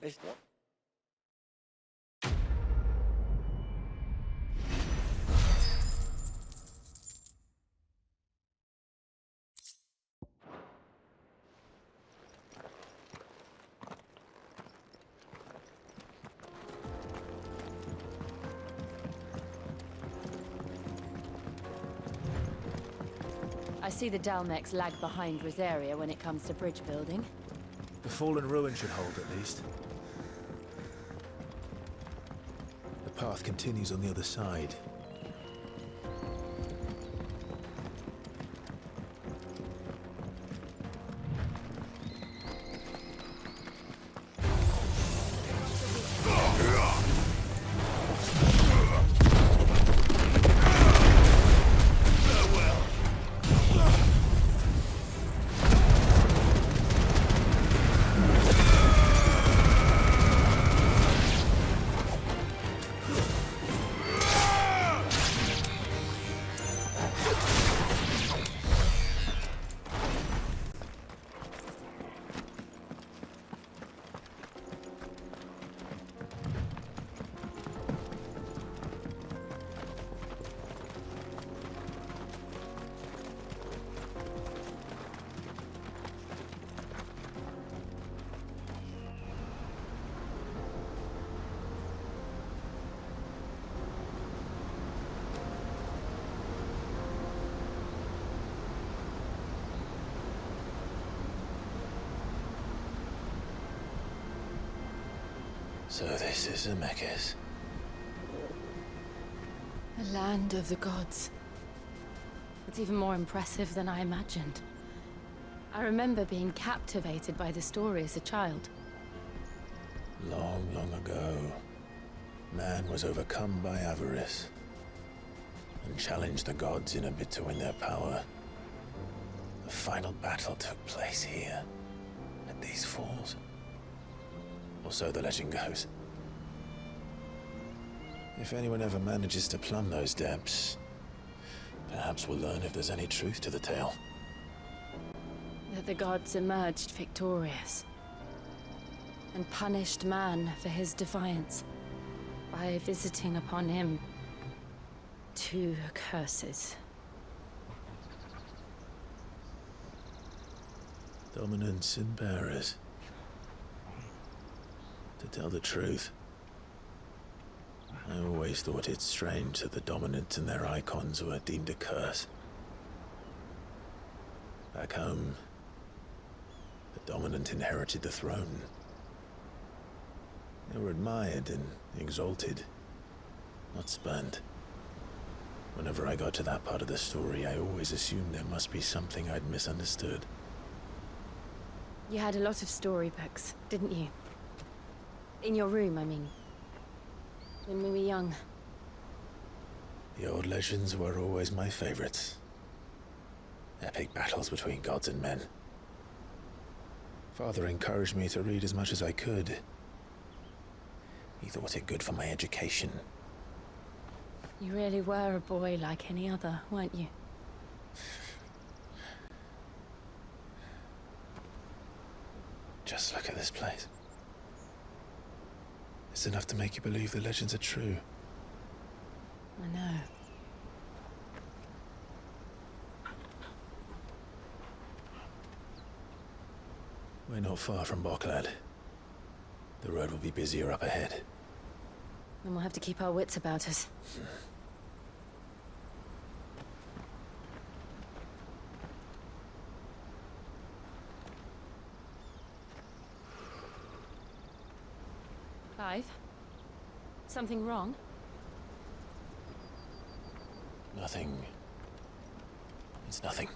I see the Dalmex lag behind Rosaria when it comes to bridge building. The fallen ruin should hold, at least. The path continues on the other side. So this is Zemeckis. The land of the gods. It's even more impressive than I imagined. I remember being captivated by the story as a child. Long, long ago, man was overcome by avarice and challenged the gods in a bid to win their power. The final battle took place here, at these falls. Or so the legend goes. If anyone ever manages to plumb those depths, perhaps we'll learn if there's any truth to the tale. That the gods emerged victorious and punished man for his defiance by visiting upon him 2 curses. Dominants and bearers. To tell the truth, I always thought it strange that the Dominant and their Eikons were deemed a curse. Back home, the Dominant inherited the throne. They were admired and exalted, not spurned. Whenever I got to that part of the story, I always assumed there must be something I'd misunderstood. You had a lot of storybooks, didn't you? In your room, I mean. When we were young. The old legends were always my favorites. Epic battles between gods and men. Father encouraged me to read as much as I could. He thought it good for my education. You really were a boy like any other, weren't you? Just look at this place. It's enough to make you believe the legends are true. I know. We're not far from Boklad. The road will be busier up ahead. Then we'll have to keep our wits about us. Clive? Something wrong? Nothing. It's nothing.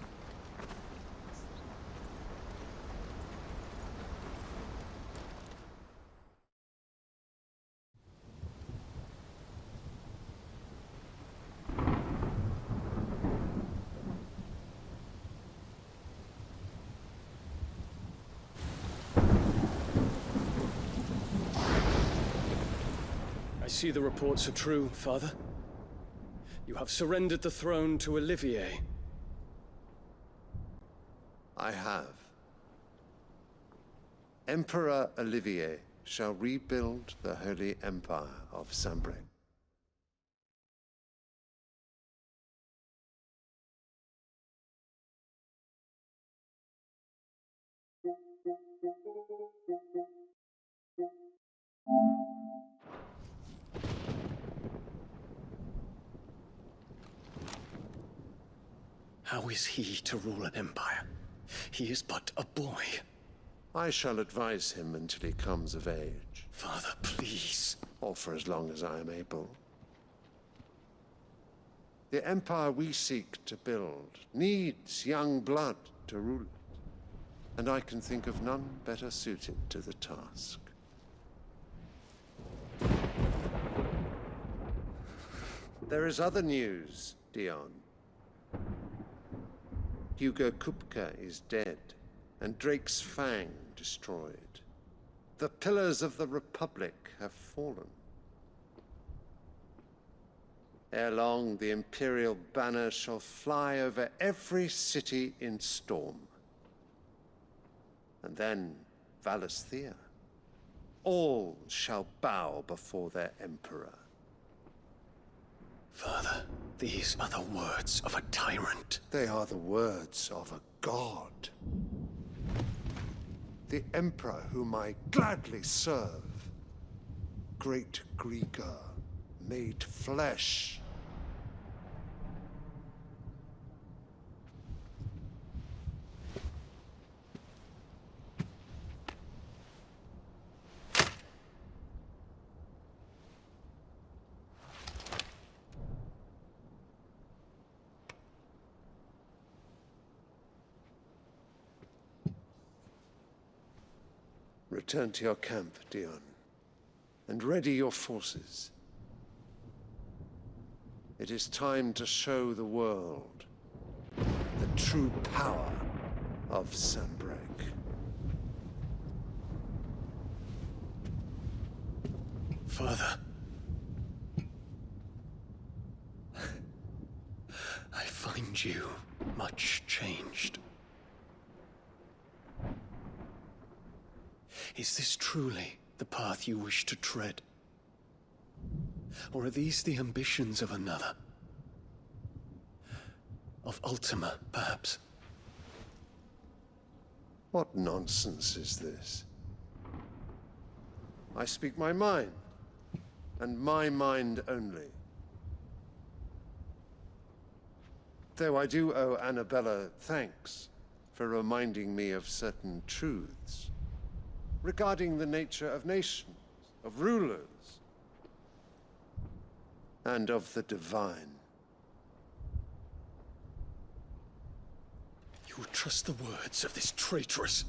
I see the reports are true, Father. You have surrendered the throne to Olivier. I have. Emperor Olivier shall rebuild the Holy Empire of Sanbreque. How is he to rule an empire? He is but a boy. I shall advise him until he comes of age. Father, please. Or for as long as I am able. The empire we seek to build needs young blood to rule it, and I can think of none better suited to the task. There is other news, Dion. Hugo Kupka is dead, and Drake's Fang destroyed. The pillars of the Republic have fallen. Ere long, the Imperial banner shall fly over every city in Storm. And then Valisthea. All shall bow before their Emperor. Father, these are the words of a tyrant. They are the words of a god. The Emperor whom I gladly serve. Great Grieger, made flesh. Return to your camp, Dion, and ready your forces. It is time to show the world the true power of Sanbreque. Father. I find you much changed. Is this truly the path you wish to tread? Or are these the ambitions of another? Of Ultima, perhaps? What nonsense is this? I speak my mind, and my mind only. Though I do owe Annabella thanks for reminding me of certain truths regarding the nature of nations, of rulers, and of the divine. You would trust the words of this traitress?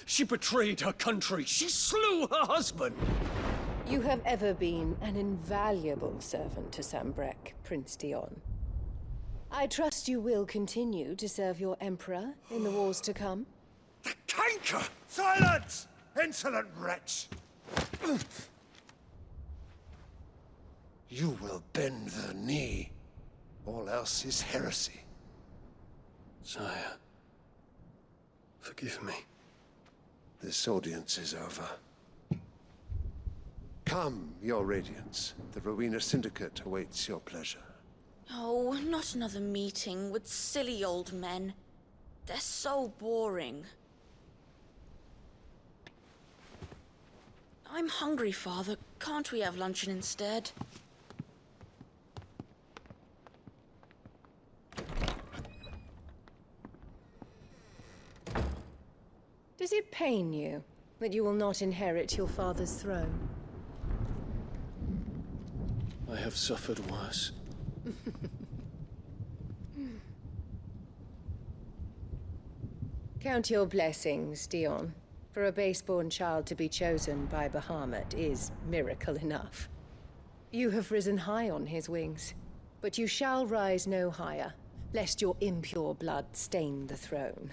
She betrayed her country. She slew her husband. You have ever been an invaluable servant to Sanbreque, Prince Dion. I trust you will continue to serve your Emperor in the wars to come. The canker! Silence! Insolent wretch! You will bend the knee. All else is heresy. Sire, forgive me. This audience is over. Come, your Radiance. The Rowena Syndicate awaits your pleasure. Oh, not another meeting with silly old men. They're so boring. I'm hungry, Father. Can't we have luncheon instead? Does it pain you that you will not inherit your father's throne? I have suffered worse. Count your blessings, Dion. For a base-born child to be chosen by Bahamut is miracle enough. You have risen high on his wings, but you shall rise no higher, lest your impure blood stain the throne.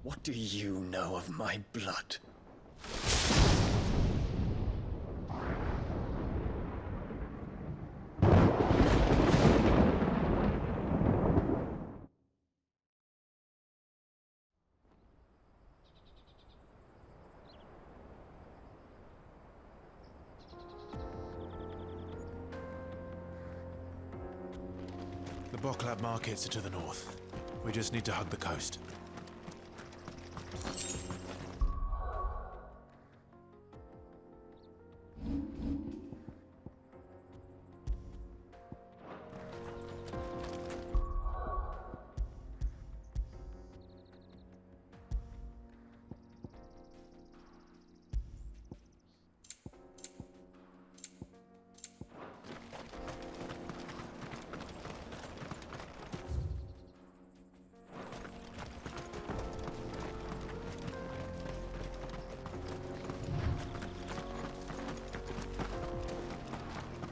What do you know of my blood? The Boklab markets are to the north. We just need to hug the coast.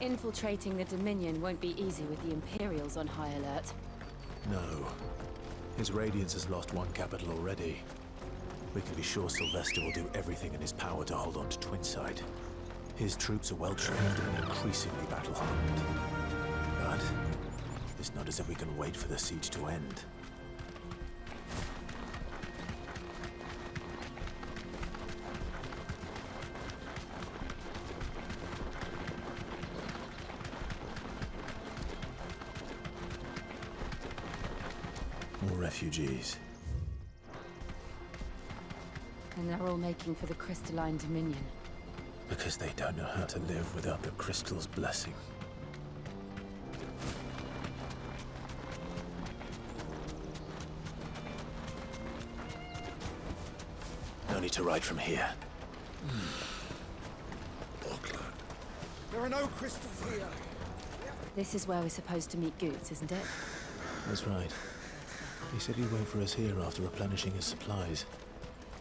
Infiltrating the Dominion won't be easy with the Imperials on high alert. No. His Radiance has lost one capital already. We can be sure Sylvester will do everything in his power to hold on to Twinside. His troops are well-trained and increasingly battle-hardened. But it's not as if we can wait for the siege to end. More refugees. And they're all making for the crystalline Dominion. Because they don't know how to live without the crystal's blessing. No need to ride from here. There are no crystals here. This is where we're supposed to meet Goots, isn't it? That's right. He said he'd wait for us here after replenishing his supplies.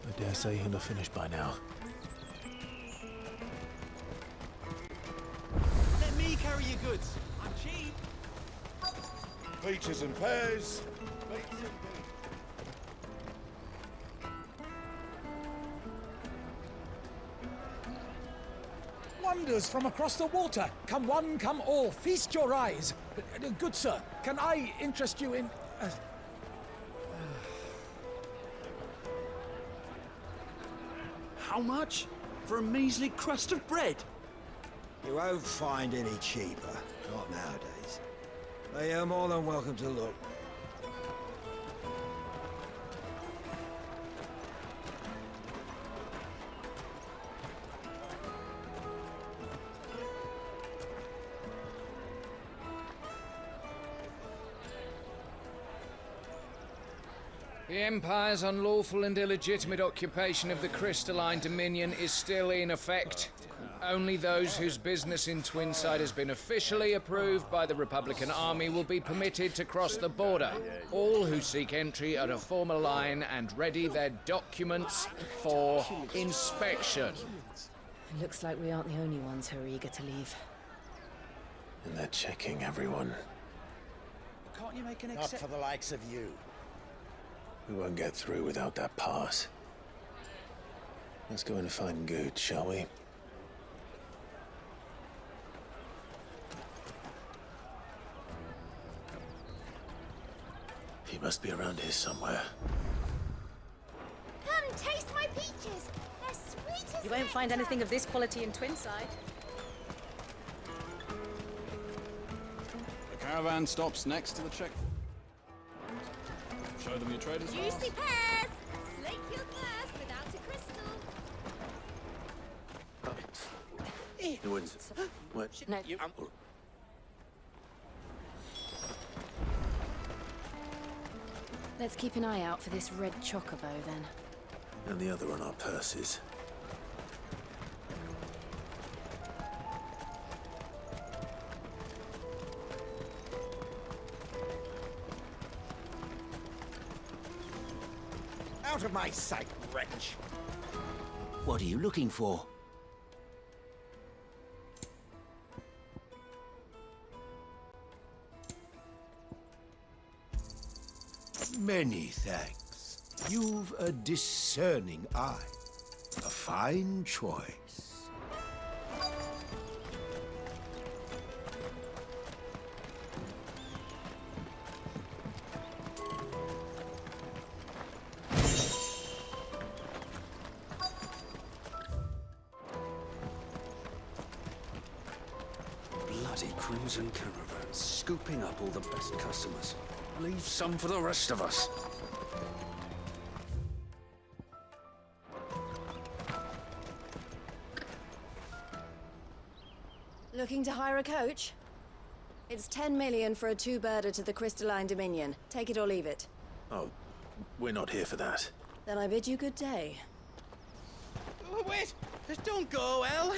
I dare say he'll have finished by now. goods. I'm cheap. Peaches and pears. Wonders from across the water. Come one, come all. Feast your eyes. Good sir, can I interest you in... How much? For a measly crust of bread? You won't find any cheaper. Not nowadays. But you're more than welcome to look. The Empire's unlawful and illegitimate occupation of the crystalline dominion is still in effect. Only those whose business in Twinside has been officially approved by the Republican Army will be permitted to cross the border. All who seek entry are to form a line and ready their documents for inspection. It looks like we aren't the only ones who are eager to leave. And they're checking everyone. Can't you make an Not for the likes of you. We won't get through without that pass. Let's go and find Good, shall we? He must be around here somewhere. Come, taste my peaches. They're sweet as You won't find anything of this quality in Twinside. The caravan stops next to the check. Show them your traders. Juicy pears. Slake your thirst without a crystal. Who wins? What? No. Let's keep an eye out for this red chocobo, then. And the other on our purses. Out of my sight, wretch! What are you looking for? Many thanks. You've a discerning eye. A fine choice. Bloody crimson caravan, scooping up all the best customers. Leave some for the rest of us. Looking to hire a coach? It's 10 million for a two-birder to the Crystalline Dominion. Take it or leave it. Oh, we're not here for that. Then I bid you good day. Oh, wait! Don't go, El!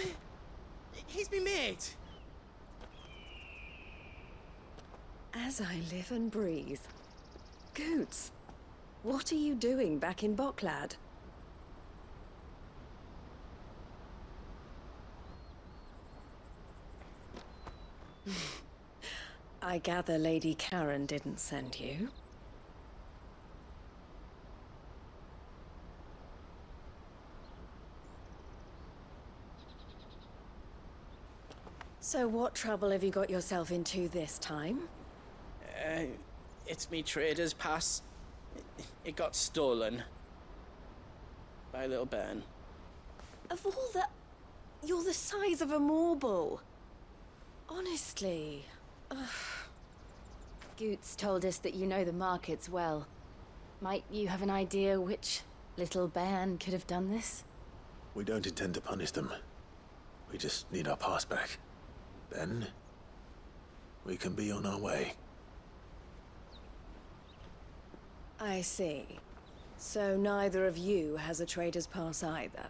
He's me mate! As I live and breathe. Goots, what are you doing back in Boklad? I gather Lady Karen didn't send you. So what trouble have you got yourself into this time? It's me trader's pass. It got stolen. By a little bairn. Of all the... You're the size of a marble. Honestly. Ugh. Goots told us that you know the markets well. Might you have an idea which little bairn could have done this? We don't intend to punish them. We just need our pass back. Then, we can be on our way. I see. So neither of you has a trader's pass either.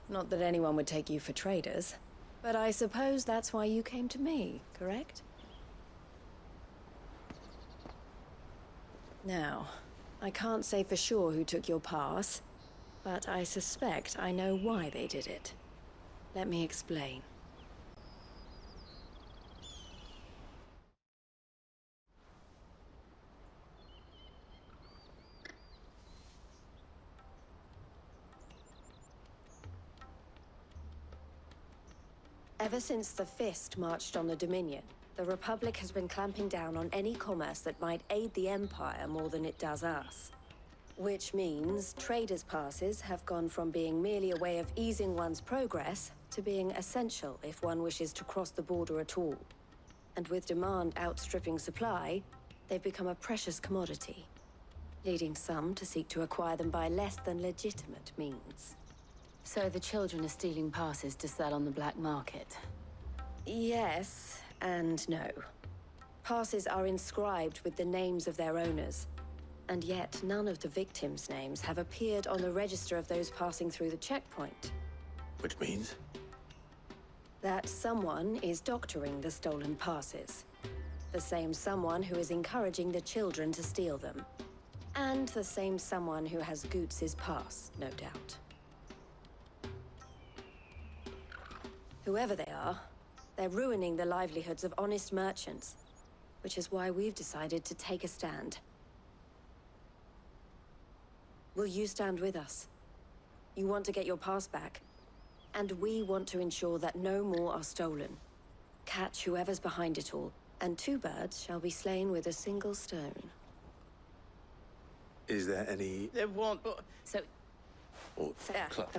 Not that anyone would take you for traders, but I suppose that's why you came to me, correct? Now, I can't say for sure who took your pass, but I suspect I know why they did it. Let me explain. Ever since the Fist marched on the Dominion, the Republic has been clamping down on any commerce that might aid the Empire more than it does us. Which means traders' passes have gone from being merely a way of easing one's progress to being essential if one wishes to cross the border at all. And with demand outstripping supply, they've become a precious commodity, leading some to seek to acquire them by less than legitimate means. So the children are stealing passes to sell on the black market? Yes, and no. Passes are inscribed with the names of their owners, and yet none of the victims' names have appeared on the register of those passing through the checkpoint. Which means? That someone is doctoring the stolen passes. The same someone who is encouraging the children to steal them. And the same someone who has Goots's pass, no doubt. Whoever they are, they're ruining the livelihoods of honest merchants, which is why we've decided to take a stand. Will you stand with us? You want to get your pass back, and we want to ensure that no more are stolen. Catch whoever's behind it all, and 2 birds shall be slain with a single stone. Is there any... There won't... So... Or club?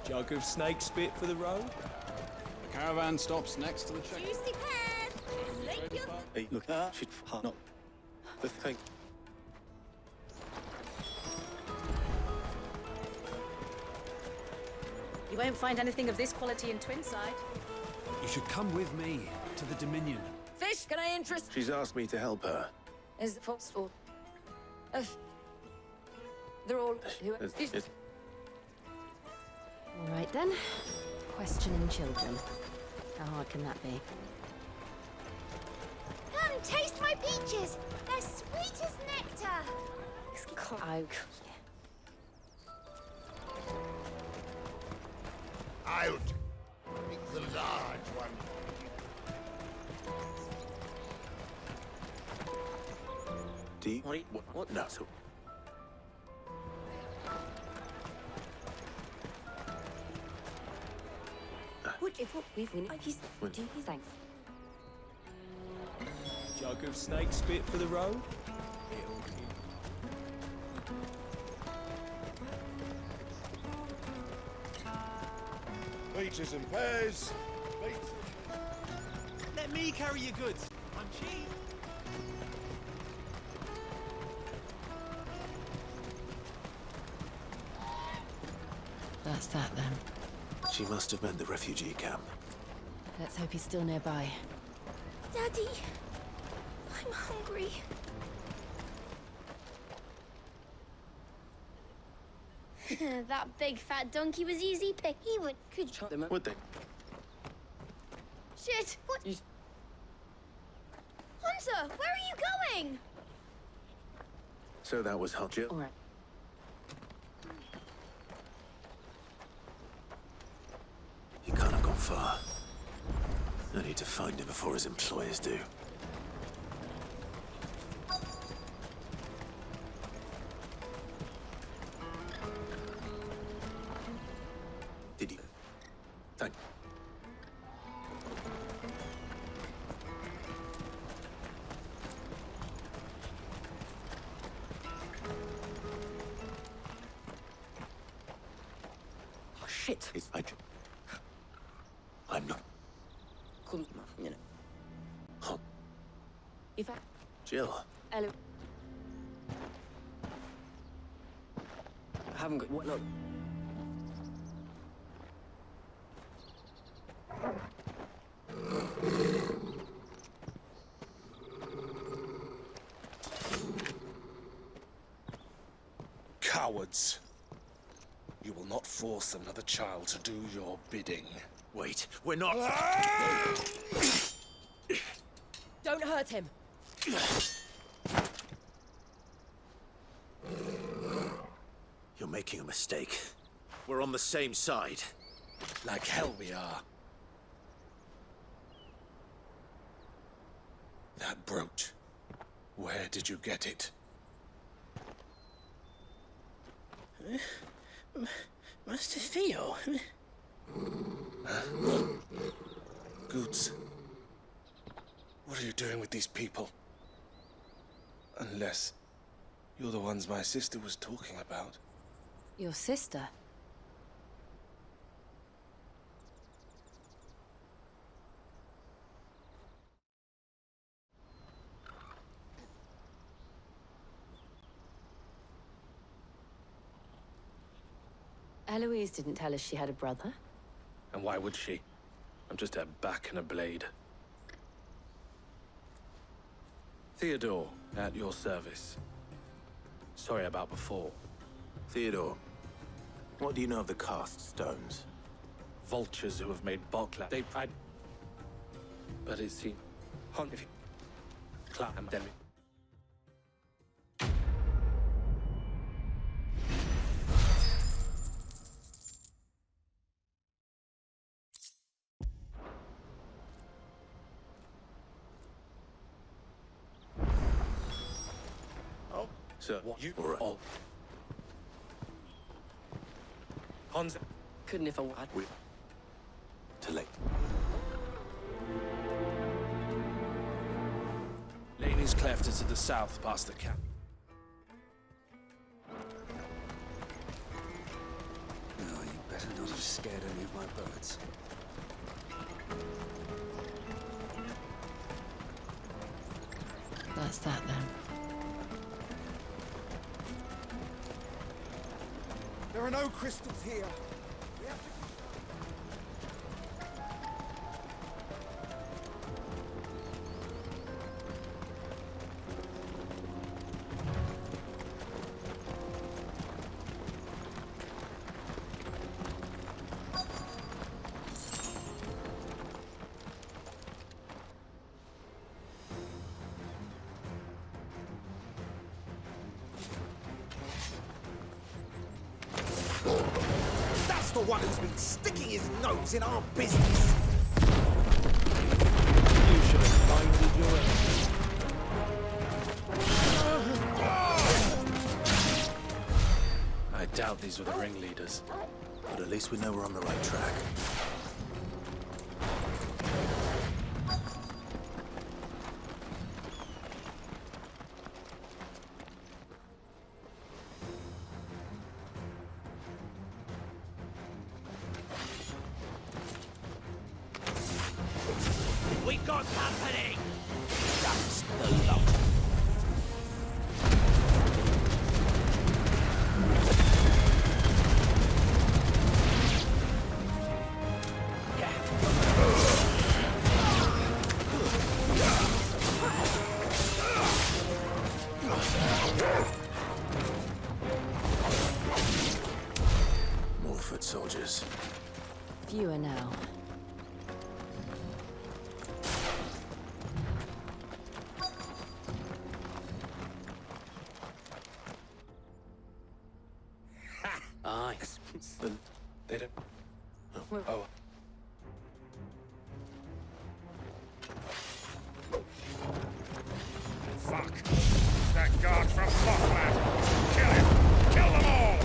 Jug of snake spit for the road? The caravan stops next to the check. Juicy pears! Slate your... Hey, look, she'd not. The thing. You won't find anything of this quality in Twinside. You should come with me to the Dominion. Fish, can I interest... She's asked me to help her. Is it false or... they're all... All right then. Questioning children. How hard can that be? Come, taste my peaches! They're sweet as nectar! I'll pick the large one. D? What? No. So... What we've been... Do you think? Jug of snake spit for the road? Peaches and pears. Let me carry your goods. I'm cheap. That's that then. She must have meant the refugee camp. Let's hope he's still nearby. Daddy, I'm hungry. That big fat donkey was easy pick. He would... Could you... Would they? Shit! What? Hunter, where are you going? So that was Jill. All right. He can't have gone far. I need to find him before his employers do. Did you? Thank you. Oh, shit. I'm not. You know. Huh. If I... Jill, Hello. I haven't got... What, look. Cowards. You will not force another child to do your bidding. Wait, we're not... Don't hurt him. You're making a mistake. We're on the same side. Like hell we are. That brooch. Where did you get it? Master Theo? Goots. What are you doing with these people? Unless you're the ones my sister was talking about. Your sister? Eloise didn't tell us she had a brother. And why would she? I'm just a back and a blade. Theodore, at your service. Sorry about before. Theodore, what do you know of the cast stones? Vultures who have made Bokla. But it's the... Clam Demi. Sir, what you were all. Hans. Couldn't if I had. Too late. Laney's cleft is to the south, past the camp. No, you better not have scared any of my birds. That's that then. There are no crystals here. That's the one who's been sticking his nose in our business. You should have minded your own. I doubt these were the ringleaders. But at least we know we're on the right track. We got company! That's the lot. More foot soldiers. Fewer now. Aye. But they don't... Oh. Fuck! That guard from Lockland! Kill him! Kill them all!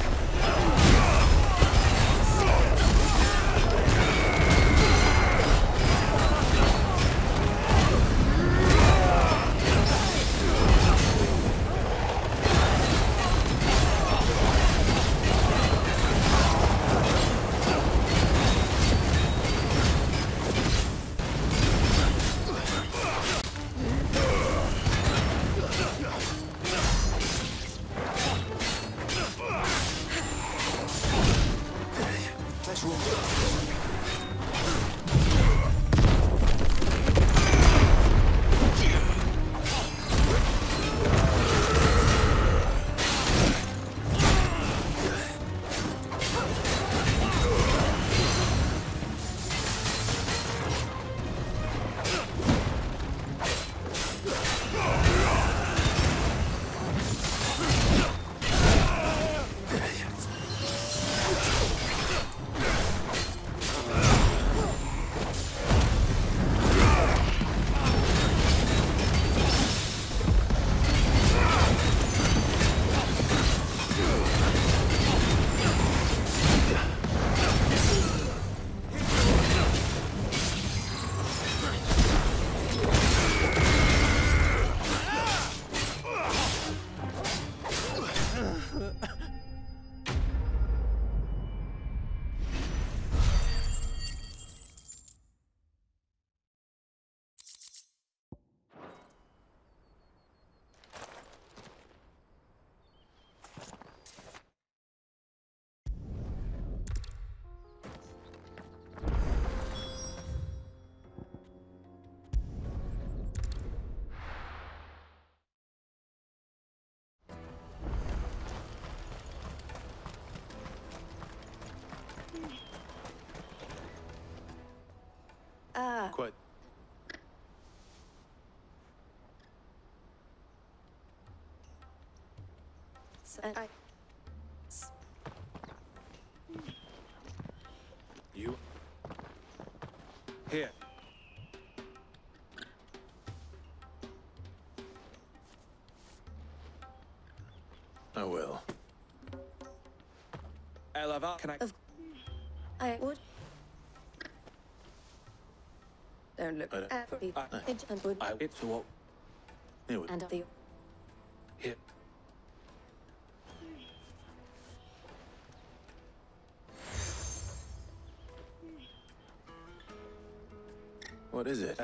Quite. You. Here. I will. Elava, can I would. Don't look at the and would. It's what? Here we And the. Here. What is it?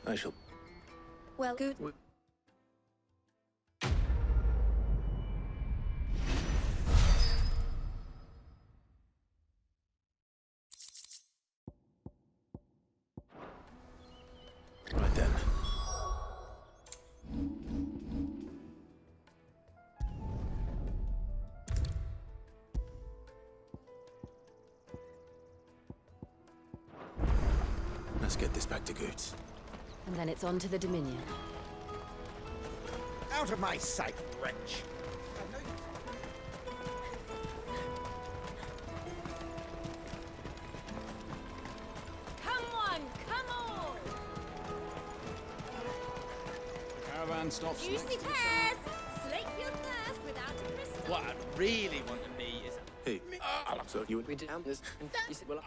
I shall. Well, good. Right then. Let's get this back to Goots. And then it's on to the Dominion. Out of my sight, wretch! Come on, come on! Caravan stops Juicy next. pears! Slake your thirst without a crystal. What I really want to be is... Hey, so you We did this. You said, well,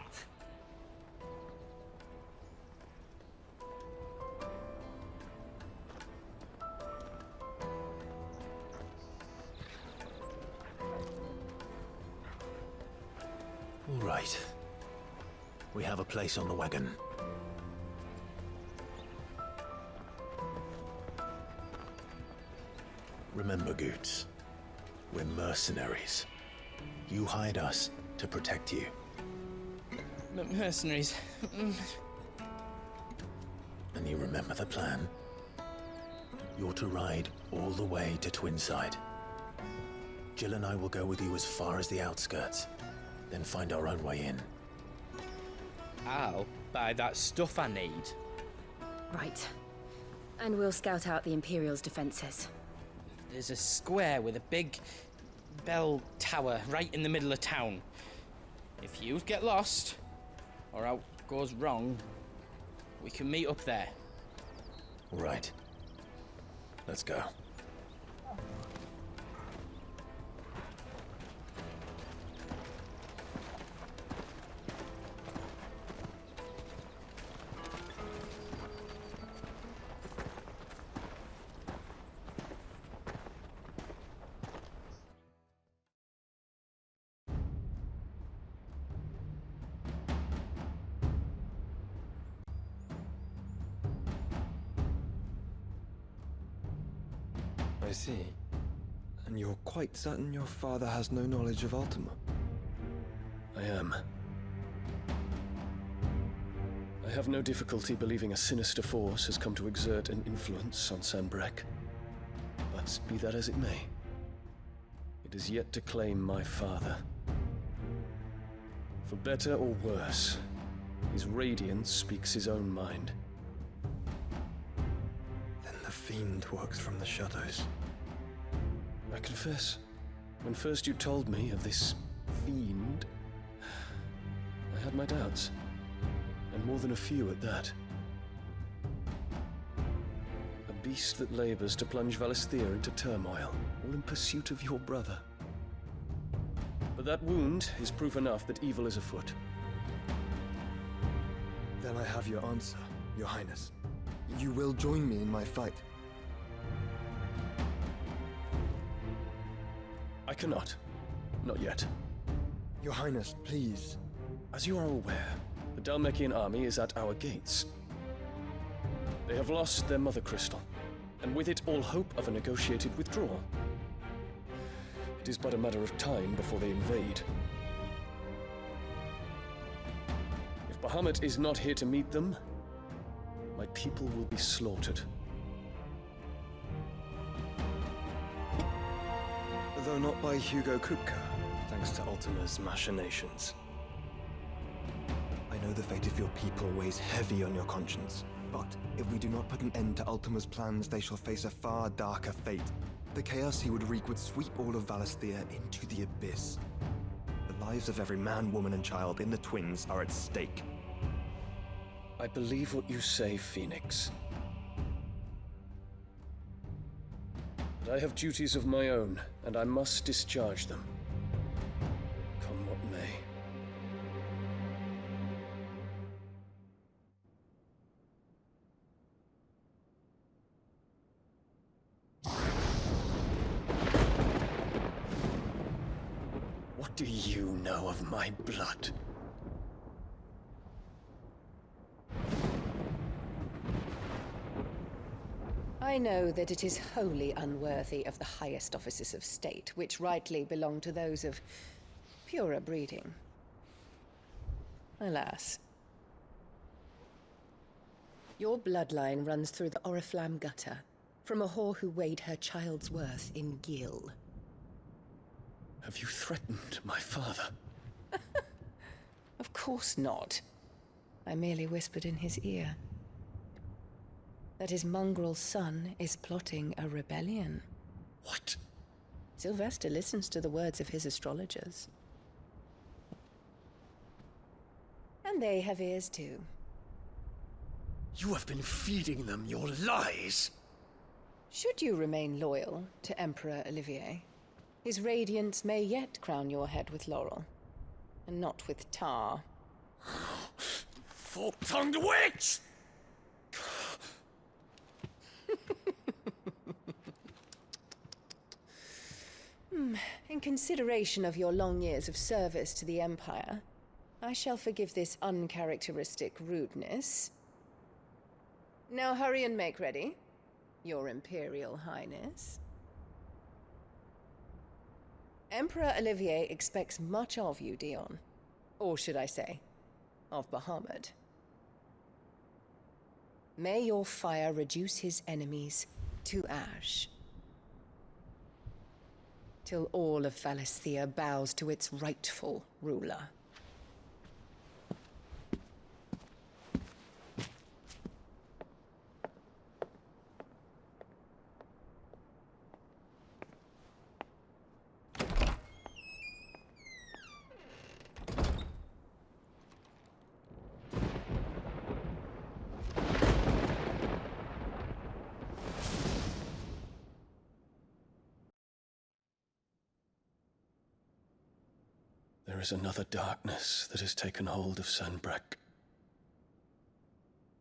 all right. We have a place on the wagon. Remember, Goots, we're mercenaries. You hired us to protect you. Mercenaries. And you remember the plan? You're to ride all the way to Twinside. Jill and I will go with you as far as the outskirts, then find our own way in. I'll buy that stuff I need. Right. And we'll scout out the Imperial's defenses. There's a square with a big bell tower right in the middle of town. If you get lost, or out goes wrong, we can meet up there. All right. Let's go. I see. And you're quite certain your father has no knowledge of Ultima? I am. I have no difficulty believing a sinister force has come to exert an influence on Sanbreque. But be that as it may, it is yet to claim my father. For better or worse, his radiance speaks his own mind. Then the fiend works from the shadows. I confess, when first you told me of this fiend, I had my doubts, and more than a few at that. A beast that labors to plunge Valisthea into turmoil, all in pursuit of your brother. But that wound is proof enough that evil is afoot. Then I have your answer, Your Highness. You will join me in my fight. I cannot. Not yet. Your Highness, please. As you are aware, the Dhalmekian army is at our gates. They have lost their Mothercrystal, and with it all hope of a negotiated withdrawal. It is but a matter of time before they invade. If Bahamut is not here to meet them, my people will be slaughtered. Though not by Hugo Kupka. thanks to Ultima's machinations. I know the fate of your people weighs heavy on your conscience, but if we do not put an end to Ultima's plans, they shall face a far darker fate. The chaos he would wreak would sweep all of Valisthea into the abyss. The lives of every man, woman, and child in the Twins are at stake. I believe what you say, Phoenix. But I have duties of my own, and I must discharge them. Come what may. What do you know of my blood? I know that it is wholly unworthy of the highest offices of state, which rightly belong to those of purer breeding. Alas. Your bloodline runs through the Oriflamme gutter, from a whore who weighed her child's worth in gil. Have you threatened my father? Of course not. I merely whispered in his ear that his mongrel son is plotting a rebellion. What? Sylvester listens to the words of his astrologers. And they have ears too. You have been feeding them your lies! Should you remain loyal to Emperor Olivier, his radiance may yet crown your head with laurel, and not with tar. Fork-tongued witch! In consideration of your long years of service to the Empire, I shall forgive this uncharacteristic rudeness. Now hurry and make ready, Your Imperial Highness. Emperor Olivier expects much of you, Dion. Or should I say, of Bahamut. May your fire reduce his enemies to ash, till all of Valisthea bows to its rightful ruler. There is another darkness that has taken hold of Sanbreque.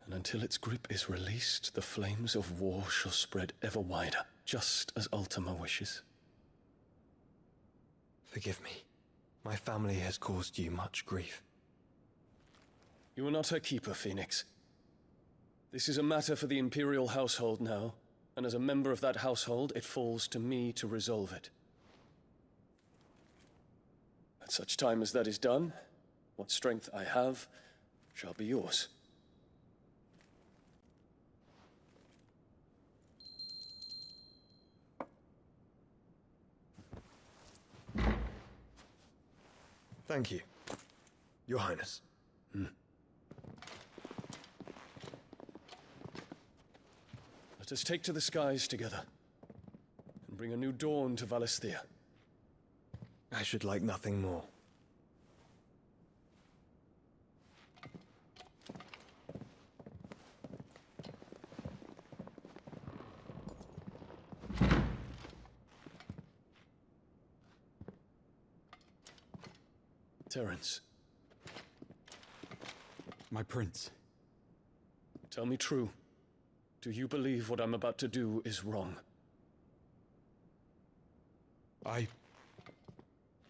And until its grip is released, the flames of war shall spread ever wider, just as Ultima wishes. Forgive me. My family has caused you much grief. You are not her keeper, Phoenix. This is a matter for the Imperial household now, and as a member of that household, it falls to me to resolve it. At such time as that is done, what strength I have shall be yours. Thank you, Your Highness. Let us take to the skies together, and bring a new dawn to Valisthea. I should like nothing more. Terence. My prince. Tell me true. Do you believe what I'm about to do is wrong?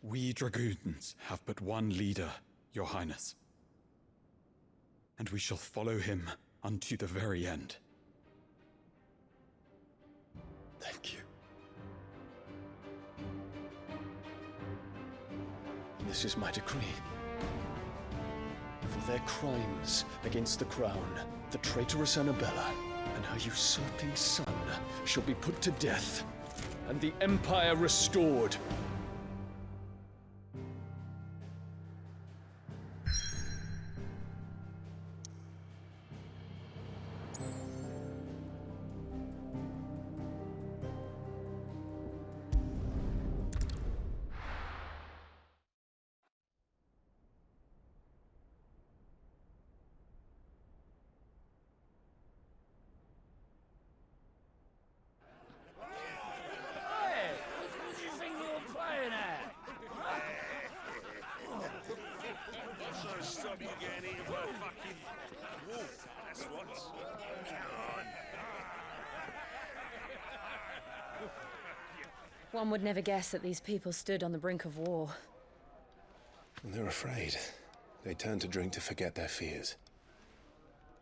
We dragoons have but one leader, Your Highness. And we shall follow him unto the very end. Thank you. This is my decree. For their crimes against the crown, the traitorous Annabella and her usurping son shall be put to death, and the Empire restored. That's what. One would never guess that these people stood on the brink of war. And they're afraid. They turn to drink to forget their fears.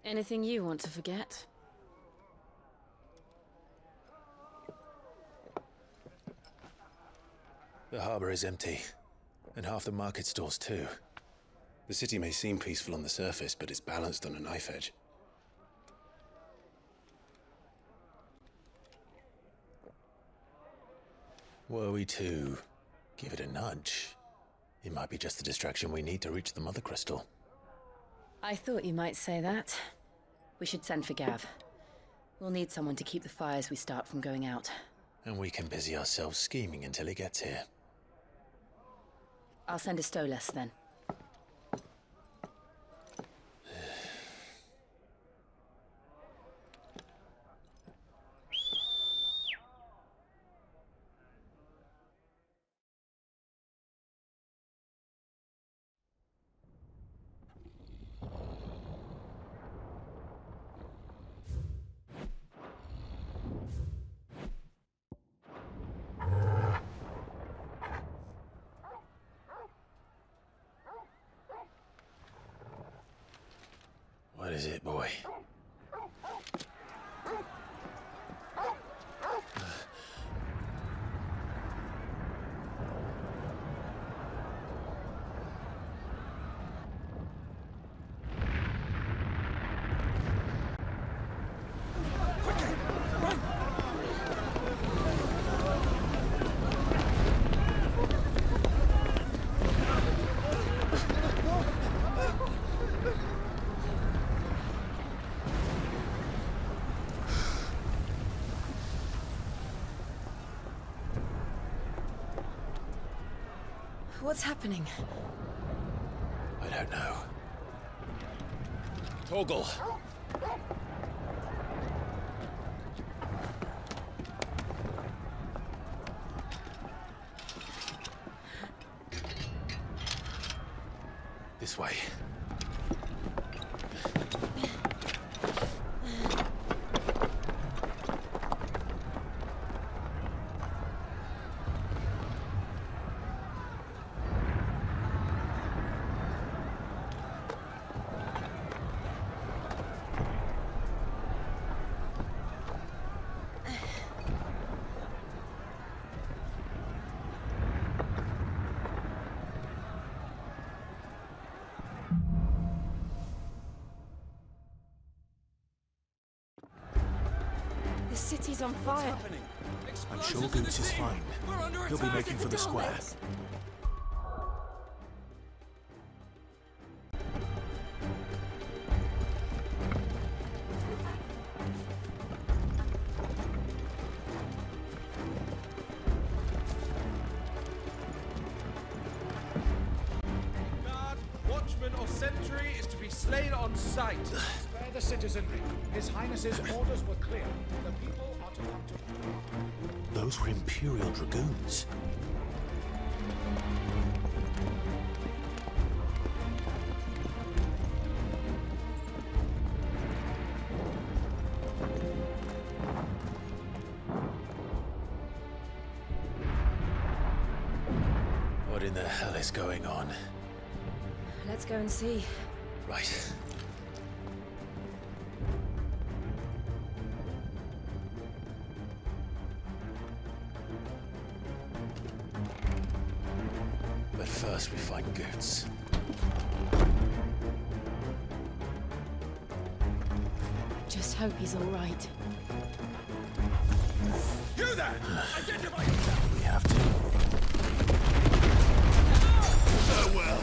Anything you want to forget? The harbor is empty, and half the market stalls too. The city may seem peaceful on the surface, but it's balanced on a knife edge. Were we to give it a nudge, it might be just the distraction we need to reach the Mothercrystal. I thought you might say that. We should send for Gav. We'll need someone to keep the fires we start from going out. And we can busy ourselves scheming until he gets here. I'll send a Stolas then. What is it, boy? What's happening? I don't know. Torgal! This way. The city's on fire. I'm sure Goots is fine. He'll be making for the square. Guard, watchman, or sentry is to be slain on sight. Spare the citizenry. His Highness's orders were clear. The people are to come to... Those were Imperial Dragoons. What in the hell is going on? Let's go and see. Right. But first we find Goots. Just hope he's all right. You there! Identify yourself! We have to. Farewell!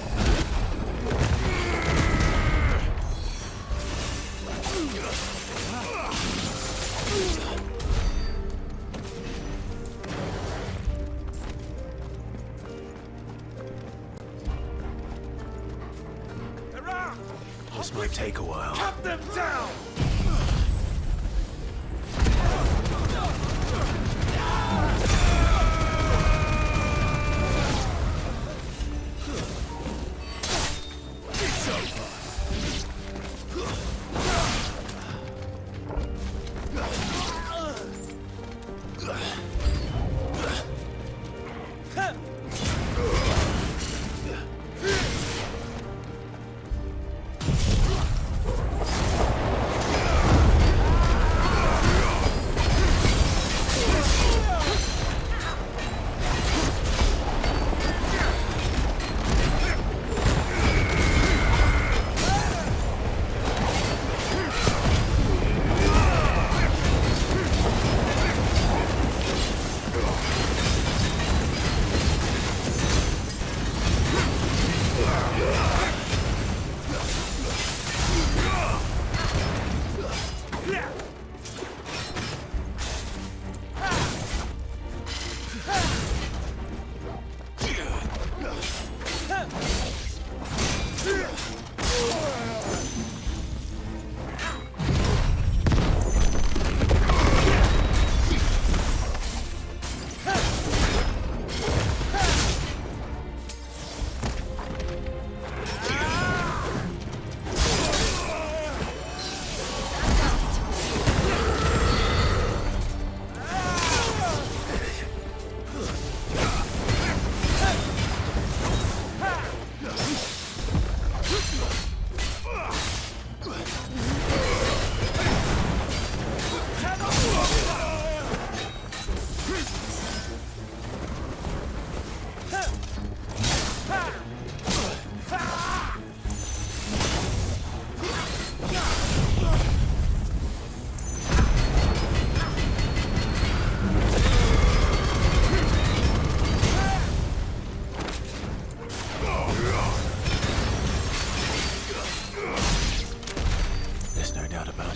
This might take a while. Cut them down! It's over!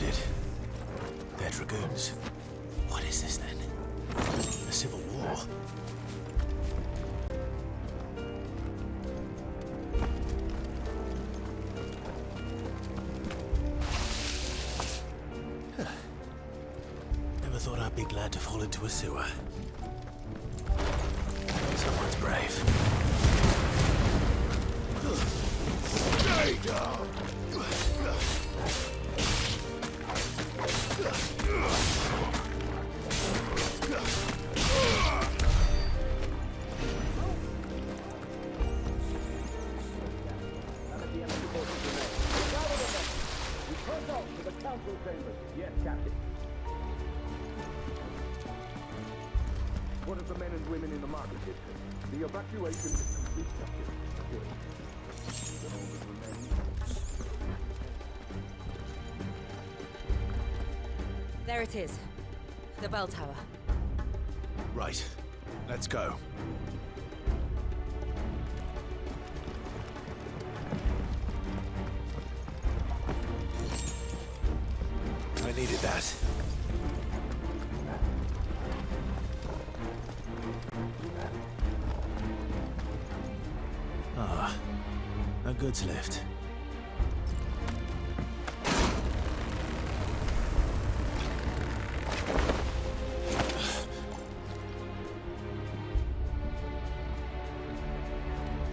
blooded. They're dragoons. What is this then? A civil war? Never thought I'd be glad to fall into a sewer. Someone's brave. Stay down! Yes, Captain. What of the men and women in the market district? The evacuation is complete, Captain. Good. Then all that remains. There it is. The bell tower. Right. Let's go. I needed that. Ah, a goods lift.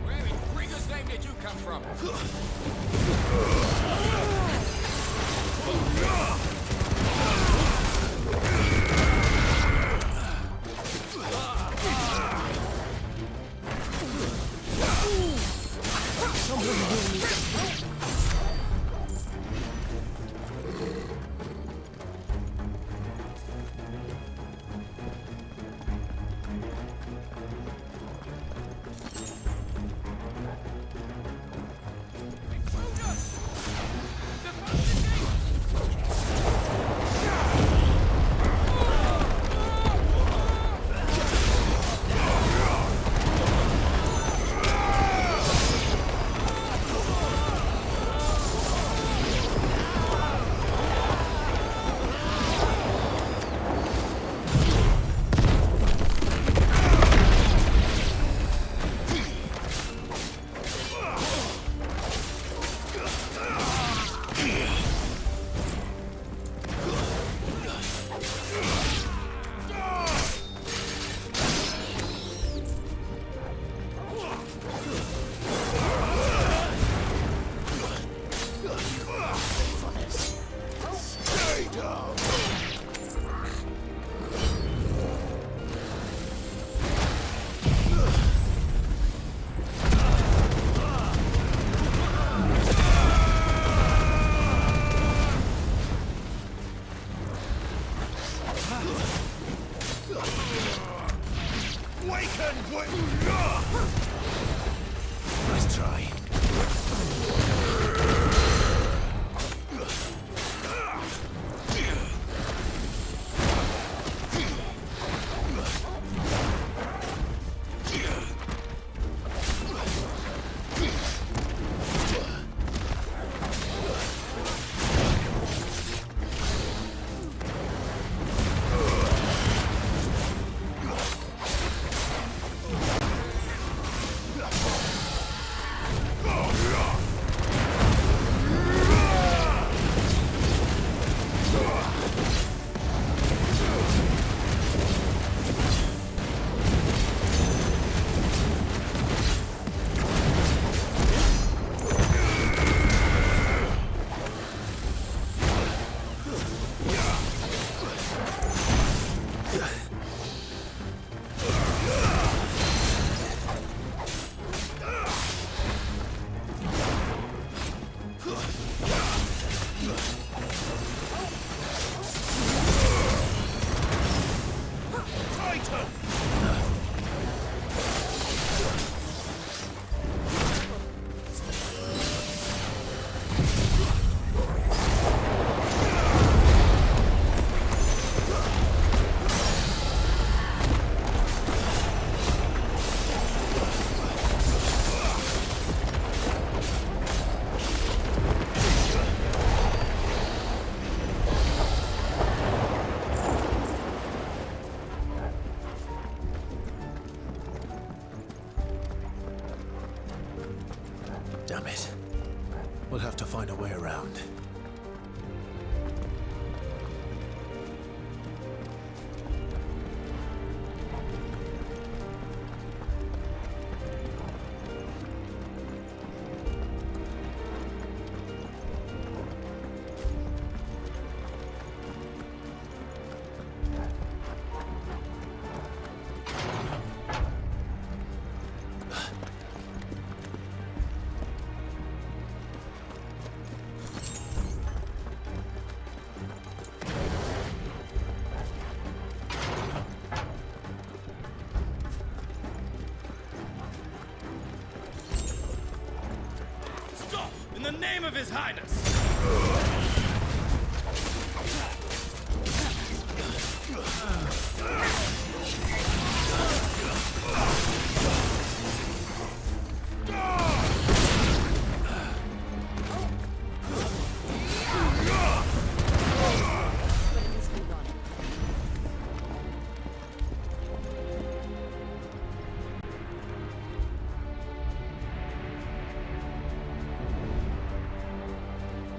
Where in Gringer's name did you come from? find a way around. In the name of His Highness!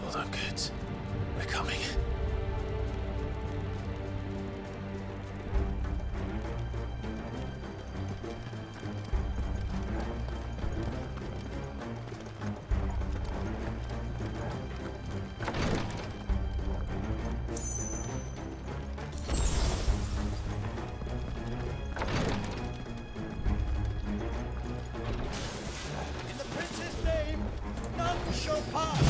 Hold on, kids. We're coming. In the prince's name, none shall pass!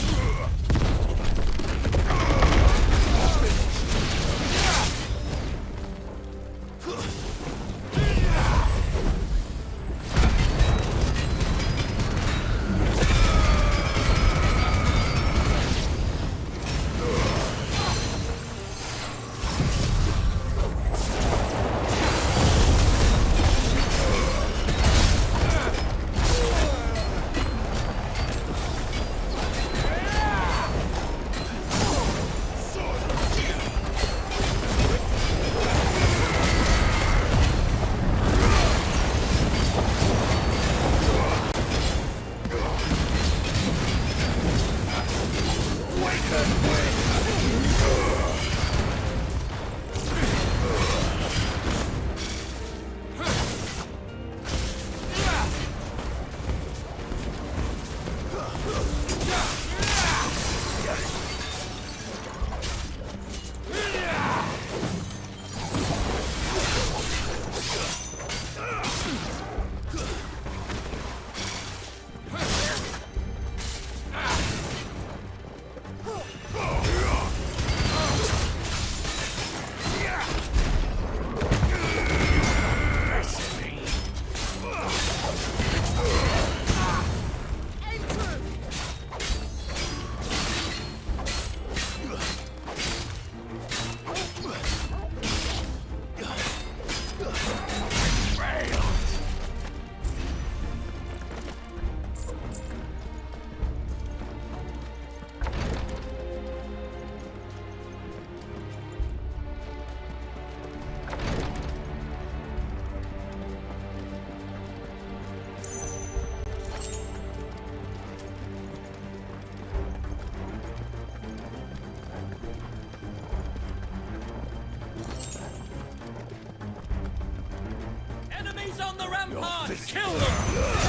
Enemies on the ramparts! Kill them!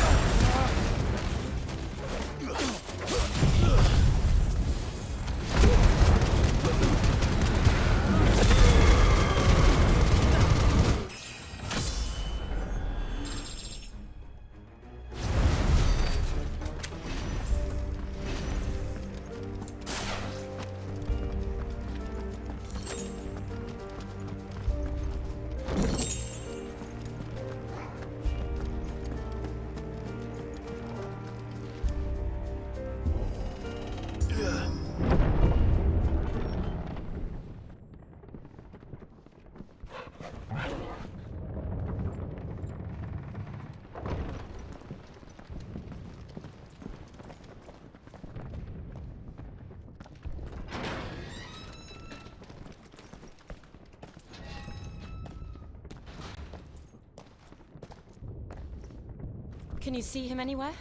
Can you see him anywhere?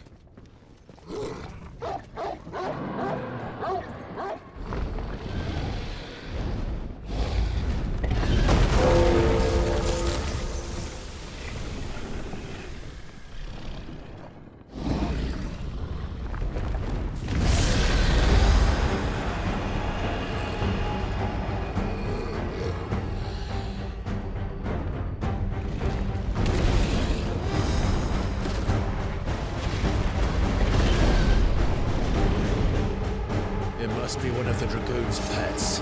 be one of the Dragoon's pets.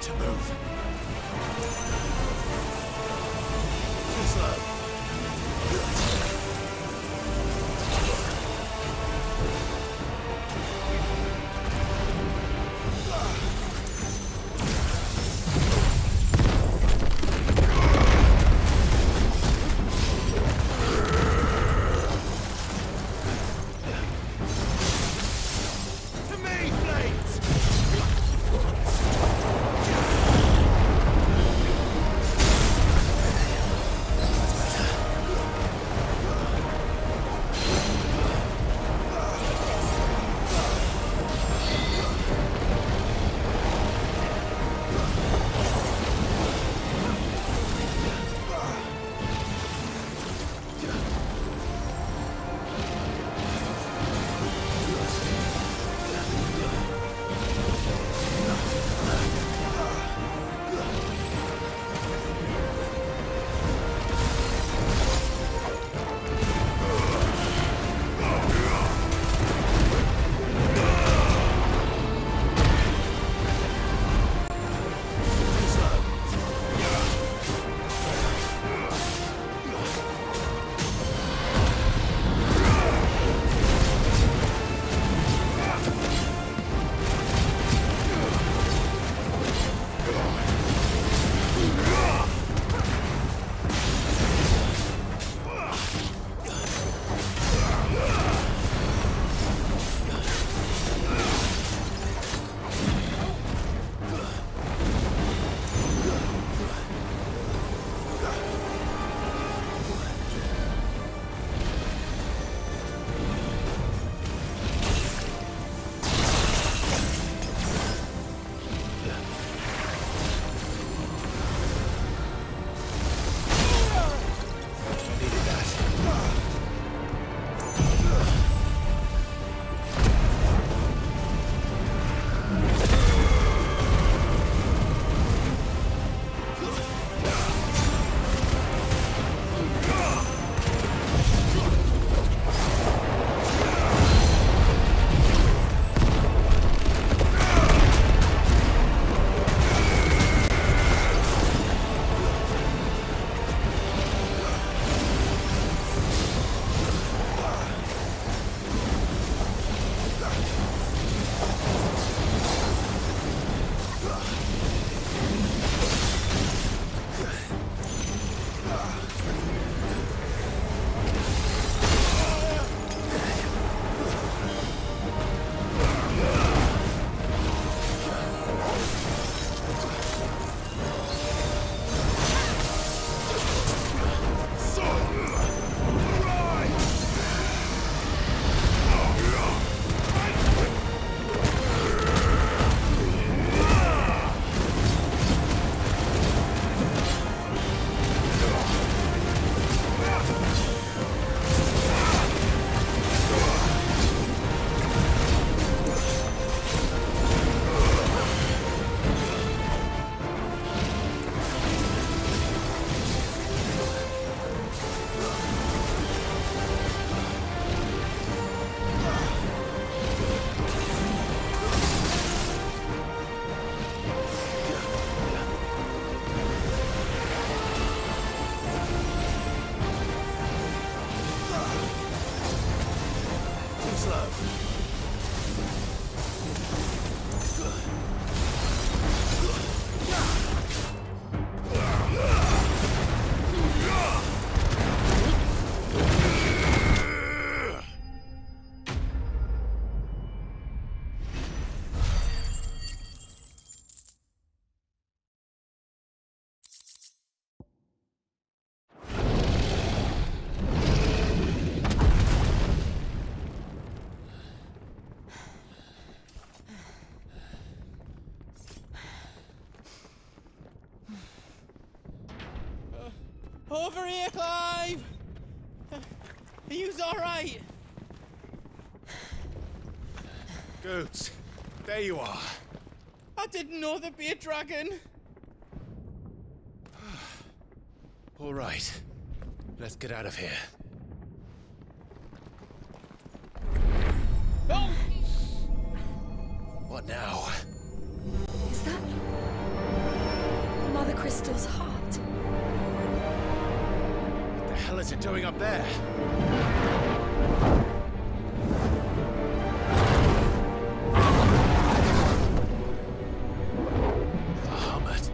To move. Too slow. To me, Blades! slow. Over here, Clive! Are you alright? Goots, there you are. I didn't know there'd be a dragon. All right, let's get out of here. Oh! What now? Is that the Mothercrystals' heart? What the hell is it doing up there? Bahamut.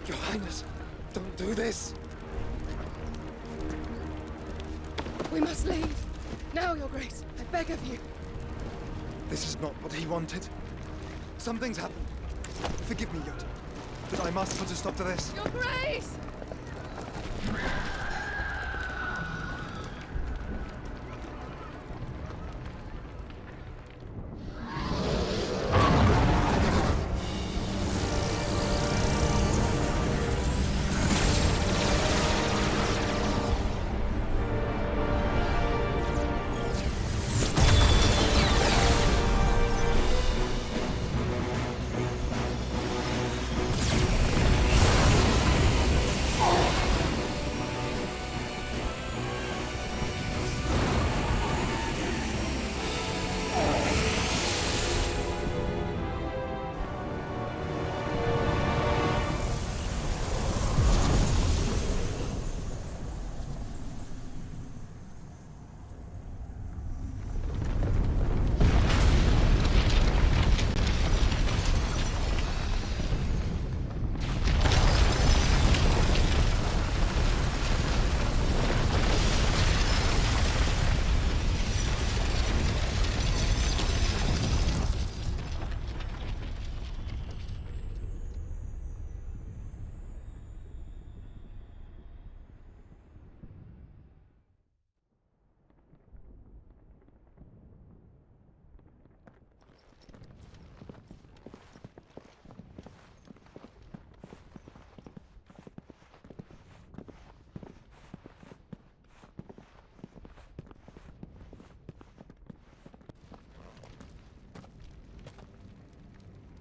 Your Highness, don't do this. We must leave. Now, Your Grace. I beg of you. This is not what he wanted. Something's happened. Forgive me, Yota, but I must put a stop to this. Your Grace!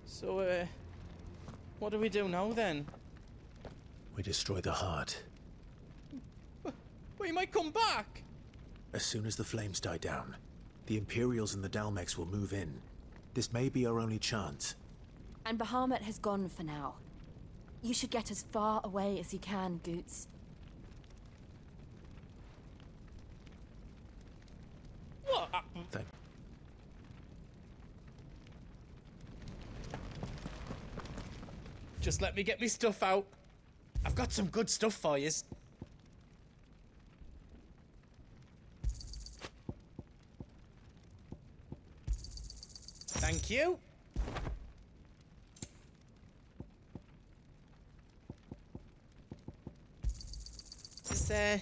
So, what do we do now then? We destroy the heart. We might come back! As soon as the flames die down, the Imperials and the Dalmex will move in. This may be our only chance. And Bahamut has gone for now. You should get as far away as you can, Goots. What? Thank Just let me get me stuff out. I've got some good stuff for yous. Thank you. Is there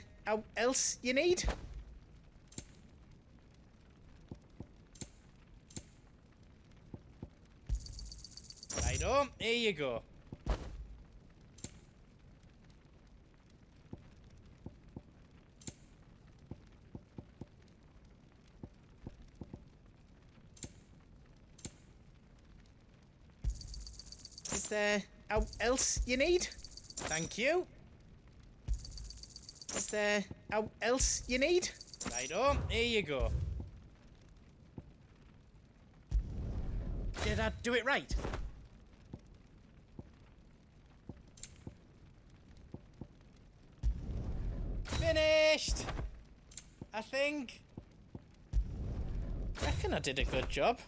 else you need? Righto, here you go. Is there else you need? Thank you. Is there else you need? Righto, here you go. Did I do it right? Finished! I think. Reckon I did a good job.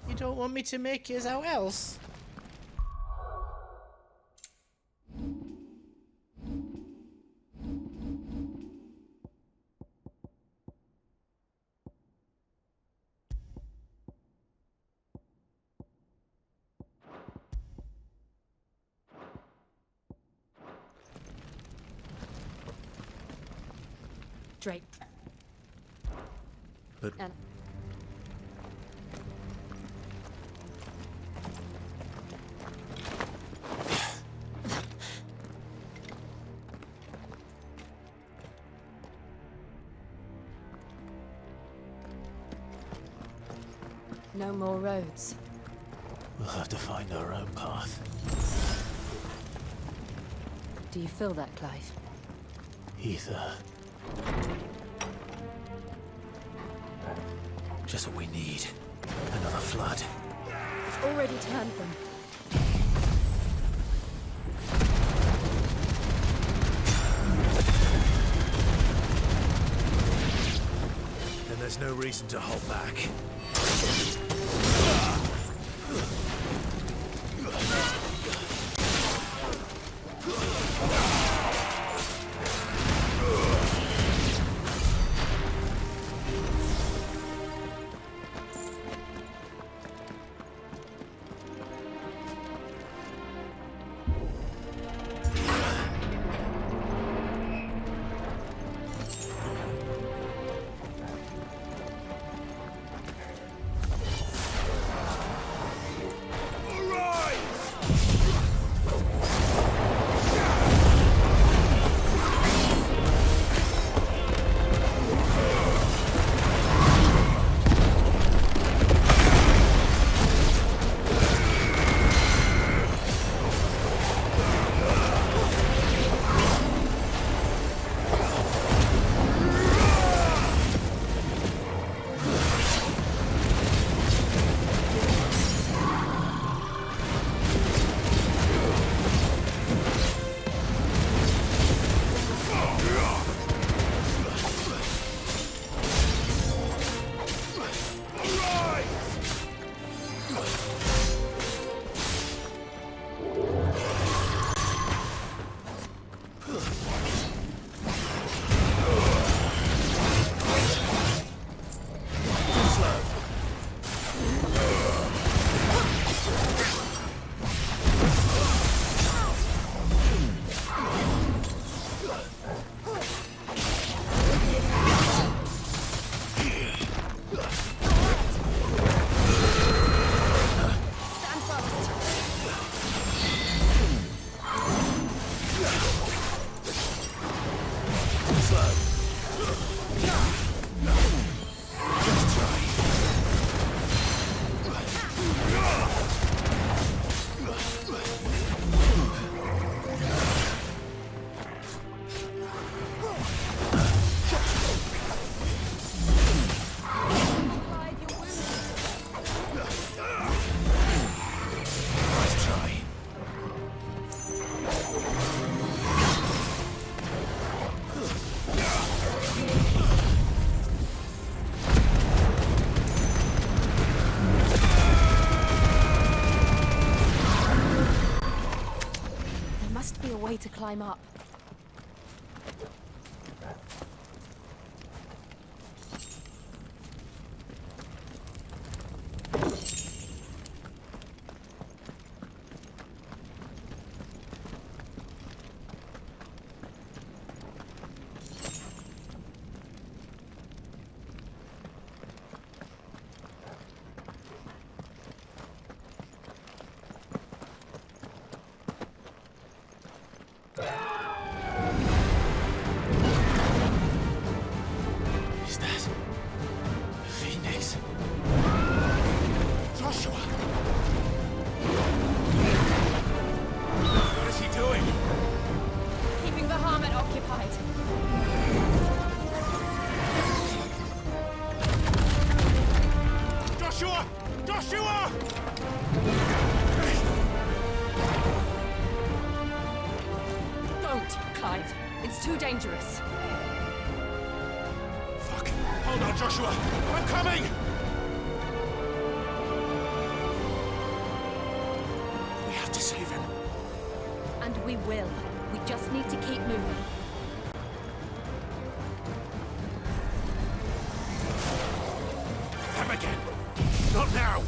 You don't want me to make yours out else? Drake. But And no more roads. We'll have to find our own path. Do you feel that, Clive? Ether. Just what we need. Another flood. It's already turned them. Then there's no reason to hold back. Way to climb up. It's too dangerous. Fuck. Hold on, Joshua. I'm coming! We have to save him. And we will. We just need to keep moving. Come again. Not now.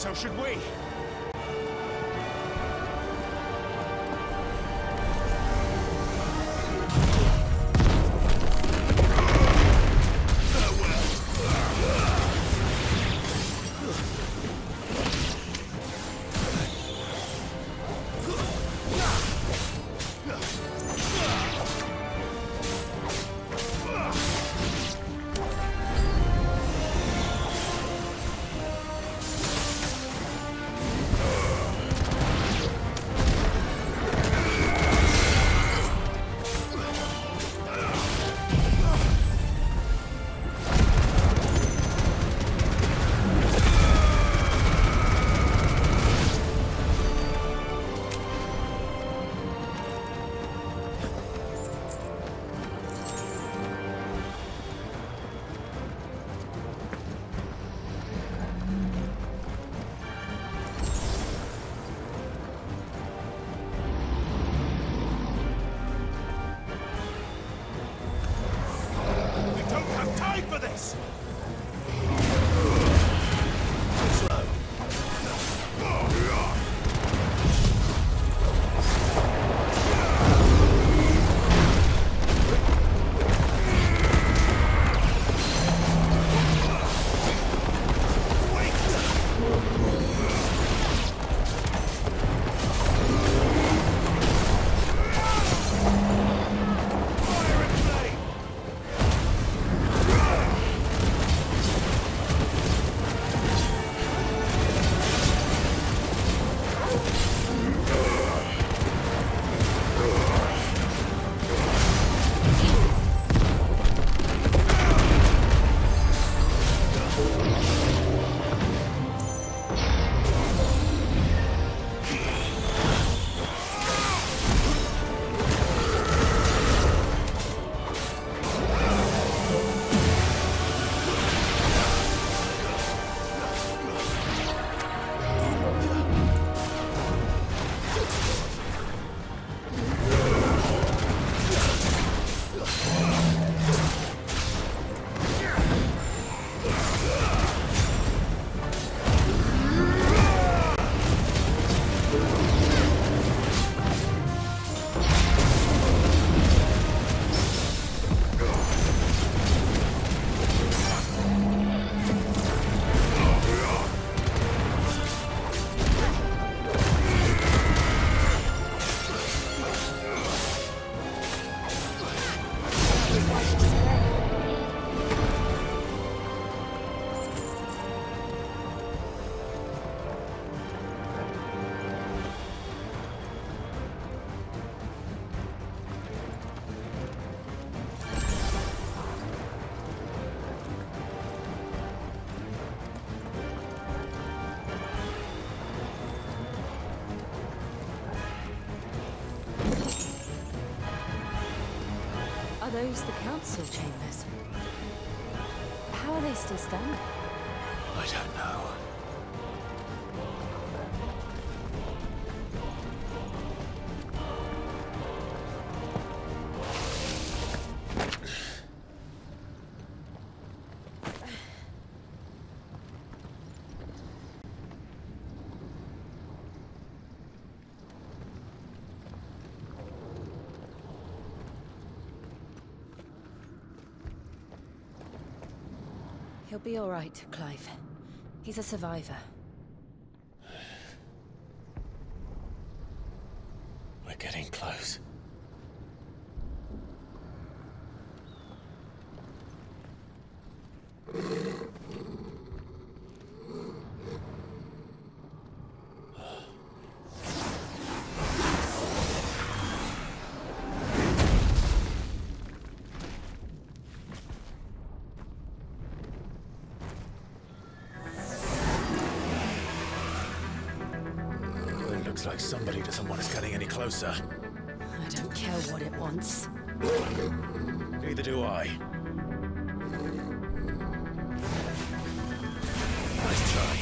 So should we. those the council chambers? How are they still standing? I don't know. He'll be all right, Clive. He's a survivor. We're getting close. It looks like somebody doesn't want us getting any closer. I don't care what it wants. Neither do I. Nice try.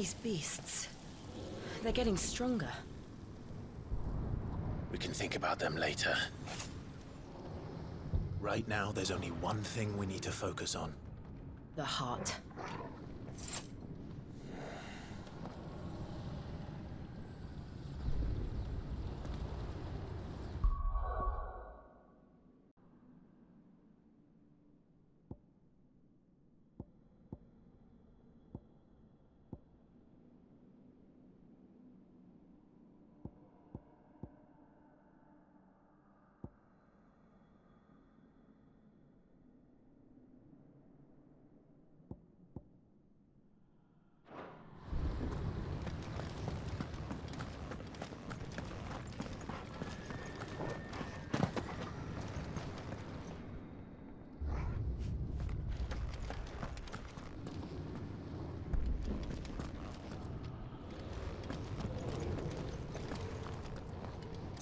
These beasts... they're getting stronger. We can think about them later. Right now, there's only one thing we need to focus on. The heart.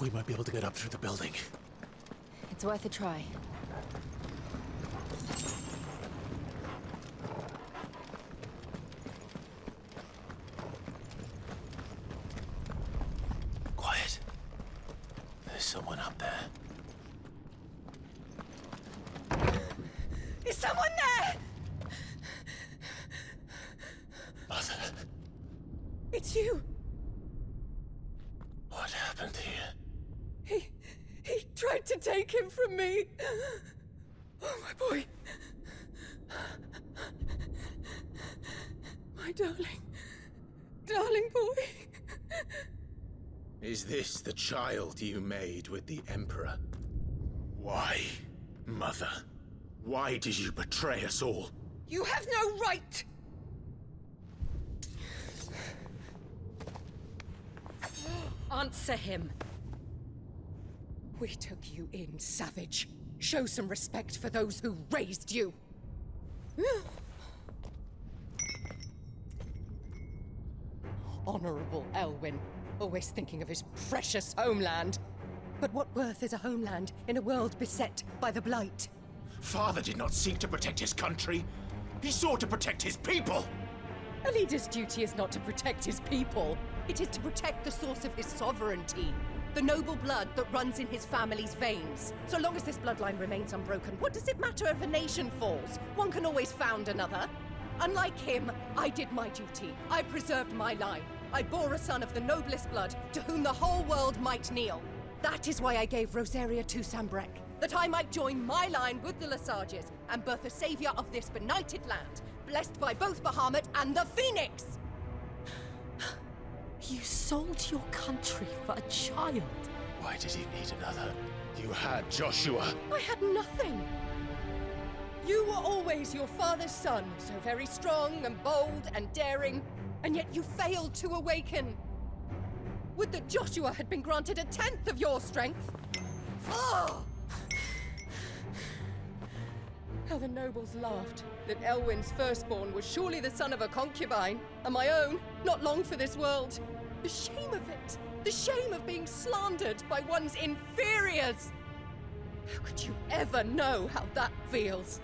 We might be able to get up through the building. It's worth a try. Quiet. There's someone up there. Is someone there? Mother. It's you. What happened here? He tried to take him from me. Oh, my boy. My darling. Darling boy. Is this the child you made with the Emperor? Why, Mother? Why did you betray us all? You have no right! Answer him. We took you in, savage. Show some respect for those who raised you. Honorable Elwyn, always thinking of his precious homeland. But what worth is a homeland in a world beset by the Blight? Father did not seek to protect his country. He sought to protect his people. A leader's duty is not to protect his people. It is to protect the source of his sovereignty. The noble blood that runs in his family's veins. So long as this bloodline remains unbroken, what does it matter if a nation falls? One can always found another. Unlike him, I did my duty. I preserved my line. I bore a son of the noblest blood, to whom the whole world might kneel. That is why I gave Rosaria to Sanbreque, that I might join my line with the Lesages and birth a savior of this benighted land, blessed by both Bahamut and the Phoenix! You sold your country for a child. Why did he need another? You had Joshua. I had nothing. You were always your father's son, so very strong and bold and daring, and yet you failed to awaken. Would that Joshua had been granted 1/10 of your strength? Oh! How the nobles laughed that Elwyn's firstborn was surely the son of a concubine, and my own, not long for this world. The shame of it! The shame of being slandered by one's inferiors! How could you ever know how that feels?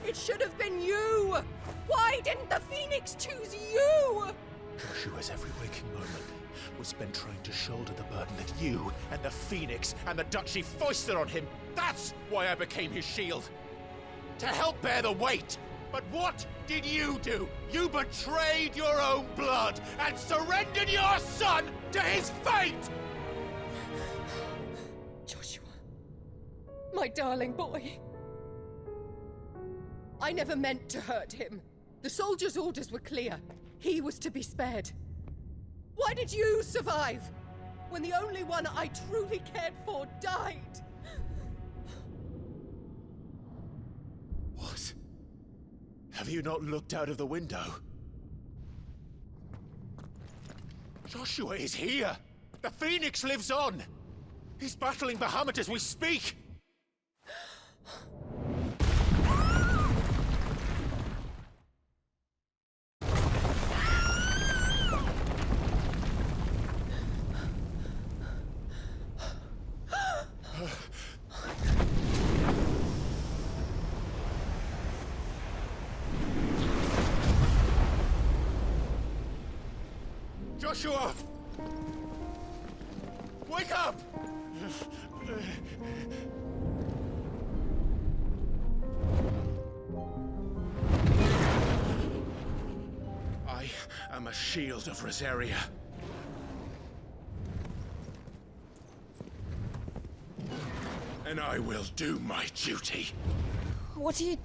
It should have been you! Why didn't the Phoenix choose you? Joshua's every waking moment was spent trying to shoulder the burden that you and the Phoenix and the Duchy foisted on him. That's why I became his shield. To help bear the weight. But what did you do? You betrayed your own blood and surrendered your son to his fate! Joshua, my darling boy. I never meant to hurt him. The soldiers' orders were clear. He was to be spared. Why did you survive when the only one I truly cared for died? What? Have you not looked out of the window? Joshua is here! The Phoenix lives on! He's battling Bahamut as we speak! Joshua! Wake up! I am a shield of Rosaria. And I will do my duty. What are you...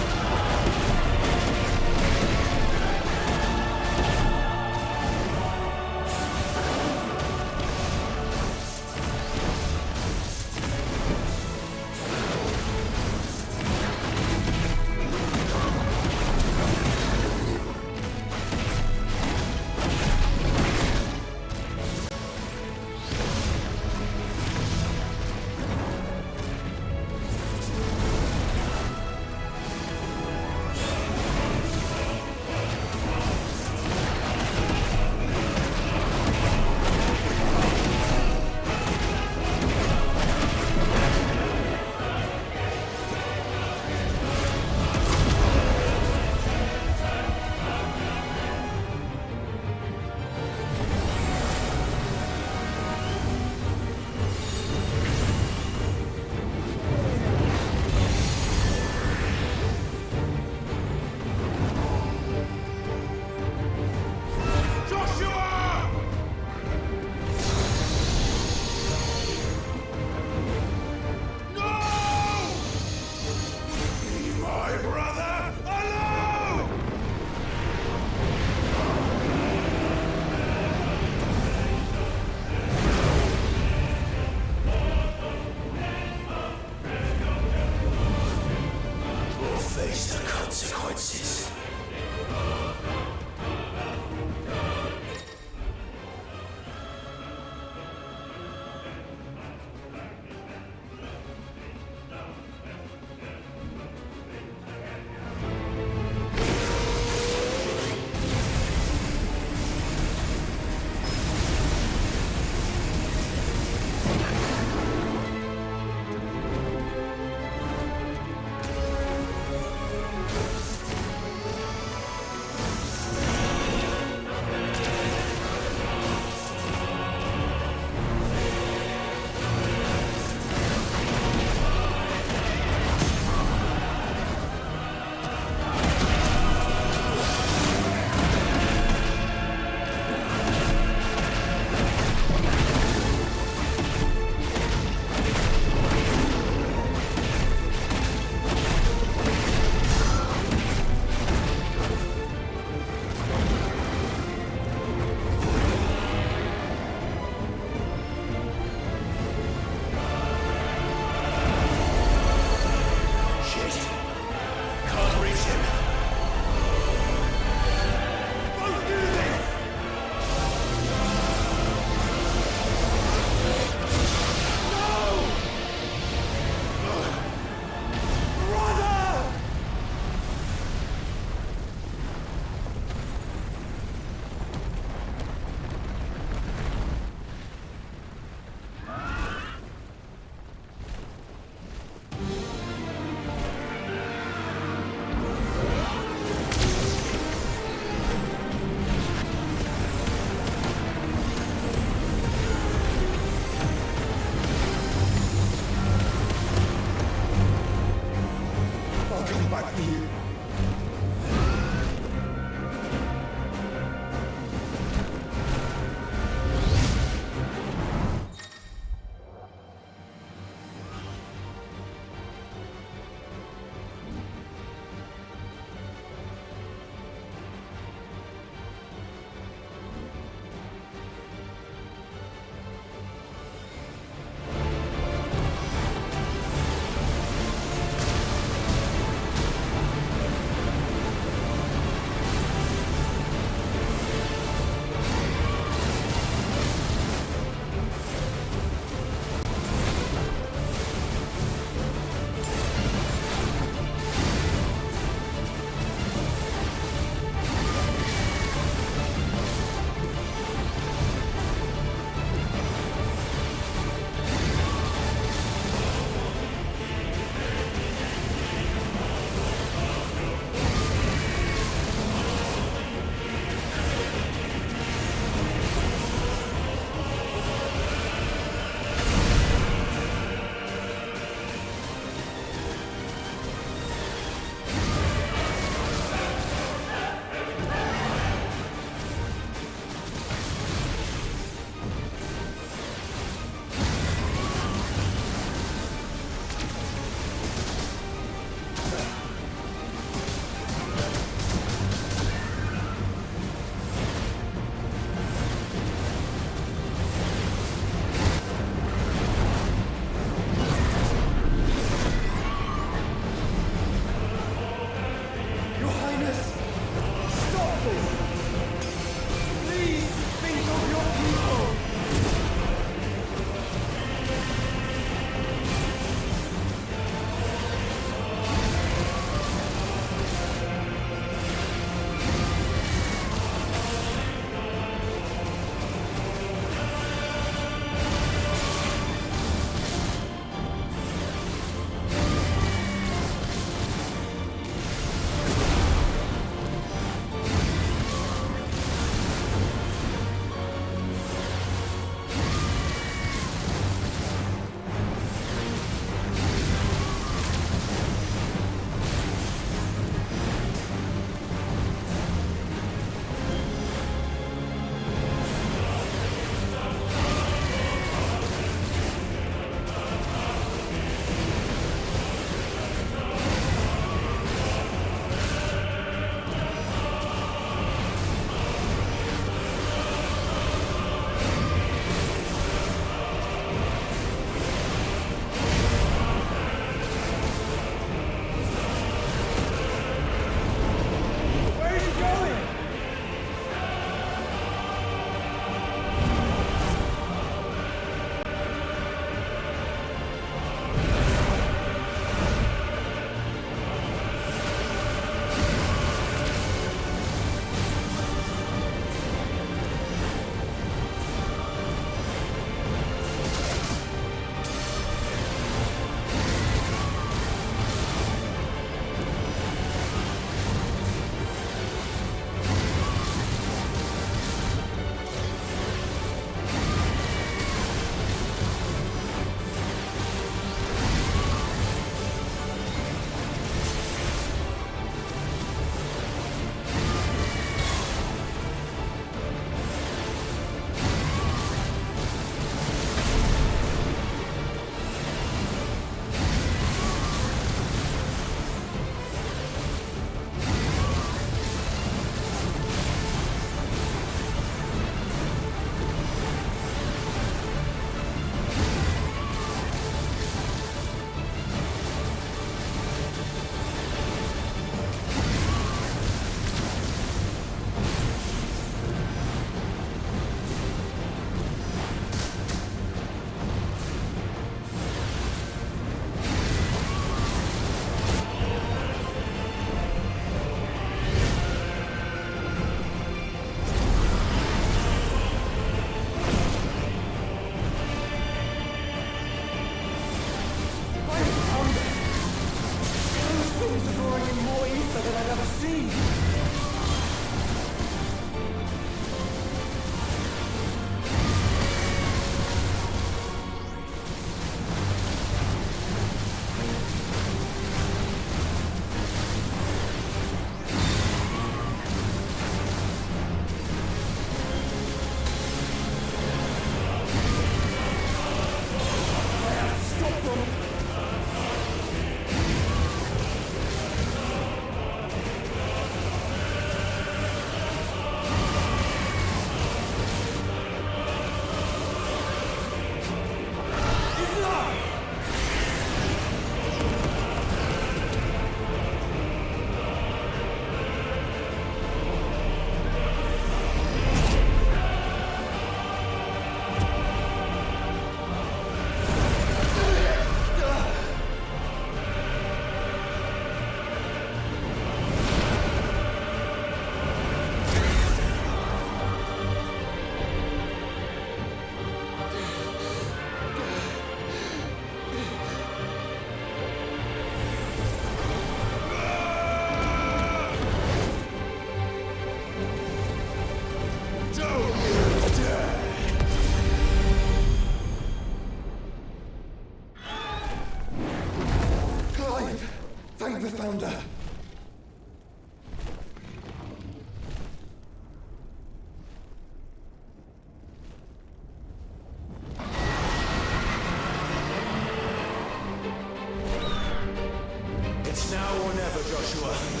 Joshua.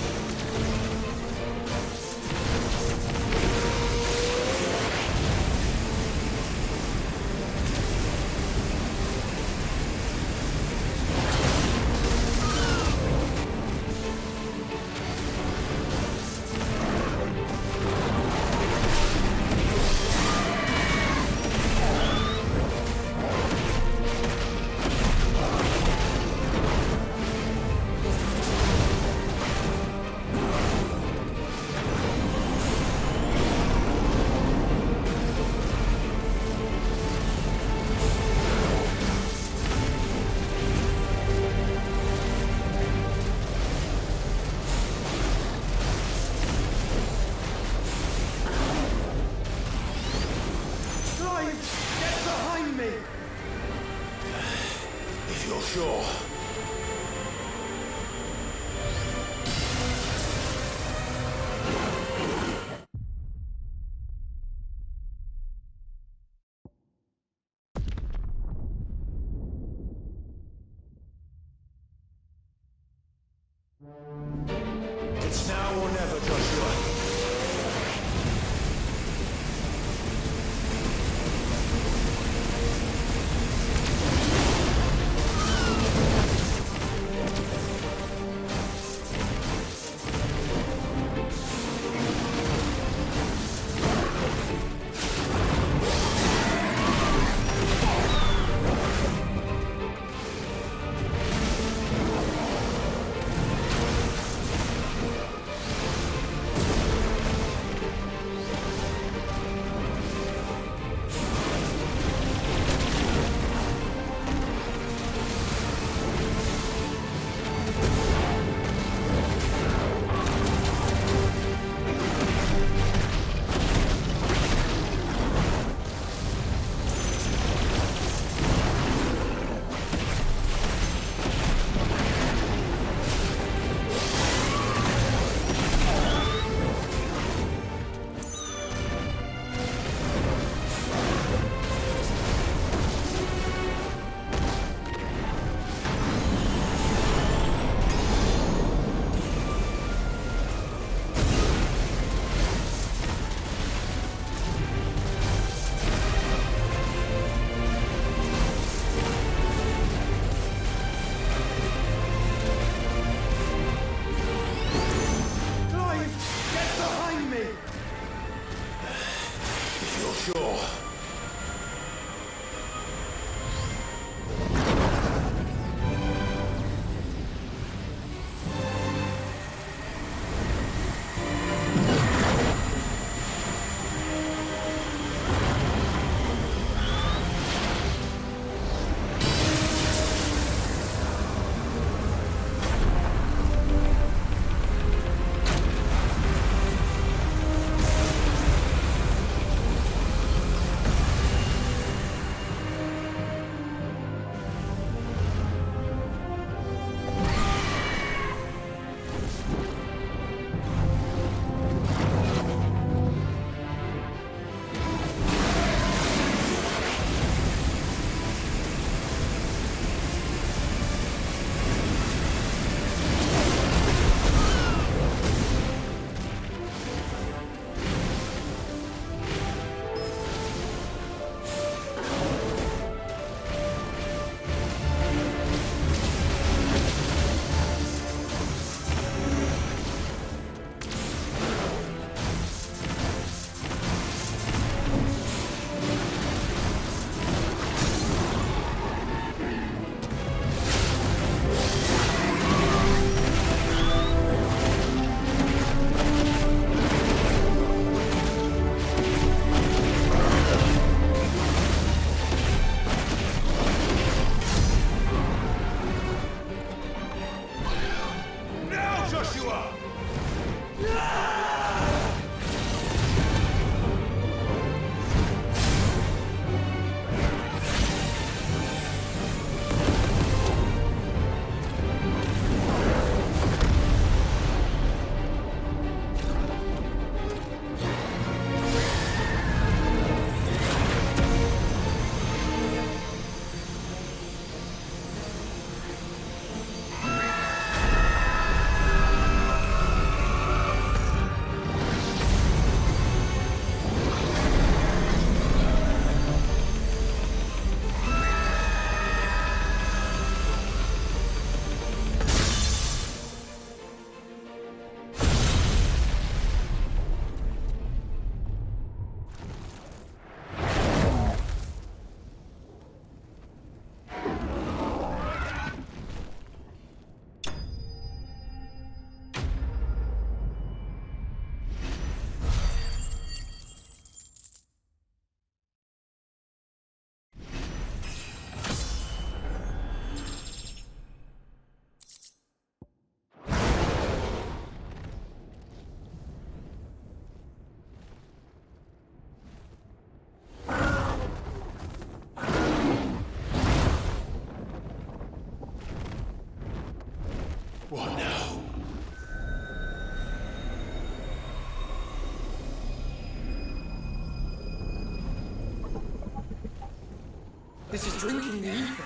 This is drinking the ether.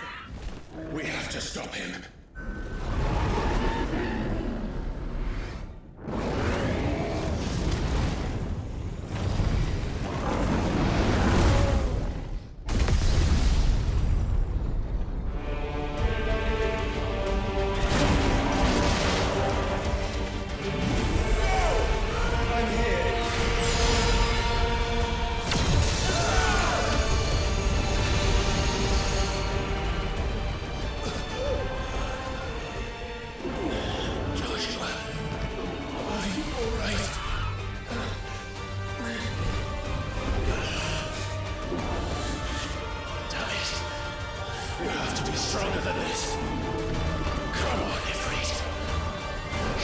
We have to stop him. Stronger than this. Come on, Ifrit.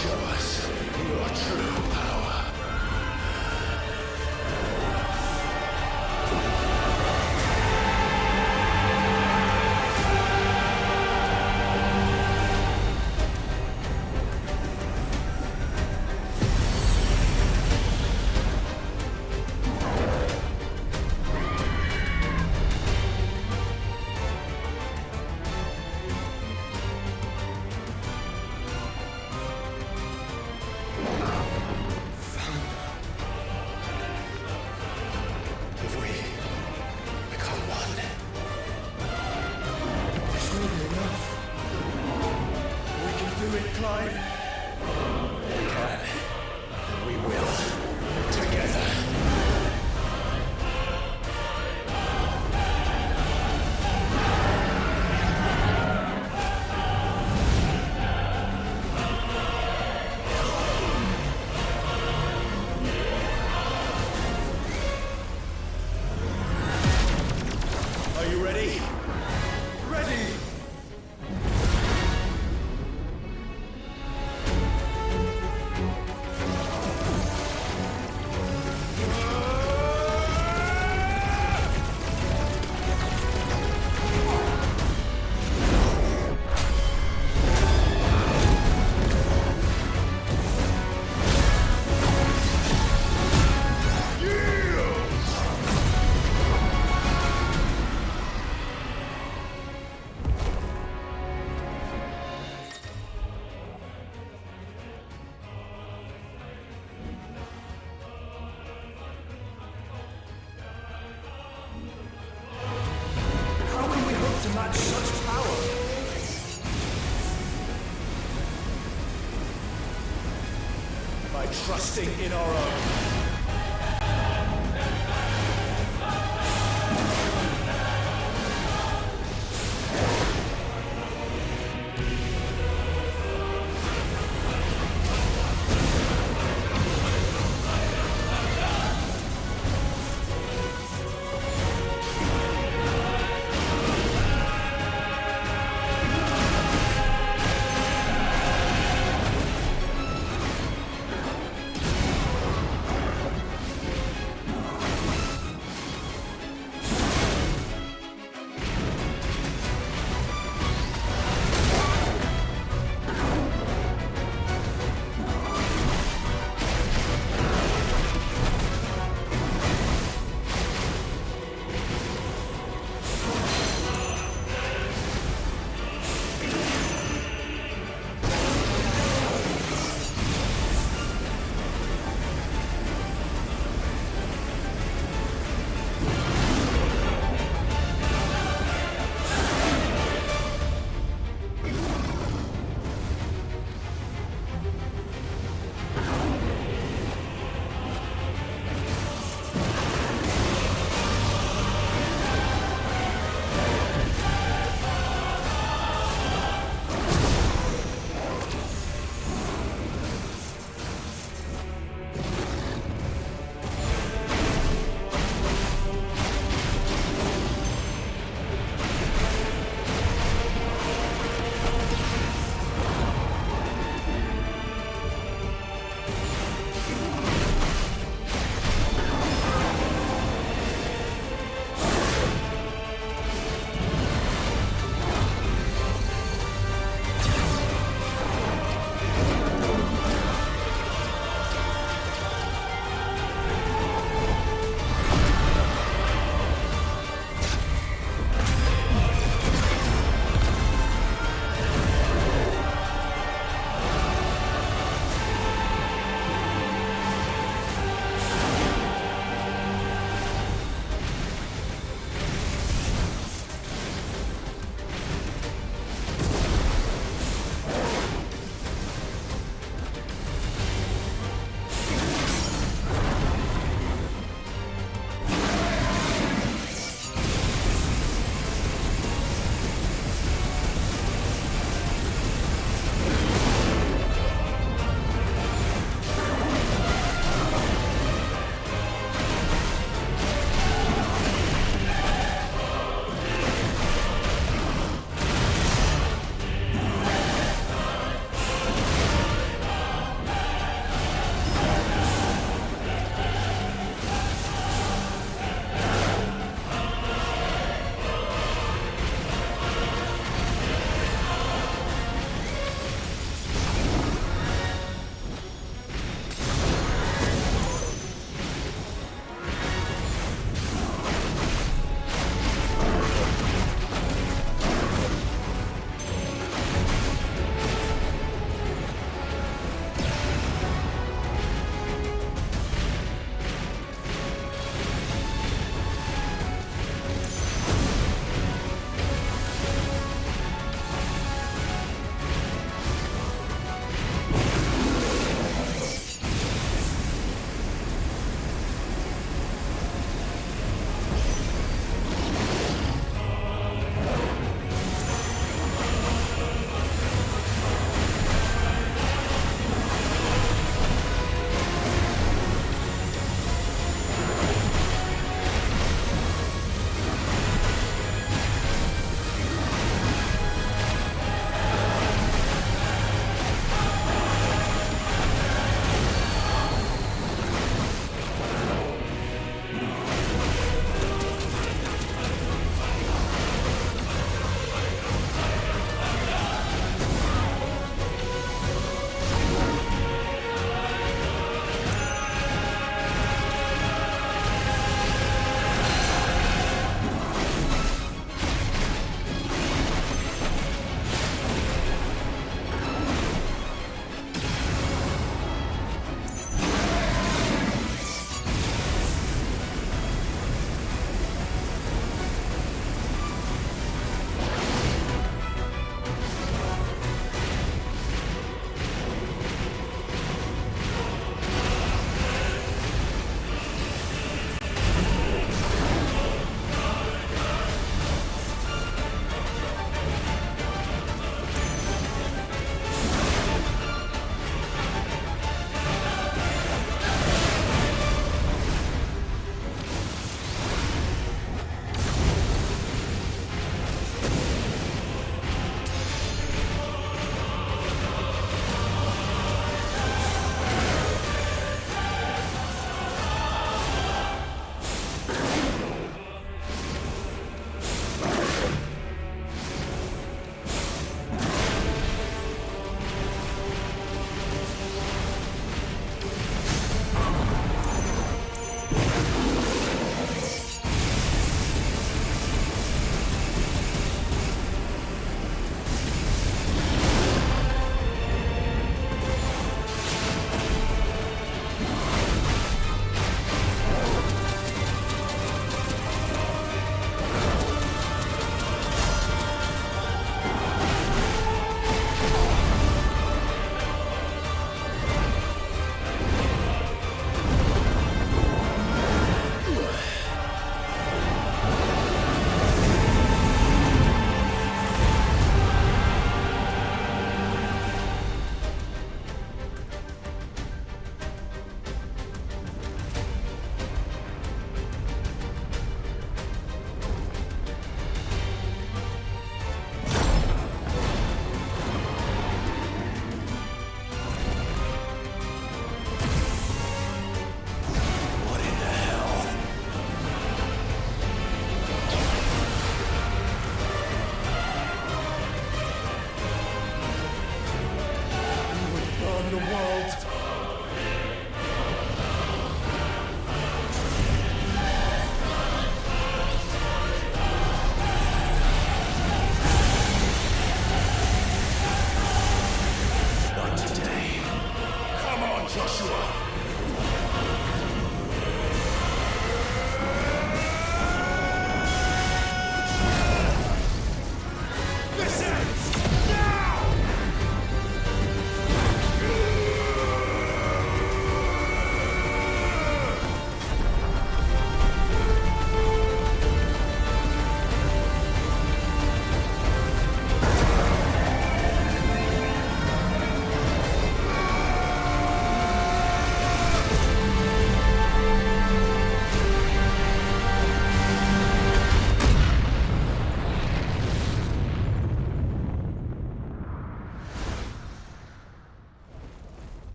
Show us your true power. Clive. We can. We will. Together. Are you ready? Ready! To match such power. By trusting in our own.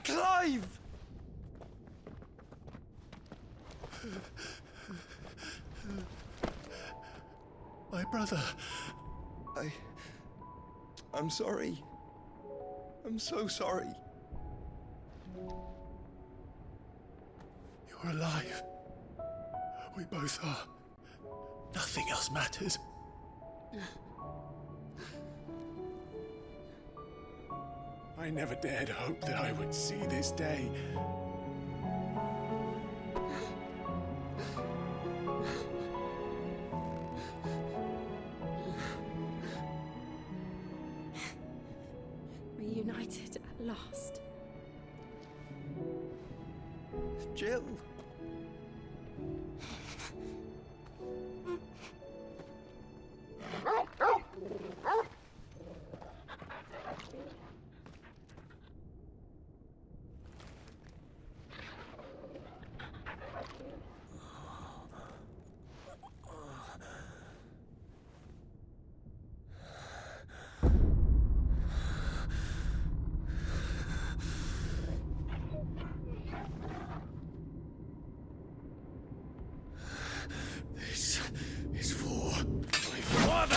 Clive! My brother. I'm sorry. I'm so sorry. You're alive. We both are. Nothing else matters. I never dared hope that I would see this day. Reunited at last. Jill. This is for my father!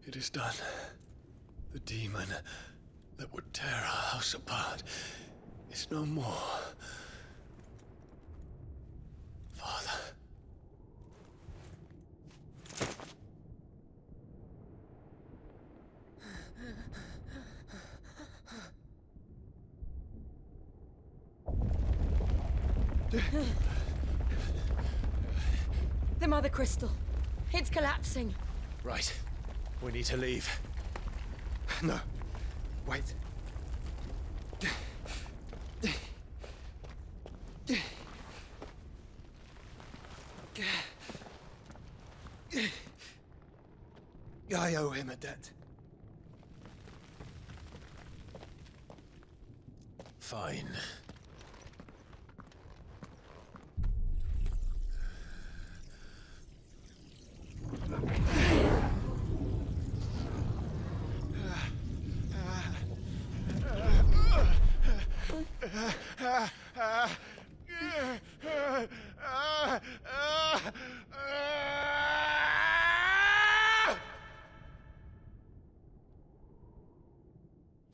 It is done. The demon that would tear our house apart is no more. Father. The Mother Crystal. It's collapsing. Right. We need to leave. No. Wait. I owe him a debt. Fine.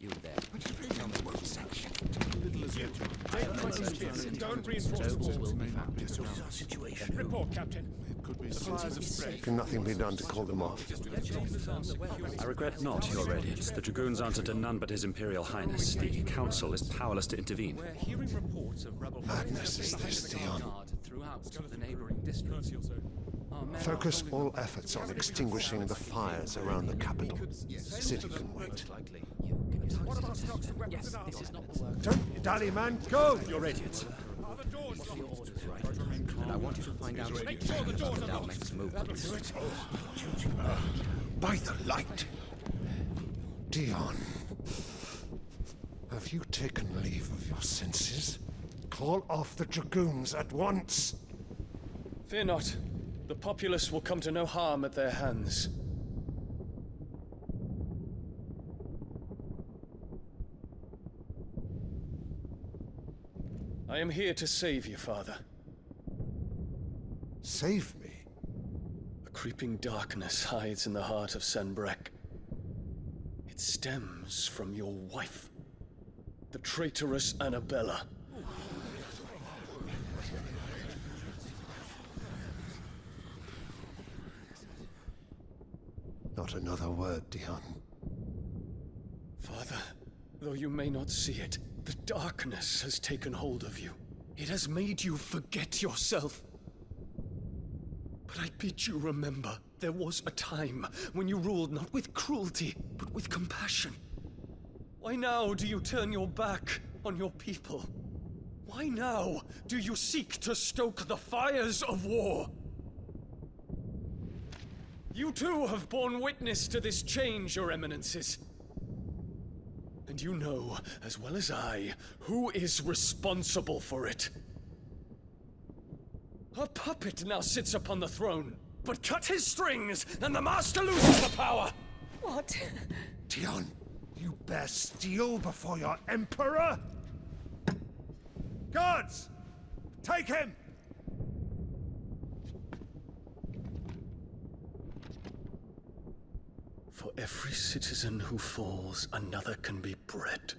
You there. Don't reinforce the walls. Will be found. Report, Captain. Can nothing be done to call them off? I regret not, Your Radiance. The Dragoons answer to none but His Imperial Highness. The Council is powerless to intervene. We're hearing reports of rebel Madness is this, Theon. throughout the neighboring districts. Focus all efforts on extinguishing the fires around the capital. The city can wait. What about stocks of weapons and armor? This is not the work. Don't dally, man. Go! Your Radiance. Are the doors Your orders right. And I want you to find out Make sure the doors are our locked. next move. By the light! Dion. Have you taken leave of your senses? Call off the Dragoons at once! Fear not. The populace will come to no harm at their hands. I am here to save you, Father. Save me? A creeping darkness hides in the heart of Sanbreque. It stems from your wife, the traitorous Annabella. Not another word, Dion. Father, though you may not see it, The darkness has taken hold of you. It has made you forget yourself. But I bid you remember, there was a time when you ruled not with cruelty, but with compassion. Why now do you turn your back on your people? Why now do you seek to stoke the fires of war? You too have borne witness to this change, Your Eminences. And you know, as well as I, who is responsible for it. A puppet now sits upon the throne, but cut his strings, and the master loses the power! What? Dion, you bear steel before your emperor? Guards! Take him! For every citizen who falls, another can be bred.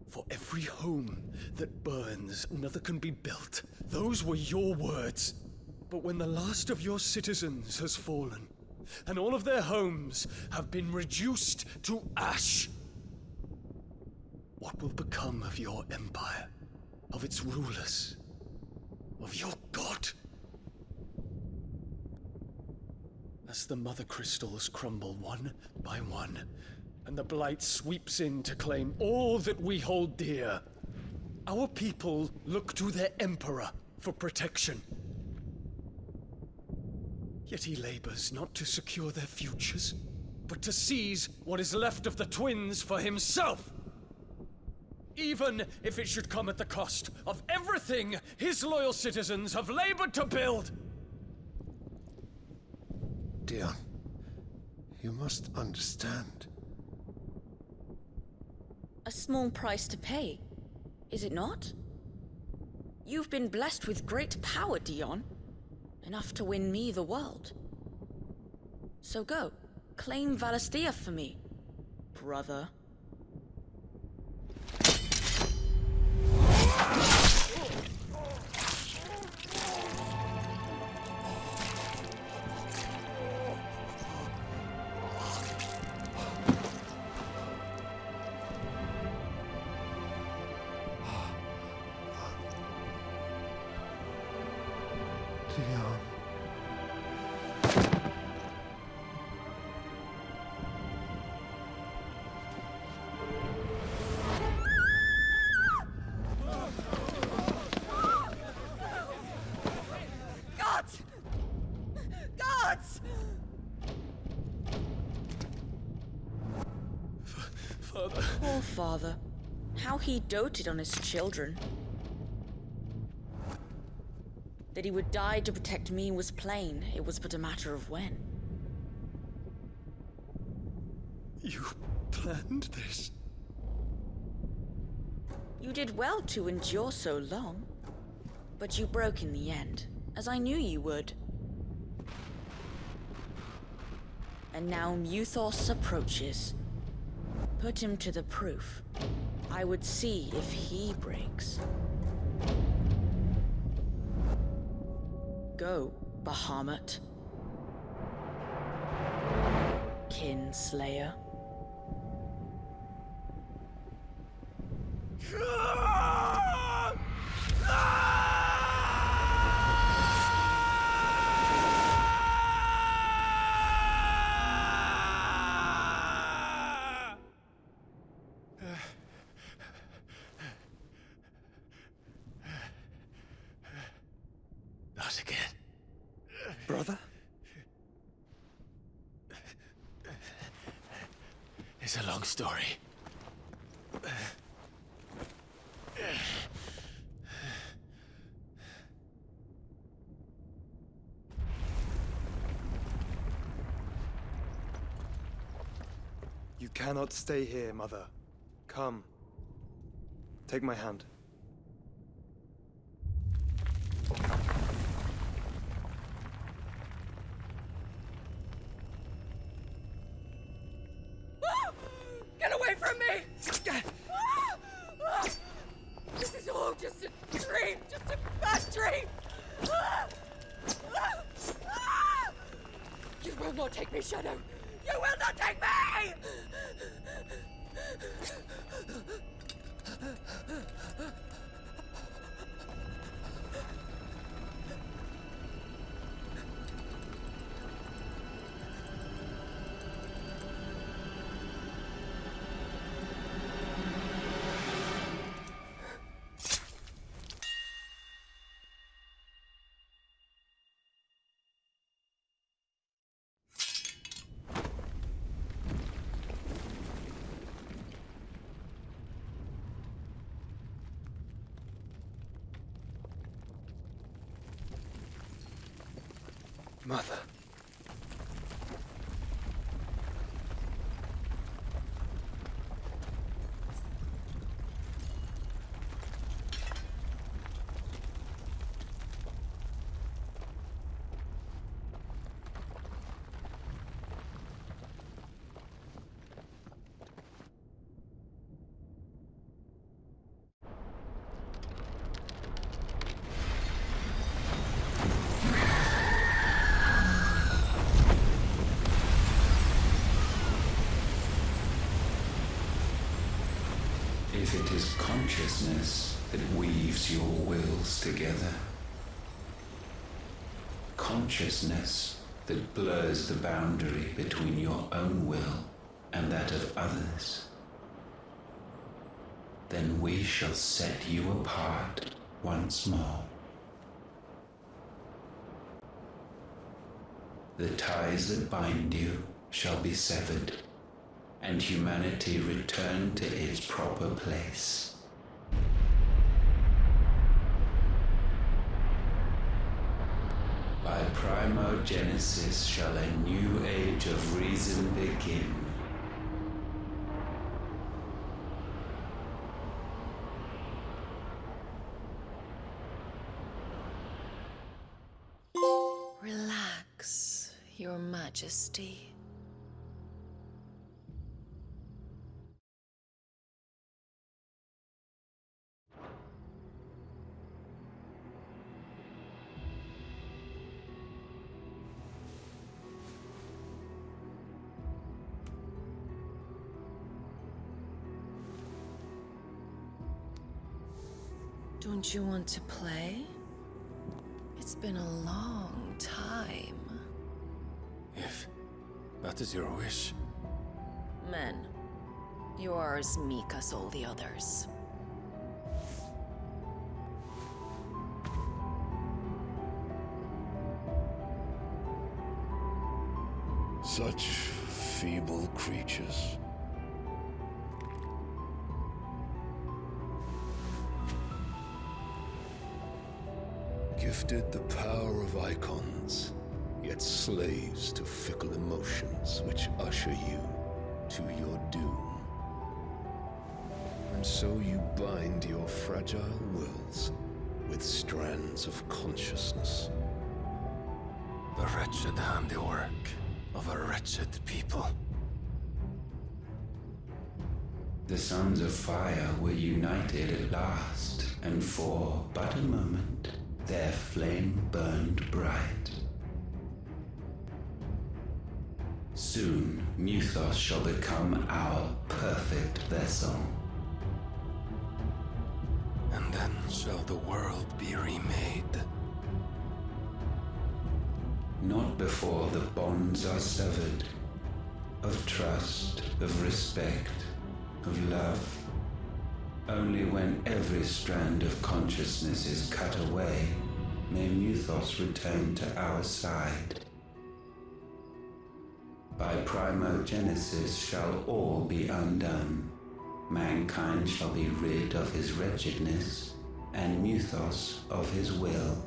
For every home that burns, another can be built. Those were your words. But when the last of your citizens has fallen, and all of their homes have been reduced to ash, what will become of your empire, of its rulers, of your god? As the Mothercrystals crumble one by one, and the Blight sweeps in to claim all that we hold dear, our people look to their emperor for protection. Yet he labors not to secure their futures, but to seize what is left of the twins for himself. Even if it should come at the cost of everything his loyal citizens have labored to build. Dion, you must understand. A small price to pay, is it not? You've been blessed with great power, Dion. Enough to win me the world. So go, claim Valisthea for me, brother. Poor father. How he doted on his children. That he would die to protect me was plain. It was but a matter of when. You planned this? You did well to endure so long. But you broke in the end, as I knew you would. And now Muthos approaches. Put him to the proof. I would see if he breaks. Go, Bahamut. Kinslayer. Not again. Brother? It's a long story. You cannot stay here, Mother. Come. Take my hand. Get away from me! This is all just a dream, just a bad dream! You will not take me, Shadow! You will not take me! Mother. If it is consciousness that weaves your wills together, consciousness that blurs the boundary between your own will and that of others, then we shall set you apart once more. The ties that bind you shall be severed, and humanity return to its proper place. By primogenesis shall a new age of reason begin. Relax, Your Majesty. Don't you want to play? It's been a long time. If that is your wish. Men, you are as meek as all the others. Such feeble creatures. Gifted the power of Eikons, yet slaves to fickle emotions which usher you to your doom. And so you bind your fragile wills with strands of consciousness. The wretched handiwork of a wretched people. The Sons of Fire were united at last, and for but a moment, their flame burned bright. Soon, Muthos shall become our perfect vessel. And then shall the world be remade. Not before the bonds are severed, of trust, of respect, of love. Only when every strand of consciousness is cut away, may Muthos return to our side. By primogenesis shall all be undone. Mankind shall be rid of his wretchedness, and Muthos of his will.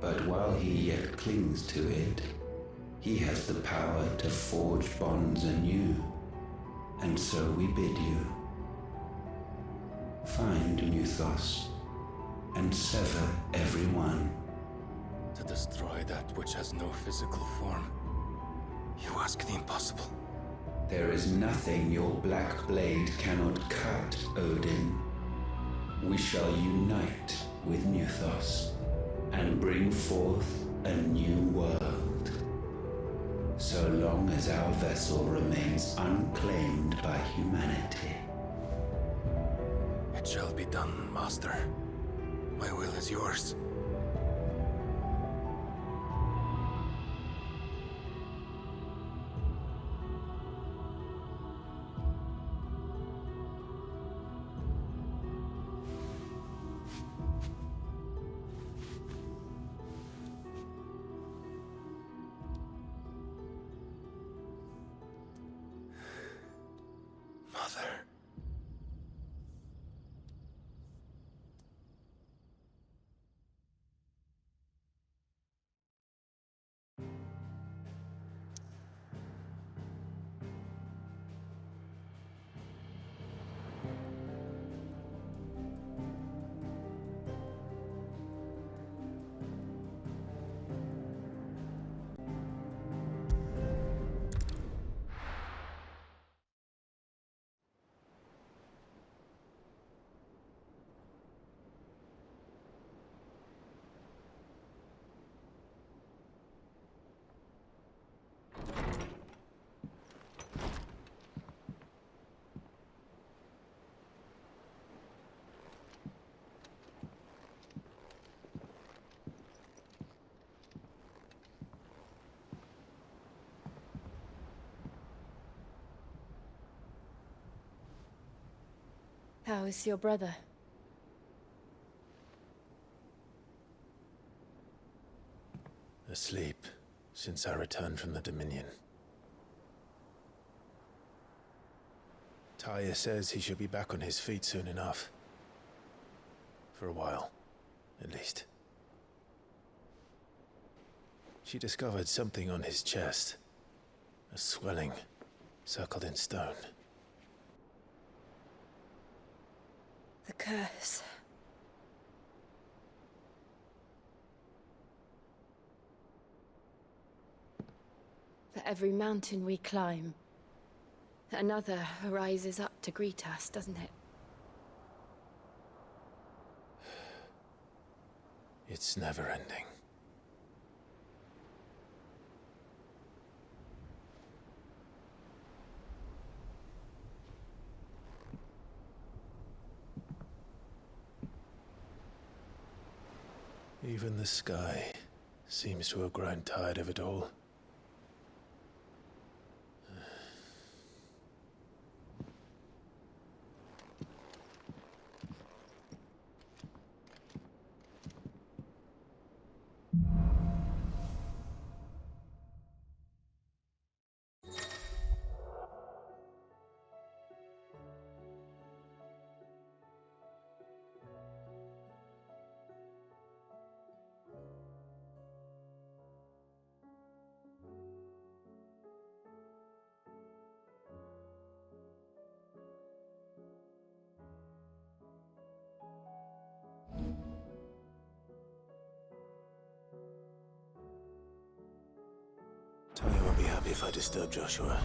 But while he yet clings to it, he has the power to forge bonds anew. And so we bid you, find Muthos, and sever every one. To destroy that which has no physical form, you ask the impossible. There is nothing your black blade cannot cut, Odin. We shall unite with Muthos, and bring forth a new world. So long as our vessel remains unclaimed by humanity. It shall be done, Master. My will is yours. Mother. How is your brother? Asleep since I returned from the Dominion. Tyre says he should be back on his feet soon enough. For a while, at least. She discovered something on his chest. A swelling, circled in stone. The curse. For every mountain we climb, another rises up to greet us, doesn't it? It's never ending. Even the sky seems to have grown tired of it all. Tyre won't be happy if I disturb Joshua.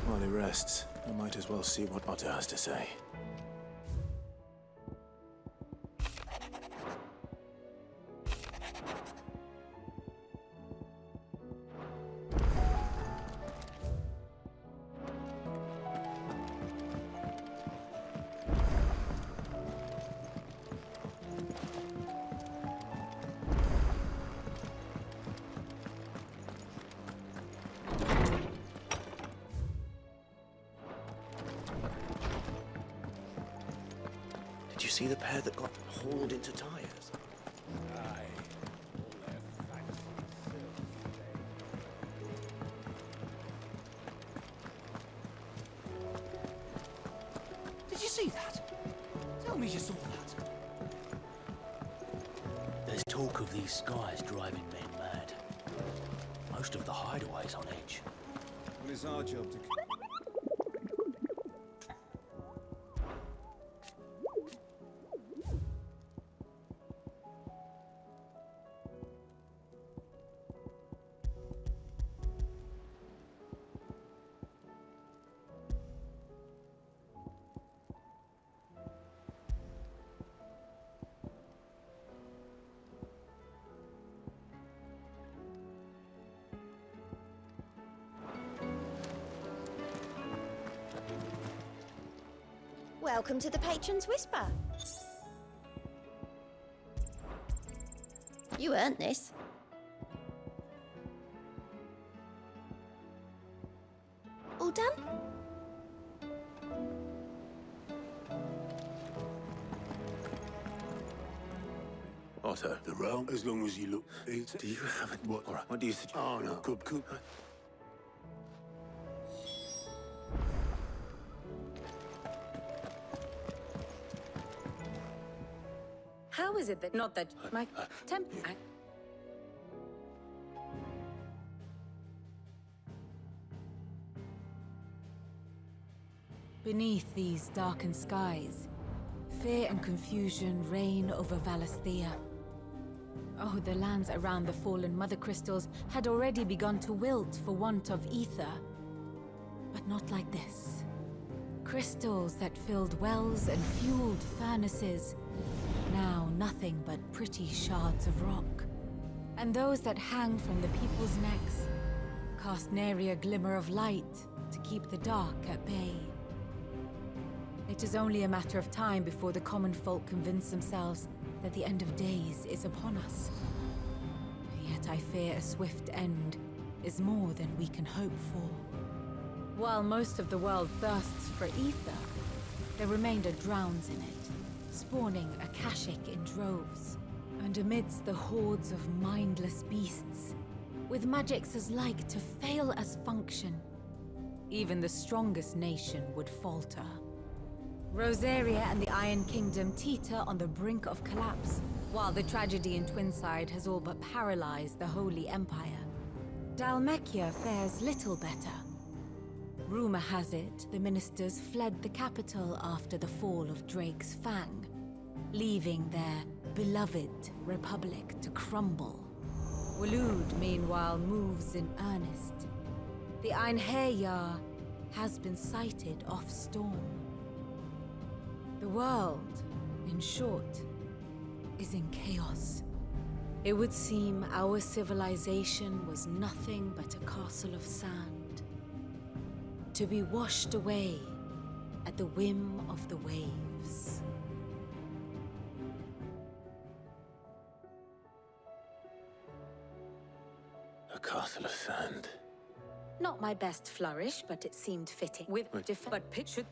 While he rests, I might as well see what Otter has to say. Did you see the pair that got hauled into Tyres? Aye. Did you see that? Tell me you saw that. There's talk of these skies driving men mad. Most of the hideaways on edge. Well, it's our job to... Welcome to the Patron's Whisper. You earned this. All done? Otto. The realm, as long as you look... Do you have it? What? All right, what do you suggest? Oh, no. Could. How is it that not that my temp? Beneath these darkened skies, Fear and confusion reign over Valisthea. Oh, the lands around the fallen Mothercrystals had already begun to wilt for want of ether. But not like this. Crystals that filled wells and fueled furnaces. Now nothing but pretty shards of rock. And those that hang from the people's necks cast nary a glimmer of light to keep the dark at bay. It is only a matter of time before the common folk convince themselves that the end of days is upon us. Yet I fear a swift end is more than we can hope for. While most of the world thirsts for ether, the remainder drowns in it, spawning Akashic in droves. And amidst the hordes of mindless beasts, with magics as like to fail as function, even the strongest nation would falter. Rosaria and the Iron Kingdom teeter on the brink of collapse, while the tragedy in Twinside has all but paralyzed the Holy Empire. Dalmekia fares little better. Rumor has it the ministers fled the capital after the fall of Drake's Fang, leaving their beloved republic to crumble. Waloed, meanwhile, moves in earnest. The Einherjar has been sighted off-storm. The world, in short, is in chaos. It would seem our civilization was nothing but a castle of sand, to be washed away at the whim of the waves. A castle of sand. Not my best flourish, but it seemed fitting. With but pictured.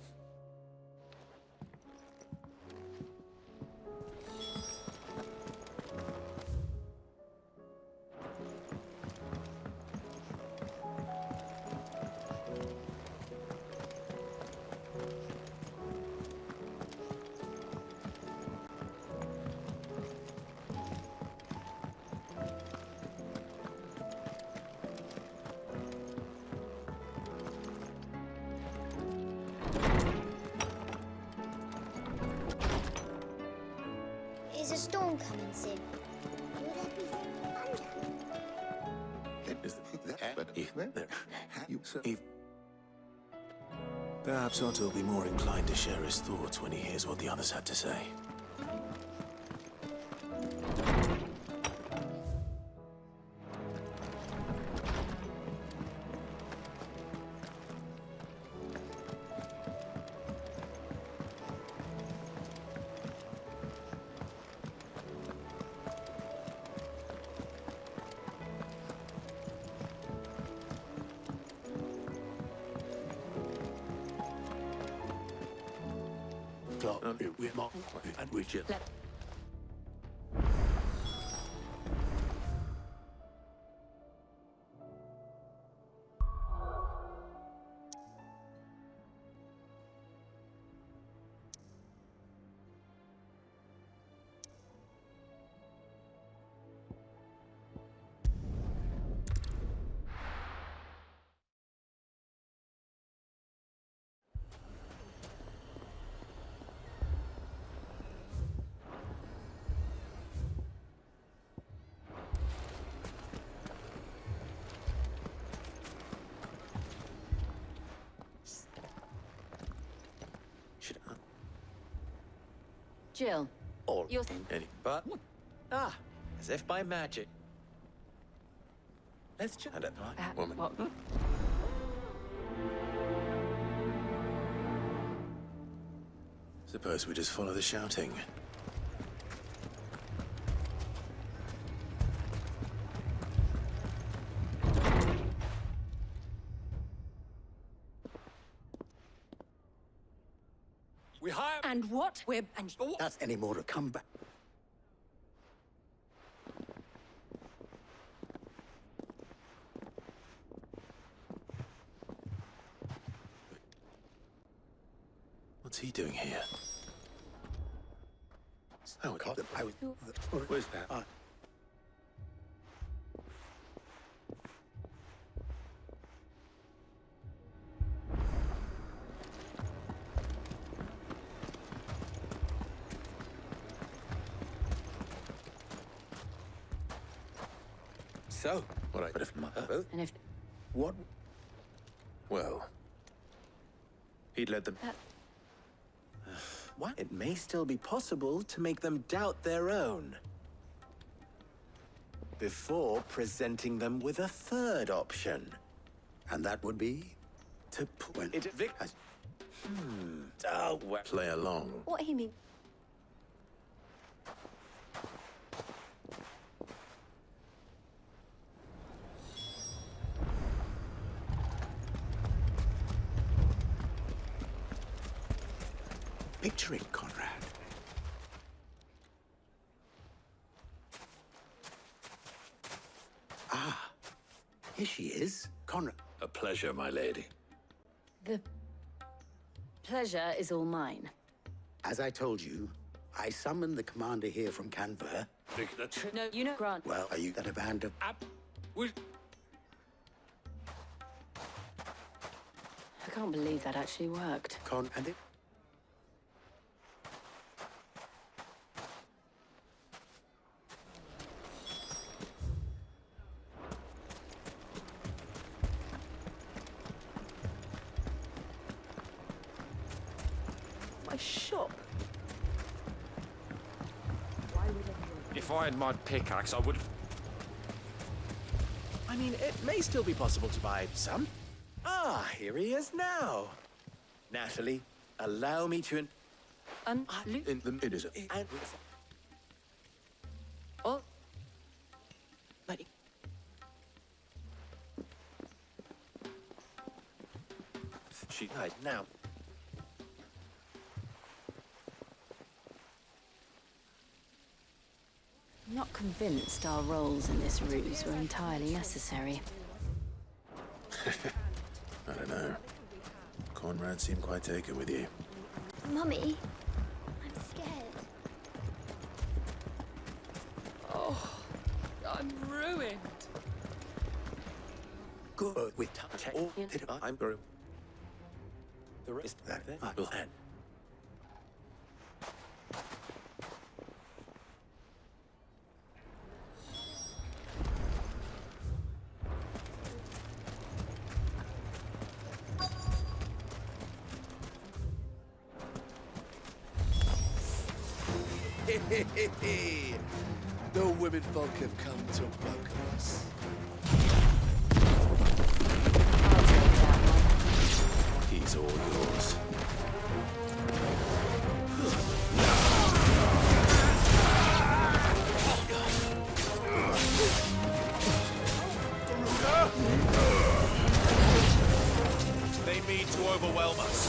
Is a storm coming soon? Will there be thunder? Perhaps Otto will be more inclined to share his thoughts when he hears what the others had to say. And we just... Jill, All you're... but as if by magic. Let's chat at right, woman. What? Suppose we just follow the shouting. We hire... And what? We're... And... That's any more to come back. What's he doing here? Where's that? so. What I could have... And if... What? Well... He'd led them... What? It may still be possible to make them doubt their own. Before presenting them with a third option. And that would be? To put it... Oh, well... Play along. What do you mean? Picture it, Conrad. Ah, here she is, Conrad. A pleasure, my lady. The pleasure is all mine. As I told you, I summoned the commander here from Canberra. No, you know, Grant. Well, are you that a band of... I can't believe that actually worked. And it... My shop. If I had my pickaxe, I would... I mean, it may still be possible to buy some. Ah, here he is now. Natalie, allow me to... It is a... Oh. She died now. I'm not convinced our roles in this ruse were entirely necessary. I don't know. Conrad seemed quite taken with you. Mummy, I'm scared. Oh, I'm ruined. Good with touch. I'm through. The rest of that I will hand. The women folk have come to welcome us. He's all yours. They mean to overwhelm us.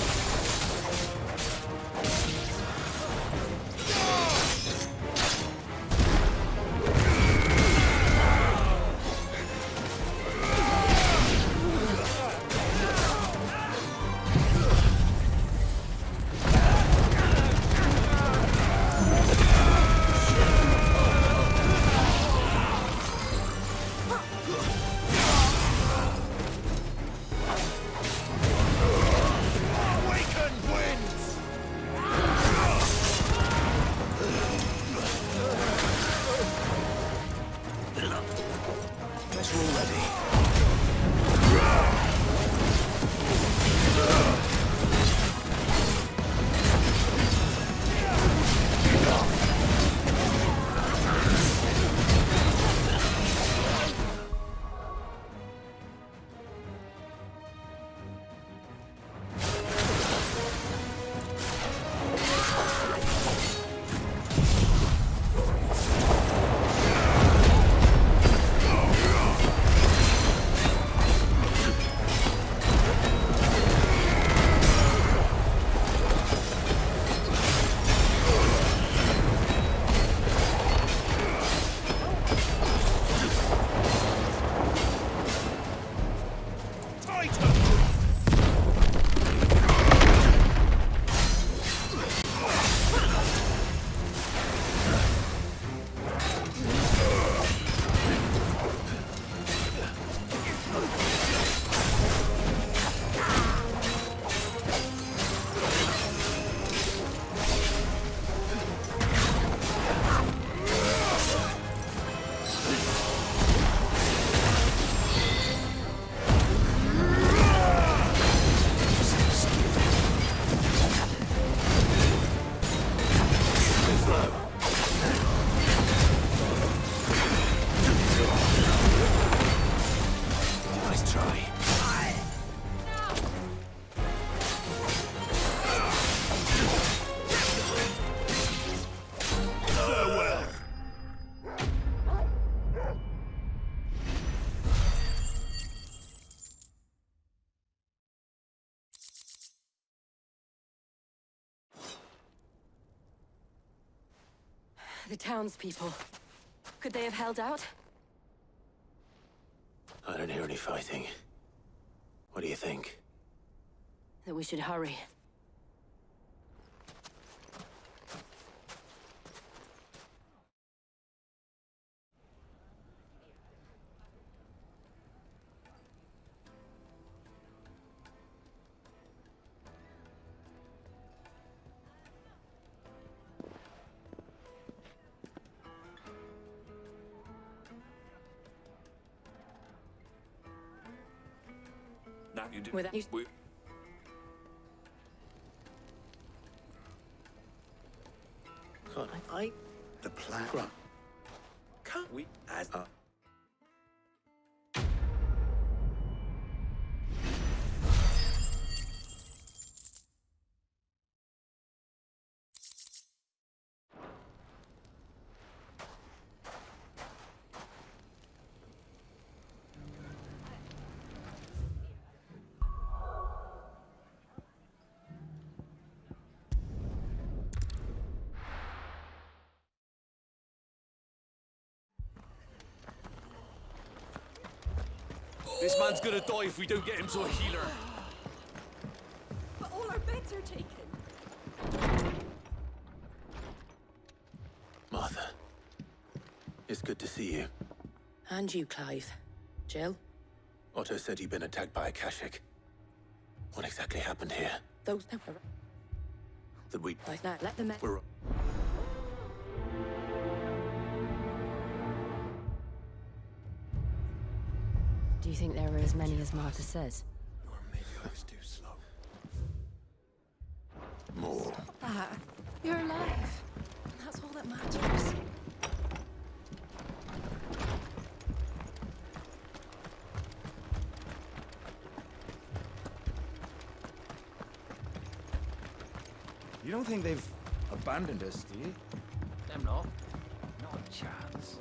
The townspeople. Could they have held out? I don't hear any fighting. What do you think? That we should hurry. Now you do. Without you... Can't I? The plan. Can't we as a... This man's gonna die if we don't get him to a healer. But all our beds are taken. Martha. It's good to see you. And you, Clive. Jill? Otto said you'd been attacked by a Kashik. What exactly happened here? Those... That we... Now, let them... We're... Do you think there are as many as Martha says? Or maybe I was too slow. More. That. You're alive. And that's all that matters. You don't think they've abandoned us, do you? Them not. Not a chance.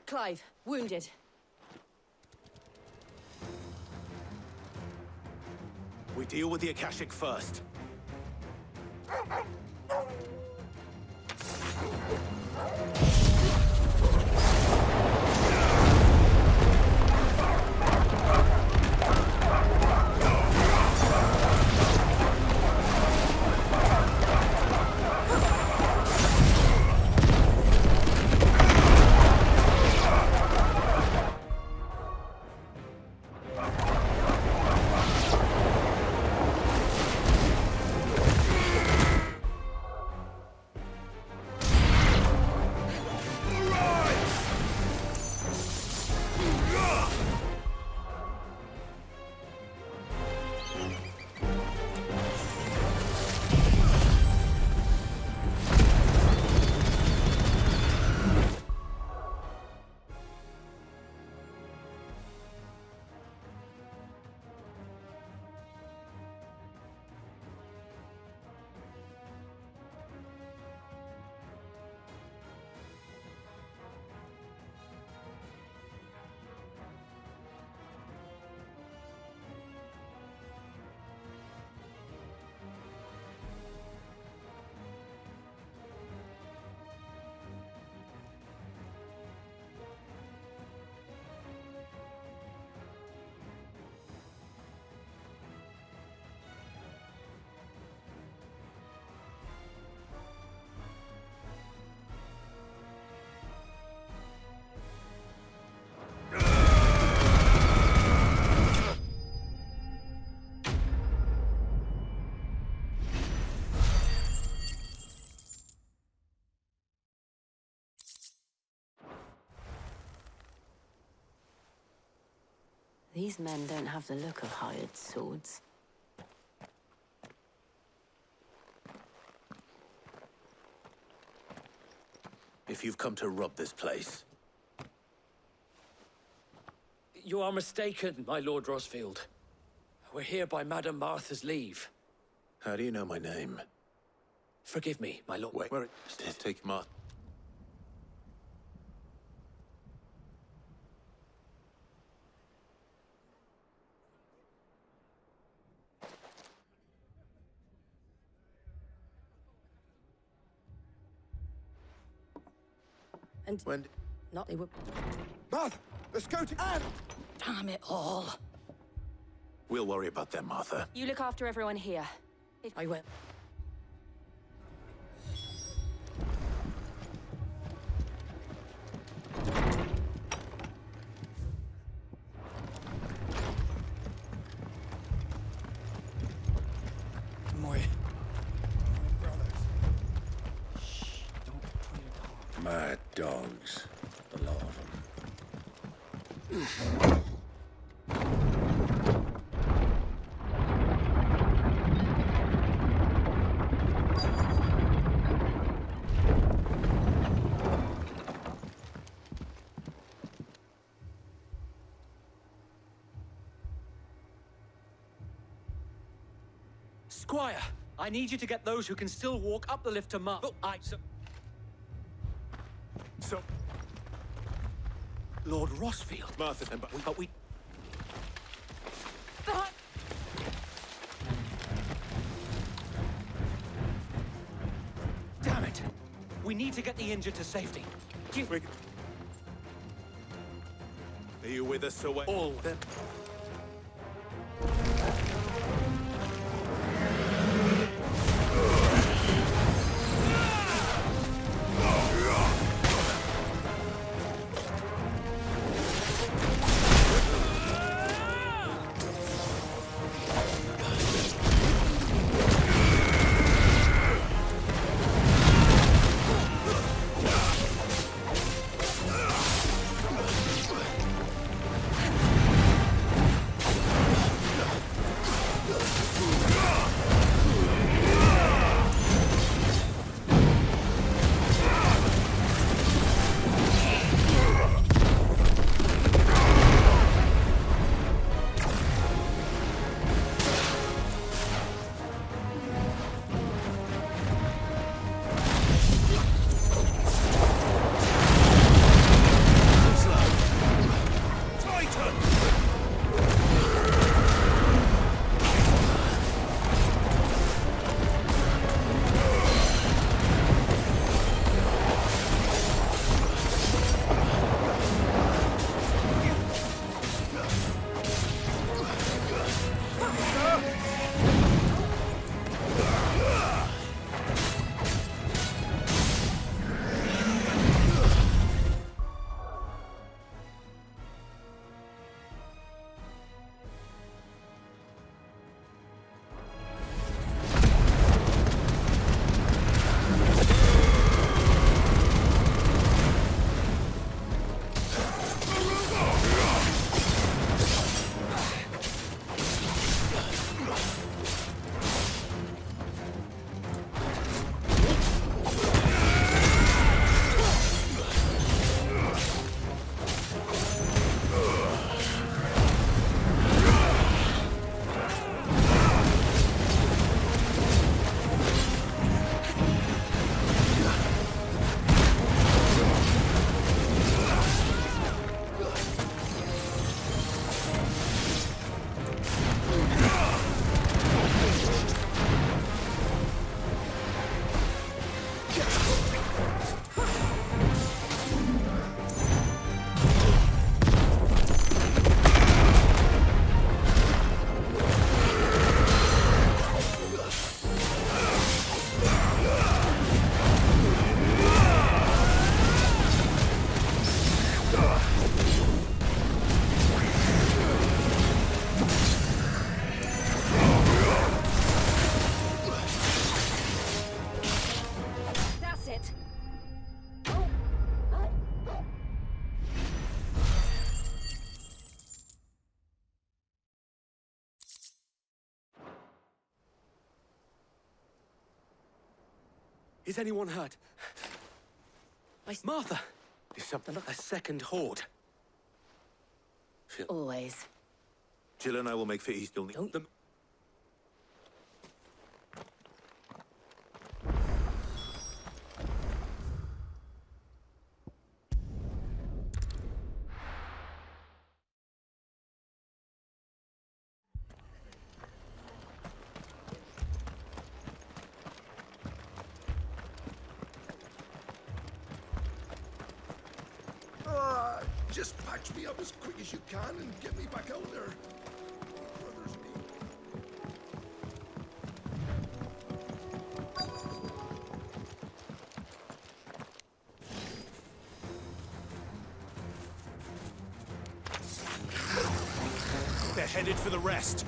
Clive, wounded. We deal with the Akashic first. These men don't have the look of hired swords. If you've come to rob this place, You are mistaken, my Lord Rosfield. We're here by Madame Martha's leave. How do you know my name? Forgive me, my lord. Wait, take Martha. And when? Not they were. Martha, let's go to Anne. Damn it all! We'll worry about them, Martha. You look after everyone here. If I will. Mad dogs. A lot of them. Squire, I need you to get those who can still walk up the lift to Mar. Oh, So... Lord Rosfield. Martha, but we... Damn it! We need to get the injured to safety. Are you with us, away? All them. Is anyone hurt? Martha! Is something like a second horde? Always. Jill and I will make for East. You'll need them. Just patch me up as quick as you can and get me back out there. Brothers me. They're headed for the rest.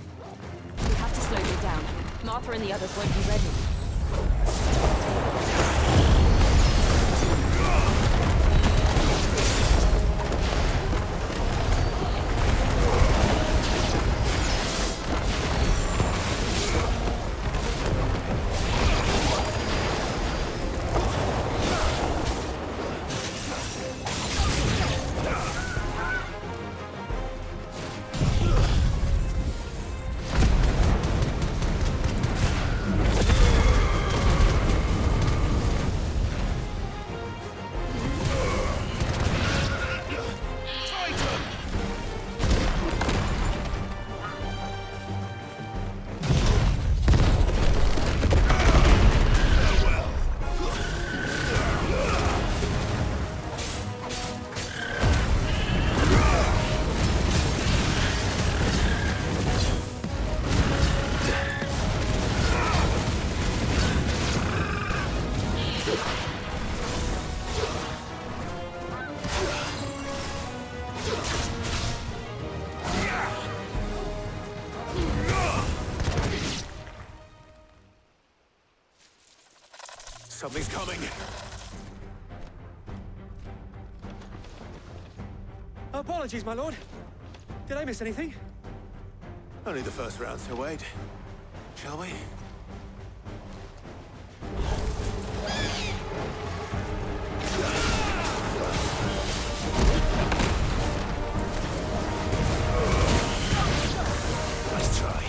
We have to slow them down. Martha and the others won't be ready. Something's coming. Apologies, my lord. Did I miss anything? Only the first round, so wait. Shall we? Nice try.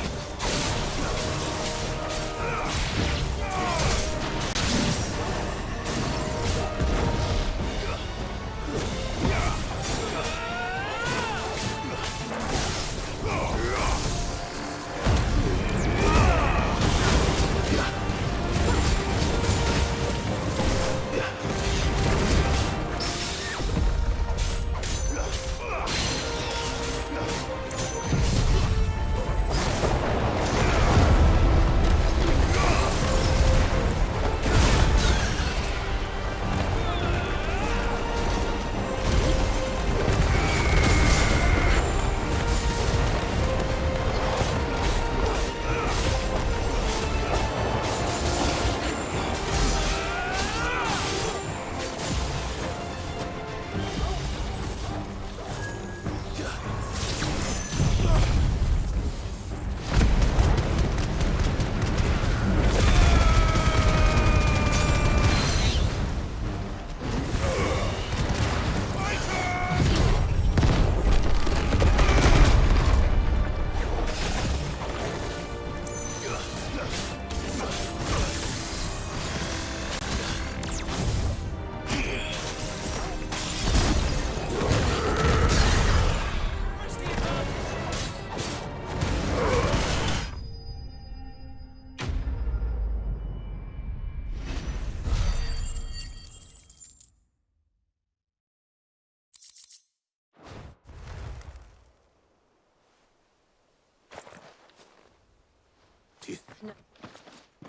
No.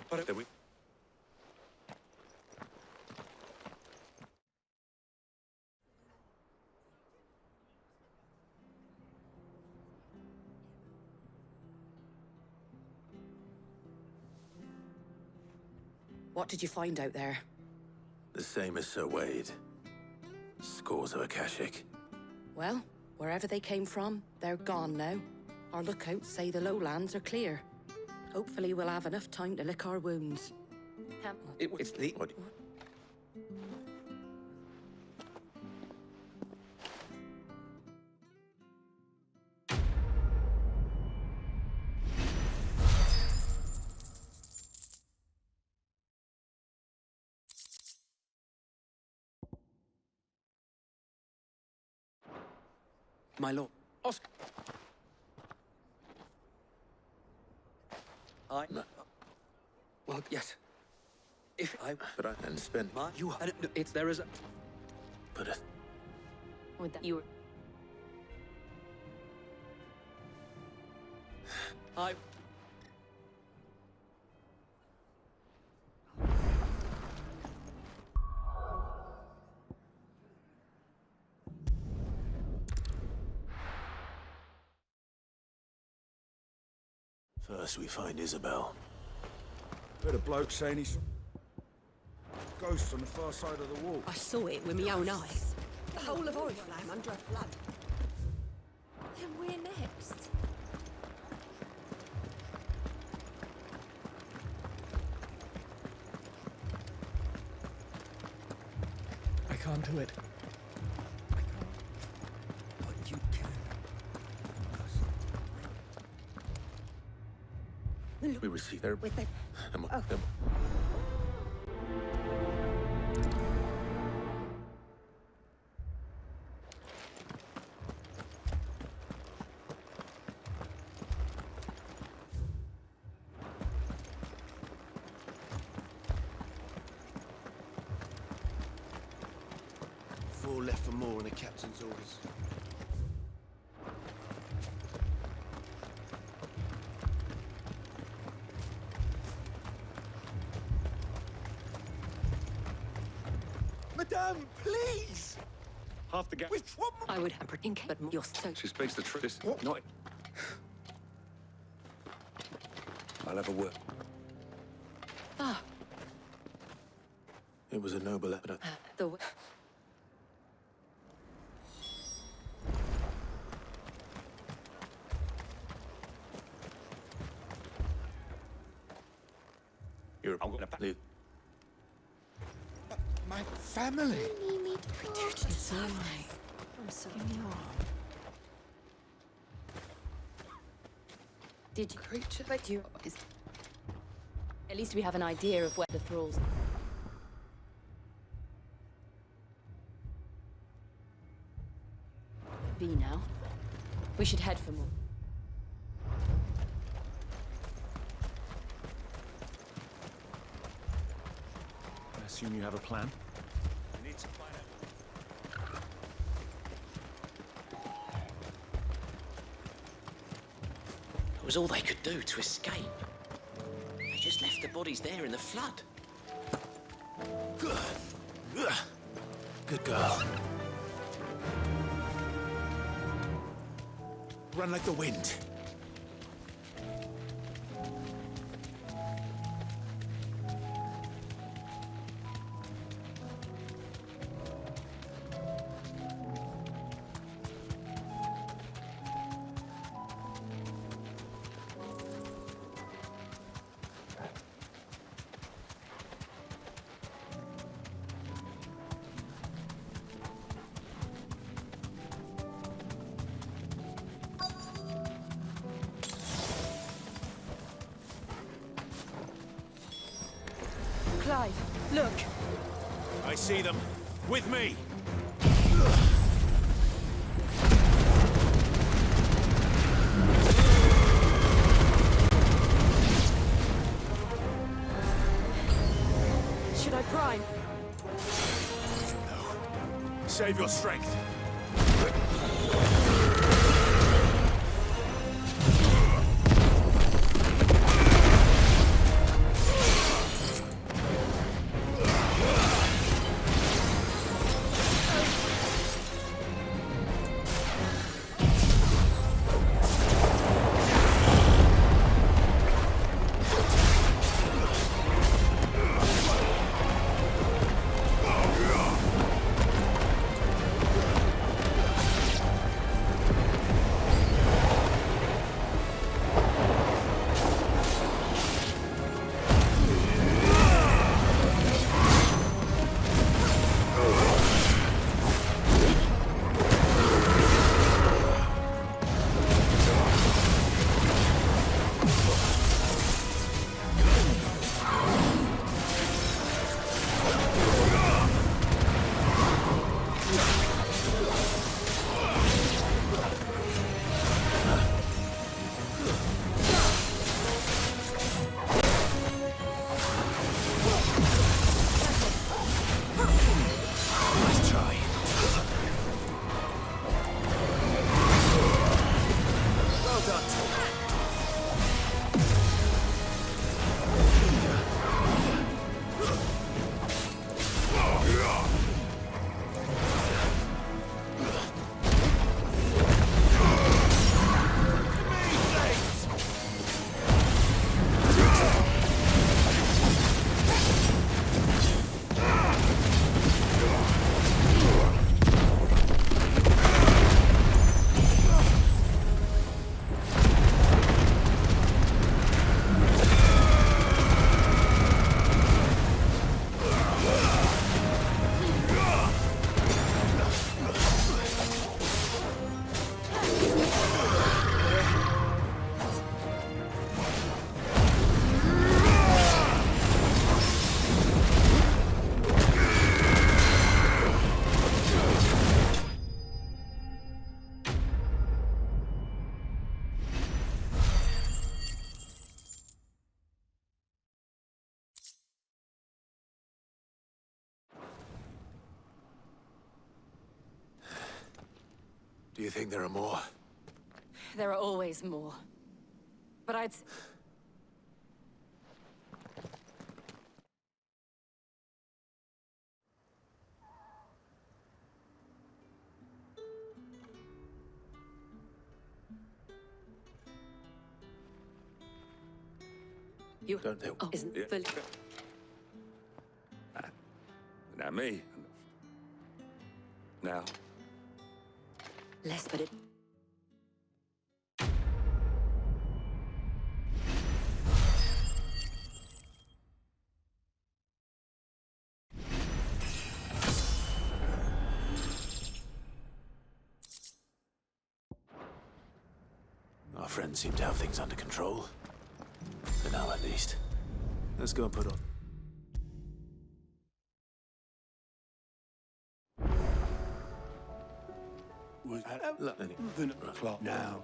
But we... What did you find out there? The same as Sir Wade. Scores of Akashic. Well, wherever they came from, they're gone now. Our lookouts say the lowlands are clear. Hopefully we'll have enough time to lick our wounds. It's the... What? My lord. Oscar. Well, yes. If I... But I can spend... You are... It's... There is a... But a... Would that you were... I... First we find Isabel. Heard a bloke saying he's... ghosts on the far side of the wall. I saw it with my own eyes. The whole of Oriflamme under a flood. Then we're next. I can't do it. I can't. But you can. We receive their... With the... Four left for more on the captain's orders. Madame, please! Half the gap. I would have pretend, but you're so... She speaks the truth. Not... I'll have a word. Ah, It was a noble effort. the... You're... Leave. My family! It's all right. I'm sorry. Did you creature like you? At least we have an idea of where the thralls. Be now. We should head for more. I assume you have a plan? We need to find out. It was all they could do to escape. They just left the bodies there in the flood. Good girl. Run like the wind. Clive, look! I see them. With me! Should I prime? No. Save your strength. Do you think there are more? There are always more. But I'd... You don't they? Oh, isn't yeah. Now me. Now. less, but it. Our friends seem to have things under control. For now, at least. Let's go and put on.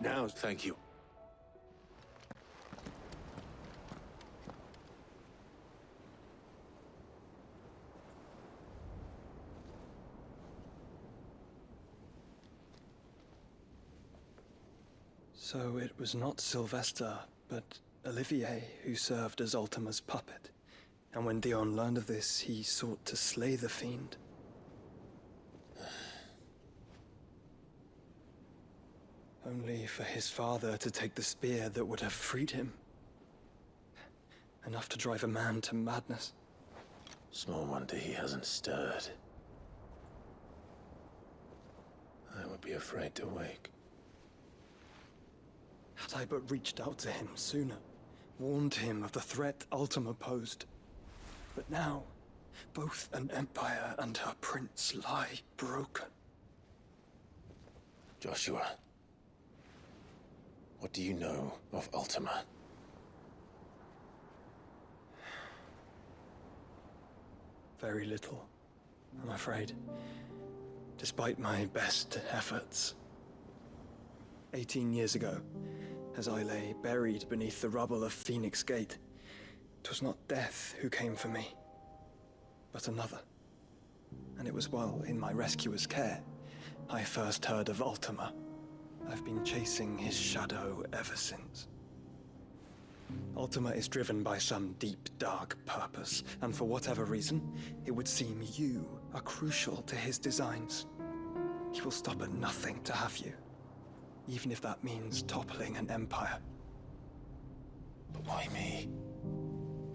Now, thank you. So it was not Sylvester, but Olivier who served as Ultima's puppet. And when Dion learned of this, he sought to slay the fiend. Only for his father to take the spear that would have freed him. Enough to drive a man to madness. Small wonder he hasn't stirred. I would be afraid to wake. Had I but reached out to him sooner, warned him of the threat Ultima posed. But now, both an empire and her prince lie broken. Joshua, what do you know of Ultima? Very little, I'm afraid. Despite my best efforts. 18 years ago, as I lay buried beneath the rubble of Phoenix Gate, it was not death who came for me, but another. And it was while in my rescuer's care, I first heard of Ultima. I've been chasing his shadow ever since. Ultima is driven by some deep, dark purpose, and for whatever reason, it would seem you are crucial to his designs. He will stop at nothing to have you, even if that means toppling an empire. But why me?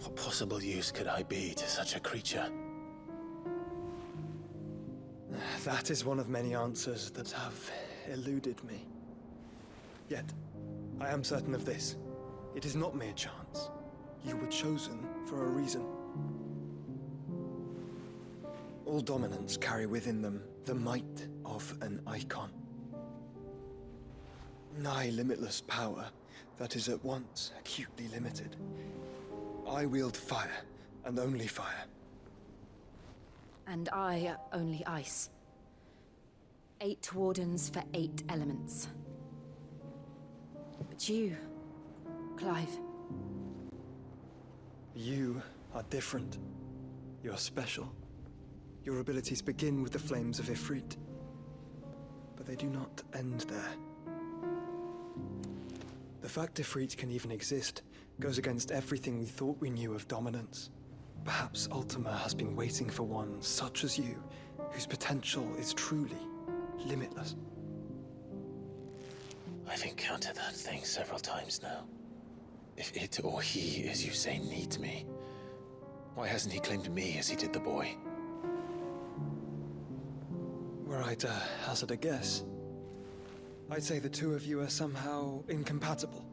What possible use could I be to such a creature? That is one of many answers that have eluded me. Yet, I am certain of this. It is not mere chance. You were chosen for a reason. All dominants carry within them the might of an Eikon. Nigh limitless power that is at once acutely limited. I wield fire, and only fire. And I only ice. 8 wardens for 8 elements. But you, Clive. You are different. You're special. Your abilities begin with the flames of Ifrit. But they do not end there. The fact Ifrit can even exist goes against everything we thought we knew of dominance. Perhaps Ultima has been waiting for one such as you, whose potential is truly limitless. I've encountered that thing several times now. If it or he, as you say, needs me, why hasn't he claimed me as he did the boy? Were I to hazard a guess, I'd say the two of you are somehow incompatible.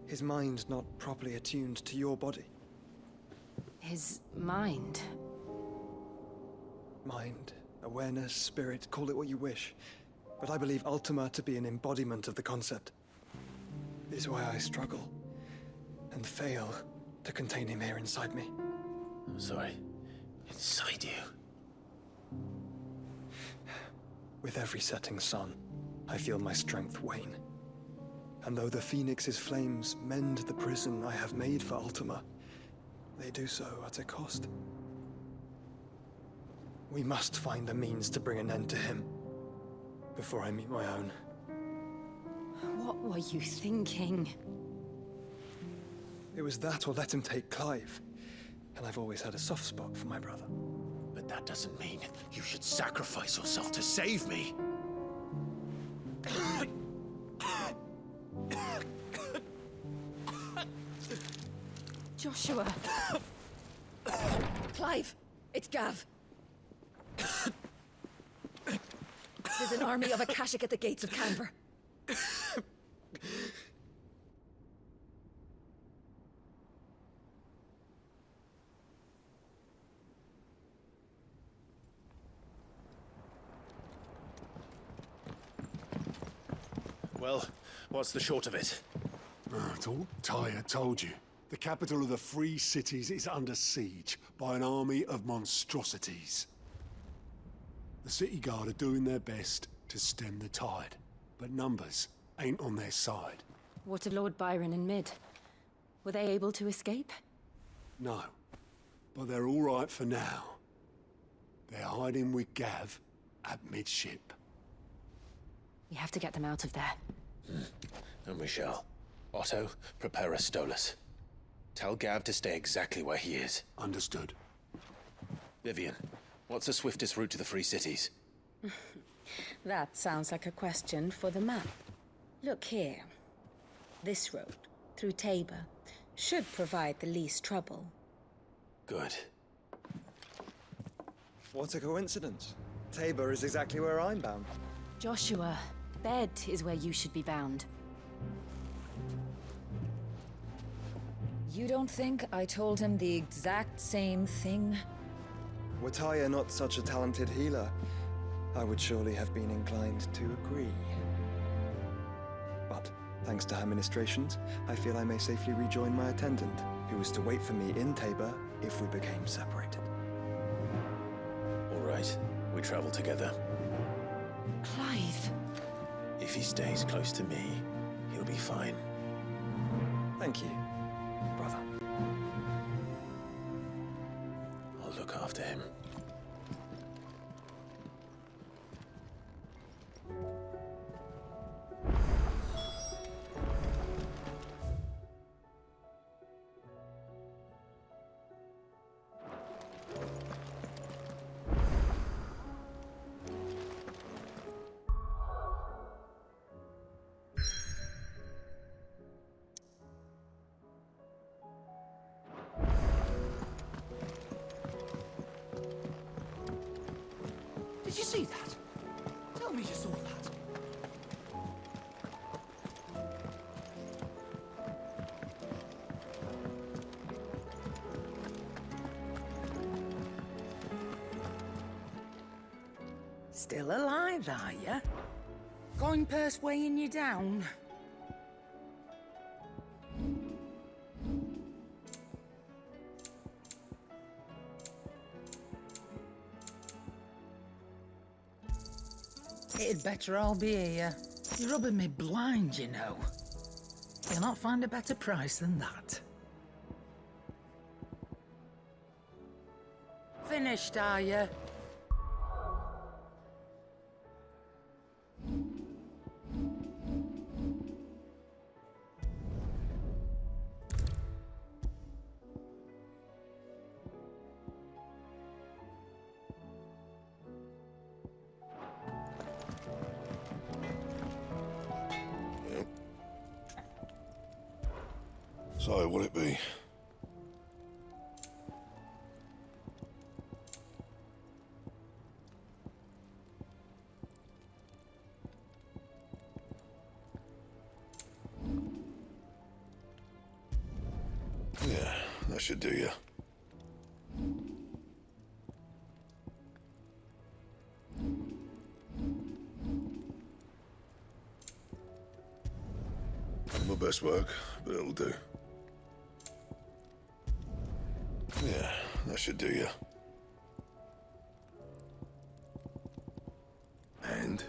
His mind not properly attuned to your body. His mind? Mind, awareness, spirit, call it what you wish. But I believe Ultima to be an embodiment of the concept. This is why I struggle and fail to contain him here inside me. I'm sorry. Inside you? With every setting sun, I feel my strength wane. And though the Phoenix's flames mend the prison I have made for Ultima, they do so at a cost. We must find a means to bring an end to him before I meet my own. What were you thinking? It was that or let him take Clive. And I've always had a soft spot for my brother. But that doesn't mean you should sacrifice yourself to save me. Joshua! Clive! It's Gav! There's an army of Akashic at the gates of Canver. Well, what's the short of it? It's all Tyre told you. The capital of the Free Cities is under siege by an army of monstrosities. The city guard are doing their best to stem the tide, but numbers ain't on their side. What of Lord Byron and Mid? Were they able to escape? No, but they're all right for now. They're hiding with Gav at midship. We have to get them out of there. And we shall. Otto, prepare a Stolas. Tell Gav to stay exactly where he is. Understood. Vivian, what's the swiftest route to the Free Cities? That sounds like a question for the map. Look here. This road, through Tabor, should provide the least trouble. Good. What a coincidence. Tabor is exactly where I'm bound. Joshua, Bed is where you should be bound. You don't think I told him the exact same thing? Were Tyre not such a talented healer, I would surely have been inclined to agree. But, thanks to her ministrations, I feel I may safely rejoin my attendant, who was to wait for me in Tabor if we became separated. All right, we travel together. Clive! If he stays close to me, he'll be fine. Thank you, brother. I'll look after him. Did you see that? Tell me you saw that. Still alive, are you? Going purse weighing you down? It'd better all be here. You're rubbing me blind, you know. You'll not find a better price than that. Finished, are you? So, what'll it be? Yeah, that should do you. My best work, but it'll do. Yeah, that should do you. And?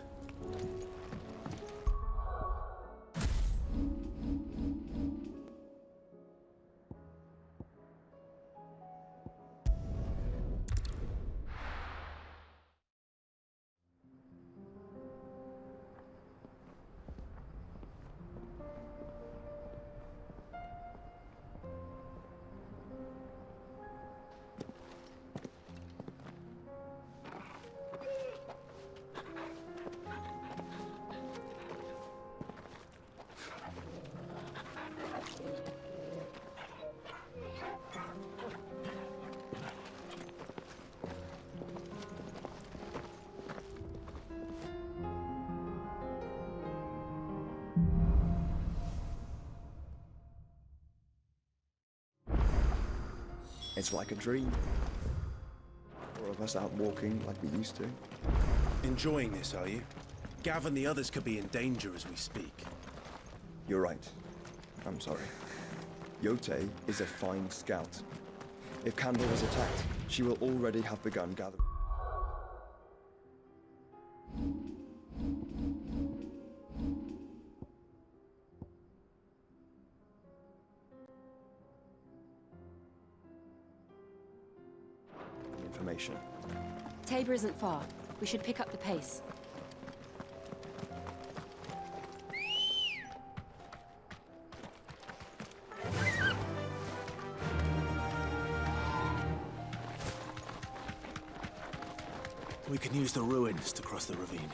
It's like a dream. All of us out walking like we used to. Enjoying this, are you? Gav and the others could be in danger as we speak. You're right. I'm sorry. Yote is a fine scout. If Kandor is attacked, she will already have begun gathering. Information. Tabor isn't far. We should pick up the pace. We can use the ruins to cross the ravine.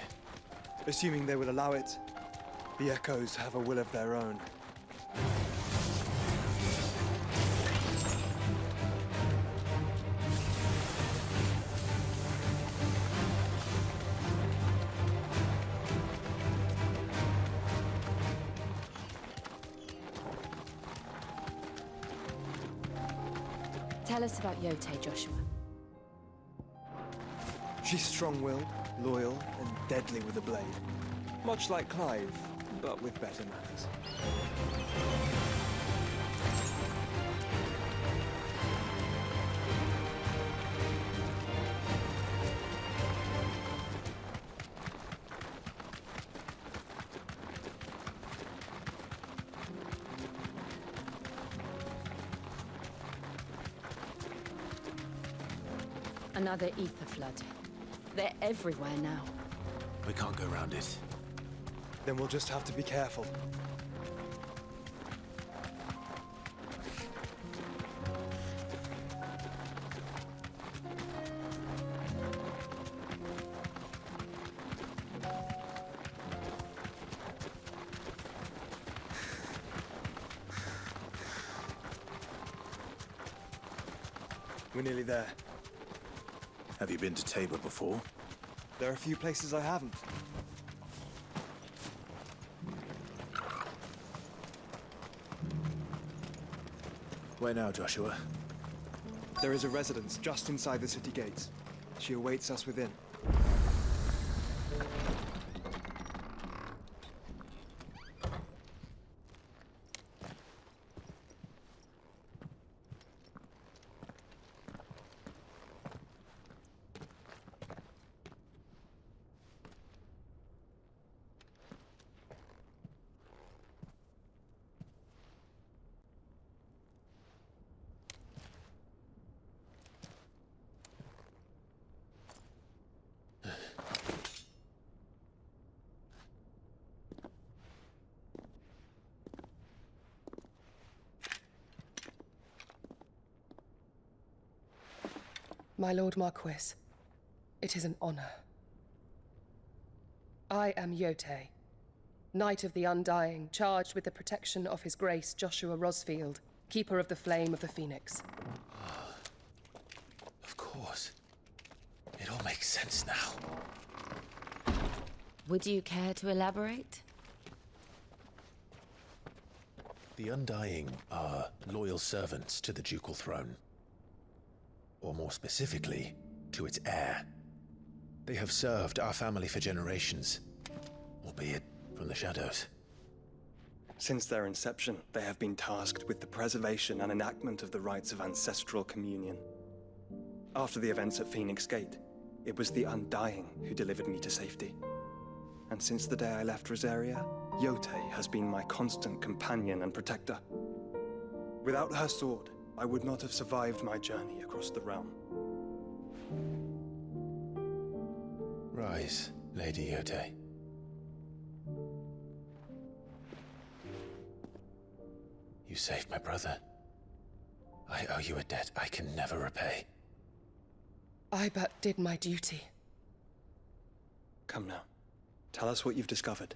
Assuming they will allow it, the Echoes have a will of their own. Tell us about Yote, Joshua. She's strong-willed, loyal, and deadly with a blade. Much like Clive, but with better manners. Another ether flood. They're everywhere now. We can't go around it. Then we'll just have to be careful. We're nearly there. Have you been to Tabor before? There are a few places I haven't. Where now, Joshua? There is a residence just inside the city gates. She awaits us within. My Lord Marquis, it is an honor. I am Yote, Knight of the Undying, charged with the protection of His Grace Joshua Rosfield, Keeper of the Flame of the Phoenix. Of course. It all makes sense now. Would you care to elaborate? The Undying are loyal servants to the ducal throne. Or more specifically, to its heir. They have served our family for generations, albeit from the shadows. Since their inception, they have been tasked with the preservation and enactment of the rites of ancestral communion. After the events at Phoenix Gate, it was the Undying who delivered me to safety. And since the day I left Rosaria, Yote has been my constant companion and protector. Without her sword, I would not have survived my journey across the realm. Rise, Lady Yote. You saved my brother. I owe you a debt I can never repay. I but did my duty. Come now. Tell us what you've discovered.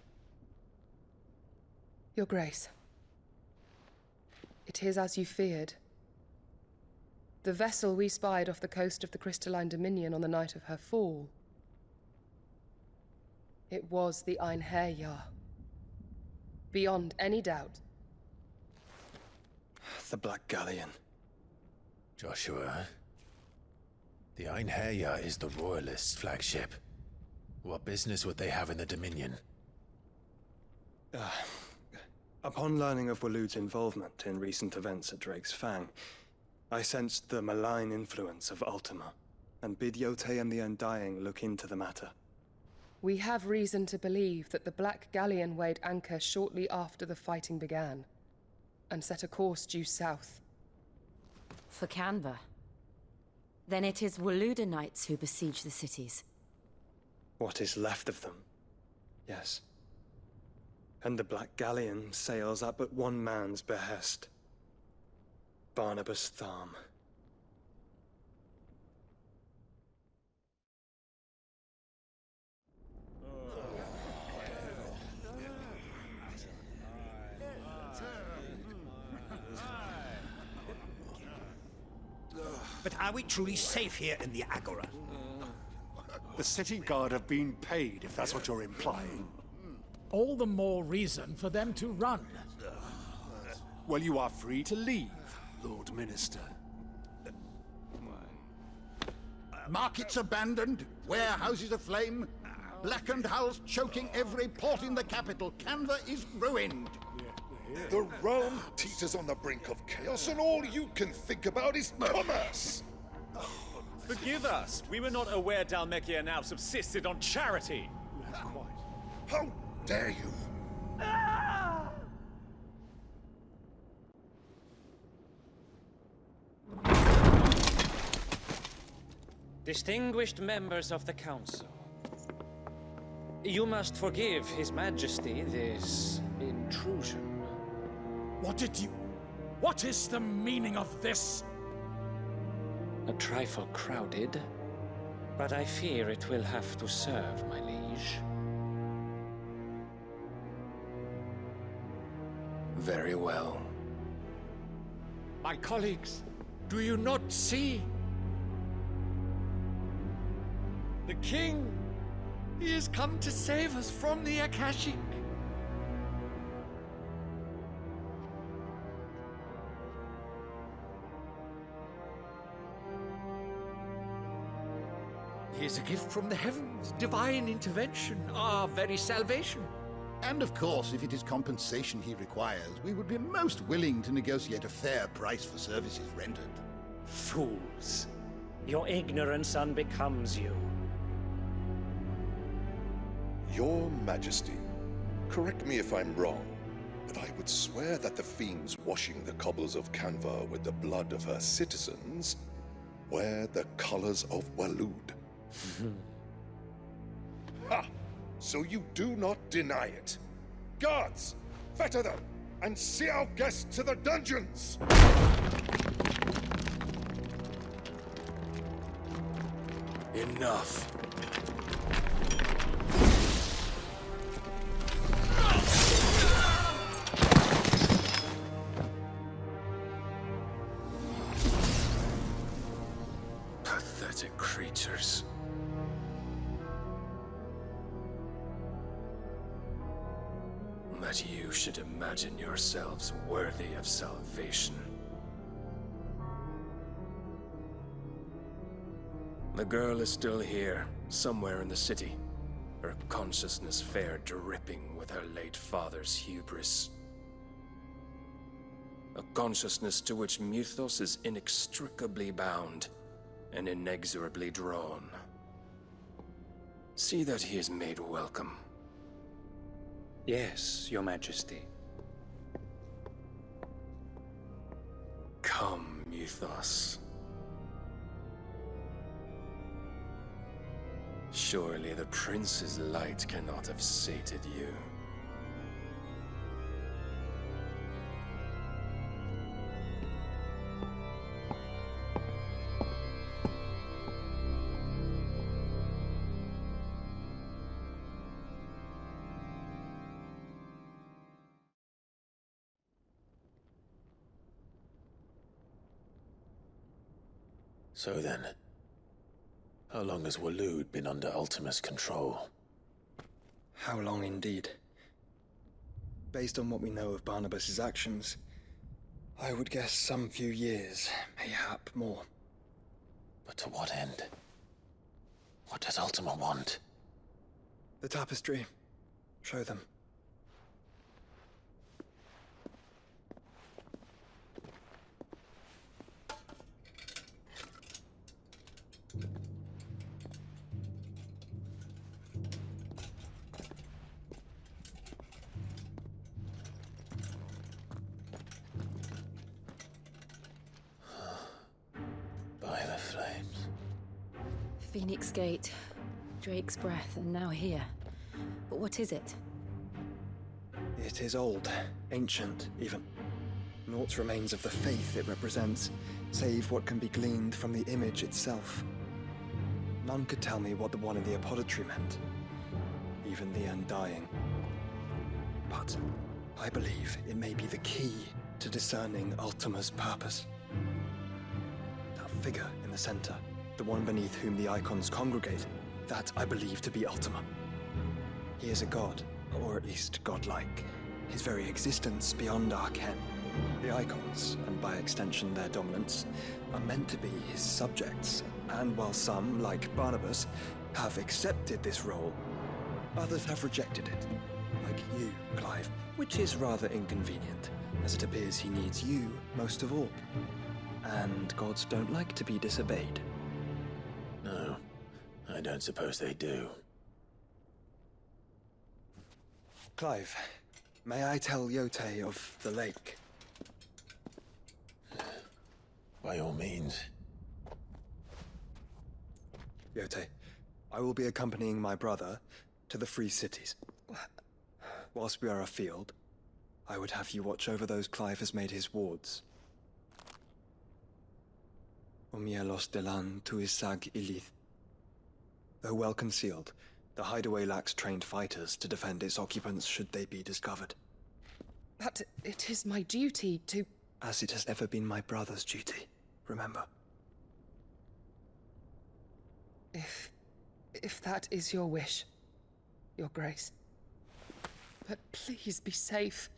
Your Grace. It is as you feared. The vessel we spied off the coast of the Crystalline Dominion on the night of her fall. It was the Einherjar. Beyond any doubt. The Black Galleon. Joshua, the Einherja is the Royalists' flagship. What business would they have in the Dominion? Upon learning of Waloed's involvement in recent events at Drake's Fang, I sensed the malign influence of Ultima, and bid Yotei and the Undying look into the matter. We have reason to believe that the Black Galleon weighed anchor shortly after the fighting began, and set a course due south. For Canva. Then it is Waloeda Knights who besiege the cities. What is left of them, yes. And the Black Galleon sails at but one man's behest. Barnabas Tharm. But are we truly safe here in the Agora? The city guard have been paid, if that's what you're implying. All the more reason for them to run. Well, you are free to leave, Lord Minister. Markets abandoned, warehouses aflame, blackened hulls choking every port in the capital. Canva is ruined. The realm teeters on the brink of chaos, and all you can think about is commerce! Forgive us! We were not aware Dhalmekia now subsisted on charity! How dare you! Distinguished members of the Council, you must forgive His Majesty this intrusion. What is the meaning of this? A trifle crowded, but I fear it will have to serve, my liege. Very well. My colleagues, do you not see? The king! He has come to save us from the Akashic! He is a gift from the heavens, divine intervention, our very salvation. And of course, if it is compensation he requires, we would be most willing to negotiate a fair price for services rendered. Fools! Your ignorance unbecomes you. Your Majesty, correct me if I'm wrong, but I would swear that the fiends washing the cobbles of Canva with the blood of her citizens wear the colors of Waloed. Ha! So you do not deny it. Guards, fetter them, and see our guests to the dungeons! Enough. Pathetic creatures. That you should imagine yourselves worthy of salvation. The girl is still here, somewhere in the city, her consciousness fair dripping with her late father's hubris. A consciousness to which Mythos is inextricably bound and inexorably drawn. See that he is made welcome. Yes, Your Majesty. Come, Mythos. Surely the prince's light cannot have sated you. So then, how long has Waloed been under Ultima's control? How long indeed? Based on what we know of Barnabas's actions, I would guess some few years, mayhap more. But to what end? What does Ultima want? The tapestry. Show them. By the flames. Phoenix Gate, Drake's Breath, and now here. But what is it? It is old, ancient, even. Naught remains of the faith it represents, save what can be gleaned from the image itself. None could tell me what the one in the apothecary meant, even the Undying. But I believe it may be the key to discerning Ultima's purpose. That figure in the center, the one beneath whom the Eikons congregate, that I believe to be Ultima. He is a god, or at least godlike. His very existence beyond our ken. The Eikons, and by extension their dominants, are meant to be his subjects, and while some, like Barnabas, have accepted this role, others have rejected it. Like you, Clive, which is rather inconvenient, as it appears he needs you most of all. And gods don't like to be disobeyed. No, I don't suppose they do. Clive, may I tell Yote of the lake? By all means. Yote, I will be accompanying my brother to the Free Cities. Whilst we are afield, I would have you watch over those Clive has made his wards. Omielos delan tuisag ilith. Though well concealed, the hideaway lacks trained fighters to defend its occupants should they be discovered. But it is my duty to... As it has ever been my brother's duty, remember. If that is your wish, Your Grace. But please be safe.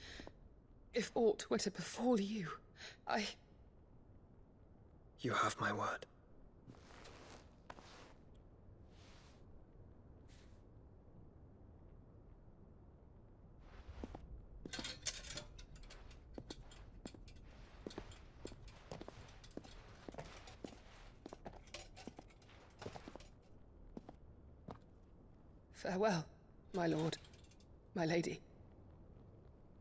If aught were to befall you, You have my word. Farewell, my lord, my lady.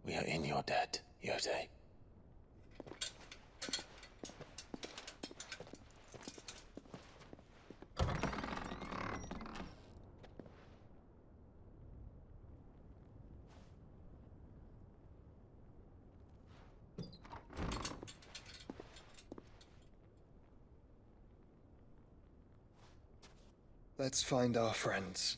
We are in your debt, Yote. Let's find our friends.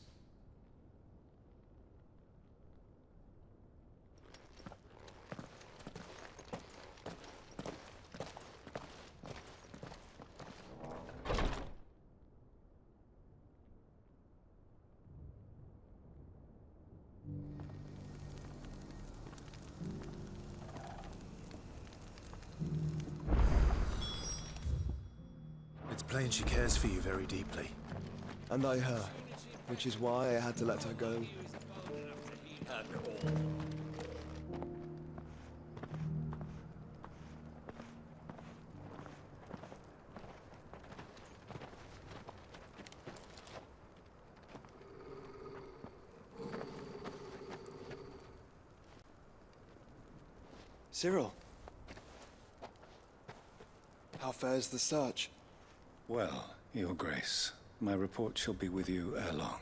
It's plain she cares for you very deeply. And I her, which is why I had to let her go. Cyril, how fares the search? Well, Your Grace, my report shall be with you ere long.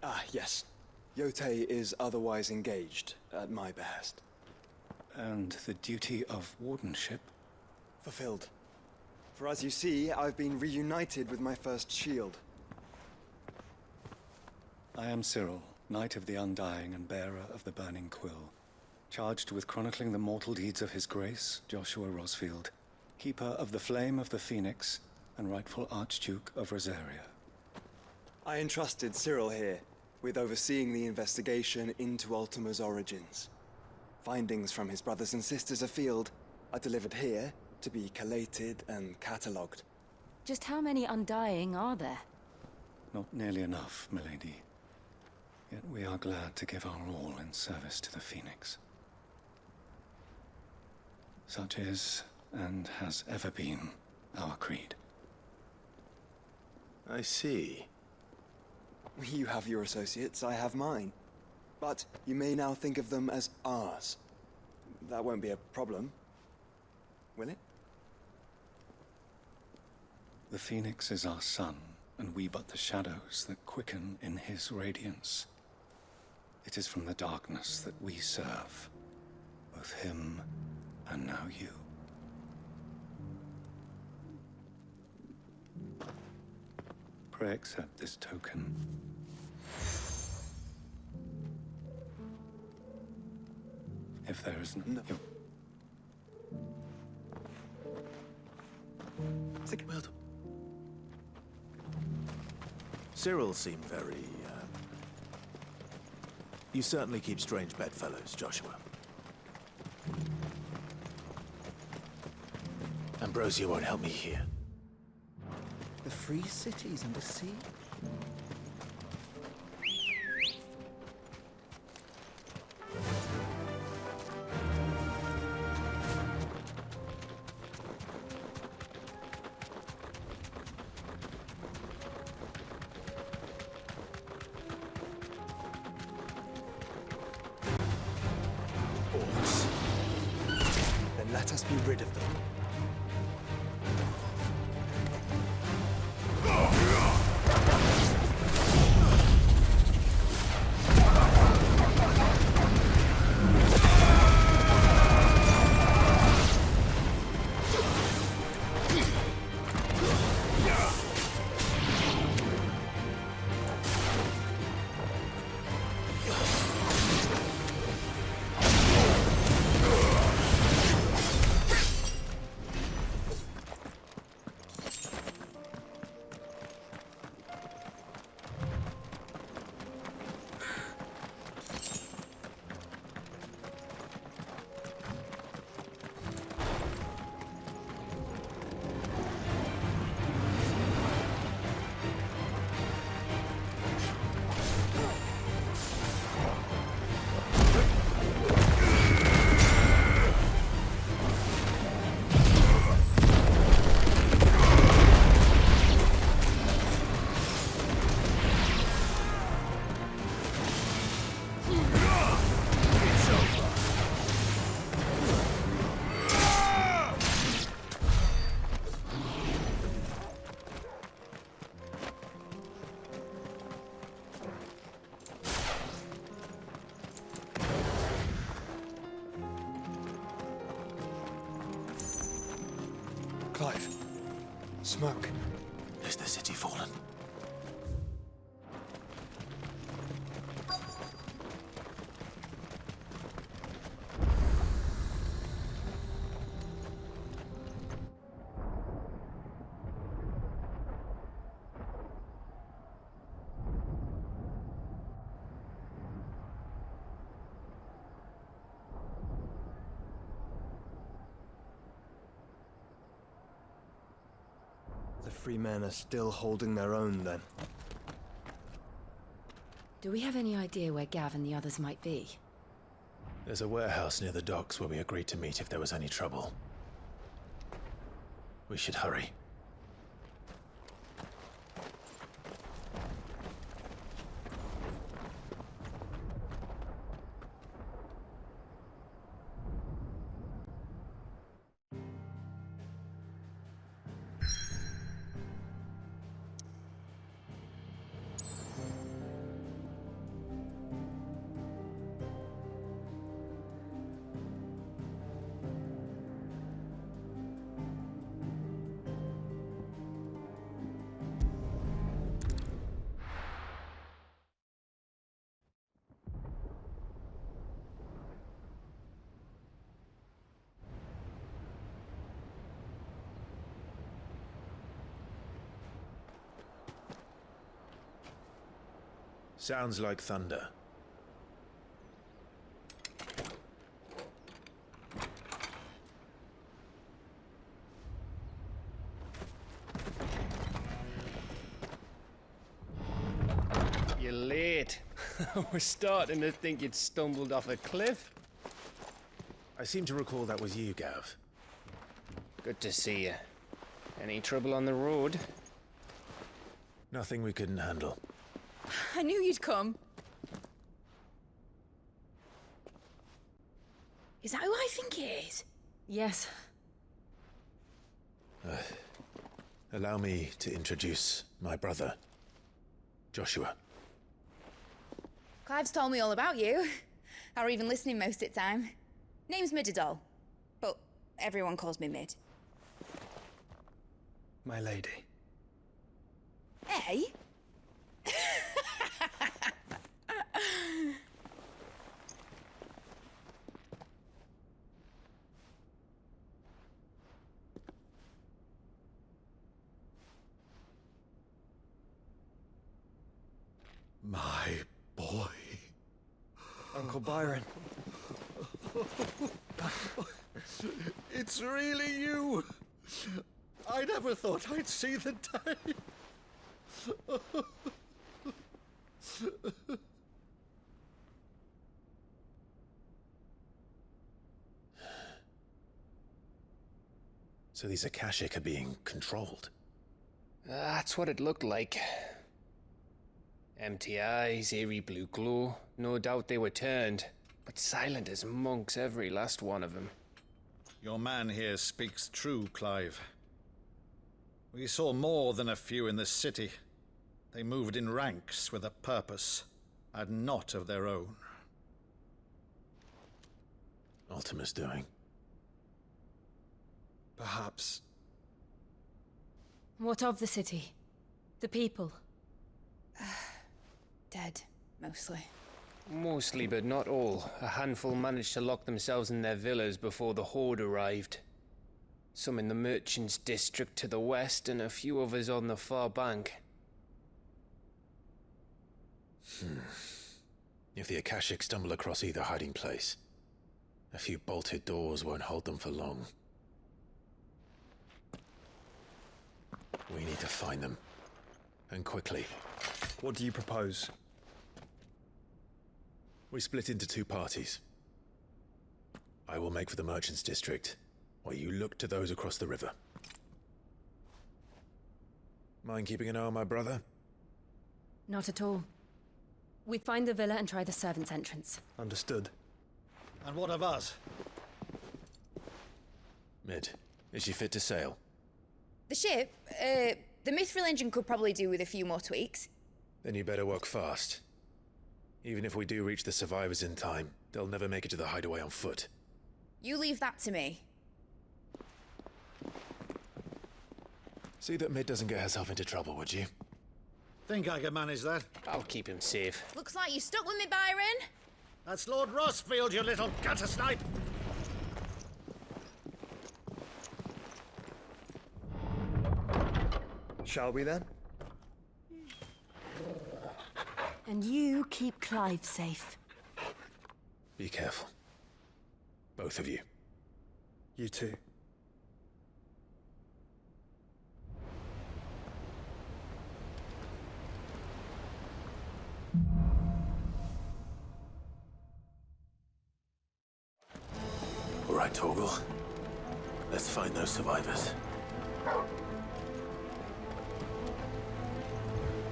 Ah, yes. Yote is otherwise engaged, at my behest. And the duty of wardenship? Fulfilled. For as you see, I've been reunited with my first shield. I am Cyril, Knight of the Undying and bearer of the Burning Quill, charged with chronicling the mortal deeds of His Grace, Joshua Rosfield, Keeper of the Flame of the Phoenix, and rightful Archduke of Rosaria. I entrusted Cyril here with overseeing the investigation into Ultima's origins. Findings from his brothers and sisters afield are delivered here to be collated and catalogued. Just how many Undying are there? Not nearly enough, milady. Yet we are glad to give our all in service to the Phoenix. Such is, and has ever been, our creed. I see. You have your associates, I have mine. But you may now think of them as ours. That won't be a problem, will it? The Phoenix is our sun, and we but the shadows that quicken in his radiance. It is from the darkness that we serve, both him and now you. Pray accept this token. If there is no... Well, Cyril seemed very, You certainly keep strange bedfellows, Joshua. Ambrosia won't help me here. The free cities under siege? Orcs. Then let us be rid of them. Clive. Smoke. Is the city fallen? The free men are still holding their own, then. Do we have any idea where Gav and the others might be? There's a warehouse near the docks where we agreed to meet if there was any trouble. We should hurry. Sounds like thunder. You're late. We're starting to think you'd stumbled off a cliff. I seem to recall that was you, Gav. Good to see you. Any trouble on the road? Nothing we couldn't handle. I knew you'd come. Is that who I think it is? Yes. Allow me to introduce my brother, Joshua. Clive's told me all about you. Or even listening most of the time. Name's Mididol, but everyone calls me Mid. My lady. Hey? My boy. Uncle Byron. It's really you. I never thought I'd see the day. So these Akashic are being controlled? That's what it looked like. Empty eyes, eerie blue glow. No doubt they were turned, but silent as monks, every last one of them. Your man here speaks true, Clive. We saw more than a few in the city. They moved in ranks with a purpose, and not of their own. Ultima's doing. Perhaps. What of the city? The people? Dead, mostly. Mostly, but not all. A handful managed to lock themselves in their villas before the Horde arrived. Some in the Merchants' District to the west, and a few others on the far bank. If the Akashic stumble across either hiding place, a few bolted doors won't hold them for long. We need to find them. And quickly. What do you propose? We split into two parties. I will make for the Merchants' District, while you look to those across the river. Mind keeping an eye on my brother? Not at all. We find the villa and try the servants' entrance. Understood. And what of us? Mid, is she fit to sail? The ship, the Mithril engine could probably do with a few more tweaks. Then you better work fast. Even if we do reach the survivors in time, they'll never make it to the hideaway on foot. You leave that to me. See that Mid doesn't get herself into trouble, would you? Think I can manage that? I'll keep him safe. Looks like you stuck with me, Byron. That's Lord Rosfield, you little gutter snipe! Shall we then? And you keep Clive safe. Be careful. Both of you. You too. All right, Torgal. Let's find those survivors.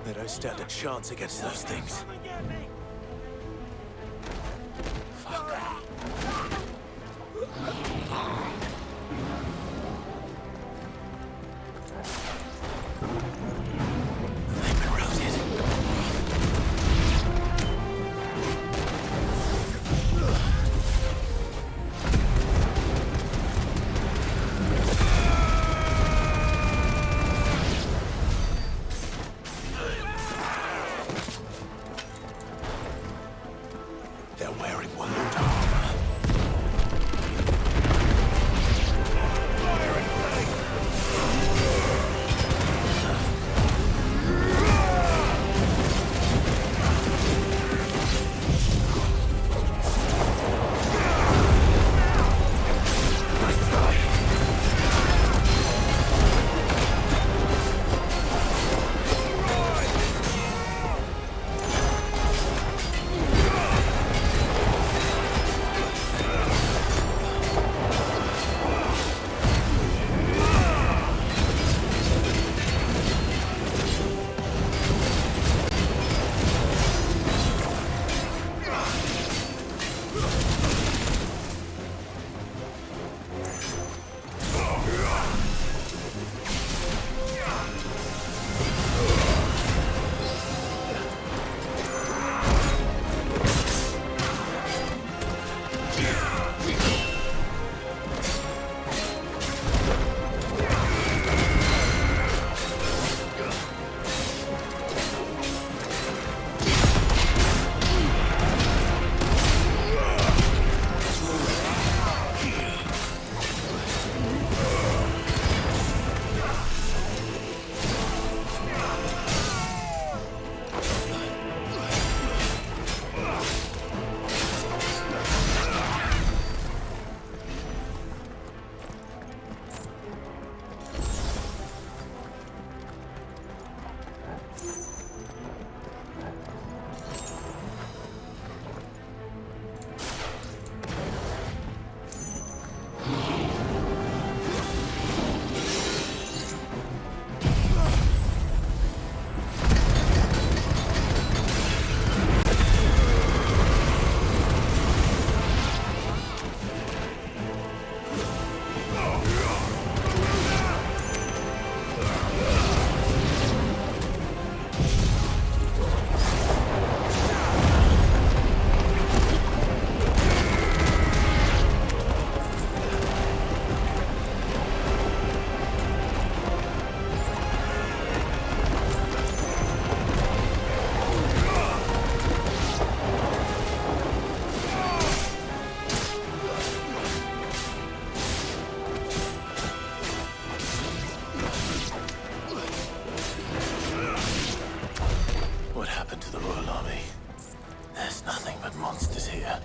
They don't stand a chance against those things. happened to the Royal Army? There's nothing but monsters here.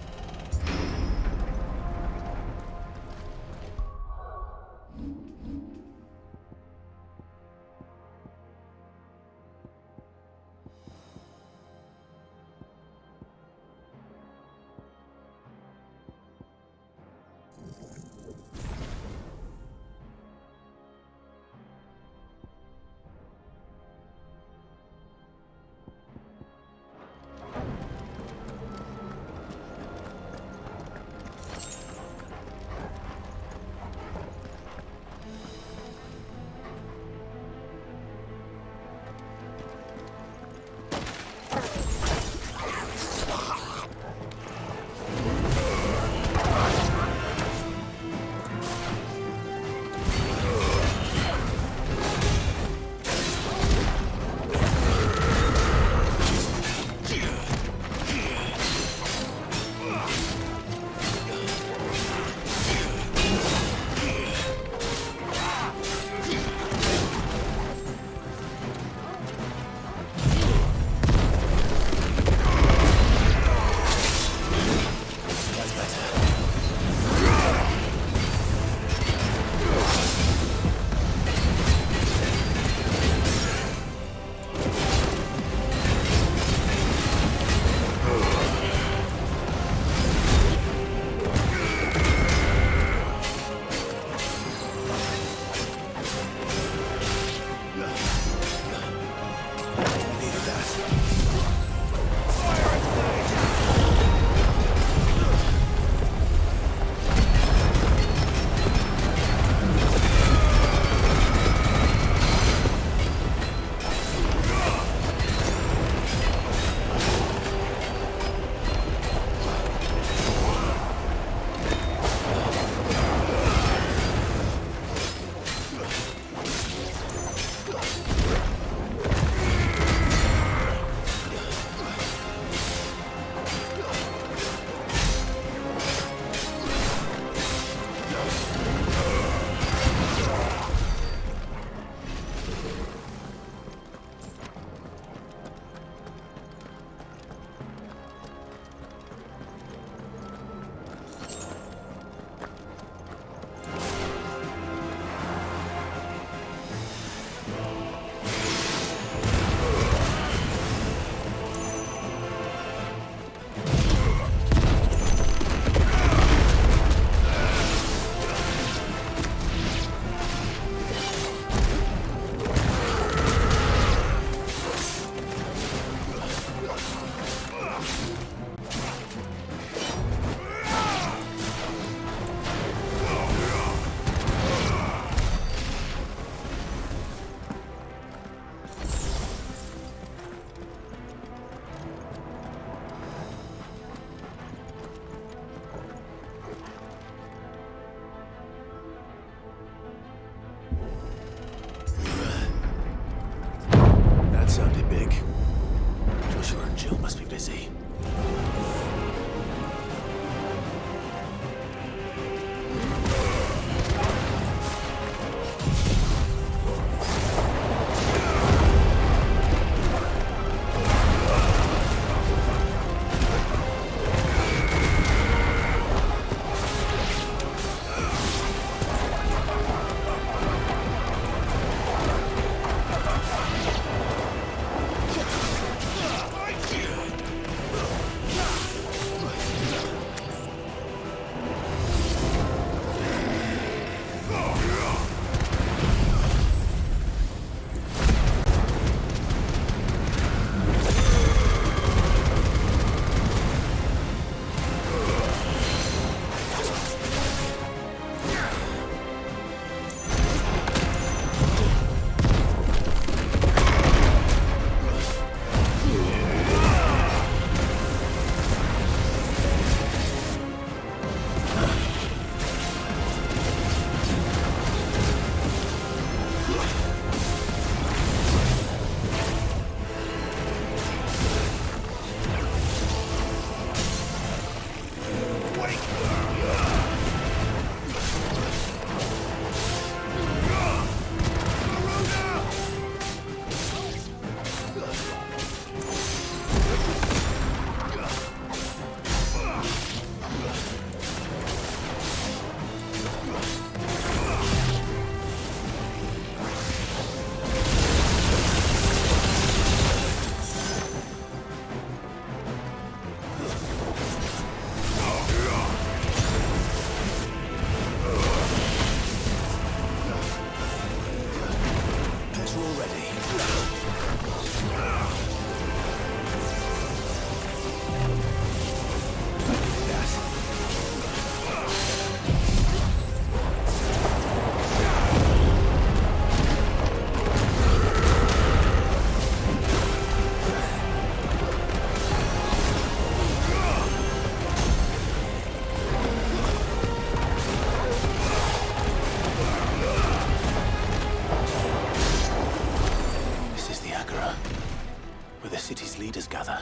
city's leaders gather,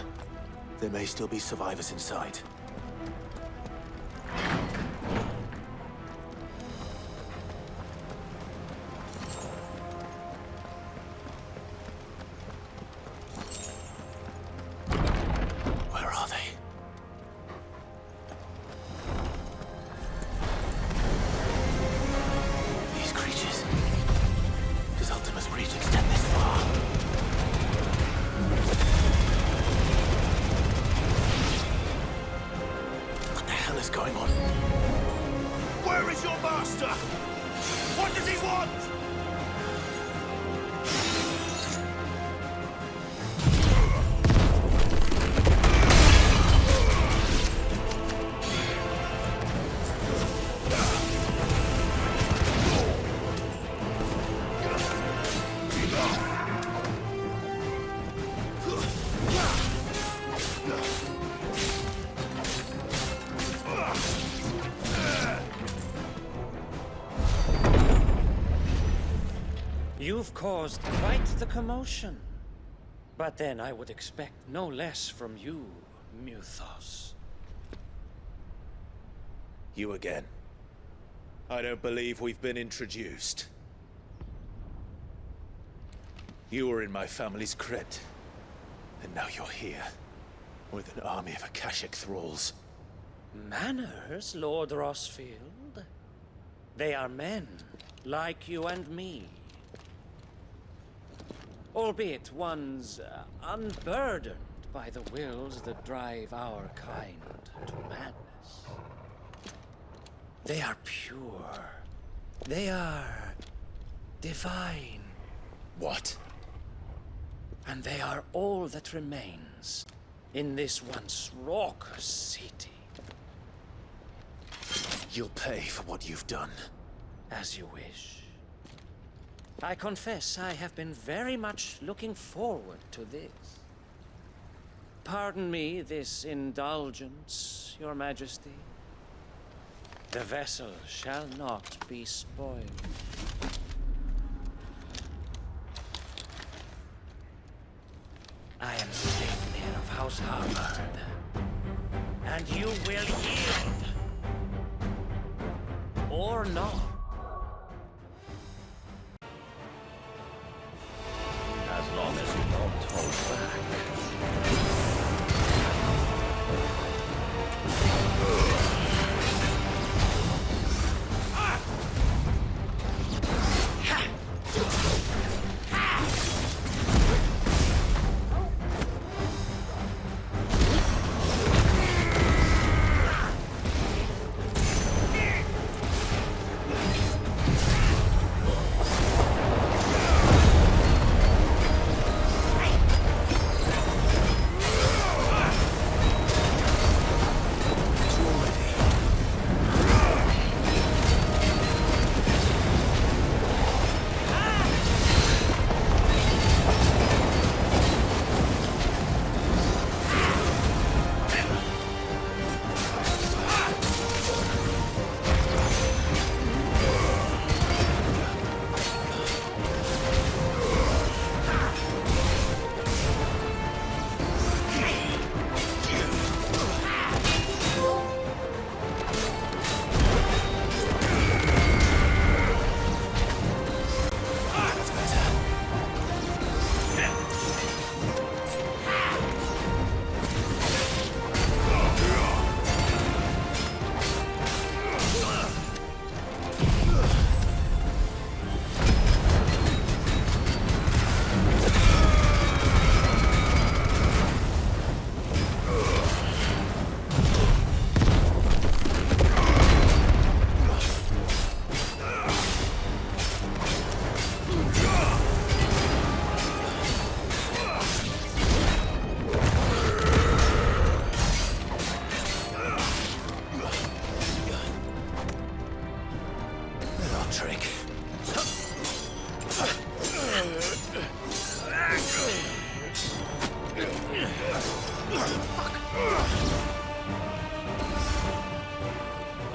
there may still be survivors inside. Where are they? These creatures. Does Ultima's reach extend this far? What the hell is going on? Where is your master? What does he want? You've caused quite the commotion. But then I would expect no less from you, Muthos. You again. I don't believe we've been introduced. You were in my family's crypt. And now you're here. With an army of Akashic thralls. Manners, Lord Rosfield? They are men, like you and me. Albeit ones unburdened by the wills that drive our kind to madness. They are pure. They are divine. What? And they are all that remains in this once raucous city. You'll pay for what you've done. As you wish. I confess I have been very much looking forward to this. Pardon me this indulgence, Your Majesty. The vessel shall not be spoiled. I am Sleipnir of House Harvard, and you will yield. Or not. As long as you don't hold back.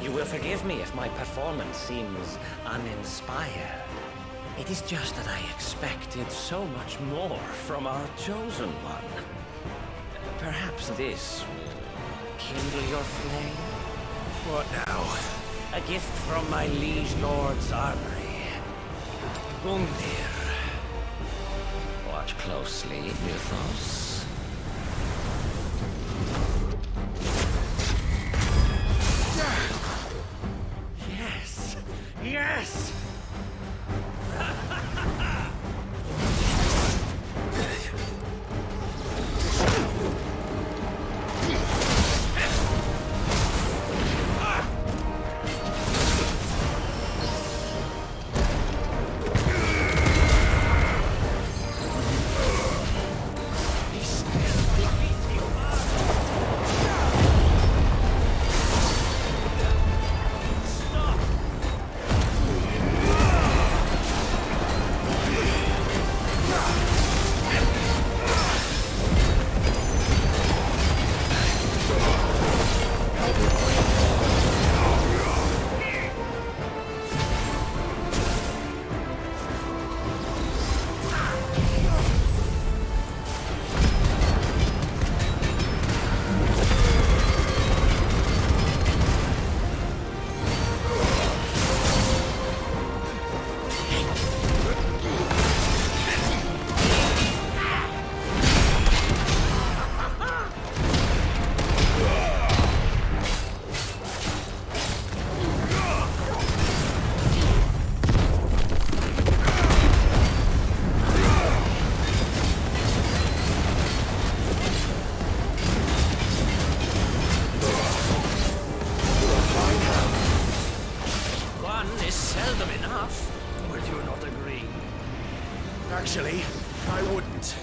You will forgive me if my performance seems uninspired. It is just that I expected so much more from our chosen one. Perhaps this will kindle your flame? What now? A gift from my liege lord's armory. Gungnir. Watch closely, Mythos. Yes! Yes! Actually, I wouldn't.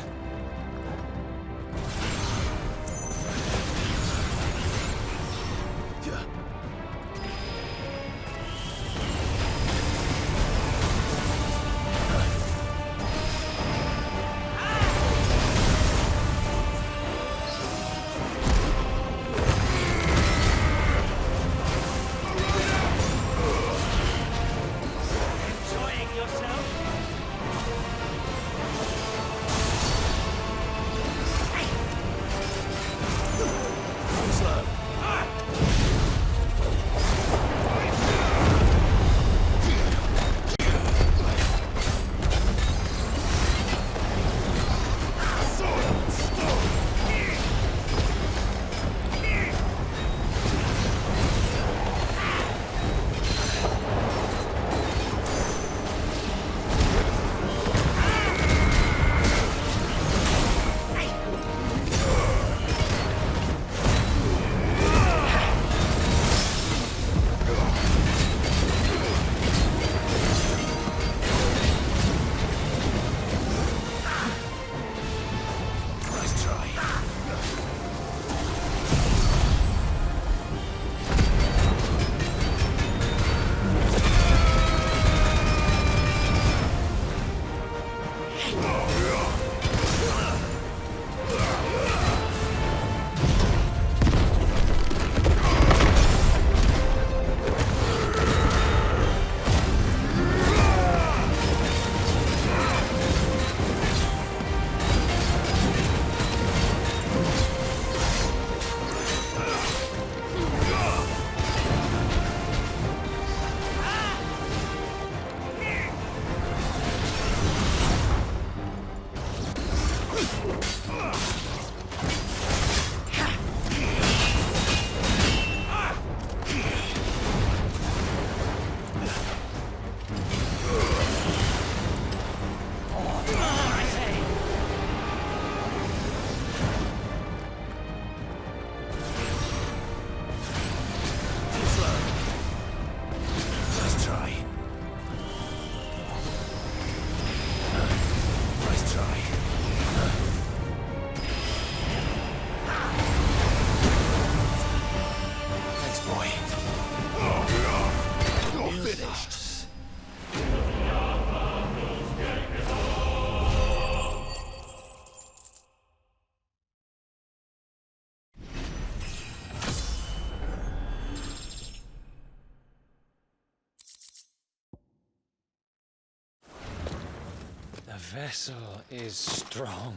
The vessel is strong.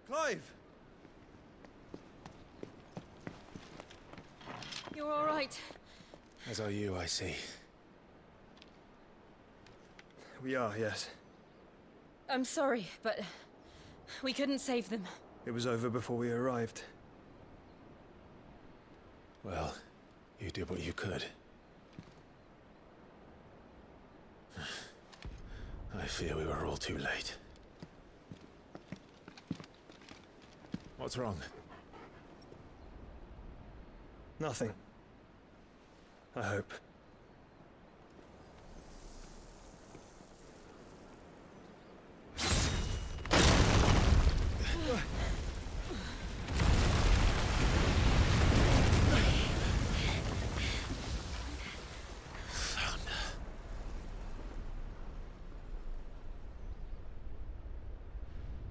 Clive! You're all right. As are you, I see. We are, yes. I'm sorry, but we couldn't save them. It was over before we arrived. Well, you did what you could. I fear we were all too late. What's wrong? Nothing. I hope.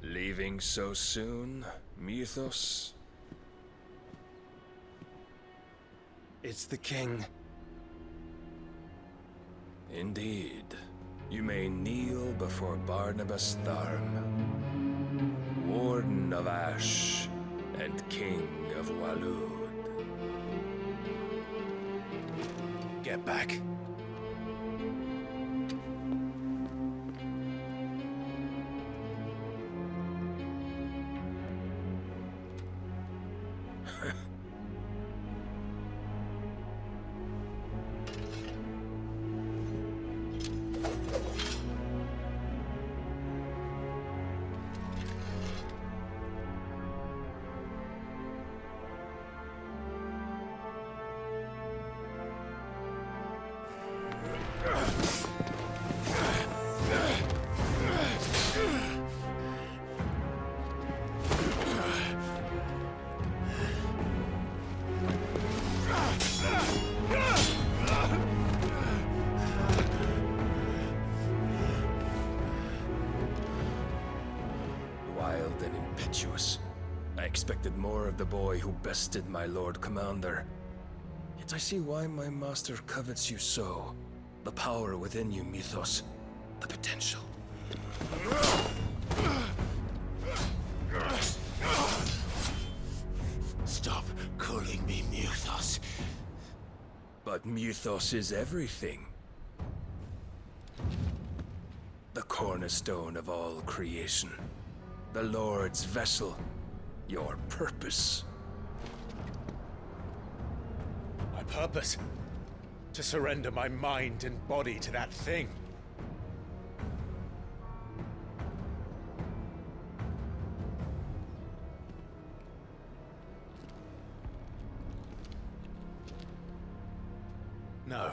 Leaving so soon, Mythos? It's the king. Indeed. You may kneel before Barnabas Tharm, Warden of Ash and King of Waloed. Get back. Wild and impetuous. I expected more of the boy who bested my Lord Commander. Yet I see why my master covets you so. The power within you, Mythos. The potential. Stop calling me Mythos. But Mythos is everything. The cornerstone of all creation. The Lord's vessel. Your purpose. My purpose? To surrender my mind and body to that thing. No,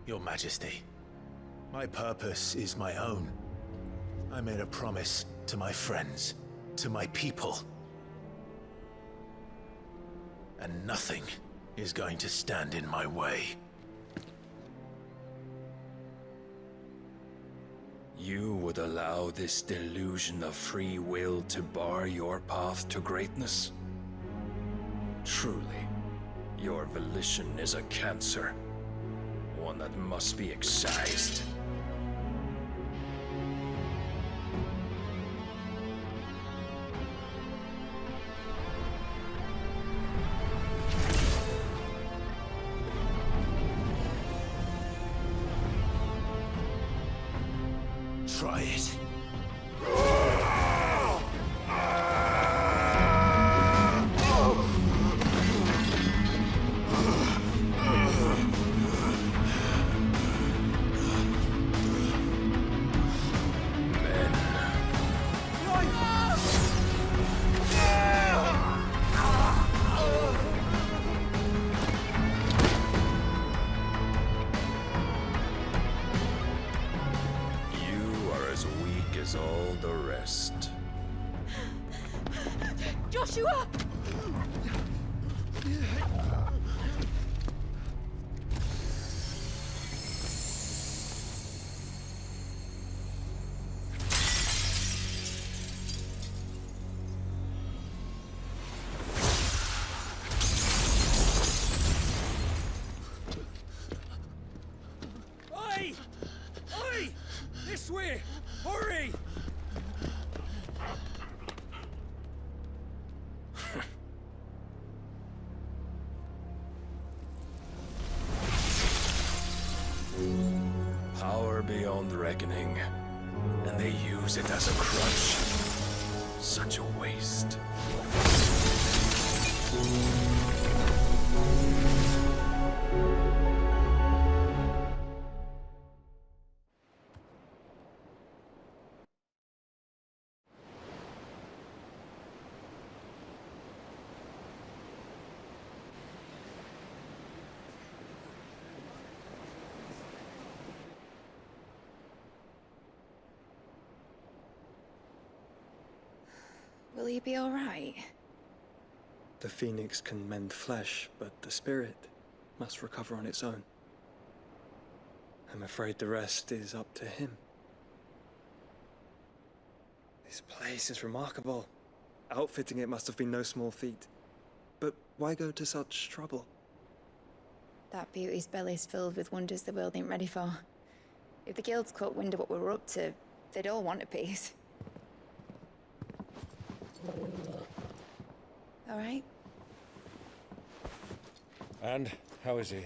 Your Majesty. My purpose is my own. I made a promise to my friends, to my people. And nothing is going to stand in my way. You would allow this delusion of free will to bar your path to greatness? Truly, your volition is a cancer. One that must be excised. Try it. All the rest. Joshua! Oi! Oi! This way! Hurry! beyond reckoning, and they use it as a crutch. Such a waste. Will he be all right? The phoenix can mend flesh, but the spirit must recover on its own. I'm afraid the rest is up to him. This place is remarkable. Outfitting it must have been no small feat. But why go to such trouble? That beauty's belly's filled with wonders the world ain't ready for. If the guilds caught wind of what we're up to, they'd all want a piece. All right? And how is he?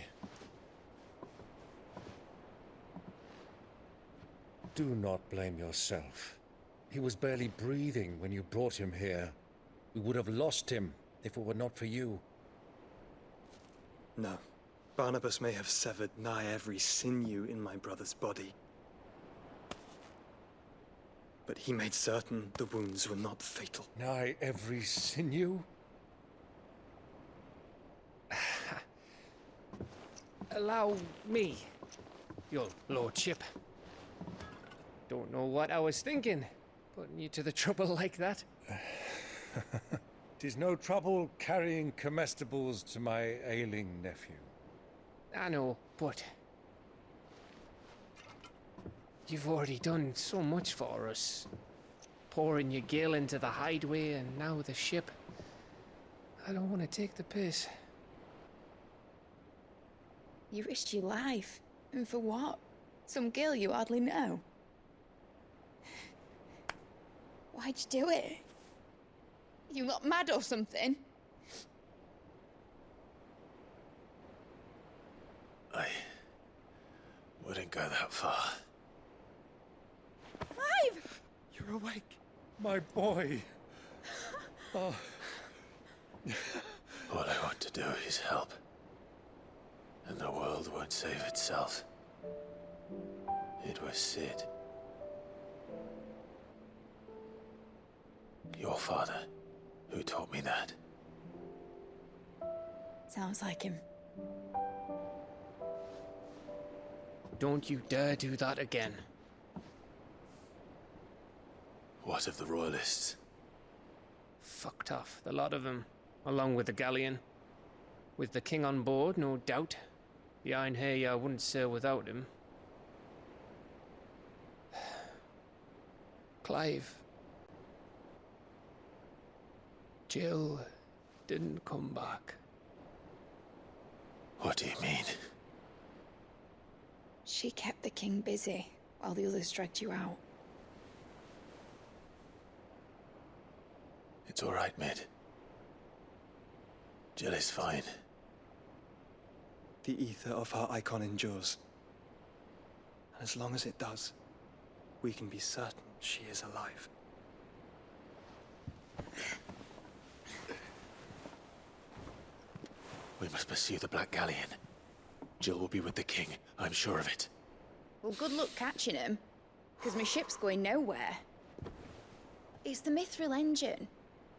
Do not blame yourself. He was barely breathing when you brought him here. We would have lost him if it were not for you. No. Barnabas may have severed nigh every sinew in my brother's body. But he made certain the wounds were not fatal. Nigh every sinew? Allow me, your lordship. Don't know what I was thinking, putting you to the trouble like that. 'Tis no trouble carrying comestibles to my ailing nephew. I know, but you've already done so much for us. Pouring your gil into the hideaway and now the ship. I don't want to take the piss. You risked your life. And for what? Some girl you hardly know. Why'd you do it? You not mad or something? I wouldn't go that far. Clive! You're awake, my boy. Oh. All I want to do is help. And the world won't save itself. It was Cid. Your father, who taught me that. Sounds like him. Don't you dare do that again. What of the royalists? Fucked off, the lot of them, along with the galleon. With the king on board, no doubt. The Iron Hair wouldn't sail without him. Clive. Jill didn't come back. What do you mean? She kept the king busy while the others dragged you out. It's all right, Mid. Jill is fine. The ether of her Eikon endures. And as long as it does, we can be certain she is alive. We must pursue the Black Galleon. Jill will be with the king, I'm sure of it. Well, good luck catching him, because my ship's going nowhere. It's the Mithril engine.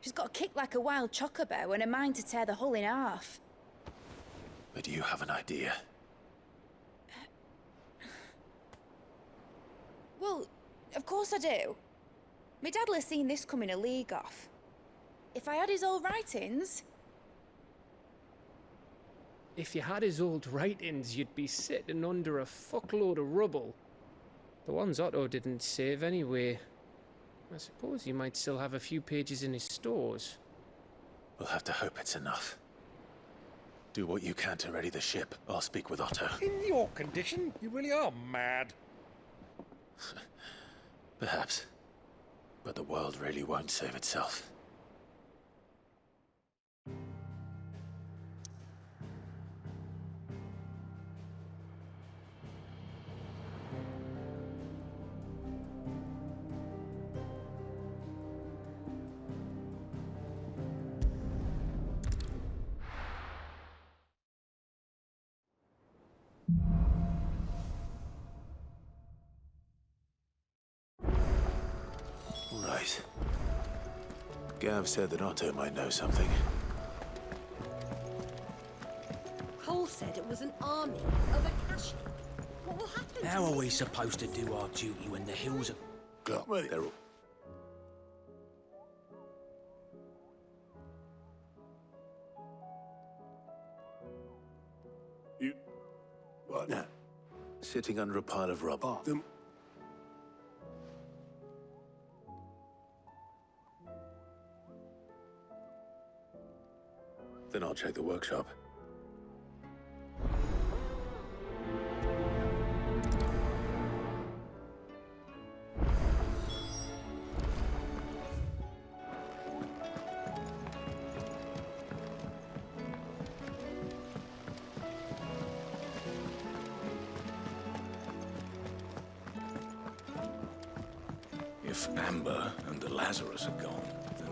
She's got a kick like a wild chocobo and a mind to tear the hull in half. But do you have an idea? Well, of course I do. My dad'll have seen this coming a league off. If I had his old writings... If you had his old writings, you'd be sitting under a fuckload of rubble. The ones Otto didn't save anyway. I suppose he might still have a few pages in his stores. We'll have to hope it's enough. Do what you can to ready the ship. I'll speak with Otto. In your condition, you really are mad. Perhaps. But the world really won't save itself. Right. Gav said that Otto might know something. Cole said it was an army of Akashi. What will happen? How are we supposed to do our duty when the hills are... They're all... You... What? No. Sitting under a pile of rubble. Them... Then I'll check the workshop. If Amber and the Lazarus are gone, then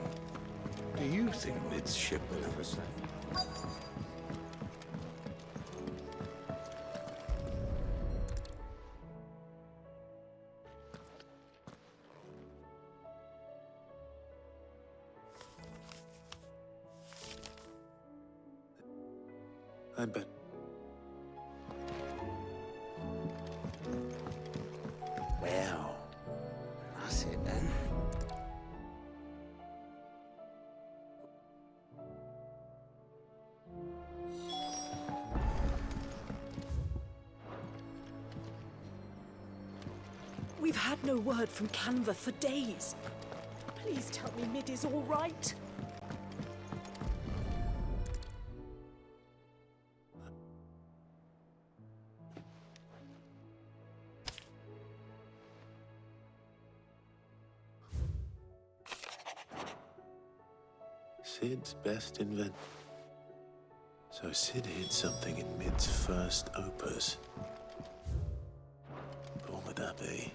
do you think Mid's ship will ever sail? I bet. Well, that's it then. We've had no word from Canva for days. Please tell me Mid is all right. Cid's best invent. So Cid hid something in Mid's first opus. But what would that be?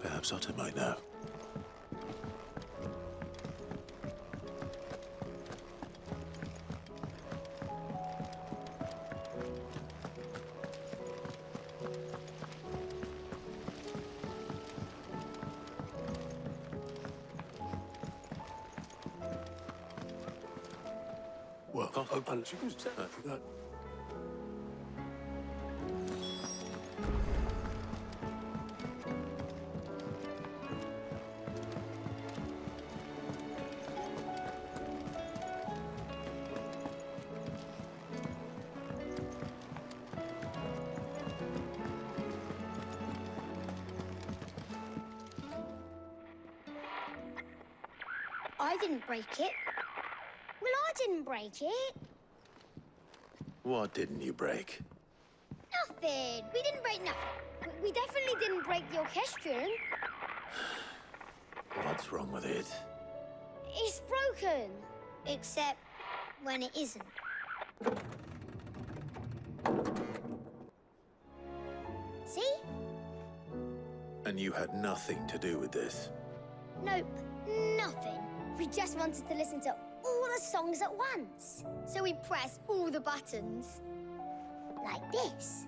Perhaps Otto might know. Well, I'll choose that. I didn't break it. Well, I didn't break it. What didn't you break? Nothing. We didn't break nothing. We definitely didn't break the orchestrion. What's wrong with it? It's broken. Except when it isn't. See? And you had nothing to do with this? Nope, nothing. We just wanted to listen to all the songs at once. So we pressed all the buttons. Like this.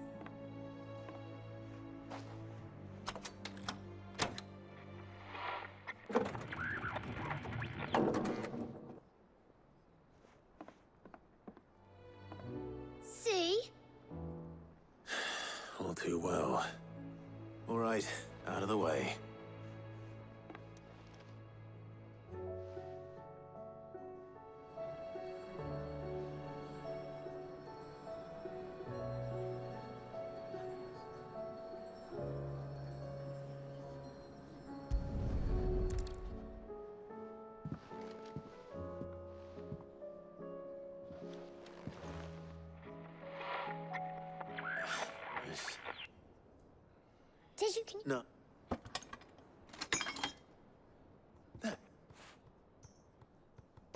See? All too well. All right, out of the way. Did you can... No.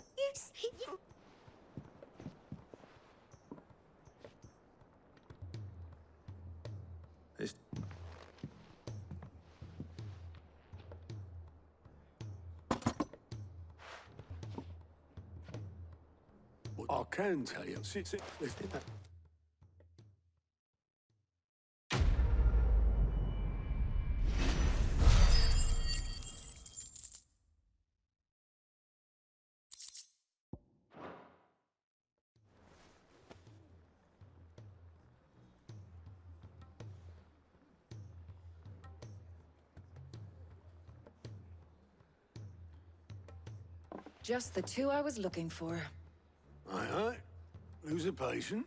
You... It's... I can tell you. See, listen. Just the two I was looking for. Aye. Lose a patient?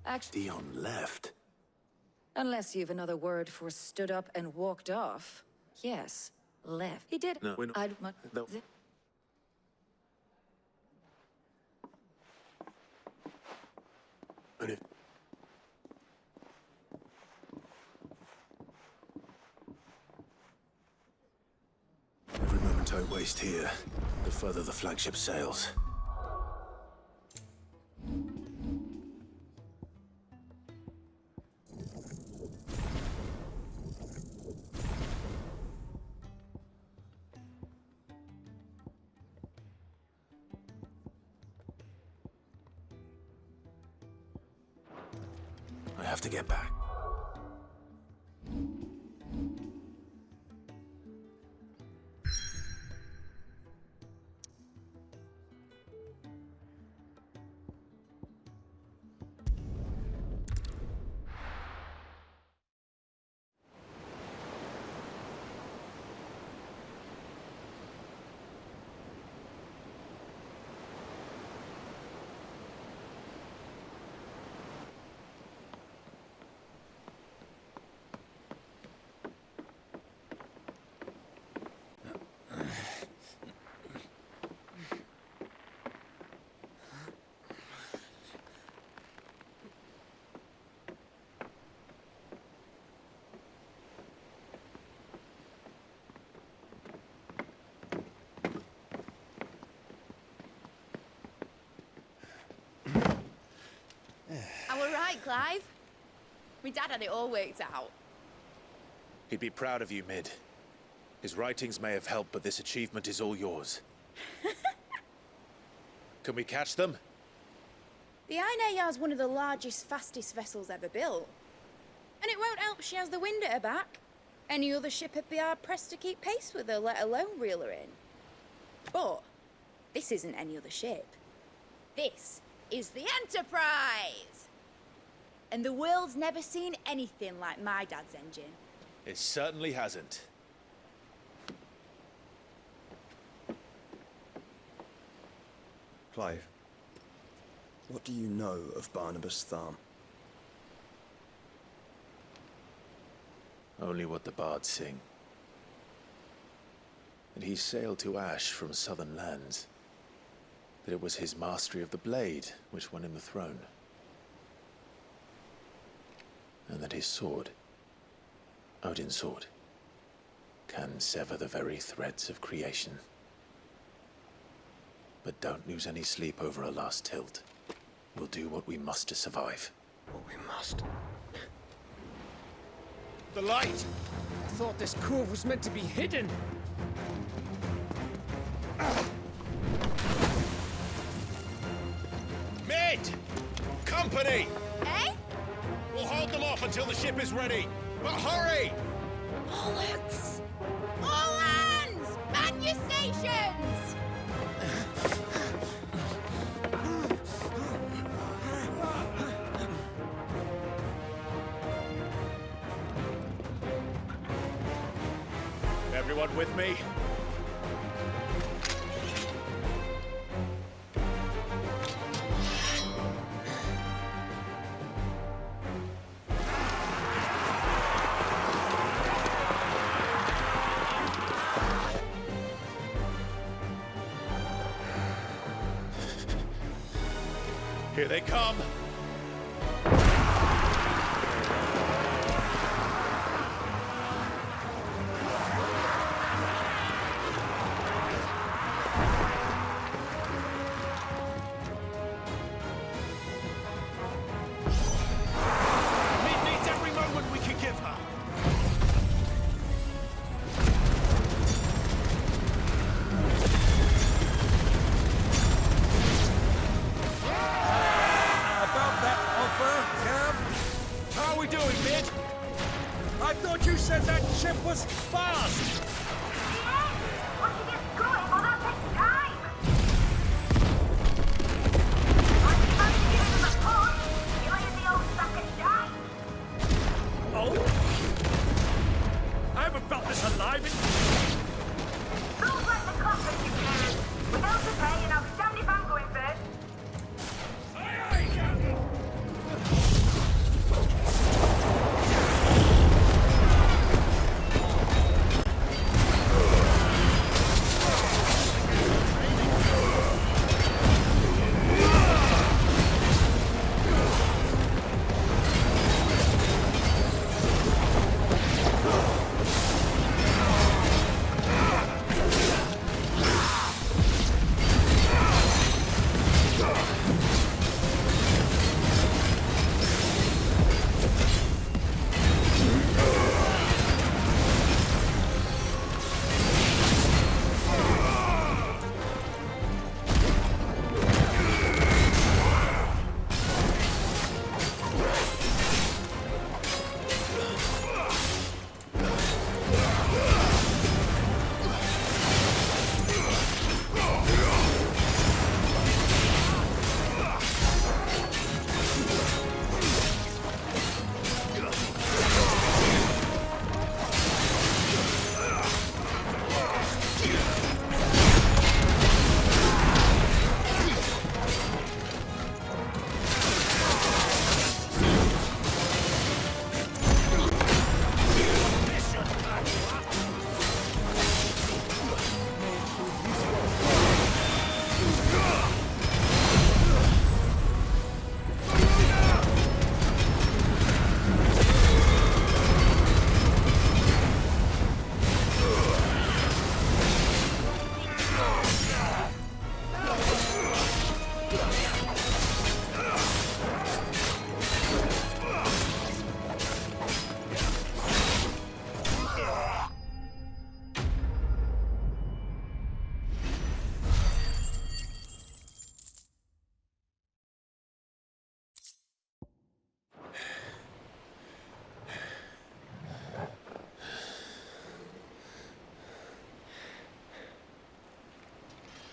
Actually, Dion left. unless you've another word for stood up and walked off. Yes, left. He did. No, we're not. No. And if... Every moment I waste here, the further the flagship sails. I have to get back. I were right, Clive. My dad had it all worked out. He'd be proud of you, Mid. His writings may have helped, but this achievement is all yours. Can we catch them? The Ainayar's one of the largest, fastest vessels ever built. And it won't help she has the wind at her back. Any other ship would be hard-pressed to keep pace with her, let alone reel her in. But this isn't any other ship. This is the Enterprise! And the world's never seen anything like my dad's engine. It certainly hasn't. Clive, what do you know of Barnabas Tharm? Only what the bards sing. That he sailed to Ash from southern lands. That it was his mastery of the blade which won him the throne. And that his sword, Odin's sword, can sever the very threads of creation. But don't lose any sleep over a last tilt. We'll do what we must to survive. What we must. The light! I thought this cove was meant to be hidden. Mid! Company! Eh? We'll hold them off until the ship is ready. But hurry! Bollocks! All hands! Man your stations! Everyone with me? Here they come! Mid needs every moment we can give her.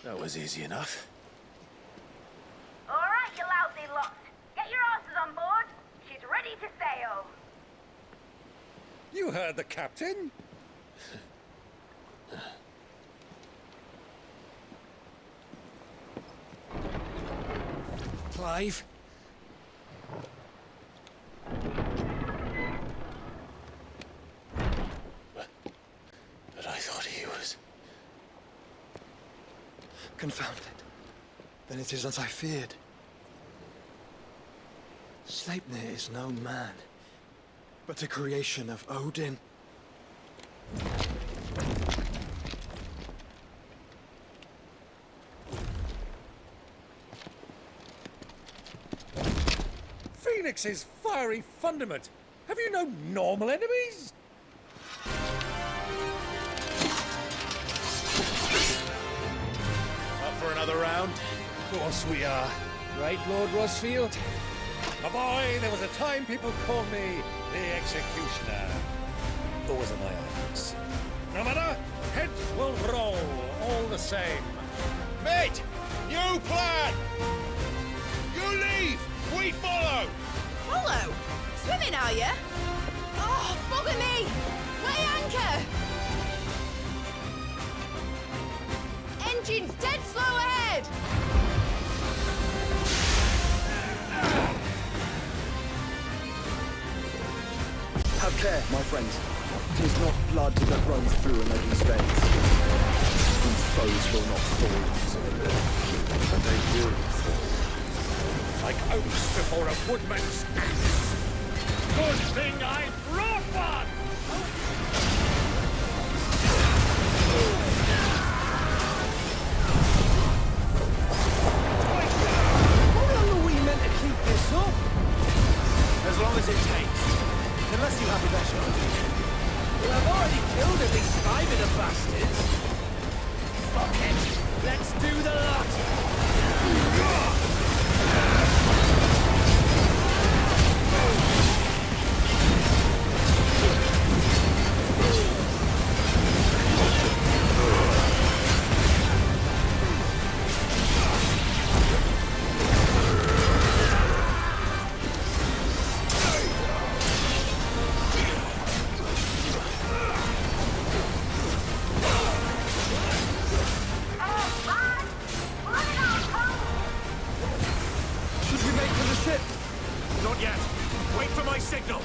That was easy enough. All right, you lousy lot. Get your asses on board. She's ready to sail. You heard the captain. Clive? But I thought he was... Confounded. Then it is as I feared. Sleipnir is no man, but a creation of Odin. Phoenix's fiery fundament. Have you no normal enemies? Up for another round? Of course we are. Right, Lord Rosfield? My boy, there was a time people called me the Executioner. Always in my eyes. No matter, heads will roll, all the same. Mate! New plan! You leave! We follow! Follow? Swimming, are you? Oh, bugger me! Weigh anchor! Engine's dead slow ahead! Have care, my friends. 'Tis not blood that runs through an Odin's veins. These foes will not fall easily, but they will fall. Like oaks before a woodman's axe. Good thing I brought one! How long are we meant to keep this up? As long as it takes. Unless you have a better idea. Well, I've already killed at least 5 of the bastards. Fuck it! Let's do the lot! Not yet. Wait for my signal.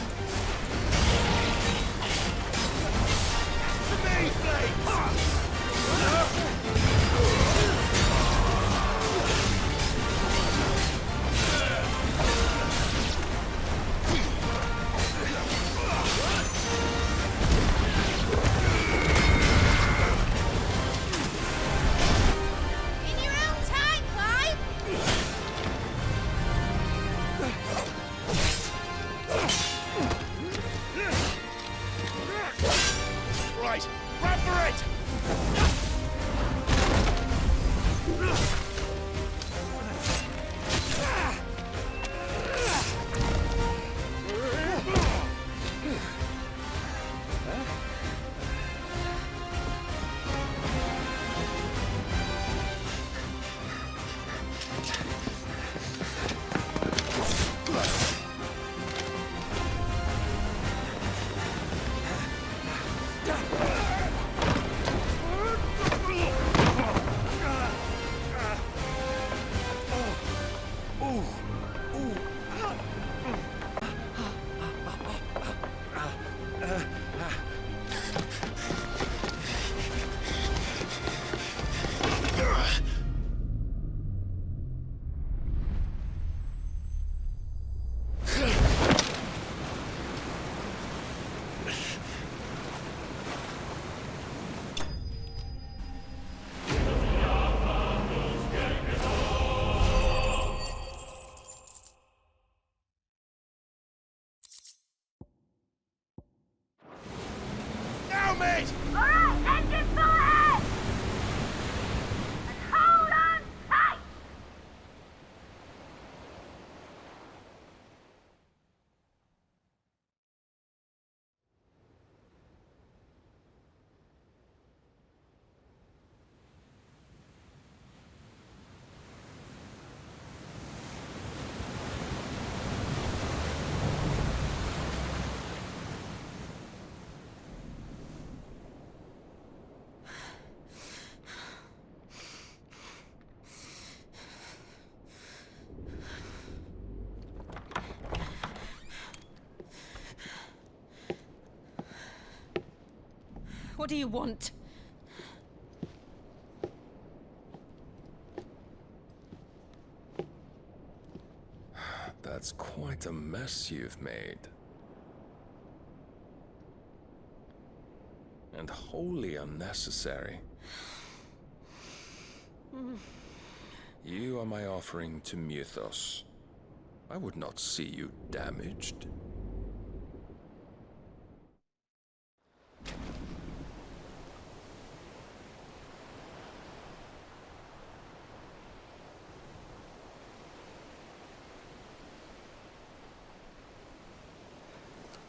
To me, Blight! In your own time, Clive! Right, run for it! What do you want? That's quite a mess you've made. And wholly unnecessary. You are my offering to Mythos. I would not see you damaged.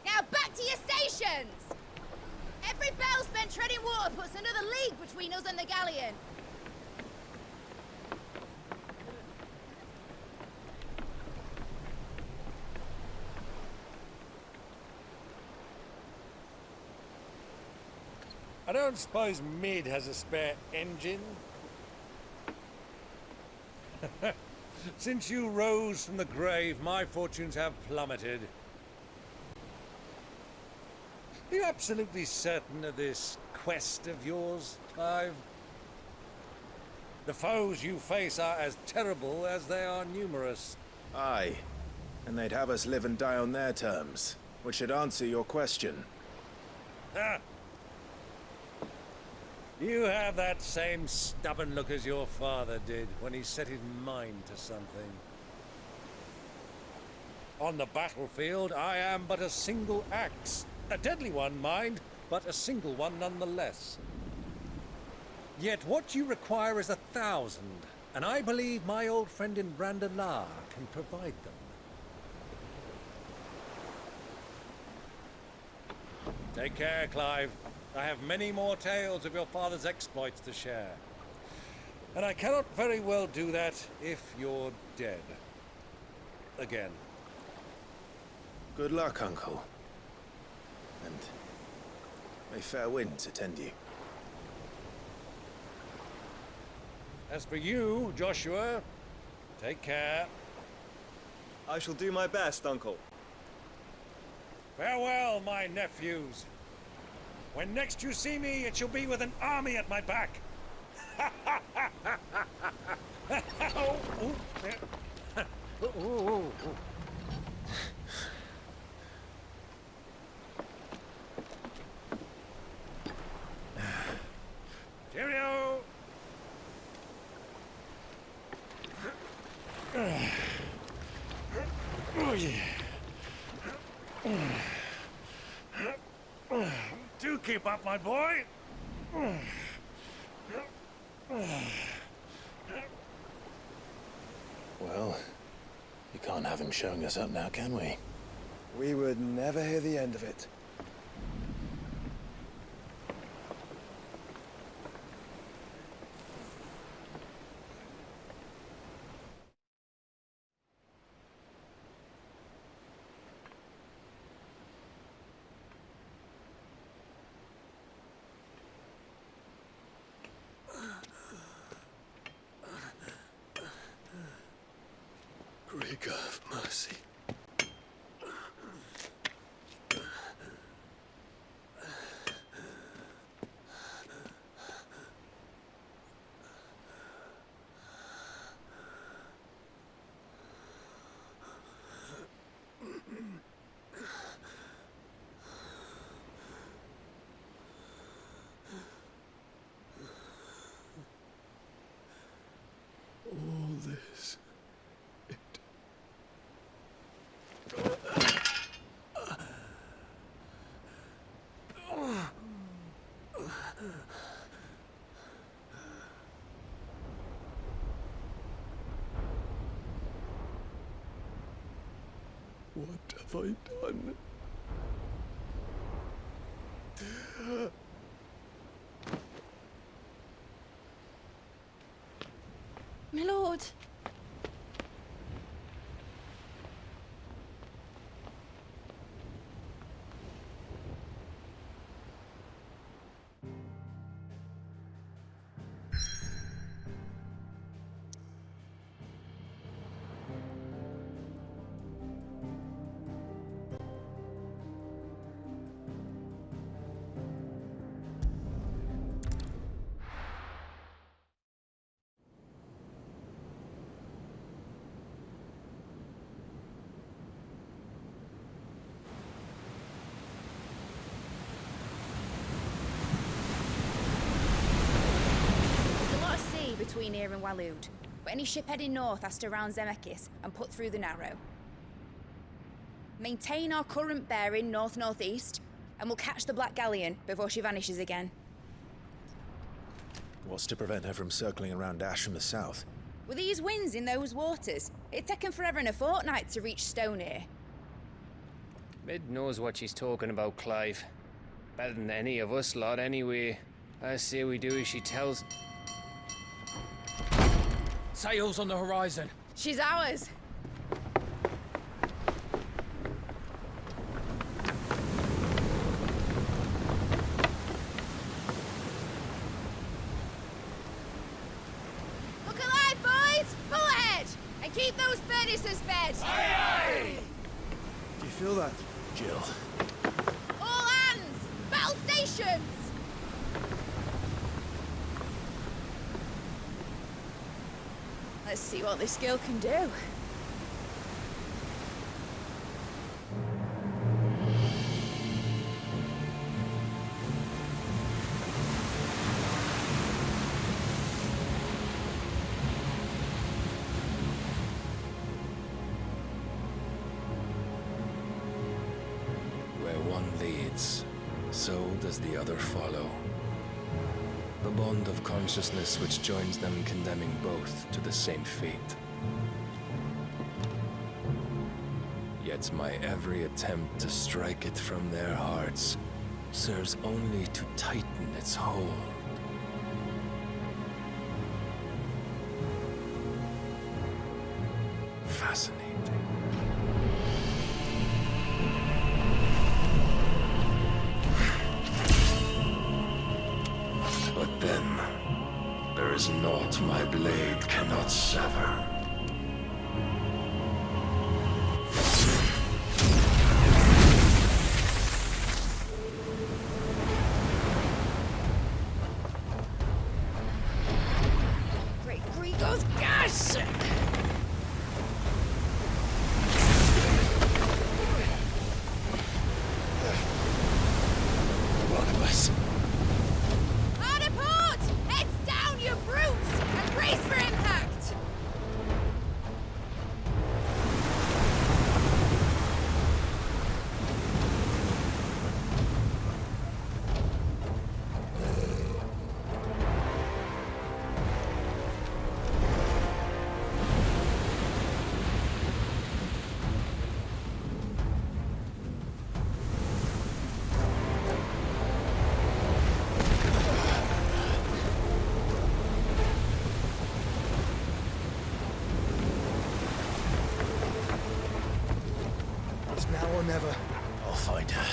Now back to your stations! Every bell spent treading water puts another league between us and the galleon. I don't suppose Mid has a spare engine? Since you rose from the grave, my fortunes have plummeted. Are you absolutely certain of this quest of yours, Clive? The foes you face are as terrible as they are numerous. Aye. And they'd have us live and die on their terms, which should answer your question. Ha! You have that same stubborn look as your father did when he set his mind to something. On the battlefield, I am but a single axe. A deadly one, mind, but a single one nonetheless. Yet what you require is 1,000, and I believe my old friend in Brandalar can provide them. Take care, Clive. I have many more tales of your father's exploits to share. And I cannot very well do that if you're dead. Again. Good luck, Uncle. And may fair winds attend you. As for you, Joshua, take care. I shall do my best, Uncle. Farewell, my nephews. When next you see me, it shall be with an army at my back. Oh, oh, Cheerio! Oh, yeah. Do keep up, my boy. Well, you can't have him showing us up now, can we? We would never hear the end of it. Great of mercy. All this. What have I done? My lord. between here and Waloed, but any ship heading north has to round Zemeckis and put through the Narrow. Maintain our current bearing north-northeast, and we'll catch the Black Galleon before she vanishes again. What's to prevent her from circling around Ash from the south? With these winds in those waters, it'd taken forever and a fortnight to reach Stonehere. Mid knows what she's talking about, Clive. Better than any of us lot, anyway. I say we do as she tells. Sails on the horizon. She's ours. Look alive, boys! Pull ahead! And keep those furnaces fed! Aye, aye! Do you feel that? Jill. All hands! Battle stations! Let's see what this girl can do. Where one leads, so does the other follow. The bond of consciousness which joins them condemning both to the same fate. Yet my every attempt to strike it from their hearts serves only to tighten its hold. Fascinating. But then, there is naught my blade cannot sever. Great Grigos, gosh! Barnabas. Hard port! Heads down, you brutes! And brace for impact! It's now or never. I'll find her.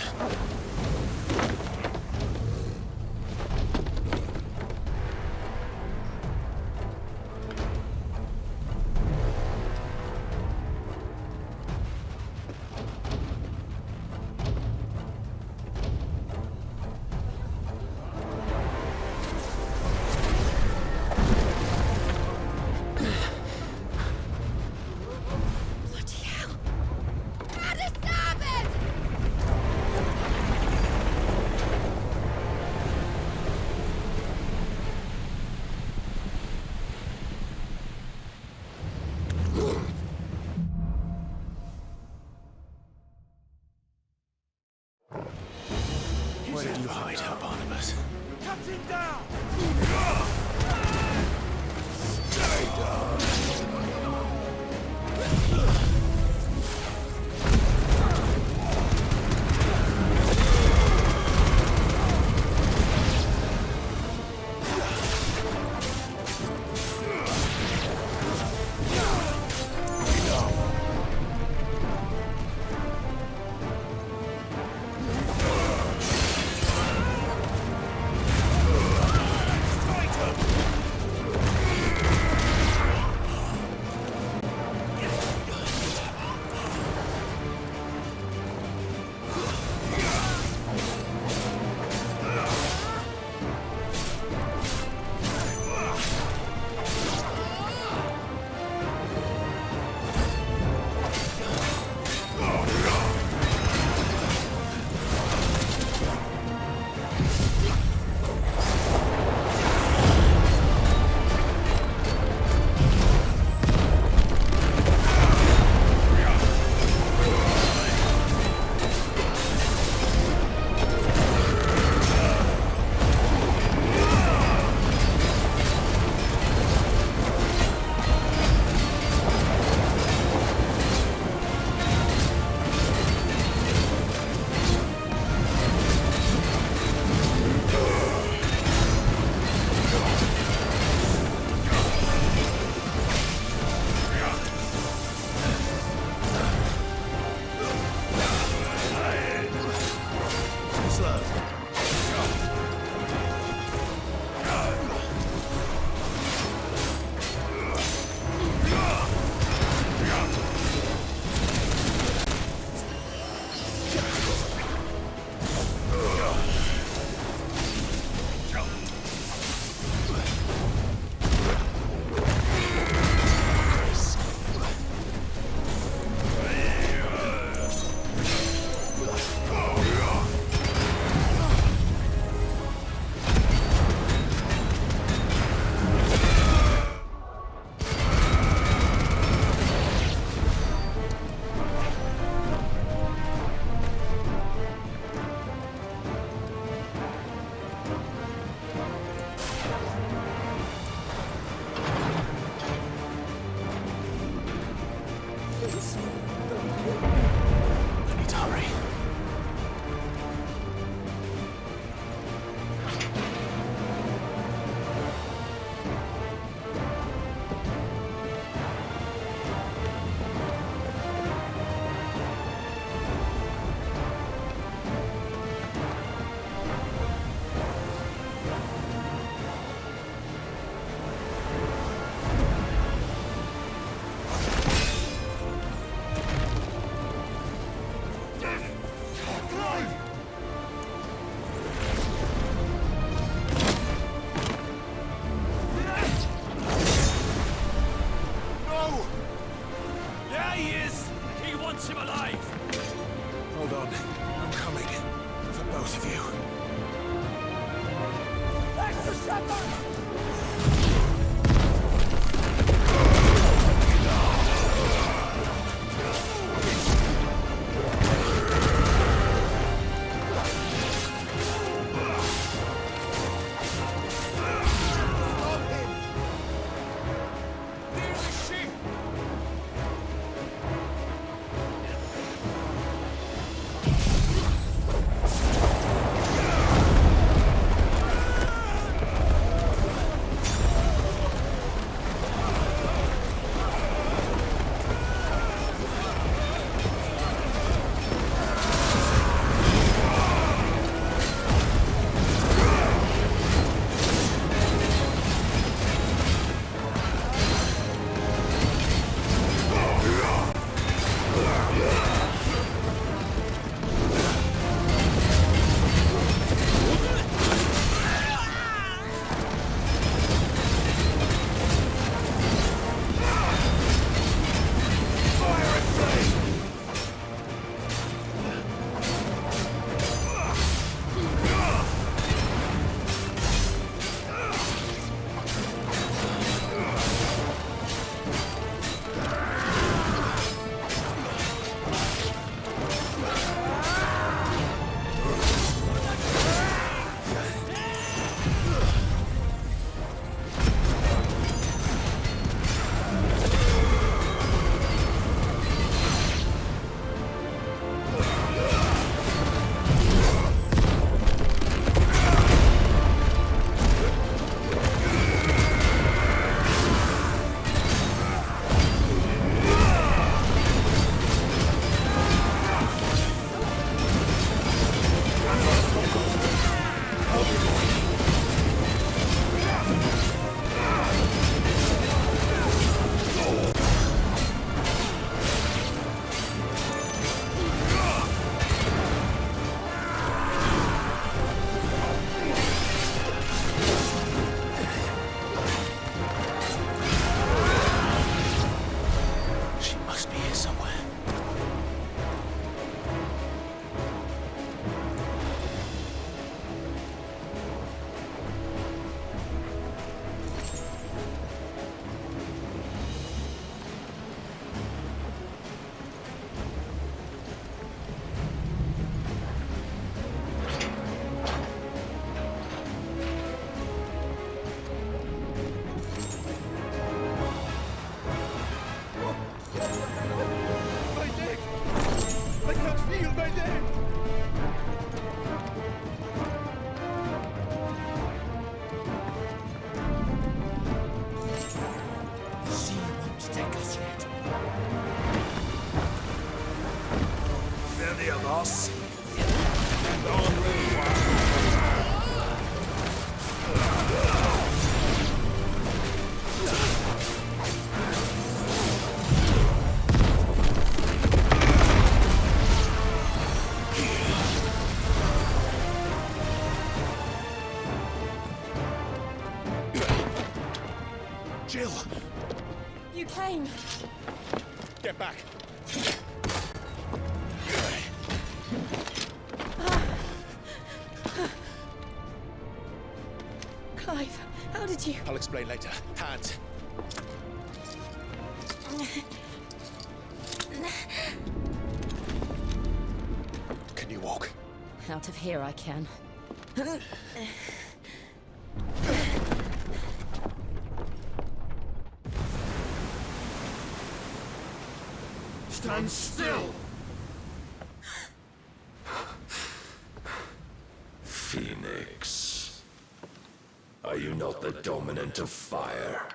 Bloody hell! At the starboard! Where did you hide her, Barnabas? Cut him down! Stay down. Jill! You came. Get back. Clive, how did you... I'll explain later. Hands. Can you walk? Out of here I can. Stand still! Phoenix. Are you not the Dominant of Fire?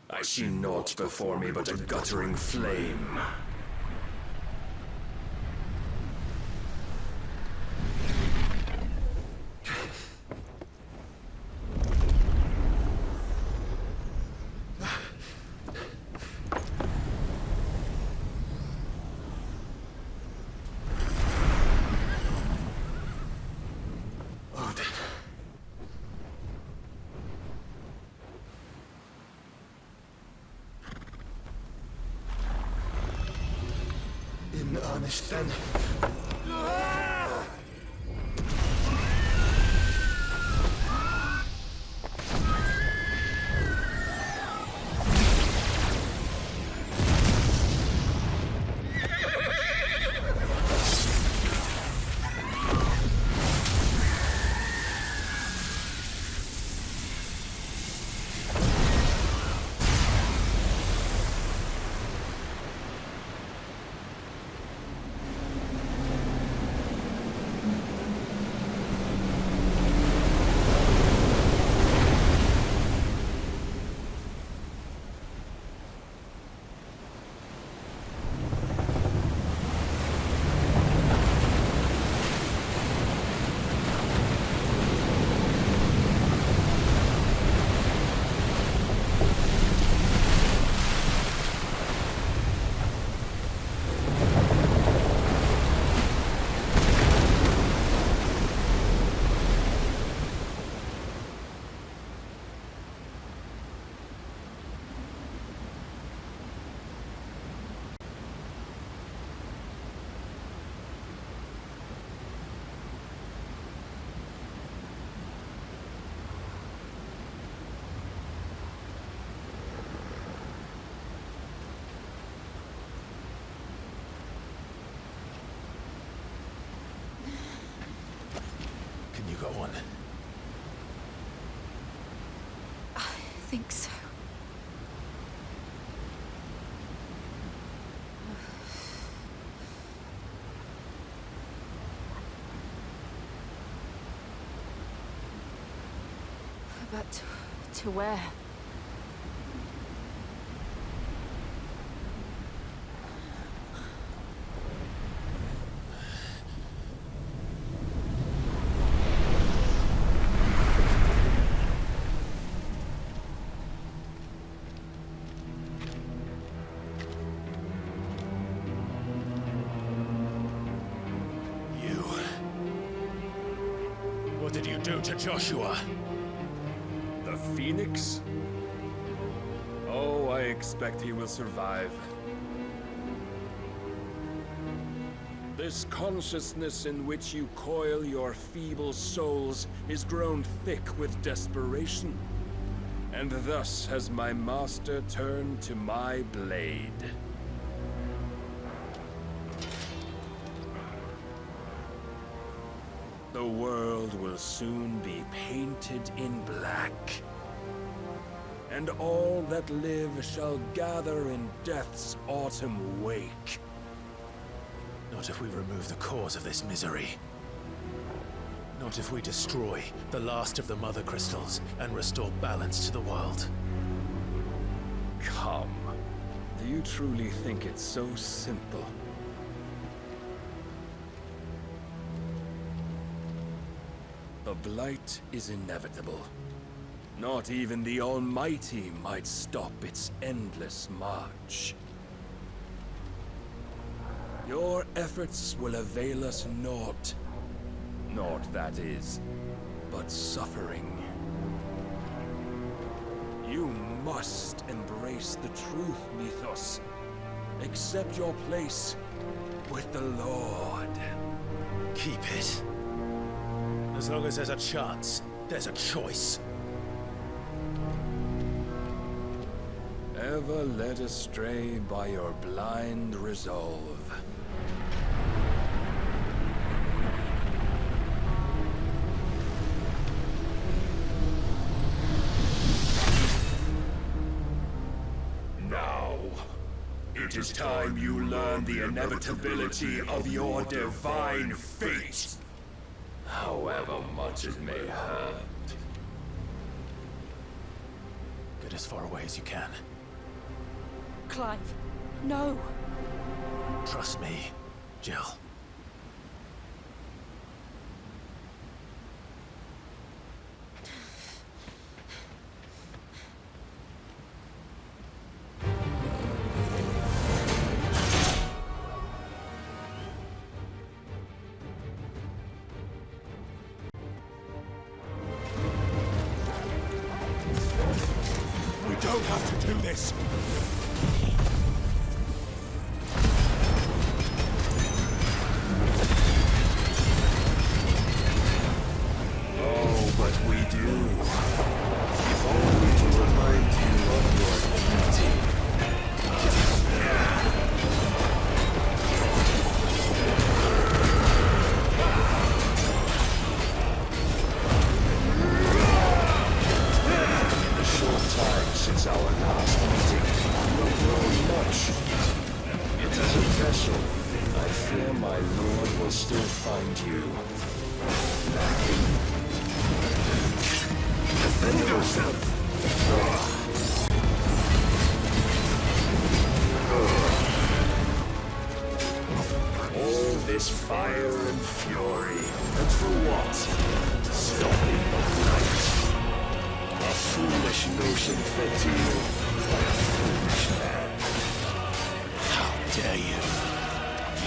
I see naught before me but a guttering flame. In earnest, then. one? I think so. But to where? What did you do to Joshua? The Phoenix? Oh, I expect he will survive. This consciousness in which you coil your feeble souls is grown thick with desperation. And thus has my master turned to my blade. The world will soon be painted in black. And all that live shall gather in death's autumn wake. Not if we remove the cause of this misery. Not if we destroy the last of the Mothercrystals and restore balance to the world. Come. Do you truly think it's so simple? The Blight is inevitable. Not even the Almighty might stop its endless march. Your efforts will avail us naught. Naught, that is, but suffering. You must embrace the truth, Mythos. Accept your place with the Lord. Keep it. As long as there's a chance, there's a choice. Ever led astray by your blind resolve. Now, it is time you learn the inevitability of your divine fate. However much it may hurt. Get as far away as you can. Clive, no. Trust me, Jill. We don't have to do this. Oh, but we do. If only to remind you of your duty. In the short time since our last meeting, you have grown much. It is a vessel. I fear my lord will still find you lacking. Defend yourself! All this fire and fury, and for what? Stopping the Blight. A foolish notion fed to you by a foolish man. How dare you?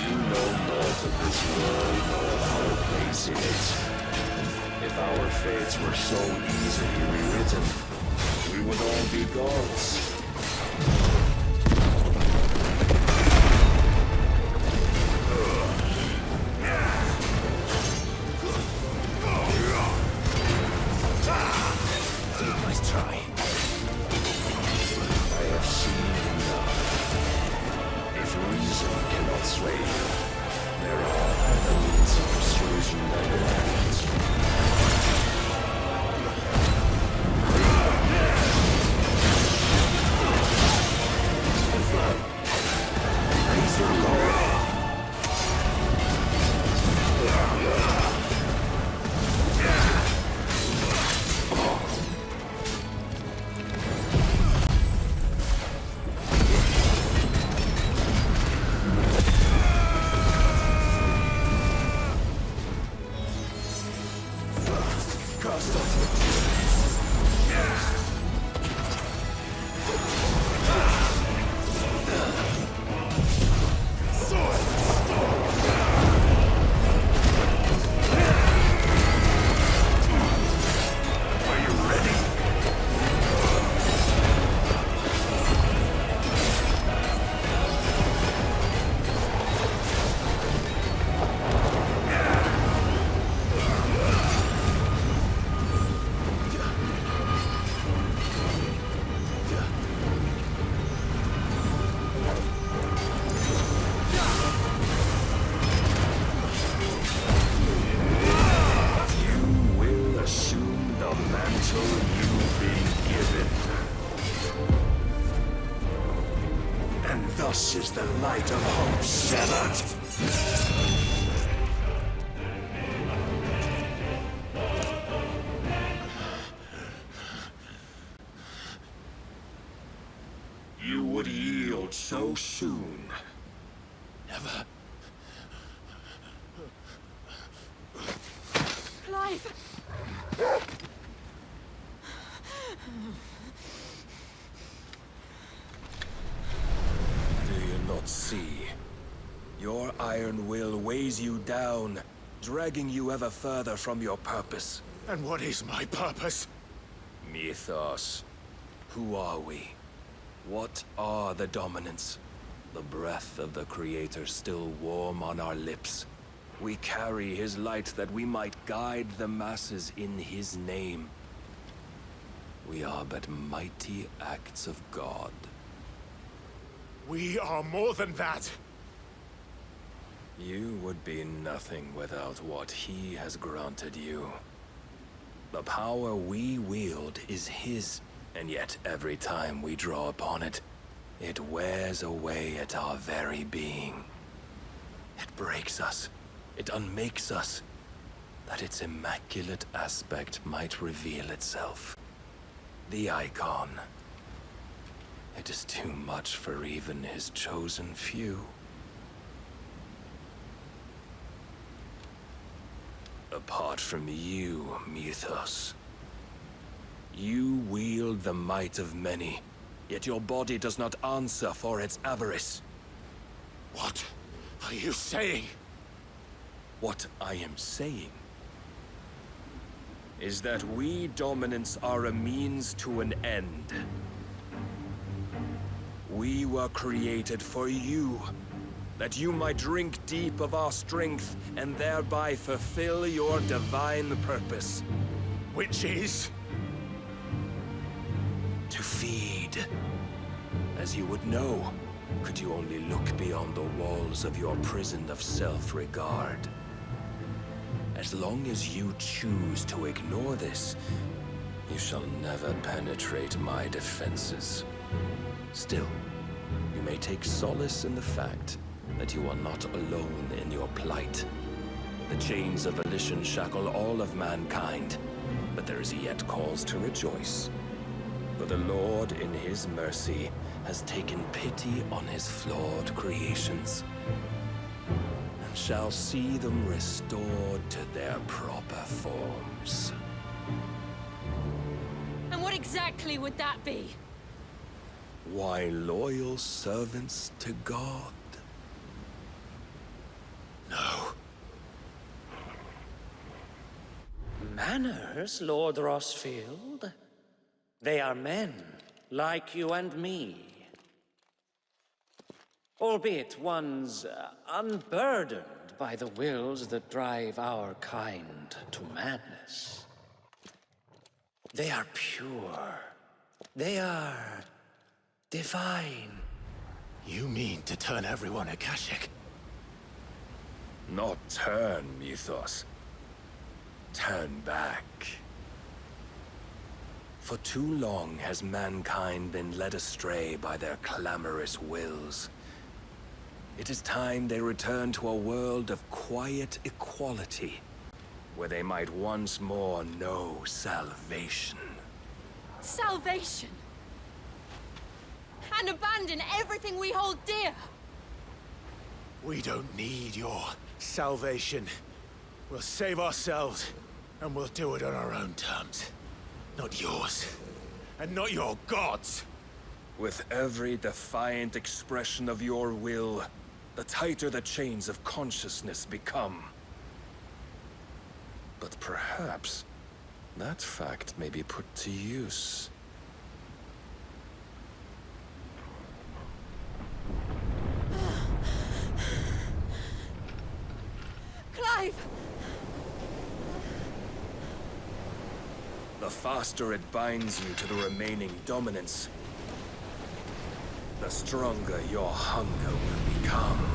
You know naught of this world nor of our place in it. If our fates were so easily rewritten, we would all be gods. Nice try. I have seen enough. If reason cannot sway you, there are other means of persuasion than words. Thus is the light of hope severed. You would yield so soon. Never. Clive! Do you not see? Your iron will weighs you down, dragging you ever further from your purpose. And what is my purpose? Mythos. Who are we? What are the dominants? The breath of the Creator still warm on our lips. We carry his light that we might guide the masses in his name. We are but mighty acts of God. We are more than that. You would be nothing without what he has granted you. The power we wield is his, and yet every time we draw upon it, it wears away at our very being. It breaks us. It unmakes us, that its immaculate aspect might reveal itself. The Eikon. It is too much for even his chosen few. Apart from you, Mythos, you wield the might of many, yet your body does not answer for its avarice. What are you saying? What I am saying is that we dominants are a means to an end. We were created for you, that you might drink deep of our strength and thereby fulfill your divine purpose. Which is? To feed. As you would know, could you only look beyond the walls of your prison of self-regard. As long as you choose to ignore this, you shall never penetrate my defenses. Still, you may take solace in the fact that you are not alone in your plight. The chains of volition shackle all of mankind, but there is yet cause to rejoice. For the Lord, in his mercy, has taken pity on his flawed creations, and shall see them restored to their proper forms. And what exactly would that be? Why, loyal servants to God. No. Manners, Lord Rosfield? They are men, like you and me. Albeit ones unburdened by the wills that drive our kind to madness. They are pure. They are divine. You mean to turn everyone Akashic? Not turn, Mythos. Turn back. For too long has mankind been led astray by their clamorous wills. It is time they return to a world of quiet equality, where they might once more know salvation. Salvation? And abandon everything we hold dear? We don't need your salvation. We'll save ourselves, and we'll do it on our own terms. Not yours, and not your gods. With every defiant expression of your will, the tighter the chains of consciousness become. But perhaps that fact may be put to use. Clive! The faster it binds you to the remaining dominance, the stronger your hunger will become.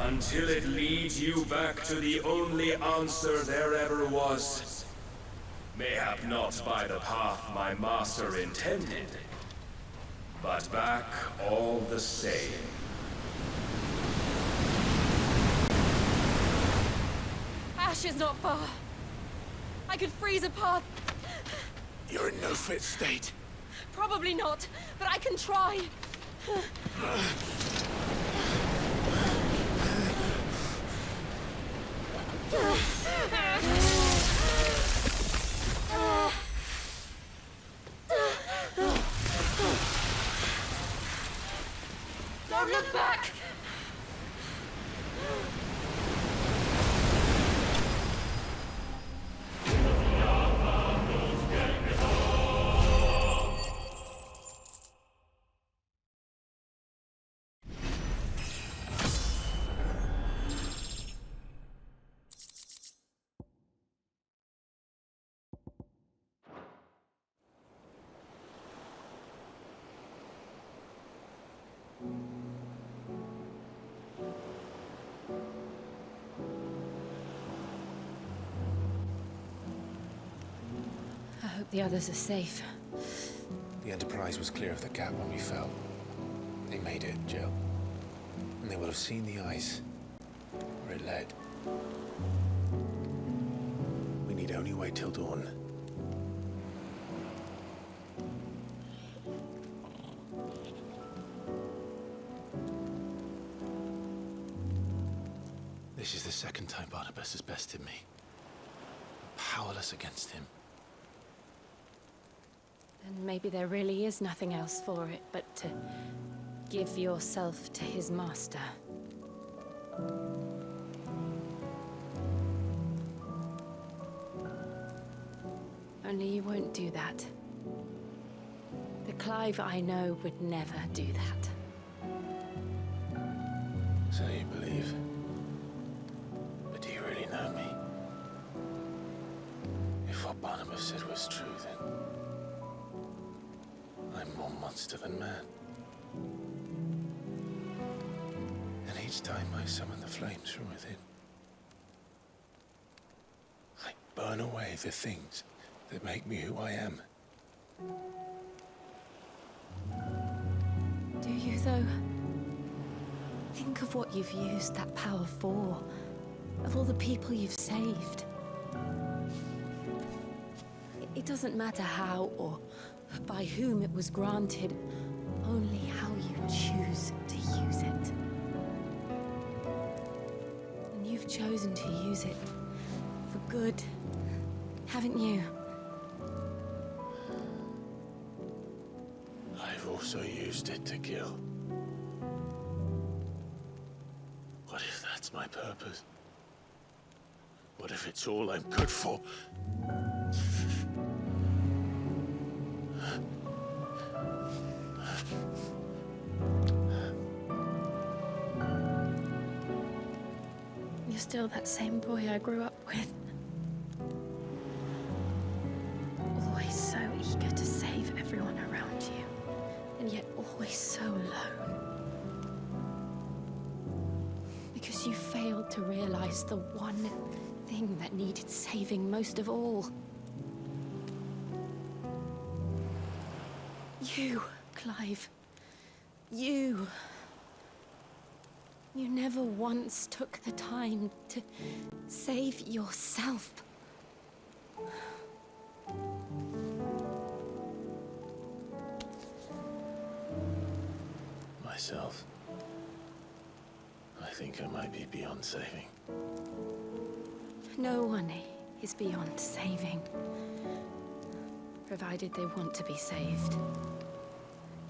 Until it leads you back to the only answer there ever was. Mayhap not by the path my master intended, but back all the same. Ash is not far. I could freeze a path. You're in no fit state. Probably not, but I can try. Don't look back! I hope the others are safe. The Enterprise was clear of the gap when we fell. They made it, Jill. And they will have seen the ice where it led. We need only wait till dawn. This is the second time Barnabas has bested me. Powerless against him. Then maybe there really is nothing else for it but to give yourself to his master. Only you won't do that. The Clive I know would never do that. So you believe? But do you really know me? If what Barnabas said was true, then I'm more monster than man. And each time I summon the flames from within, I burn away the things that make me who I am. Do you, though? Think of what you've used that power for. Of all the people you've saved. It doesn't matter how or by whom it was granted, only how you choose to use it. And you've chosen to use it for good, haven't you? I've also used it to kill. What if that's my purpose? What if it's all I'm good for? You're still that same boy I grew up with. Always so eager to save everyone around you, and yet always so alone. Because you failed to realize the one thing that needed saving most of all. You, Clive. You. You never once took the time to save yourself. Myself. I think I might be beyond saving. No one is beyond saving, provided they want to be saved.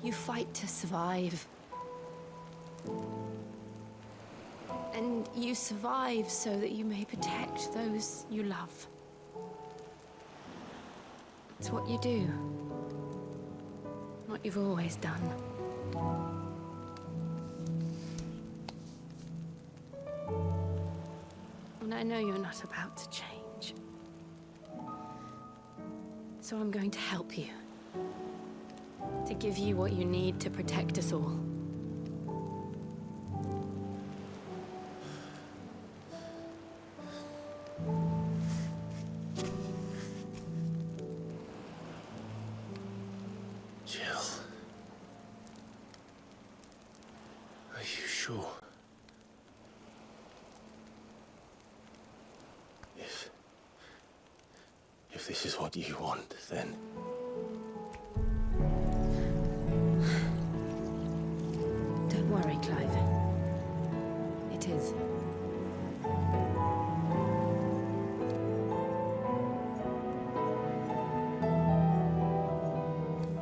You fight to survive. And you survive so that you may protect those you love. It's what you do. What you've always done. And I know you're not about to change. So I'm going to help you. To give you what you need to protect us all. Jill. sure. If this is what you want, then... Don't worry, Clive. It is.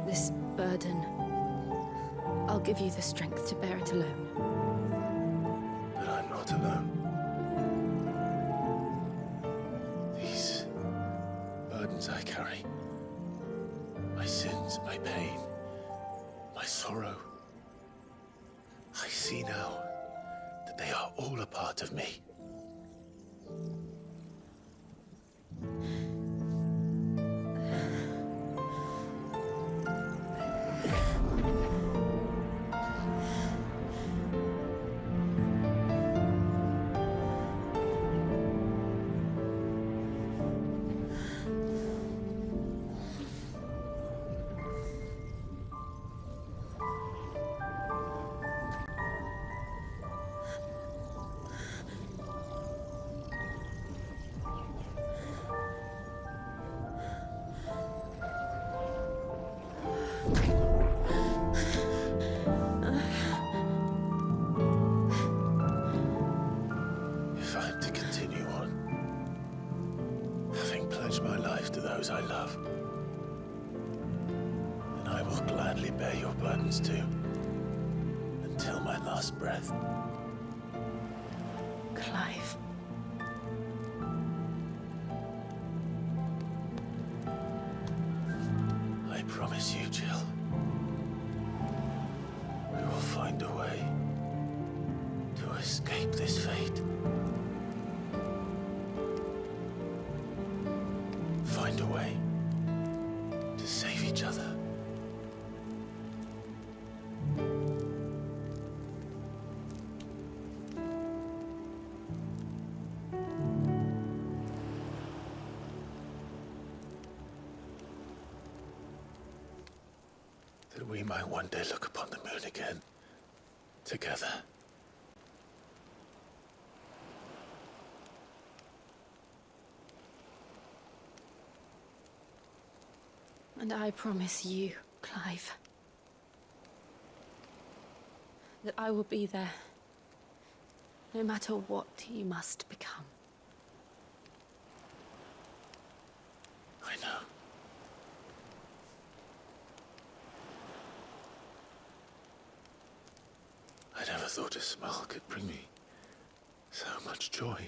This burden, I'll give you the strength to bear it alone. But I'm not alone. These burdens I carry, my sins, my pain, my sorrow, I see now that they are all a part of me. If I'm to continue on, having pledged my life to those I love, then I will gladly bear your burdens too, until my last breath. Clive. I promise you, Jill, we will find a way to escape this fate. Find a way to save each other. That we might one day look upon the moon again, together. And I promise you, Clive, that I will be there, no matter what you must become. I know. I never thought a smile could bring me so much joy.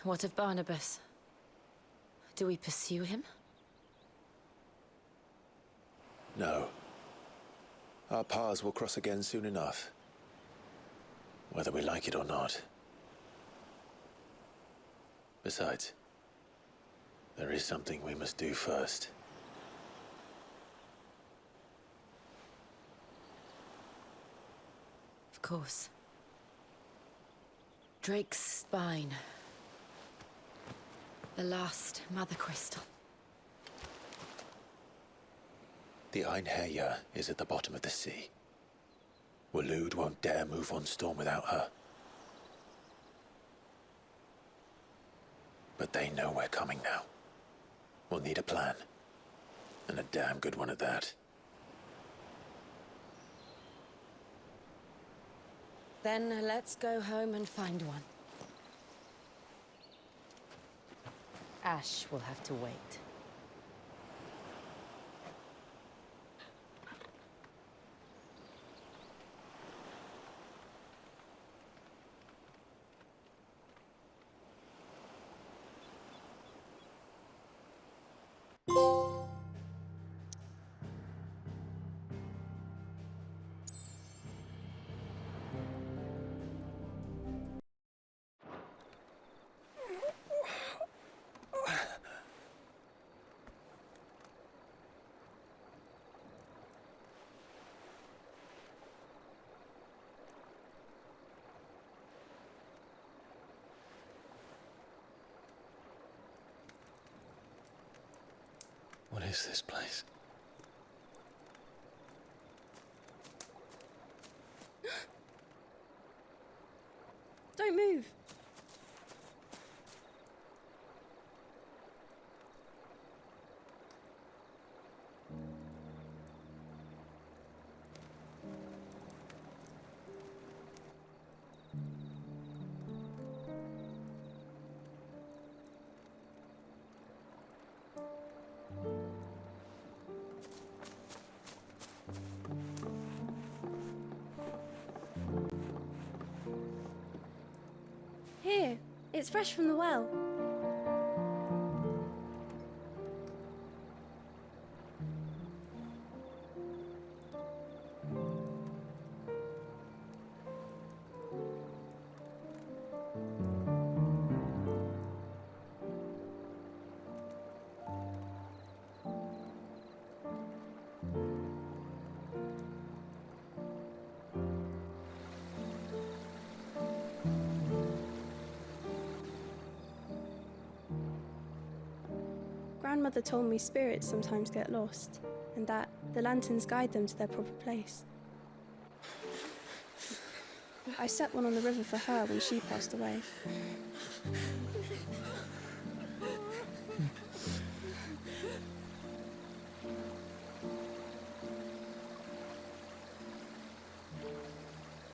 What of Barnabas? Do we pursue him? No. Our paths will cross again soon enough. Whether we like it or not. Besides, there is something we must do first. Of course. Drake's spine. The last Mothercrystal. The Einherjar is at the bottom of the sea. Waloed won't dare move on Storm without her. But they know we're coming now. We'll need a plan. And a damn good one at that. Then let's go home and find one. Ash will have to wait. What is this place? Don't move. Here, it's fresh from the well. Grandmother told me spirits sometimes get lost, and that the lanterns guide them to their proper place. I set one on the river for her when she passed away.